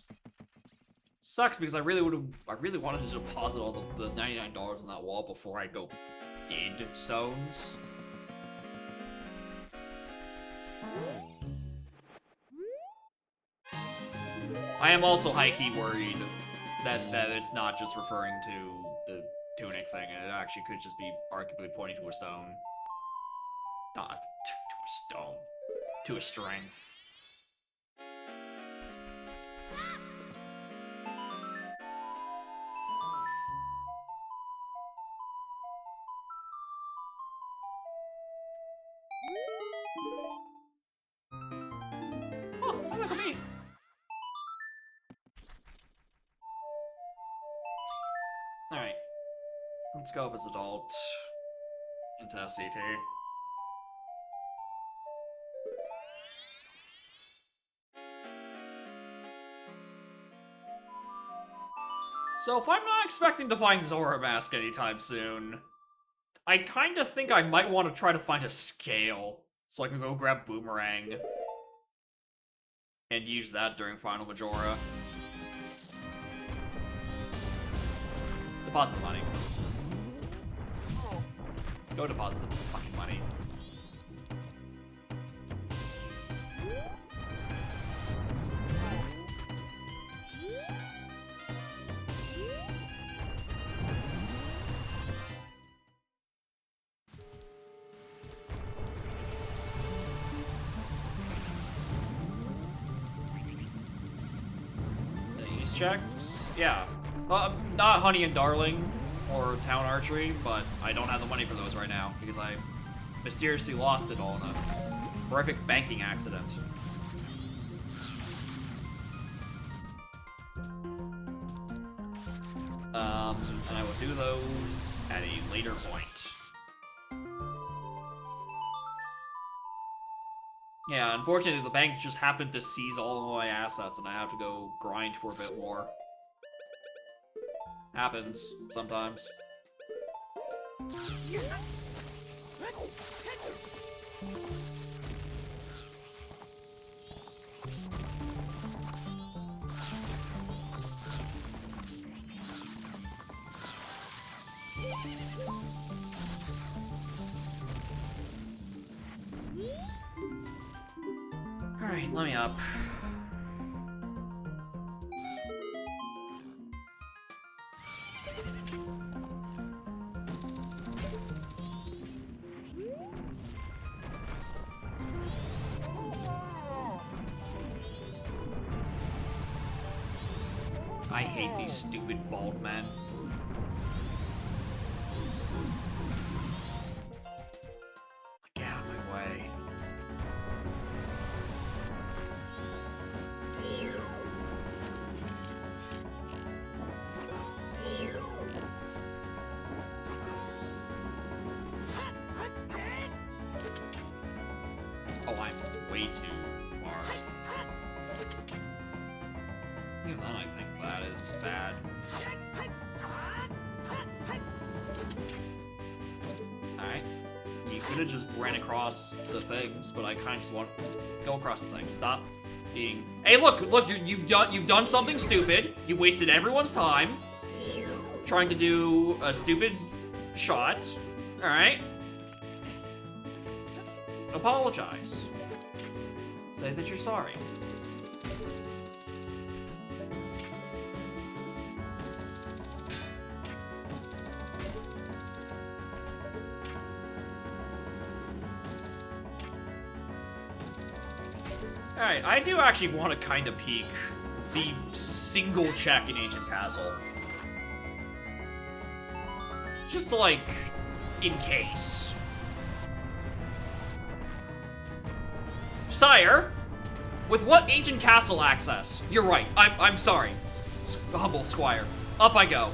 Sucks because I really wanted to deposit all the $99 on that wall before I go did stones. I am also high-key worried that it's not just referring to the tunic thing, and it actually could just be arguably pointing to a stone. Not to a stone. To a string. Oh, look at me! Alright. Let's go up as adult into SCT. So if I'm not expecting to find Zora Mask anytime soon, I kind of think I might want to try to find a scale so I can go grab Boomerang and use that during Final Majora. Deposit the money. Go deposit the fucking money. These checks? Yeah. Not Honey and Darling or Town Archery, but I don't have the money for those right now because I mysteriously lost it all in a horrific banking accident. And I will do those at a later point. Yeah, unfortunately the bank just happened to seize all of my assets and I have to go grind for a bit more. Happens, sometimes. Alright, let me up. I hate these stupid bald men. Get out of my way. Oh, I'm way too far. Even then, I think that is bad. Alright. You could have just ran across the things, but I kind of just want to go across the things. Stop being... Hey, look! You've done something stupid. You wasted everyone's time trying to do a stupid shot. Alright. Apologize. Say that you're sorry. Alright, I do actually want to kind of peek the single check in Ancient Castle. Just like, in case. Sire, with what Ancient Castle access? You're right, I'm sorry, humble squire. Up I go.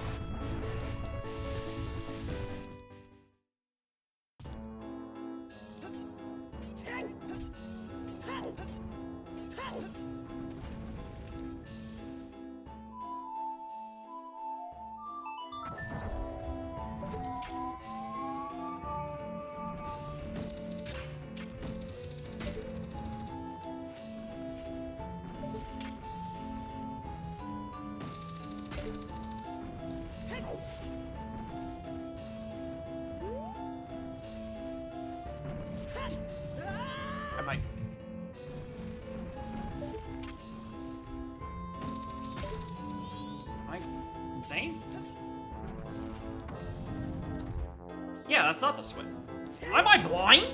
insane? Yeah, that's not the switch. Am I blind?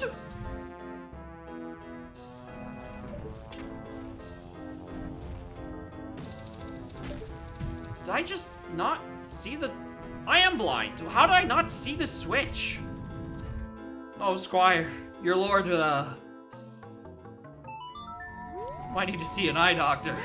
Did I just not see the... I am blind. How did I not see the switch? Oh, Squire, your lord, might need to see an eye doctor.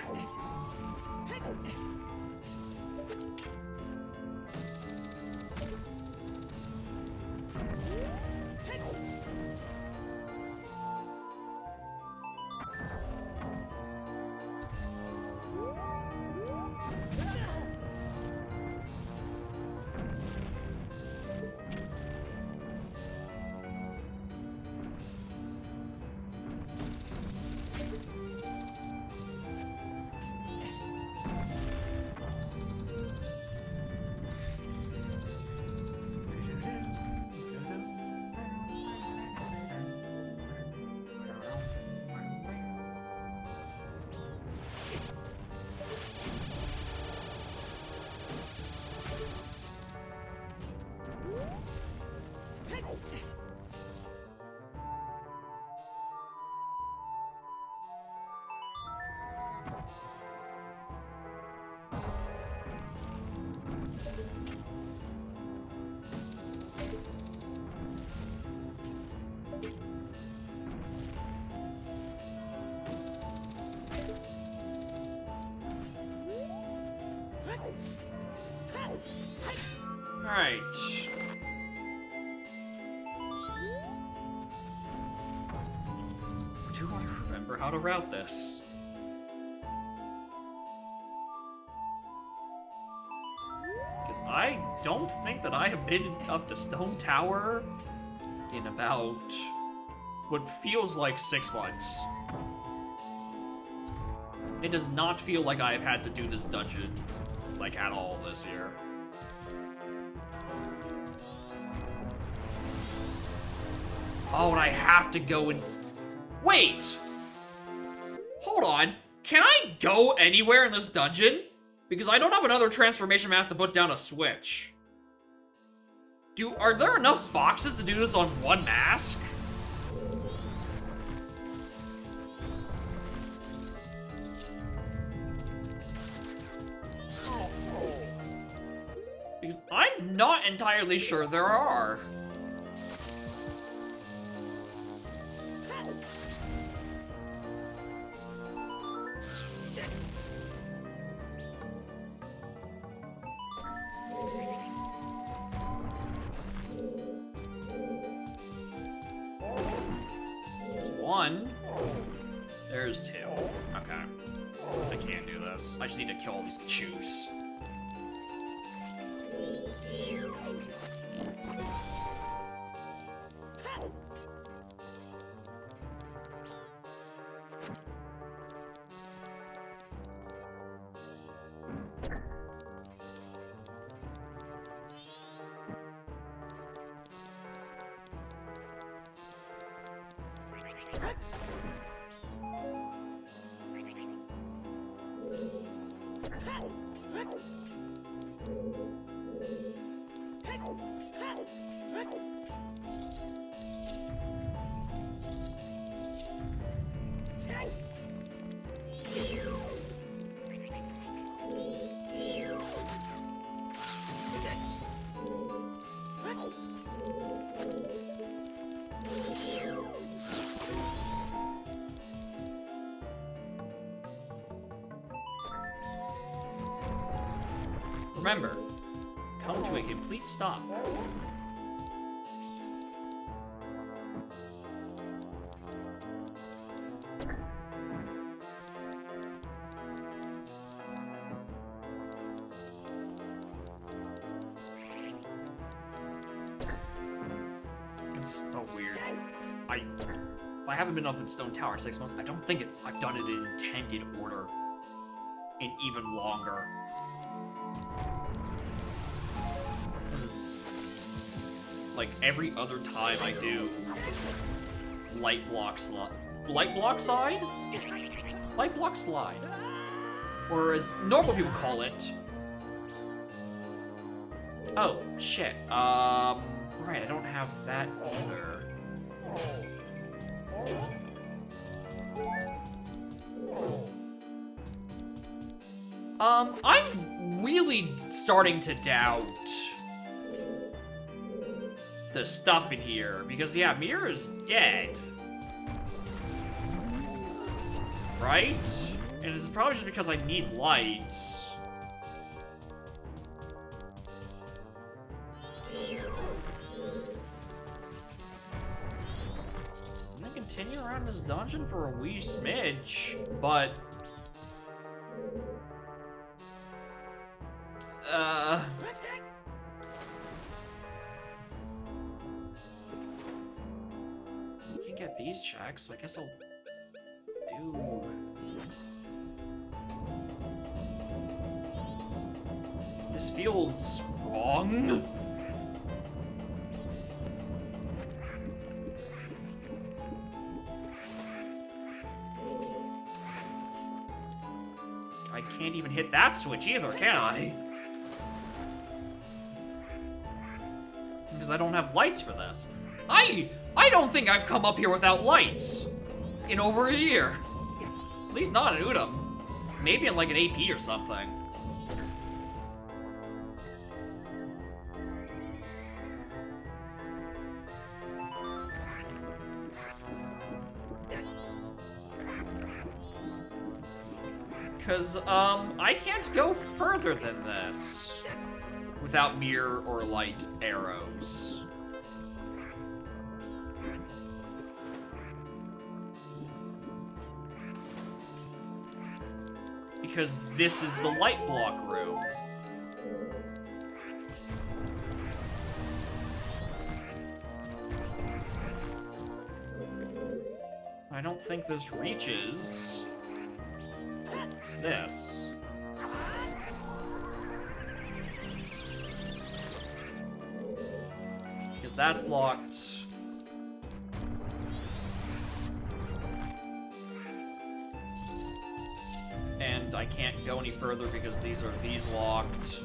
Alright. Do I remember how to route this? Because I don't think that I have been up the Stone Tower in about what feels like 6 months. It does not feel like I have had to do this dungeon, like, at all this year. Oh, and I have to go and... Wait! Hold on. Can I go anywhere in this dungeon? Because I don't have another transformation mask to put down a switch. Are there enough boxes to do this on one mask? Because I'm not entirely sure there are. One. There's 2. Okay. I can't do this. I just need to kill all these chews. Remember, come to a complete stop. It's so weird. If I haven't been up in Stone Tower in 6 months, I don't think I've done it in intended order in even longer. Like every other time I do light block slide, or as normal people call it, Oh, shit. Right, I don't have that either. I'm really starting to doubt the stuff in here, because, yeah, Mira's dead. Right? And it's probably just because I need lights. I'm gonna continue around this dungeon for a wee smidge, but... Can't get these checks, so I guess I'll do... This feels wrong. I can't even hit that switch either, can I? Because I don't have lights for this. I don't think I've come up here without lights in over a year. At least not in Udam. Maybe in like an AP or something. Because, I can't go further than this without mirror or light arrows. Because this is the light block room. I don't think this reaches this. Because that's locked. And I can't go any further because these locked.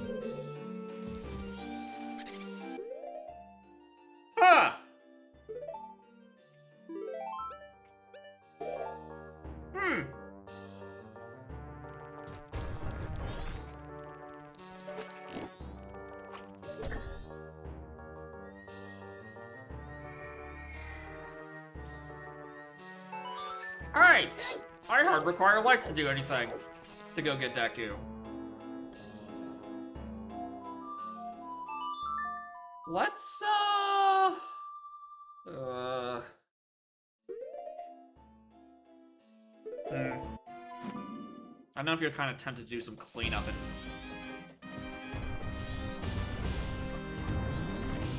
Ah! Alright! I hard require lights to do anything. To go get Deku. Let's, I don't know if you're kind of tempted to do some cleanup and...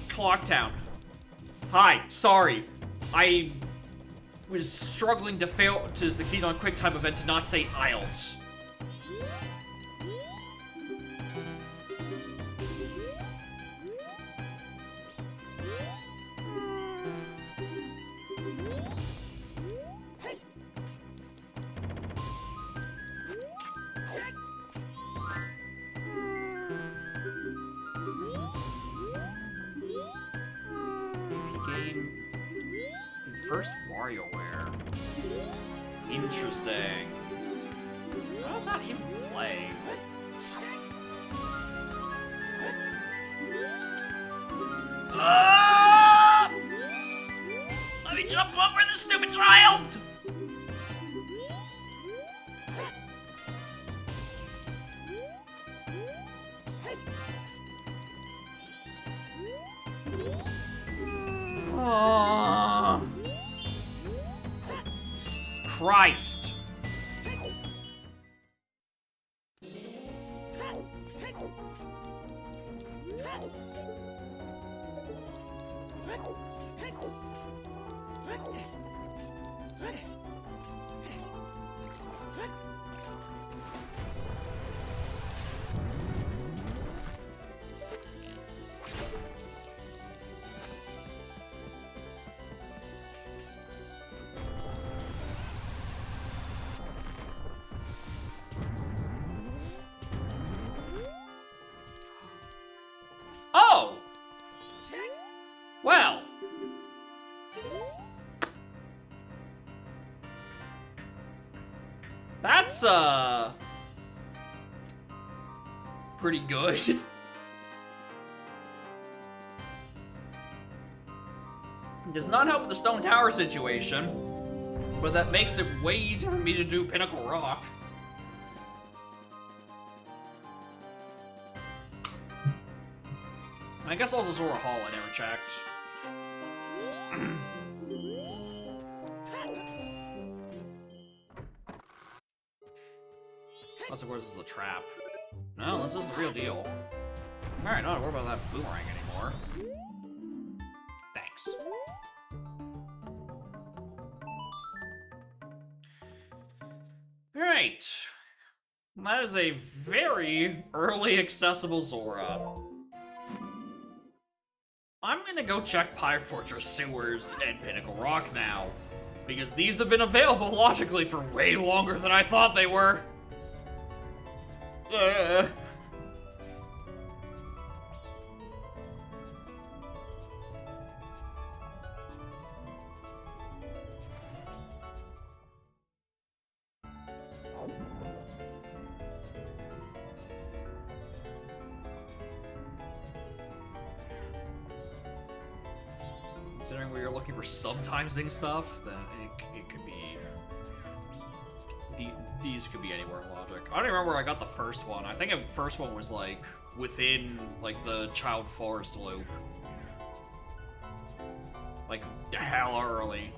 Clocktown. Hi, sorry. I was struggling to succeed on a quick time event to not say Isles. First WarioWare. Interesting. How does that even play? Let me jump over this stupid child! Christ. That's, pretty good. Does not help with the Stone Tower situation, but that makes it way easier for me to do Pinnacle Rock. I guess also Zora Hall I never checked. Unless of course this is a trap. No, this is the real deal. Alright, not to worry about that boomerang anymore. Thanks. Alright. That is a very early accessible Zora. I'm gonna go check Pie Fortress Sewers and Pinnacle Rock now, because these have been available logically for way longer than I thought they were. Considering where you're looking for sometimes stuff, then it could be... These could be anywhere in logic. I don't even remember where I got the first one. I think the first one was, like, within, like, the Child Forest loop. Like, hella early.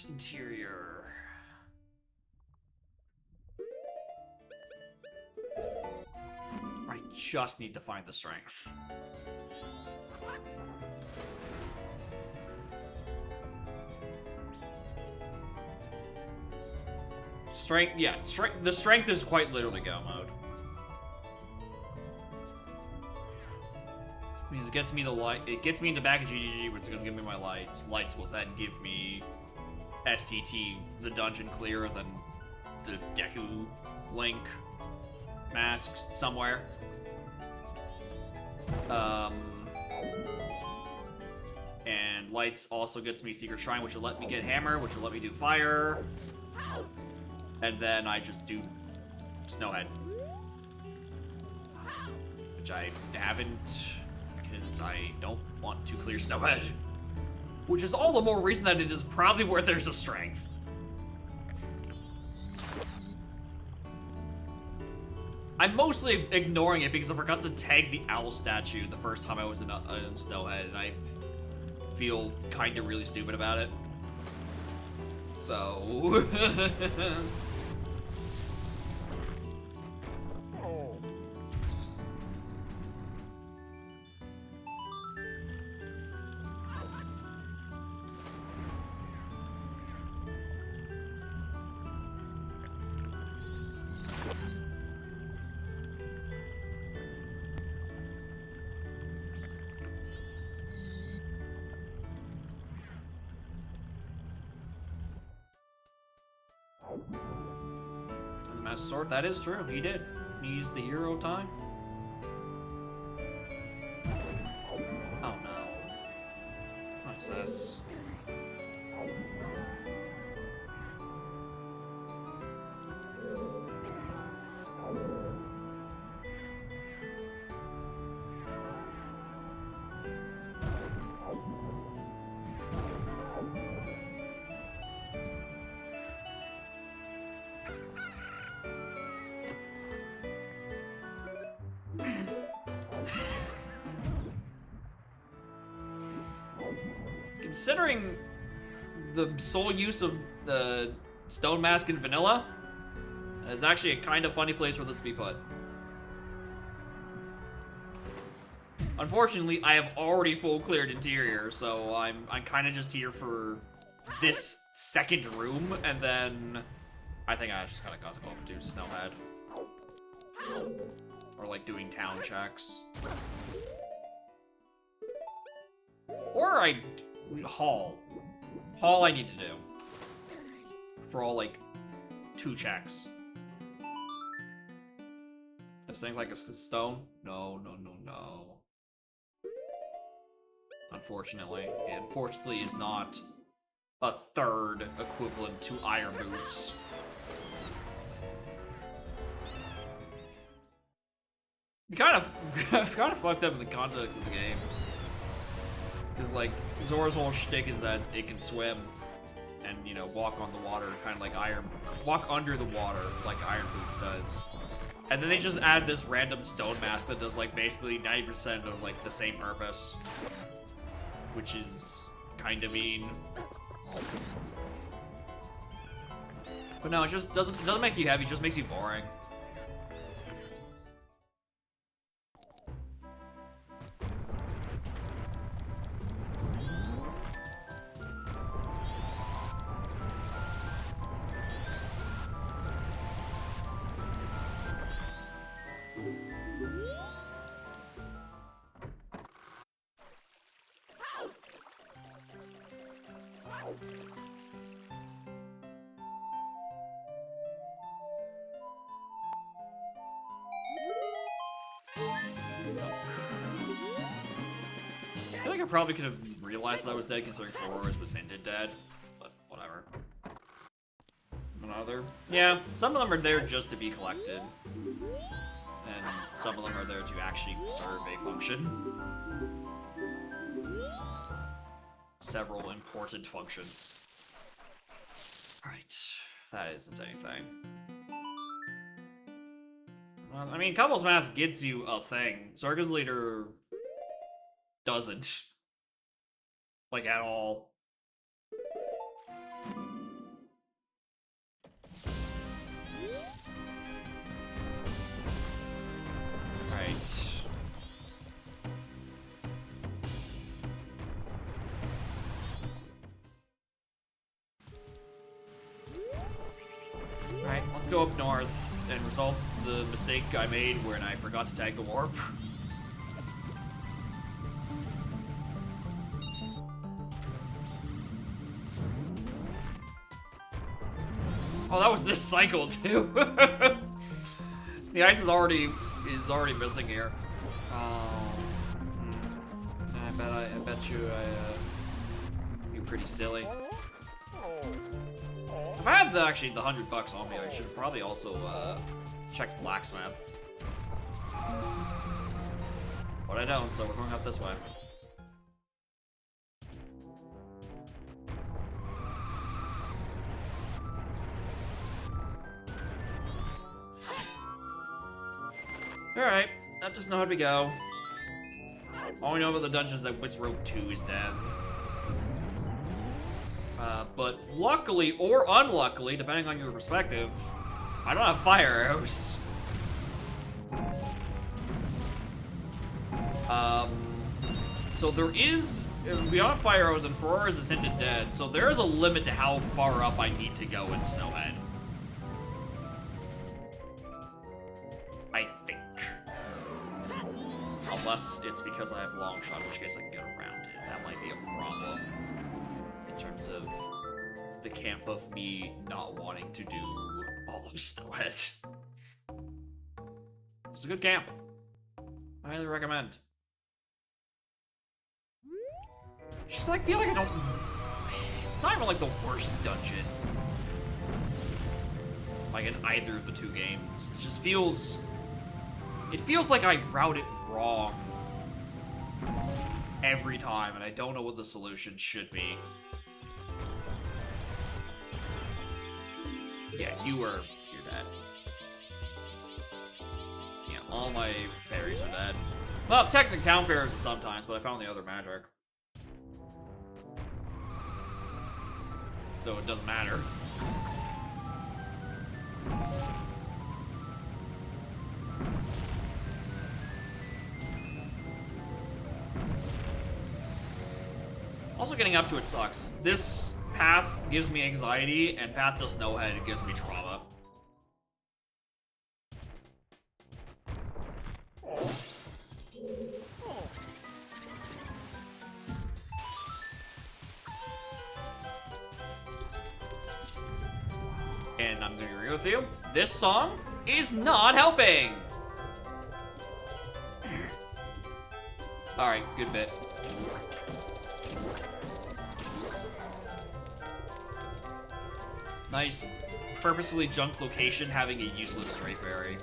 Interior. I just need to find the strength. Strength, yeah, the strength is quite literally go mode. Means it gets me the light, it gets me into back of GGG, but it's gonna give me my lights. Lights will then give me STT, the dungeon clearer than the Deku Link mask somewhere. And lights also gets me Secret Shrine, which will let me get hammer, which will let me do fire. And then I just do Snowhead. Which I haven't, because I don't want to clear Snowhead. Which is all the more reason that it is probably where there's a strength. I'm mostly ignoring it because I forgot to tag the owl statue the first time I was in Snowhead, and I feel kind of really stupid about it. So... Master Sword, that is true. He did. He used the hero time. Oh no. What is this? Considering the sole use of the Stone Mask in vanilla? That is actually a kind of funny place for this to be put. Unfortunately, I have already full cleared interior, so I'm kind of just here for this second room, and then I think I just kind of got to go up and do Snowhead. Or like doing town checks. Or Hall. Hall I need to do. For all like 2 checks. This thing like a stone? No. Unfortunately. It unfortunately is not a third equivalent to iron boots. Kind of fucked up in the context of the game. Because, like, Zora's whole shtick is that it can swim and, you know, walk on the water, kind of like walk under the water like Iron Boots does. And then they just add this random stone mask that does, like, basically 90% of, like, the same purpose. Which is kind of mean. But no, it just doesn't make you happy, it just makes you boring. I feel like I probably could have realized that I was dead considering Flores was hinted dead, but whatever. Another? Yeah, some of them are there just to be collected. And some of them are there to actually serve a function. Several important functions. Alright, that isn't anything. Well, I mean, Couples Mask gets you a thing. Circus Leader doesn't. Like, at all. Right. Alright, let's go up north and resolve the mistake I made when I forgot to tag the warp. Oh, that was this cycle too. The ice is already missing here. I bet you're pretty silly. If I had actually the $100 on me, I should probably also check blacksmith. But I don't, so we're going up this way. Alright, that just know how we go. All we know about the dungeon is that Witch Road 2 is dead. But luckily, or unluckily, depending on your perspective, I don't have fire arrows. So there is, beyond fire arrows and Ferraris is hinted dead, so there is a limit to how far up I need to go in Snowhead. I think. Unless it's because I have long shot, in which case I can get around it. That might be a problem. In terms of the camp of me not wanting to do all of Snowhead. It's a good camp. I highly recommend. Just like feel like I don't. It's not even like the worst dungeon. Like in either of the 2 games. It just feels. It feels like I route it wrong every time, and I don't know what the solution should be. Yeah, you're dead. Yeah, all my fairies are dead. Well, technically town fairies are sometimes, but I found the other magic. So it doesn't matter. Also, getting up to it sucks. This path gives me anxiety, and Path to Snowhead gives me trauma. And I'm gonna agree with you. This song is not helping. Alright, good bit. Nice, purposefully junked location having a useless straight fairy.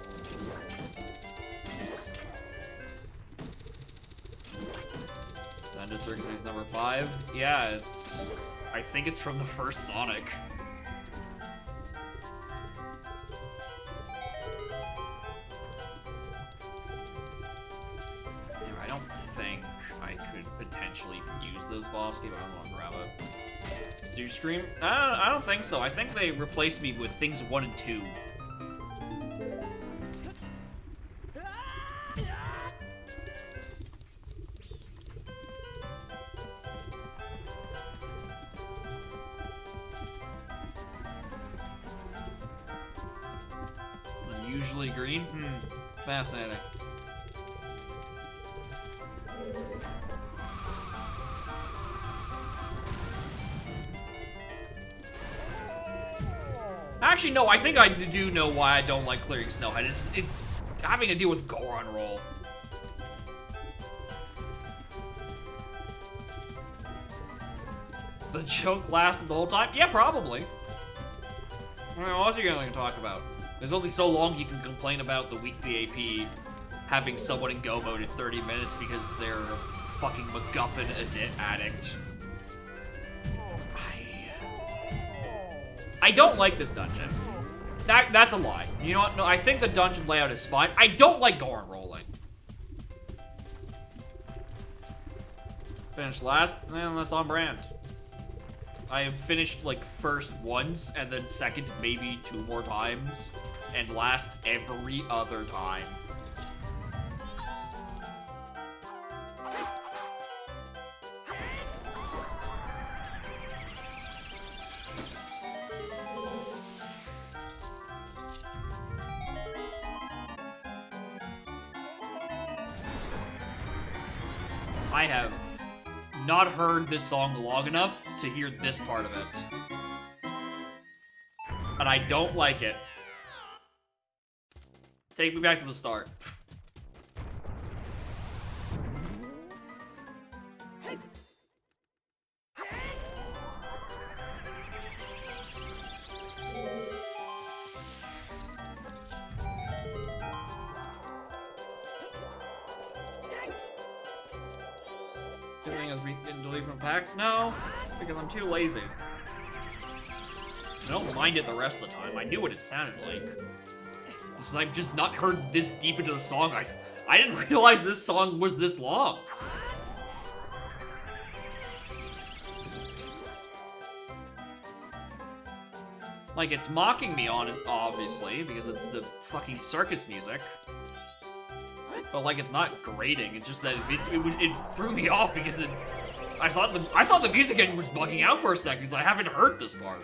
Bandit Circuit is number 5. Yeah, it's... I think it's from the first Sonic. I don't think I could potentially use this boss game. I don't want to grab it. Do you scream? I don't think so. I think they replaced me with things 1 and 2. Unusually green? Fascinating. Actually, no, I think I do know why I don't like clearing Snowhead. It's having to deal with Goron roll. The joke lasted the whole time? Yeah, probably. I mean, what else are you gonna talk about? There's only so long you can complain about the weekly AP having someone in go mode in 30 minutes because they're a fucking MacGuffin addict. I don't like this dungeon. That's a lie. You know what? No, I think the dungeon layout is fine. I don't like Goron rolling. Finished last, and that's on brand. I have finished like first once, and then second maybe 2 more times, and last every other time. I have not heard this song long enough to hear this part of it. And I don't like it. Take me back to the start. Feeling as we getting deleted from pack? No, because I'm too lazy. I don't mind it the rest of the time. I knew what it sounded like. Because I've just not heard this deep into the song. I didn't realize this song was this long. Like, it's mocking me on it, obviously, because it's the fucking circus music. But like, it's not grating. It's just that it threw me off because I thought the music engine was bugging out for a second because I haven't heard this part.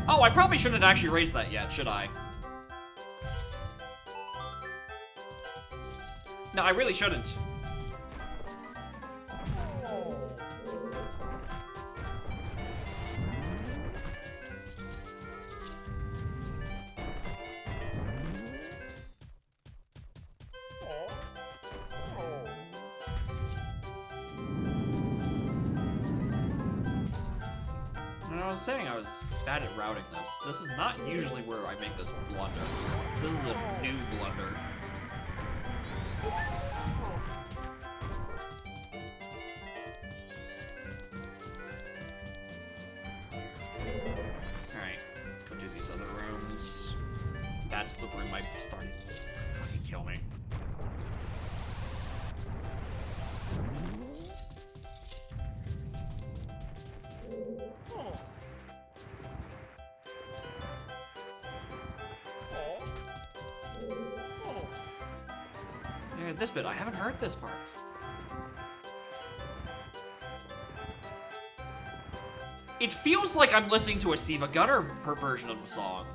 Oh, I probably shouldn't have actually raised that yet, should I? No, I really shouldn't. I was saying I was bad at routing this. This is not usually where I make this blunder. This is a new blunder. Alright, let's go do these other rooms. That's the room I started to fucking kill me. Skip this bit. I haven't heard this part. It feels like I'm listening to a Siva Gunner version of the song.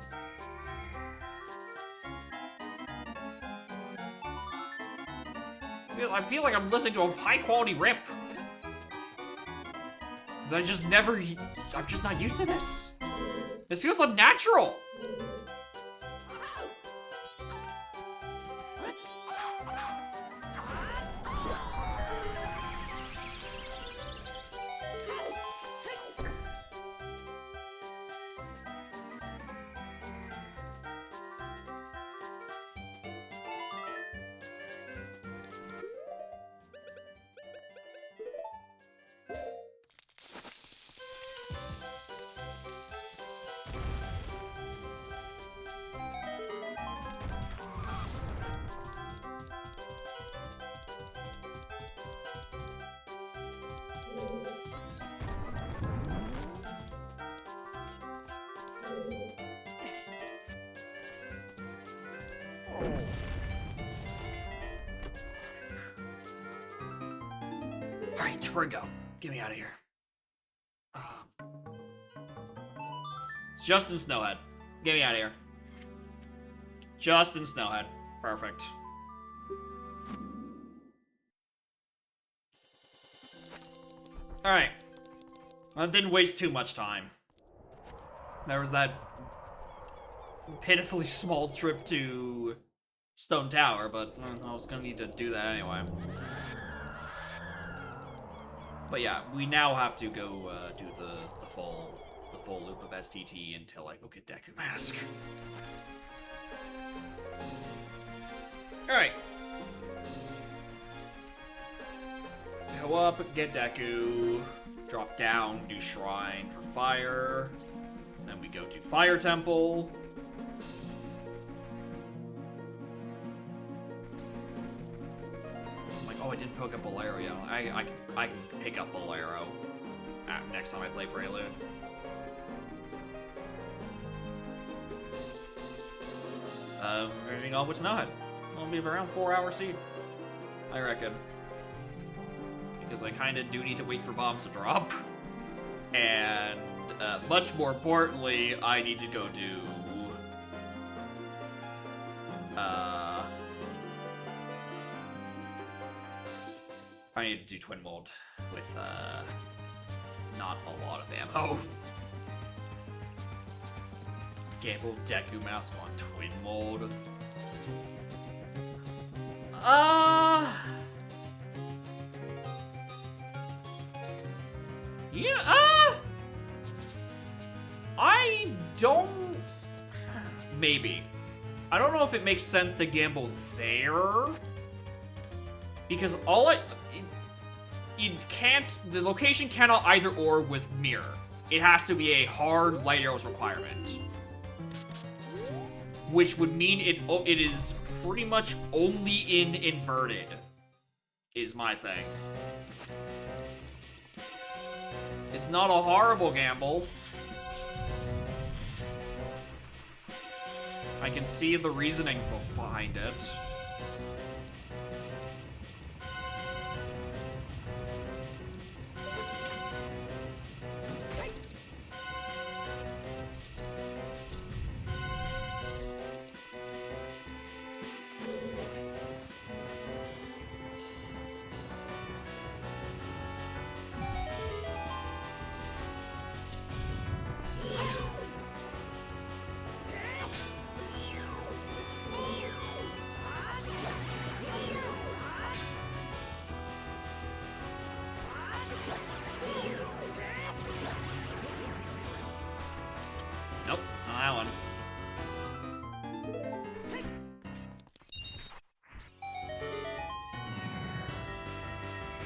I feel like I'm listening to a high-quality rip. I'm just not used to this. This feels unnatural. Alright, Tringo, get me out of here. It's Justin Snowhead. Get me out of here. Justin Snowhead. Perfect. Alright. Well, it didn't waste too much time. There was that pitifully small trip to Stone Tower, but I was gonna need to do that anyway. But yeah, we now have to go do the full loop of STT until I go get Deku Mask. Alright. Go up, get Deku, drop down, do Shrine for Fire. Then we go to Fire Temple. I'm like, oh, I didn't pick up Bolero yet. I can pick up Bolero next time I play Prelude. Everything on what's not. It'll be around 4 hours seed, I reckon. Because I kind of do need to wait for bombs to drop. And much more importantly, I need to go do I need to do Twin Mold with not a lot of ammo. Gamble Deku Mask on Twin Mold. Yeah, I don't... Maybe. I don't know if it makes sense to gamble there. Because the location cannot either or with mirror. It has to be a hard light arrows requirement. Which would mean it is pretty much only in inverted, is my thing. It's not a horrible gamble. I can see the reasoning behind it. Nope, not that one.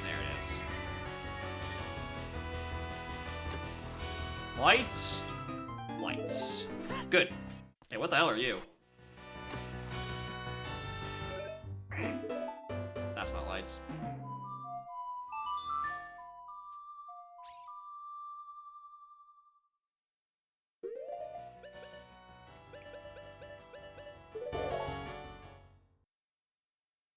There it is. Lights. Lights. Good. Hey, what the hell are you? That's not lights.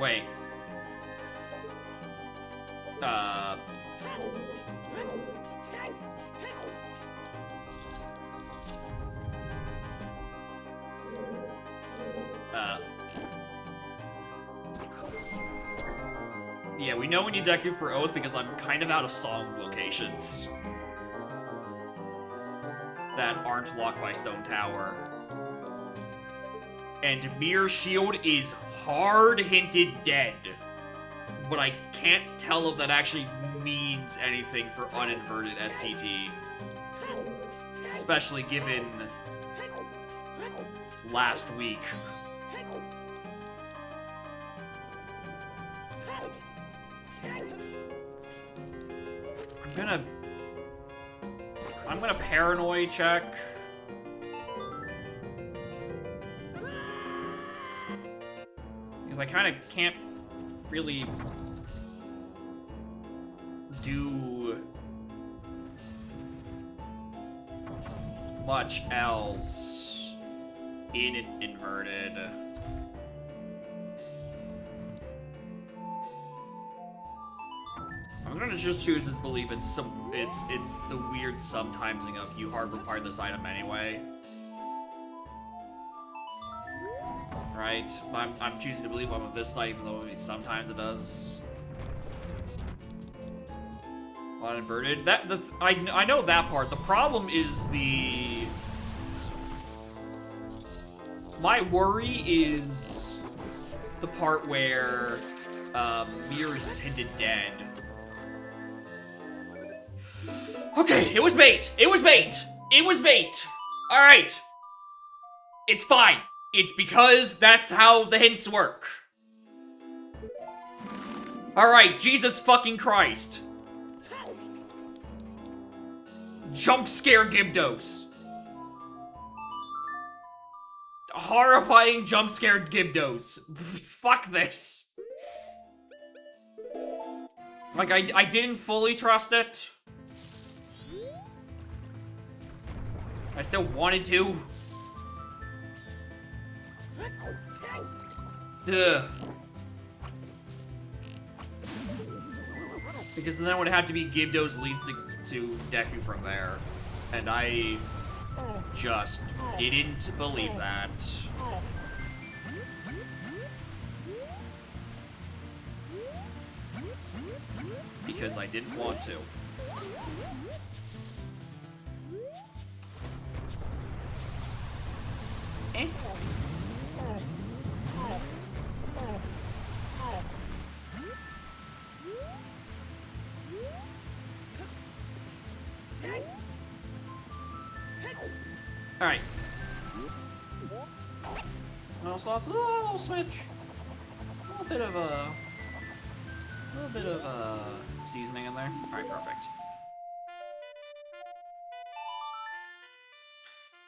Wait. Uh... Yeah, we know we need Deku for Oath because I'm kind of out of song locations that aren't locked by Stone Tower. And Mirror Shield is hard hinted dead. But I can't tell if that actually means anything for uninverted STT. Especially given last week. I'm gonna paranoid check. Because I kind of can't really do much else in it inverted. I'm gonna just choose to believe it's the weird subtimesing of you hard required this item anyway. Right? I'm choosing to believe I'm of this side, even though sometimes it does. Uninverted. I know that part. The problem is my worry is the part where Mirror is hinted dead. Okay, it was bait! It was bait! It was bait! Alright. It's fine. It's because that's how the hints work. Alright, Jesus fucking Christ. Jump scare Gibdos. Horrifying jump scared Gibdos. Fuck this. Like, I didn't fully trust it. I still wanted to. Ugh. Because then it would have to be Gibdos leads to Deku from there. And I just didn't believe that. Because I didn't want to. Eh? Alright. Little sauce, a little switch. A little bit of seasoning in there. Alright, perfect.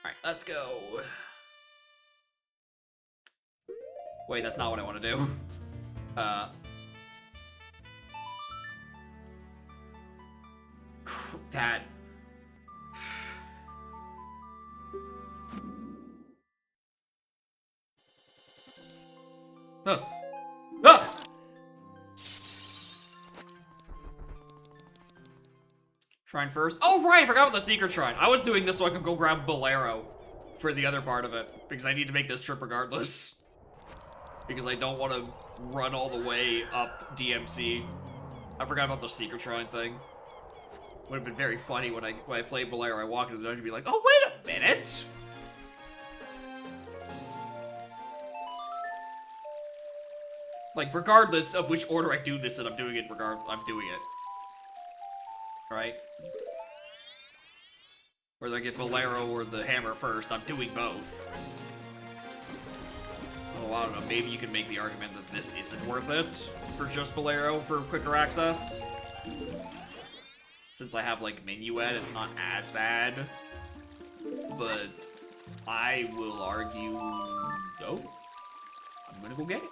Alright, let's go. Wait, that's not what I want to do. That. Ah! Shrine first. Oh, right, I forgot about the secret shrine. I was doing this so I could go grab Bolero for the other part of it, because I need to make this trip regardless. Because I don't want to run all the way up DMC. I forgot about the secret shrine thing. Would have been very funny when I played Bolero. I walk into the dungeon and be like, oh, wait a minute! Like, regardless of which order I do this in, I'm doing it I'm doing it. Right? Whether I get Bolero or the hammer first, I'm doing both. Oh, I don't know, maybe you can make the argument that this isn't worth it for just Bolero for quicker access. Since I have, like, Minuet, it's not as bad. But I will argue, no, I'm gonna go get it.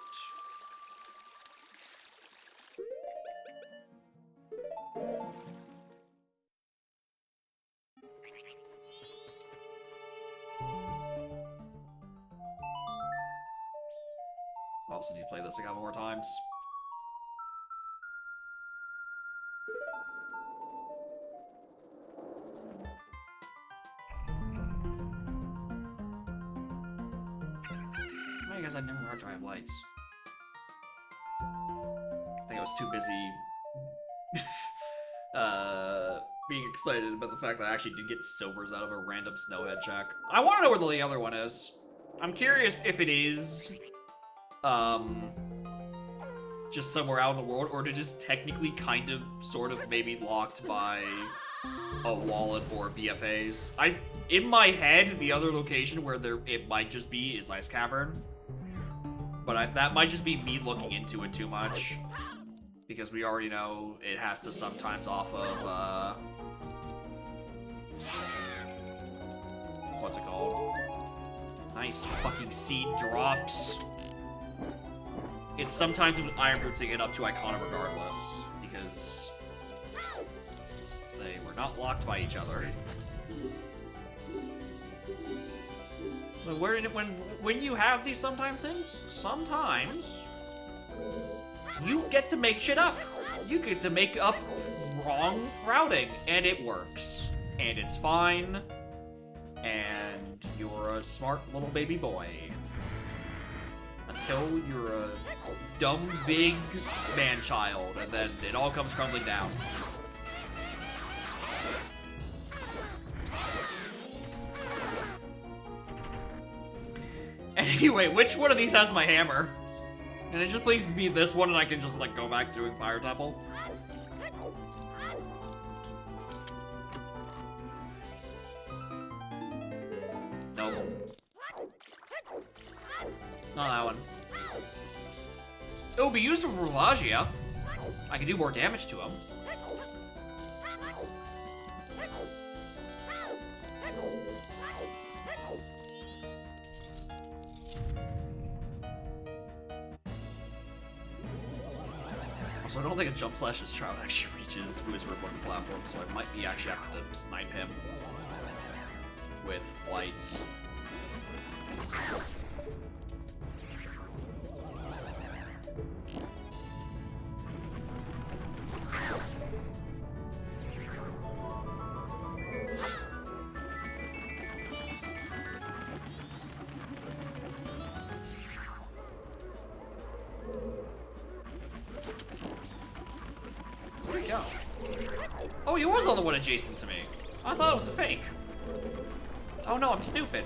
also need to play this a couple more times. I guess I never hard drive lights. I think I was too busy being excited about the fact that I actually did get silvers out of a random snowhead check. I want to know where the other one is. I'm curious if it is just somewhere out in the world, or it is technically kind of sort of maybe locked by a wallet or BFAs. In my head, the other location where it might just be is Ice Cavern. But that might just be me looking into it too much. Because we already know it has to sometimes off of, what's it called? Nice fucking seed drops. It's sometimes with Iron Bootsing it up to Icona regardless. Because they were not locked by each other. But when you have these sometimes you get to make shit up. You get to make up wrong routing, and it works. And it's fine. And you're a smart little baby boy. Until you're a dumb big man-child, and then it all comes crumbling down. Anyway, which one of these has my hammer? And it just please be this one, and I can just like go back to doing Fire Temple. Nope. Not that one. It will be useful for Ravagia. I can do more damage to him. So I don't think a jump slash's shroud actually reaches Wizard on the platform, so I might be actually have to snipe him with lights. Where'd he go? Oh, he was on the one adjacent to me. I thought it was a fake. Oh no, I'm stupid.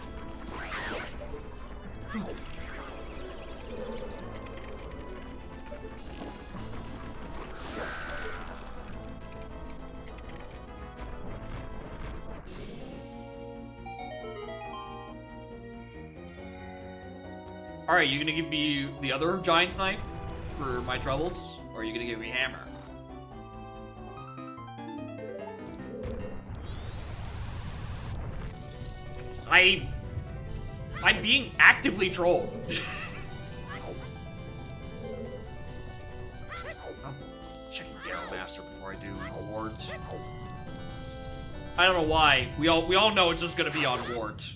Alright, you gonna give me the other giant's knife for my troubles? Or are you gonna give me hammer? I'm being actively trolled. I'm checking Darrow Master before I do Wart. I don't know why. We all know it's just gonna be on Wart.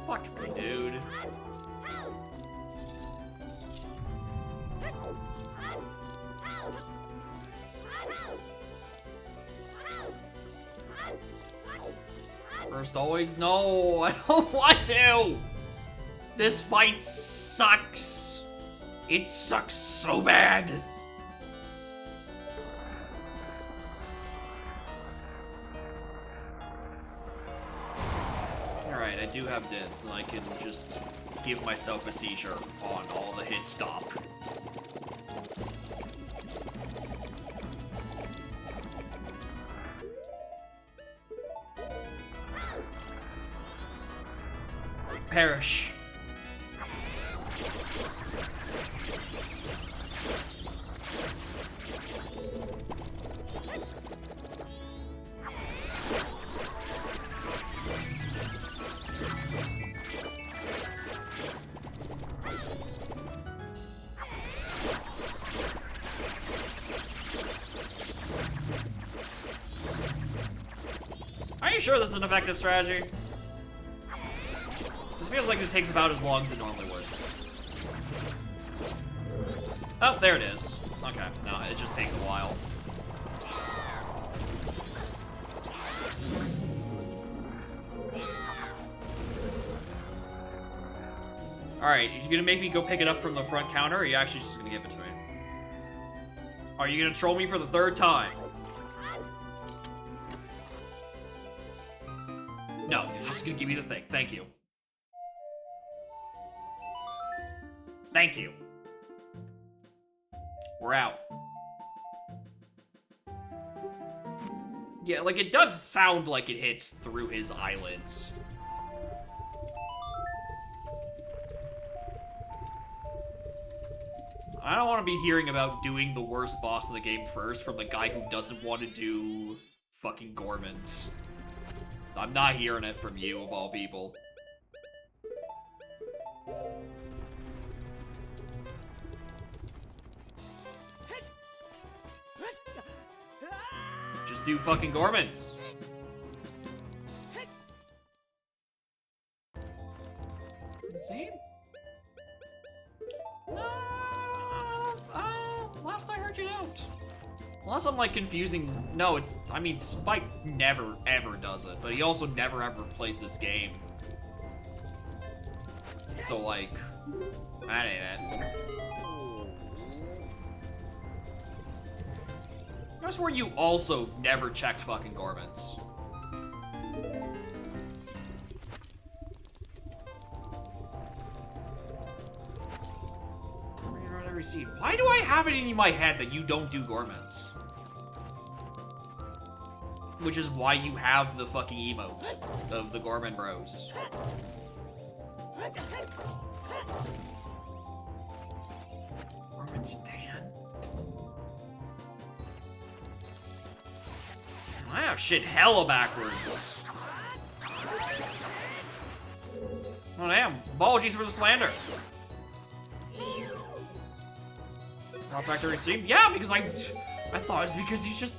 Fuck me, dude. First always, no, I don't want to. This fight sucks. It sucks so bad. Alright, I do have dibs, and I can just give myself a seizure on all the hit stop. perish. Are you sure this is an effective strategy? This feels like it takes about as long as it normally would. Oh, there it is. Okay, no, it just takes a while. Alright, you gonna make me go pick it up from the front counter, or are you actually just gonna give it to me? Are you gonna troll me for the third time? No, you're just gonna give me the thing. Thank you. Thank you. We're out. Yeah, like, it does sound like it hits through his eyelids. I don't want to be hearing about doing the worst boss of the game first from the guy who doesn't want to do fucking Gormans. I'm not hearing it from you, of all people. Just do fucking Gormans. See? No, last I heard you don't. Unless I'm like confusing. No, it's. I mean, Spike never ever does it, but he also never ever plays this game. So like, that ain't it. I swear you also never checked fucking Gormans. Received. Why do I have it in my head that you don't do Gormans? Which is why you have the fucking emote of the Gorman Bros. Gorman Stan. I have shit hella backwards. Oh damn, apologies for the slander. Drop back to receive? Yeah, because I thought it was because you just,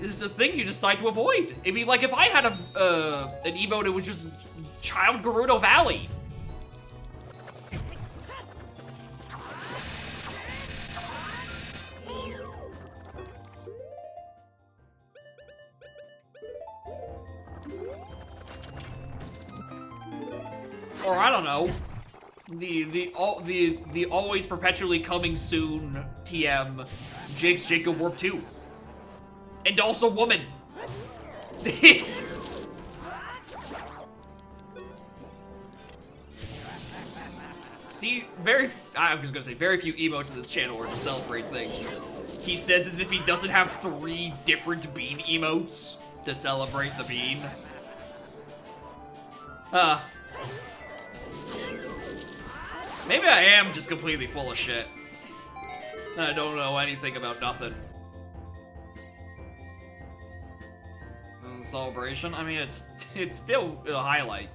it's a thing you decide to avoid. It'd be like if I had an emote, it was just Child Gerudo Valley. Or I don't know. The always perpetually coming soon TM Jake's Jacob Warp 2. And also woman. This. See, I was gonna say very few emotes in this channel are to celebrate things. He says as if he doesn't have 3 different bean emotes to celebrate the bean. Maybe I am just completely full of shit. I don't know anything about nothing. Celebration? I mean, it's still a highlight.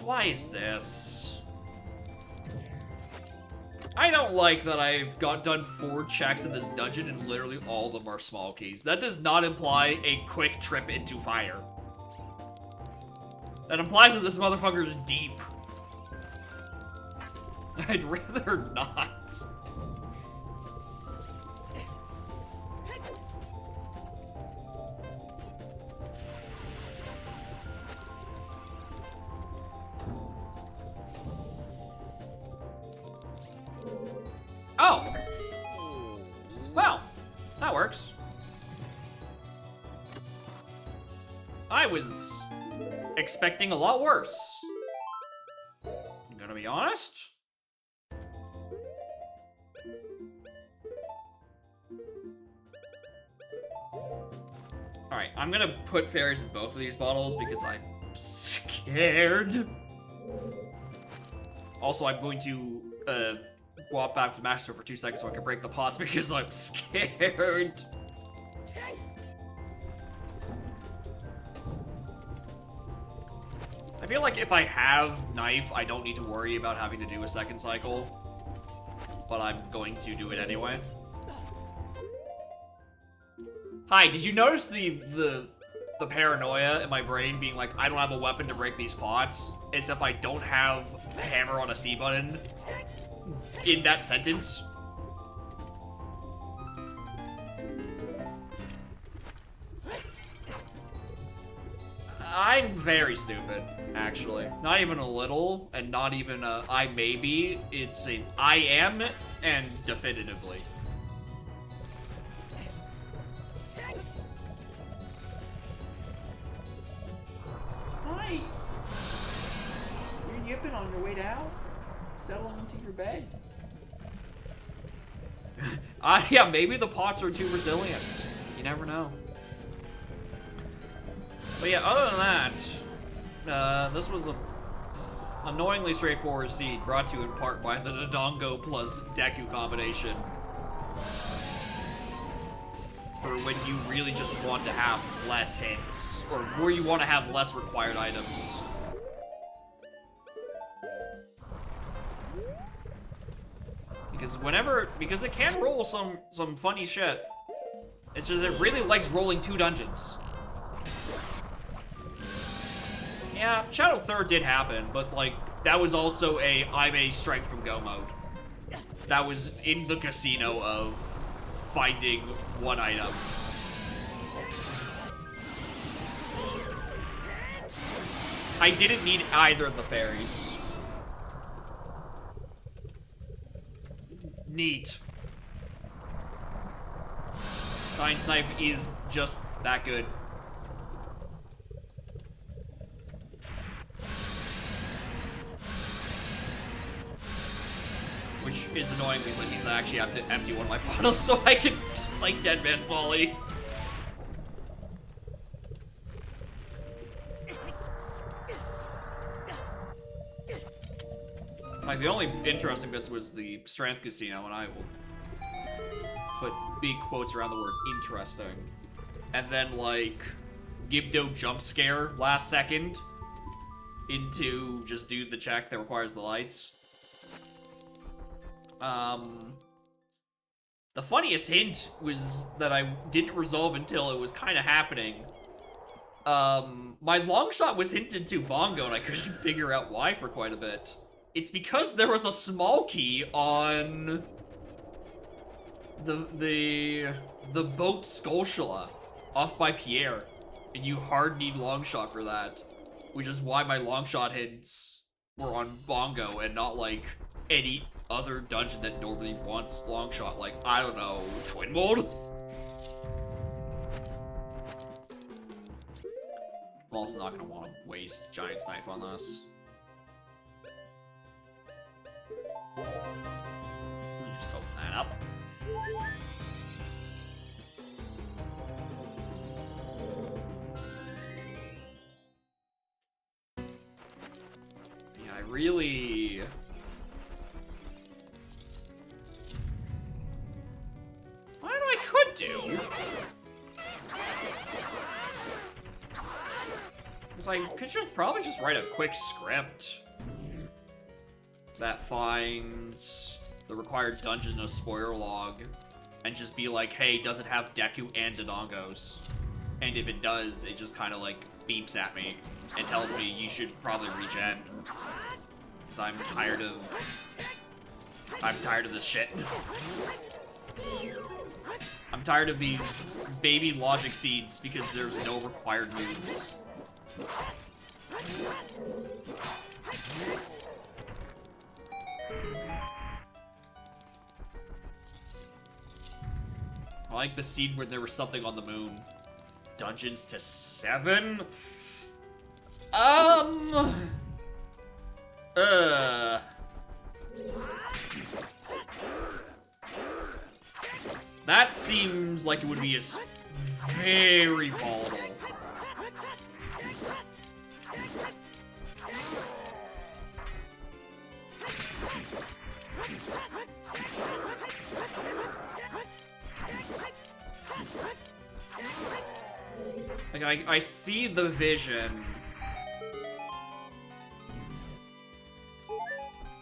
Why is this? I don't like that I've done 4 checks in this dungeon and literally all of them are small keys. That does not imply a quick trip into fire. That implies that this motherfucker is deep. I'd rather not. Oh. Well, that works. I was expecting a lot worse. I'm gonna be honest. Alright, I'm gonna put fairies in both of these bottles because I'm scared. Also, I'm going to walk back to the master for 2 seconds so I can break the pots because I'm scared. I feel like if I have knife, I don't need to worry about having to do a second cycle. But I'm going to do it anyway. Hi, did you notice the paranoia in my brain being like, I don't have a weapon to break these pots, as if I don't have a hammer on a C button in that sentence? I'm very stupid, actually. Not even a little, and not even a I may be. It's an I am, and definitively. Hi. You're yipping on your way down? Settling into your bed? Yeah, maybe the pots are too resilient. You never know. But yeah, other than that, this was a annoyingly straightforward seed brought to you in part by the Dodongo plus Deku combination. For when you really just want to have less hints, or where you want to have less required items. Because it can roll some funny shit. It's just, it really likes rolling 2 dungeons. Yeah, Shadow 3rd did happen, but, like, that was also I'm a strength from go mode. That was in the casino of finding one item. I didn't need either of the fairies. Neat. Science Knife is just that good. Which is annoying because that means I actually have to empty one of my bottles so I can like Dead Man's Folly. Like, the only interesting bits was the Strength Casino, and I will put big quotes around the word interesting. And then, like, Gibdo jump scare last second into just do the check that requires the lights. The funniest hint was that I didn't resolve until it was kind of happening. My long shot was hinted to Bongo, and I couldn't figure out why for quite a bit. It's because there was a small key on the boat Skolshala off by Pierre, and you hard need long shot for that, which is why my long shot hints were on Bongo and not like any other dungeon that normally wants long shot, like, I don't know, Twin Mold? I'm also not gonna want to waste Giant's Knife on this. Let me just open that up. Yeah, I really... What I could do? Because I could probably just write a quick script that finds the required dungeon of spoiler log and just be like, hey, does it have Deku and Dodongos? And if it does, it just kind of like beeps at me and tells me you should probably regen. Because I'm tired of this shit. I'm tired of these baby logic seeds because there's no required moves. I like the scene where there was something on the moon. Dungeons to 7? That seems like it would be very volatile. Like, I see the vision.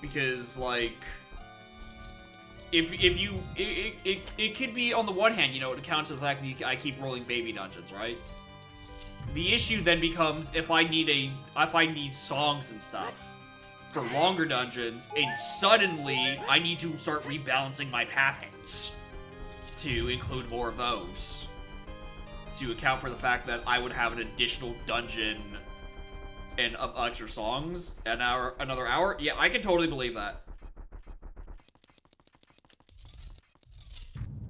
Because, like, if you, it could be, on the one hand, you know, it accounts for the fact that I keep rolling baby dungeons, right? The issue then becomes if I need songs and stuff for longer dungeons, and suddenly I need to start rebalancing my path hints to include more of those. To account for the fact that I would have an additional dungeon and extra songs another hour. Yeah, I can totally believe that.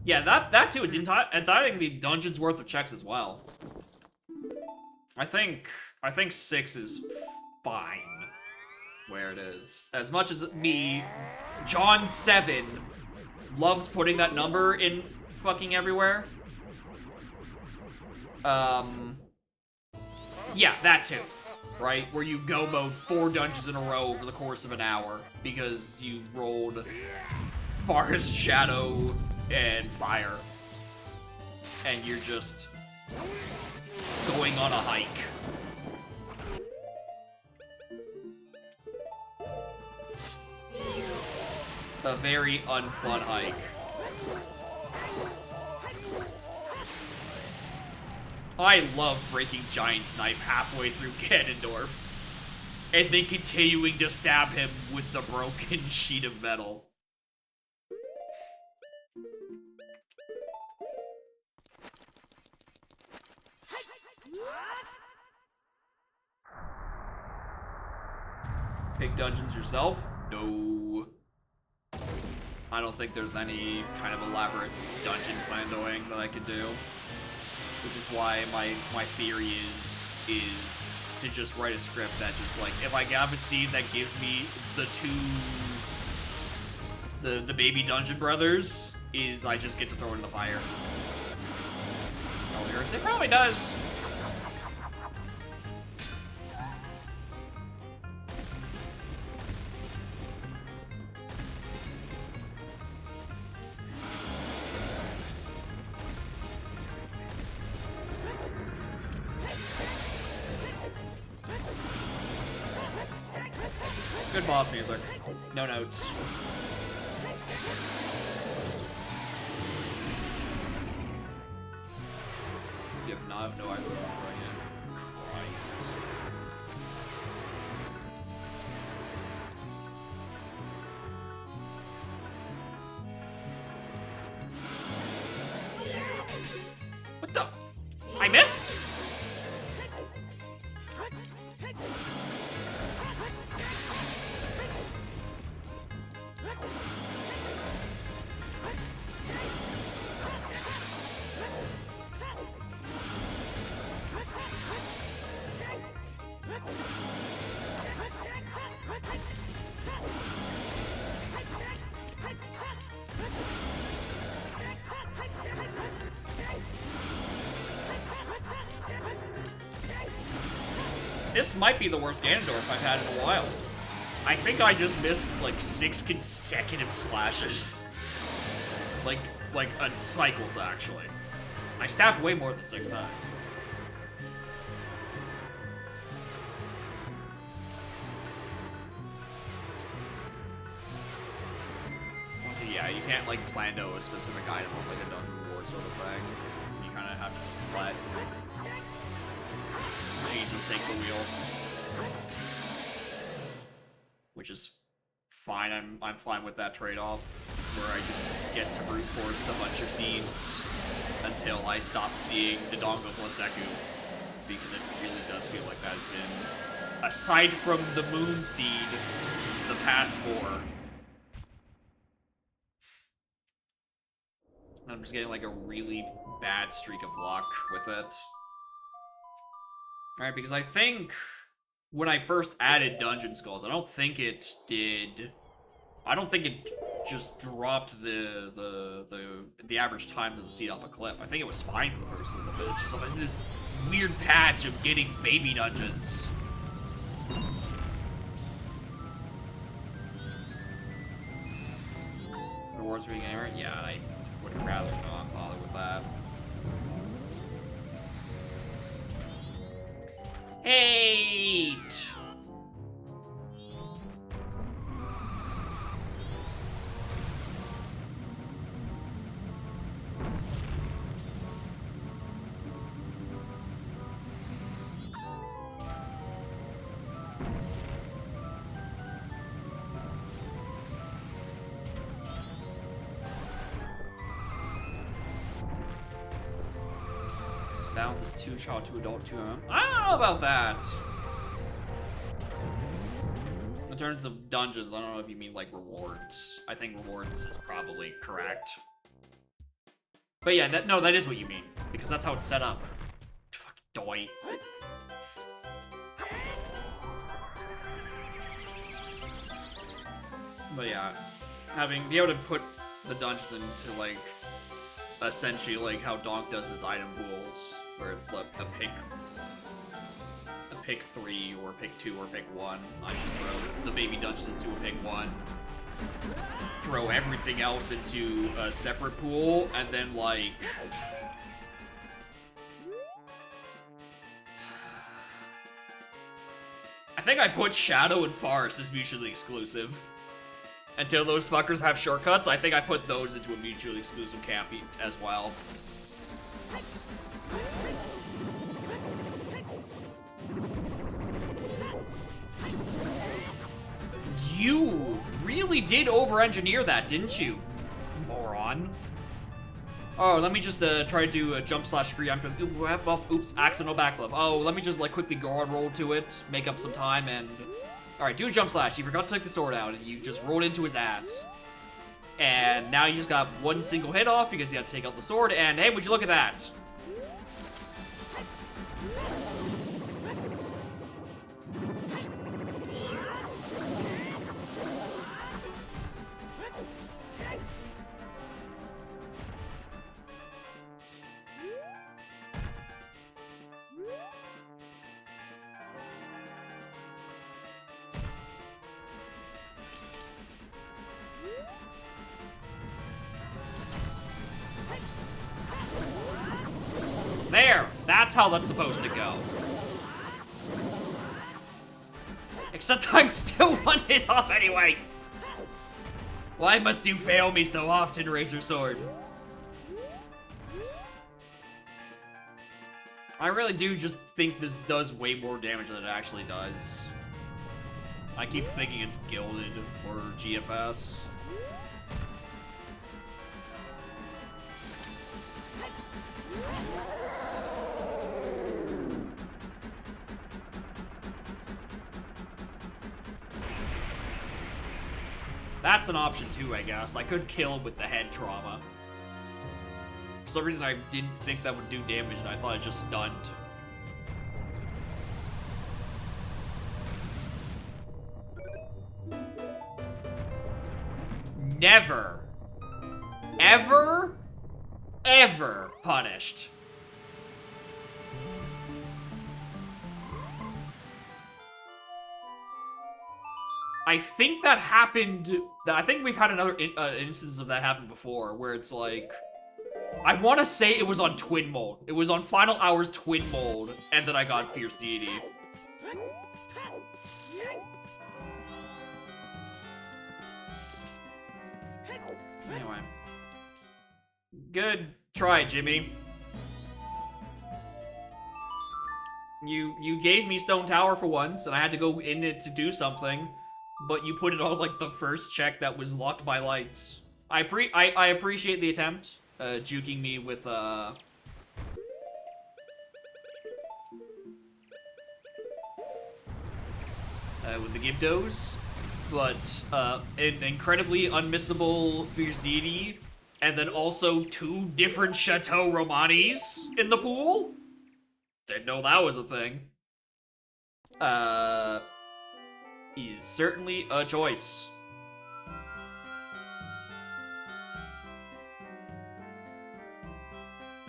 Yeah, that too. It's entirely the dungeon's worth of checks as well. I think 6 is fine where it is. As much as me, John 7, loves putting that number in fucking everywhere. Yeah, that too. Right? Where you go mode 4 dungeons in a row over the course of an hour because you rolled Forest, Shadow, and Fire. And you're just going on a hike. A very unfun hike. I love breaking Giant's Knife halfway through Ganondorf, and then continuing to stab him with the broken sheet of metal. Pick dungeons yourself? No. I don't think there's any kind of elaborate dungeon plandoing that I could do. Which is why my theory is to just write a script that just, like, if I have a scene that gives me the baby dungeon brothers, is I just get to throw it in the fire. Probably hurts. It probably does. Good boss music. No notes. You have no idea what right now. Christ. What the? I missed? This might be the worst Ganondorf I've had in a while. I think I just missed like 6 consecutive slashes. Like cycles, actually. I stabbed way more than 6 times. Yeah, you can't like plando a specific item with like a dungeon reward sort of thing. You kind of have to just let Jesus take the wheel, which is fine. I'm fine with that trade-off, where I just get to brute force a bunch of scenes until I stop seeing the Dongo plus Deku, because it really does feel like that has been, aside from the Moon Seed, the past 4. I'm just getting like a really bad streak of luck with it. Alright, because I think when I first added Dungeon Skulls, I don't think it just dropped the average time to the seat off a cliff. I think it was fine for the first little bit. It's just like this weird patch of getting baby dungeons. Rewards being error? Yeah, I would rather not bother with that. Hate! Balance is 2 child, 2 adult, 2 I don't know about that. In terms of dungeons, I don't know if you mean like rewards. I think rewards is probably correct. But yeah, that is what you mean. Because that's how it's set up. Fucking doy. But yeah, be able to put the dungeons into like essentially like how Donk does his item pools, where it's like a pick 3 or pick 2 or pick 1. I just throw the baby dungeons into a pick 1, throw everything else into a separate pool, and then like I think I put Shadow and Forest as mutually exclusive. Until those fuckers have shortcuts, I think I put those into a mutually exclusive camp as well. You really did over-engineer that, didn't you, moron? Oh, let me just try to do a jump slash preempt. Oops, accidental backflip. Oh, let me just like quickly go on roll to it, make up some time, and alright, do a jump slash. You forgot to take the sword out, and you just rolled into his ass. And now you just got one single hit off because you had to take out the sword, and hey, would you look at that? There! That's how that's supposed to go. Except I'm still one hit off anyway! Why must you fail me so often, Razor Sword? I really do just think this does way more damage than it actually does. I keep thinking it's Gilded or GFS. That's an option too, I guess. I could kill with the head trauma. For some reason, I didn't think that would do damage, and I thought it just stunned. Never, ever, ever punished. I think that happened. I think we've had another instance of that happen before, where it's like, I want to say it was on Twin Mold. It was on Final Hours Twin Mold, and then I got Fierce Deity. Anyway, good try, Jimmy. You gave me Stone Tower for once, and I had to go in it to do something. But you put it on like the first check that was locked by lights. I appreciate the attempt, juking me with the Gibdos, but an incredibly unmissable Fierce Deity, and then also 2 different Chateau Romanis in the pool. Didn't know that was a thing. Is certainly a choice.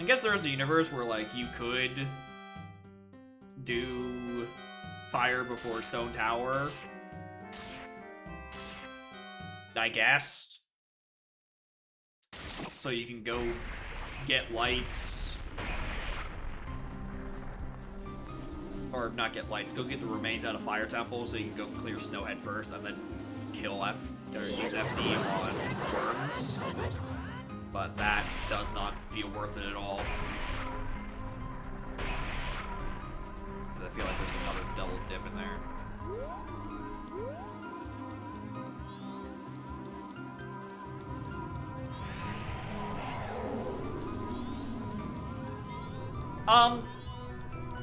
I guess there's a universe where, like, you could do fire before stone tower. I guess. So you can go get lights. Or not get lights, go get the remains out of Fire Temple so you can go clear Snowhead first and then kill or use FD on worms. But that does not feel worth it at all. I feel like there's another double dip in there.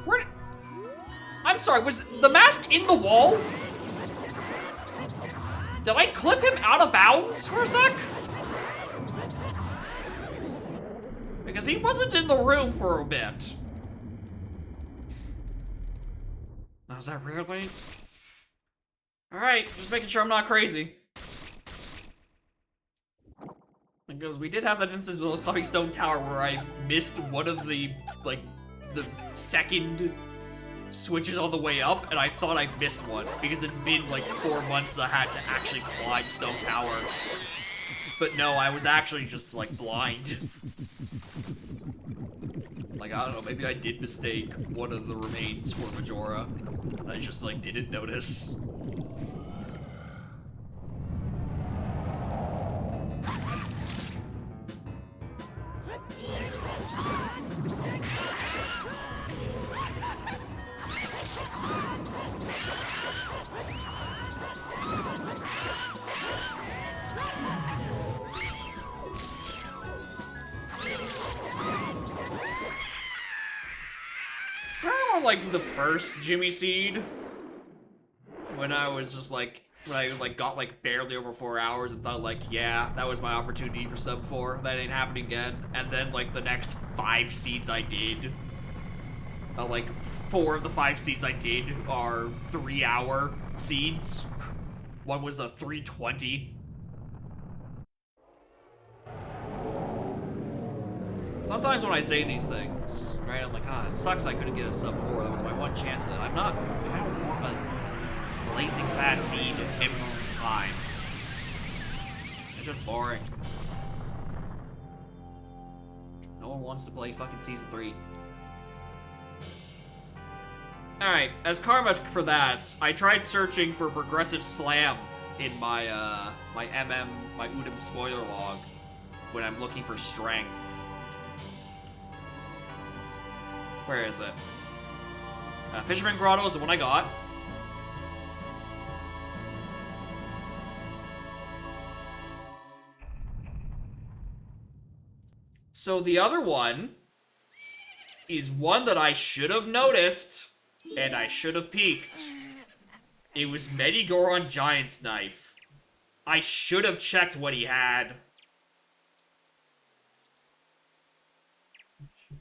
Where? I'm sorry, was the mask in the wall? Did I clip him out of bounds for a sec? Because he wasn't in the room for a bit. Now, is that really? Alright, just making sure I'm not crazy. Because we did have that instance with those climbing Stone Tower where I missed one of the, like, the second switches on the way up, and I thought I missed one, because it'd been, like, 4 months I had to actually climb Stone Tower. But no, I was actually just, like, blind. Like, I don't know, maybe I did mistake one of the remains for Majora. I just, like, didn't notice. Like the first Jimmy Seed, when I was just like, when I like got like barely over 4 hours and thought like, yeah, that was my opportunity for sub 4, that ain't happening again. And then like the next 5 seeds I did, like 4 of the 5 seeds I did are 3-hour seeds. One was a 320. Sometimes when I say these things, right, I'm like, ah, it sucks I couldn't get a sub 4. That was my one chance at it. I don't want a blazing fast seed every time. It's just boring. No one wants to play fucking Season 3. Alright, as karma for that, I tried searching for Progressive Slam in my, my Udem spoiler log when I'm looking for strength. Where is it? Fisherman Grotto is the one I got. So the other one is one that I should have noticed, and I should have peeked. It was Medigoron Giant's Knife. I should have checked what he had.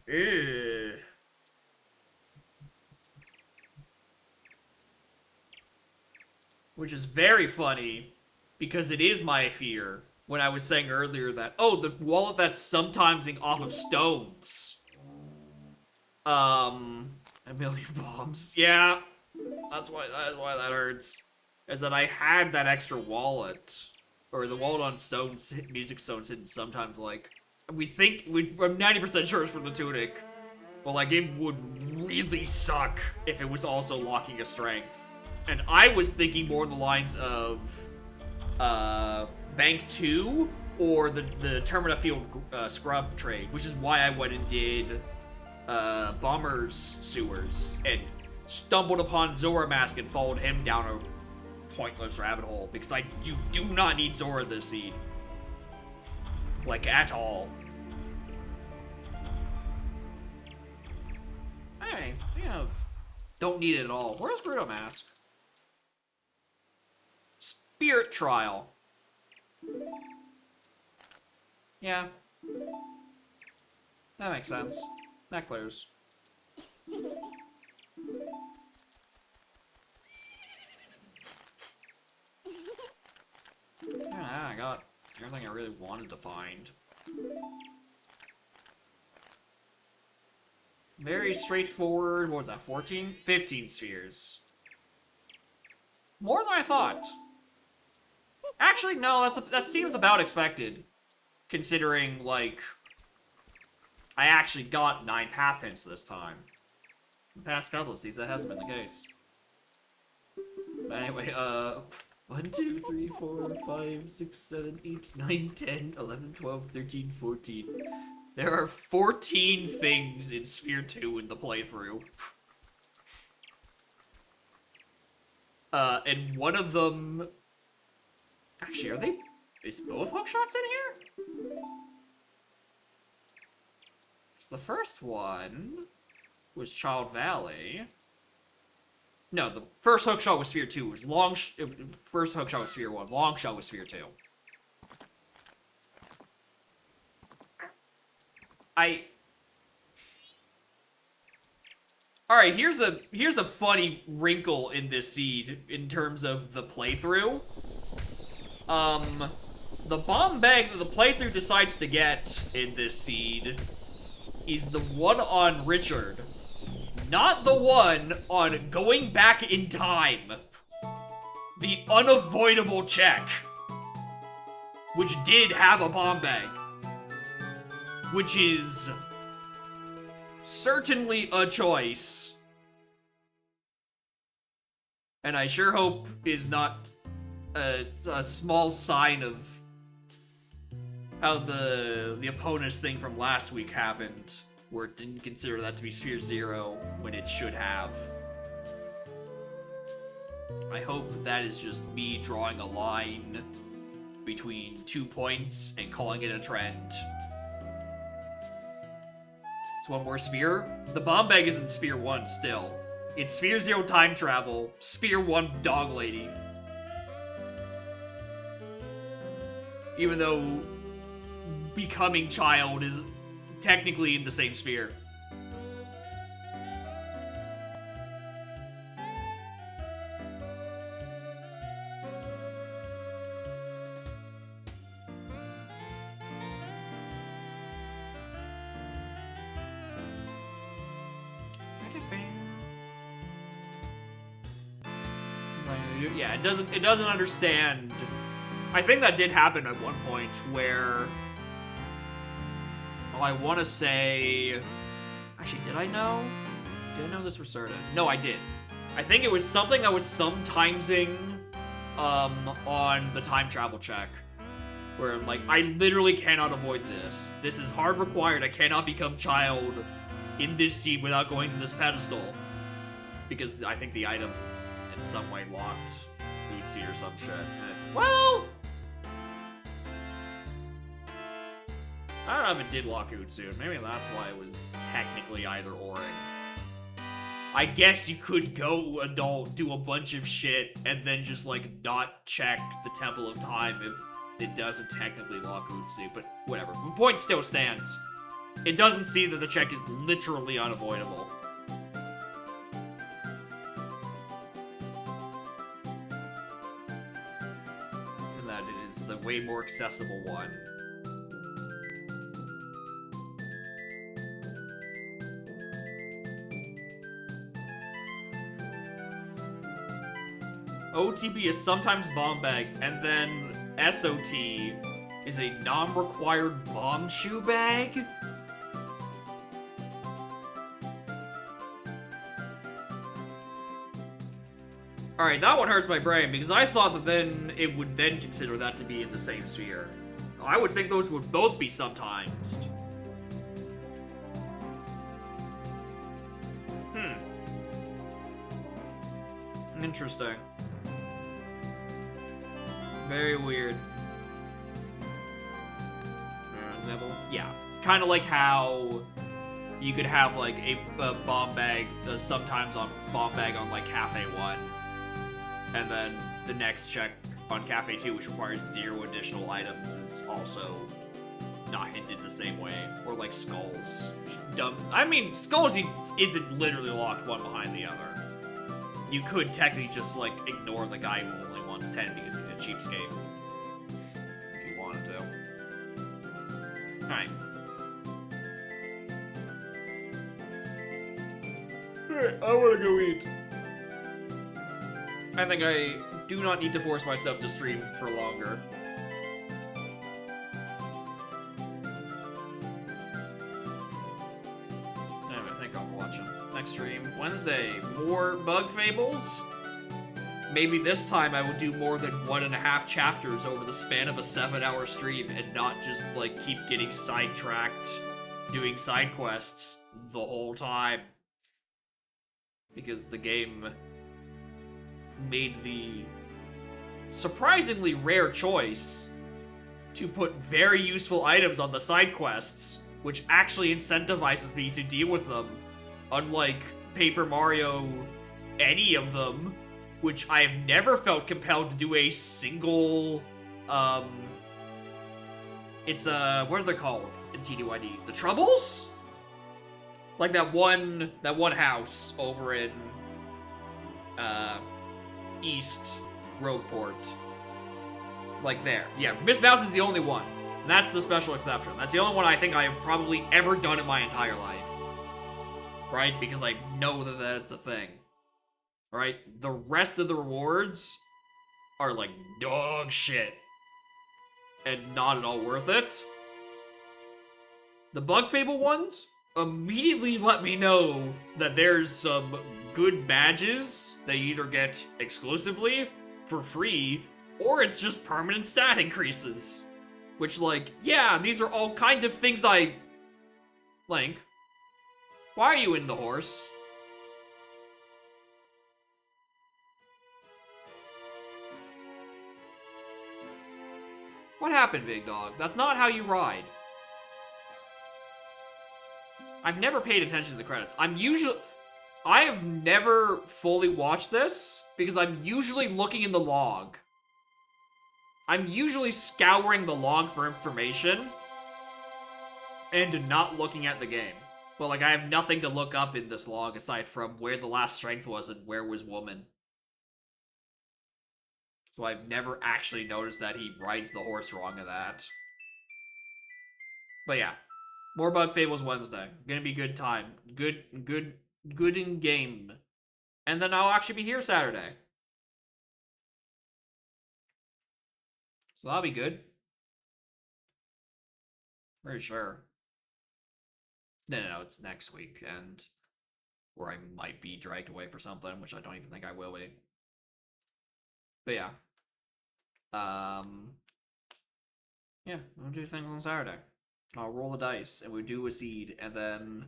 Ew. Which is very funny, because it is my fear, when I was saying earlier that, oh, the wallet that's sometimes off of stones. A million bombs. Yeah, that's why that hurts. Is that I had that extra wallet, or the wallet on stones, music stones hidden sometimes, like, I'm 90% sure it's for the tunic, but like, it would really suck if it was also locking a strength. And I was thinking more on the lines of Bank 2 or the Termina Field scrub trade, which is why I went and did Bomber's Sewers and stumbled upon Zora Mask and followed him down a pointless rabbit hole, because you do not need Zora this seed. Like, at all. Anyway, don't need it at all. Where's Gerudo Mask? Spirit Trial. Yeah. That makes sense. That clears. Yeah, I got everything I really wanted to find. Very straightforward. What was that, 14? 15 spheres. More than I thought. Actually, no, that seems about expected. Considering, like, I actually got 9 path hints this time. In the past couple of seasons, that hasn't been the case. But anyway, 1, 2, 3, 4, 5, 6, 7, 8, 9, 10, 11, 12, 13, 14. There are 14 things in Sphere 2 in the playthrough. And one of them... Actually, are they... Is both hookshots in here? The first one was Child Valley. No, the first hookshot was Sphere 2. It was first hookshot was Sphere 1. Long shot was Sphere 2. Alright, here's a funny wrinkle in this seed in terms of the playthrough. The bomb bag that the playthrough decides to get in this seed is the one on Richard, not the one on going back in time. The unavoidable check, which did have a bomb bag, which is certainly a choice, and I sure hope is not a small sign of how the opponent's thing from last week happened, where it didn't consider that to be Sphere 0 when it should have. I hope that is just me drawing a line between 2 points and calling it a trend. It's one more sphere. The bomb bag is in Sphere 1 still. It's Sphere 0 time travel, Sphere 1 dog lady. Even though becoming child is technically in the same sphere. Yeah, it doesn't understand. I think that did happen at one point where, oh, I want to say, actually, did I know this was certain? No, I did. I think it was something I was sometimesing on the time travel check, where I'm like, I literally cannot avoid this. This is hard required. I cannot become child in this seed without going to this pedestal, because I think the item in some way locked Uzi or some shit. Well, I don't know if it did lock Utsu. Maybe that's why it was technically either oring. I guess you could go adult, do a bunch of shit, and then just, like, not check the Temple of Time if it doesn't technically lock Utsu, but whatever. The point still stands. It doesn't see that the check is literally unavoidable. And that it is the way more accessible one. OTB is sometimes bomb bag, and then SOT is a non-required bomb shoe bag? Alright, that one hurts my brain, because I thought that then it would then consider that to be in the same sphere. I would think those would both be sometimes. Interesting. Very weird. Yeah. Kind of like how you could have, like, a bomb bag, sometimes on bomb bag on, like, Cafe 1. And then the next check on Cafe 2, which requires 0 additional items, is also not hinted the same way. Or, like, Skulls. Dumb. I mean, Skulls isn't literally locked one behind the other. You could technically just, like, ignore the guy who only wants 10 because he's a cheapskate. If you wanted to. Alright. I want to go eat. I think I do not need to force myself to stream for longer. Anyway, thank God for watching. Next stream, Wednesday, more Bug Fables. Maybe this time I will do more than 1.5 chapters over the span of a 7-hour stream and not just, like, keep getting sidetracked doing side quests the whole time. Because the game made the surprisingly rare choice to put very useful items on the side quests, which actually incentivizes me to deal with them, unlike Paper Mario, any of them, which I've never felt compelled to do a single, it's, what are they called in TDYD? The Troubles? Like that one house over in, East Rogueport. Like there. Yeah, Miss Mouse is the only one. That's the special exception. That's the only one I think I have probably ever done in my entire life. Right? Because I know that that's a thing. Right? The rest of the rewards are like dog shit. And not at all worth it. The Bug Fable ones immediately let me know that there's some good badges that you either get exclusively for free, or it's just permanent stat increases. Which, like, yeah, these are all kind of things I... Link, why are you in the horse? What happened, Big Dog? That's not how you ride. I've never paid attention to the credits. I have never fully watched this because I'm usually looking in the log. I'm usually scouring the log for information and not looking at the game. But, like, I have nothing to look up in this log aside from where the last strength was and where was woman. So I've never actually noticed that he rides the horse wrong in that. But yeah. More Bug Fables Wednesday. Gonna be good time. Good in game. And then I'll actually be here Saturday. So that'll be good. Very sure. No, it's next week, and where I might be dragged away for something, which I don't even think I will be. But yeah. Yeah, we'll do things on Saturday. I'll roll the dice, and we'll do a seed, and then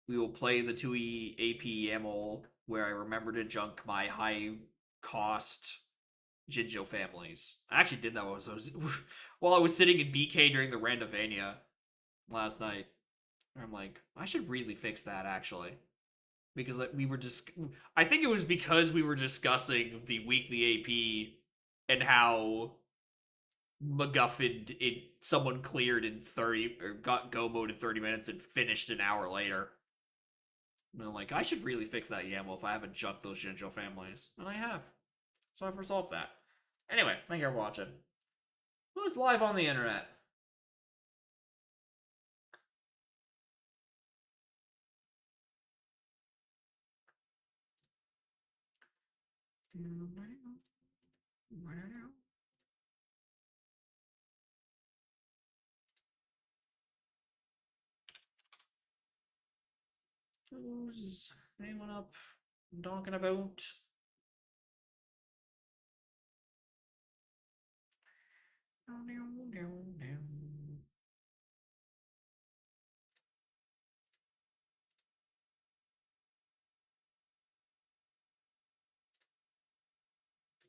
we will play the 2E AP YAML where I remember to junk my high-cost Jinjo families. I actually did that while I was sitting in BK during the Randovania last night. I'm like, I should really fix that, actually. Because we were just... I think it was because we were discussing the weekly AP and how MacGuffin someone cleared in 30... or got go mode in 30 minutes and finished an hour later. And I'm like, I should really fix that YAML if I haven't junked those Jinjo families. And I have. So I've resolved that. Anyway, thank you for watching. Who's live on the internet? Who's anyone up talking about?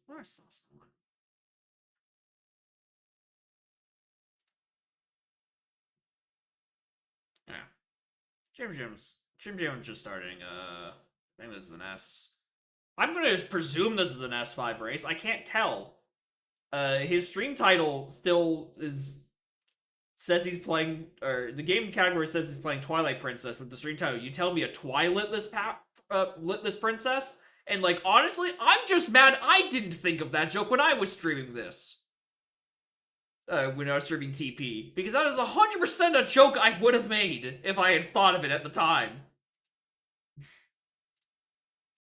I saw someone. Yeah. Jim Jim's just starting, I think this is an S. I'm gonna just presume this is an S5 race. I can't tell. His stream title still says he's playing, or the game category says he's playing Twilight Princess with the stream title. You tell me a Twilight lit this princess? And, like, honestly, I'm just mad I didn't think of that joke when I was streaming this. When I was streaming TP. Because that is 100% a joke I would have made if I had thought of it at the time.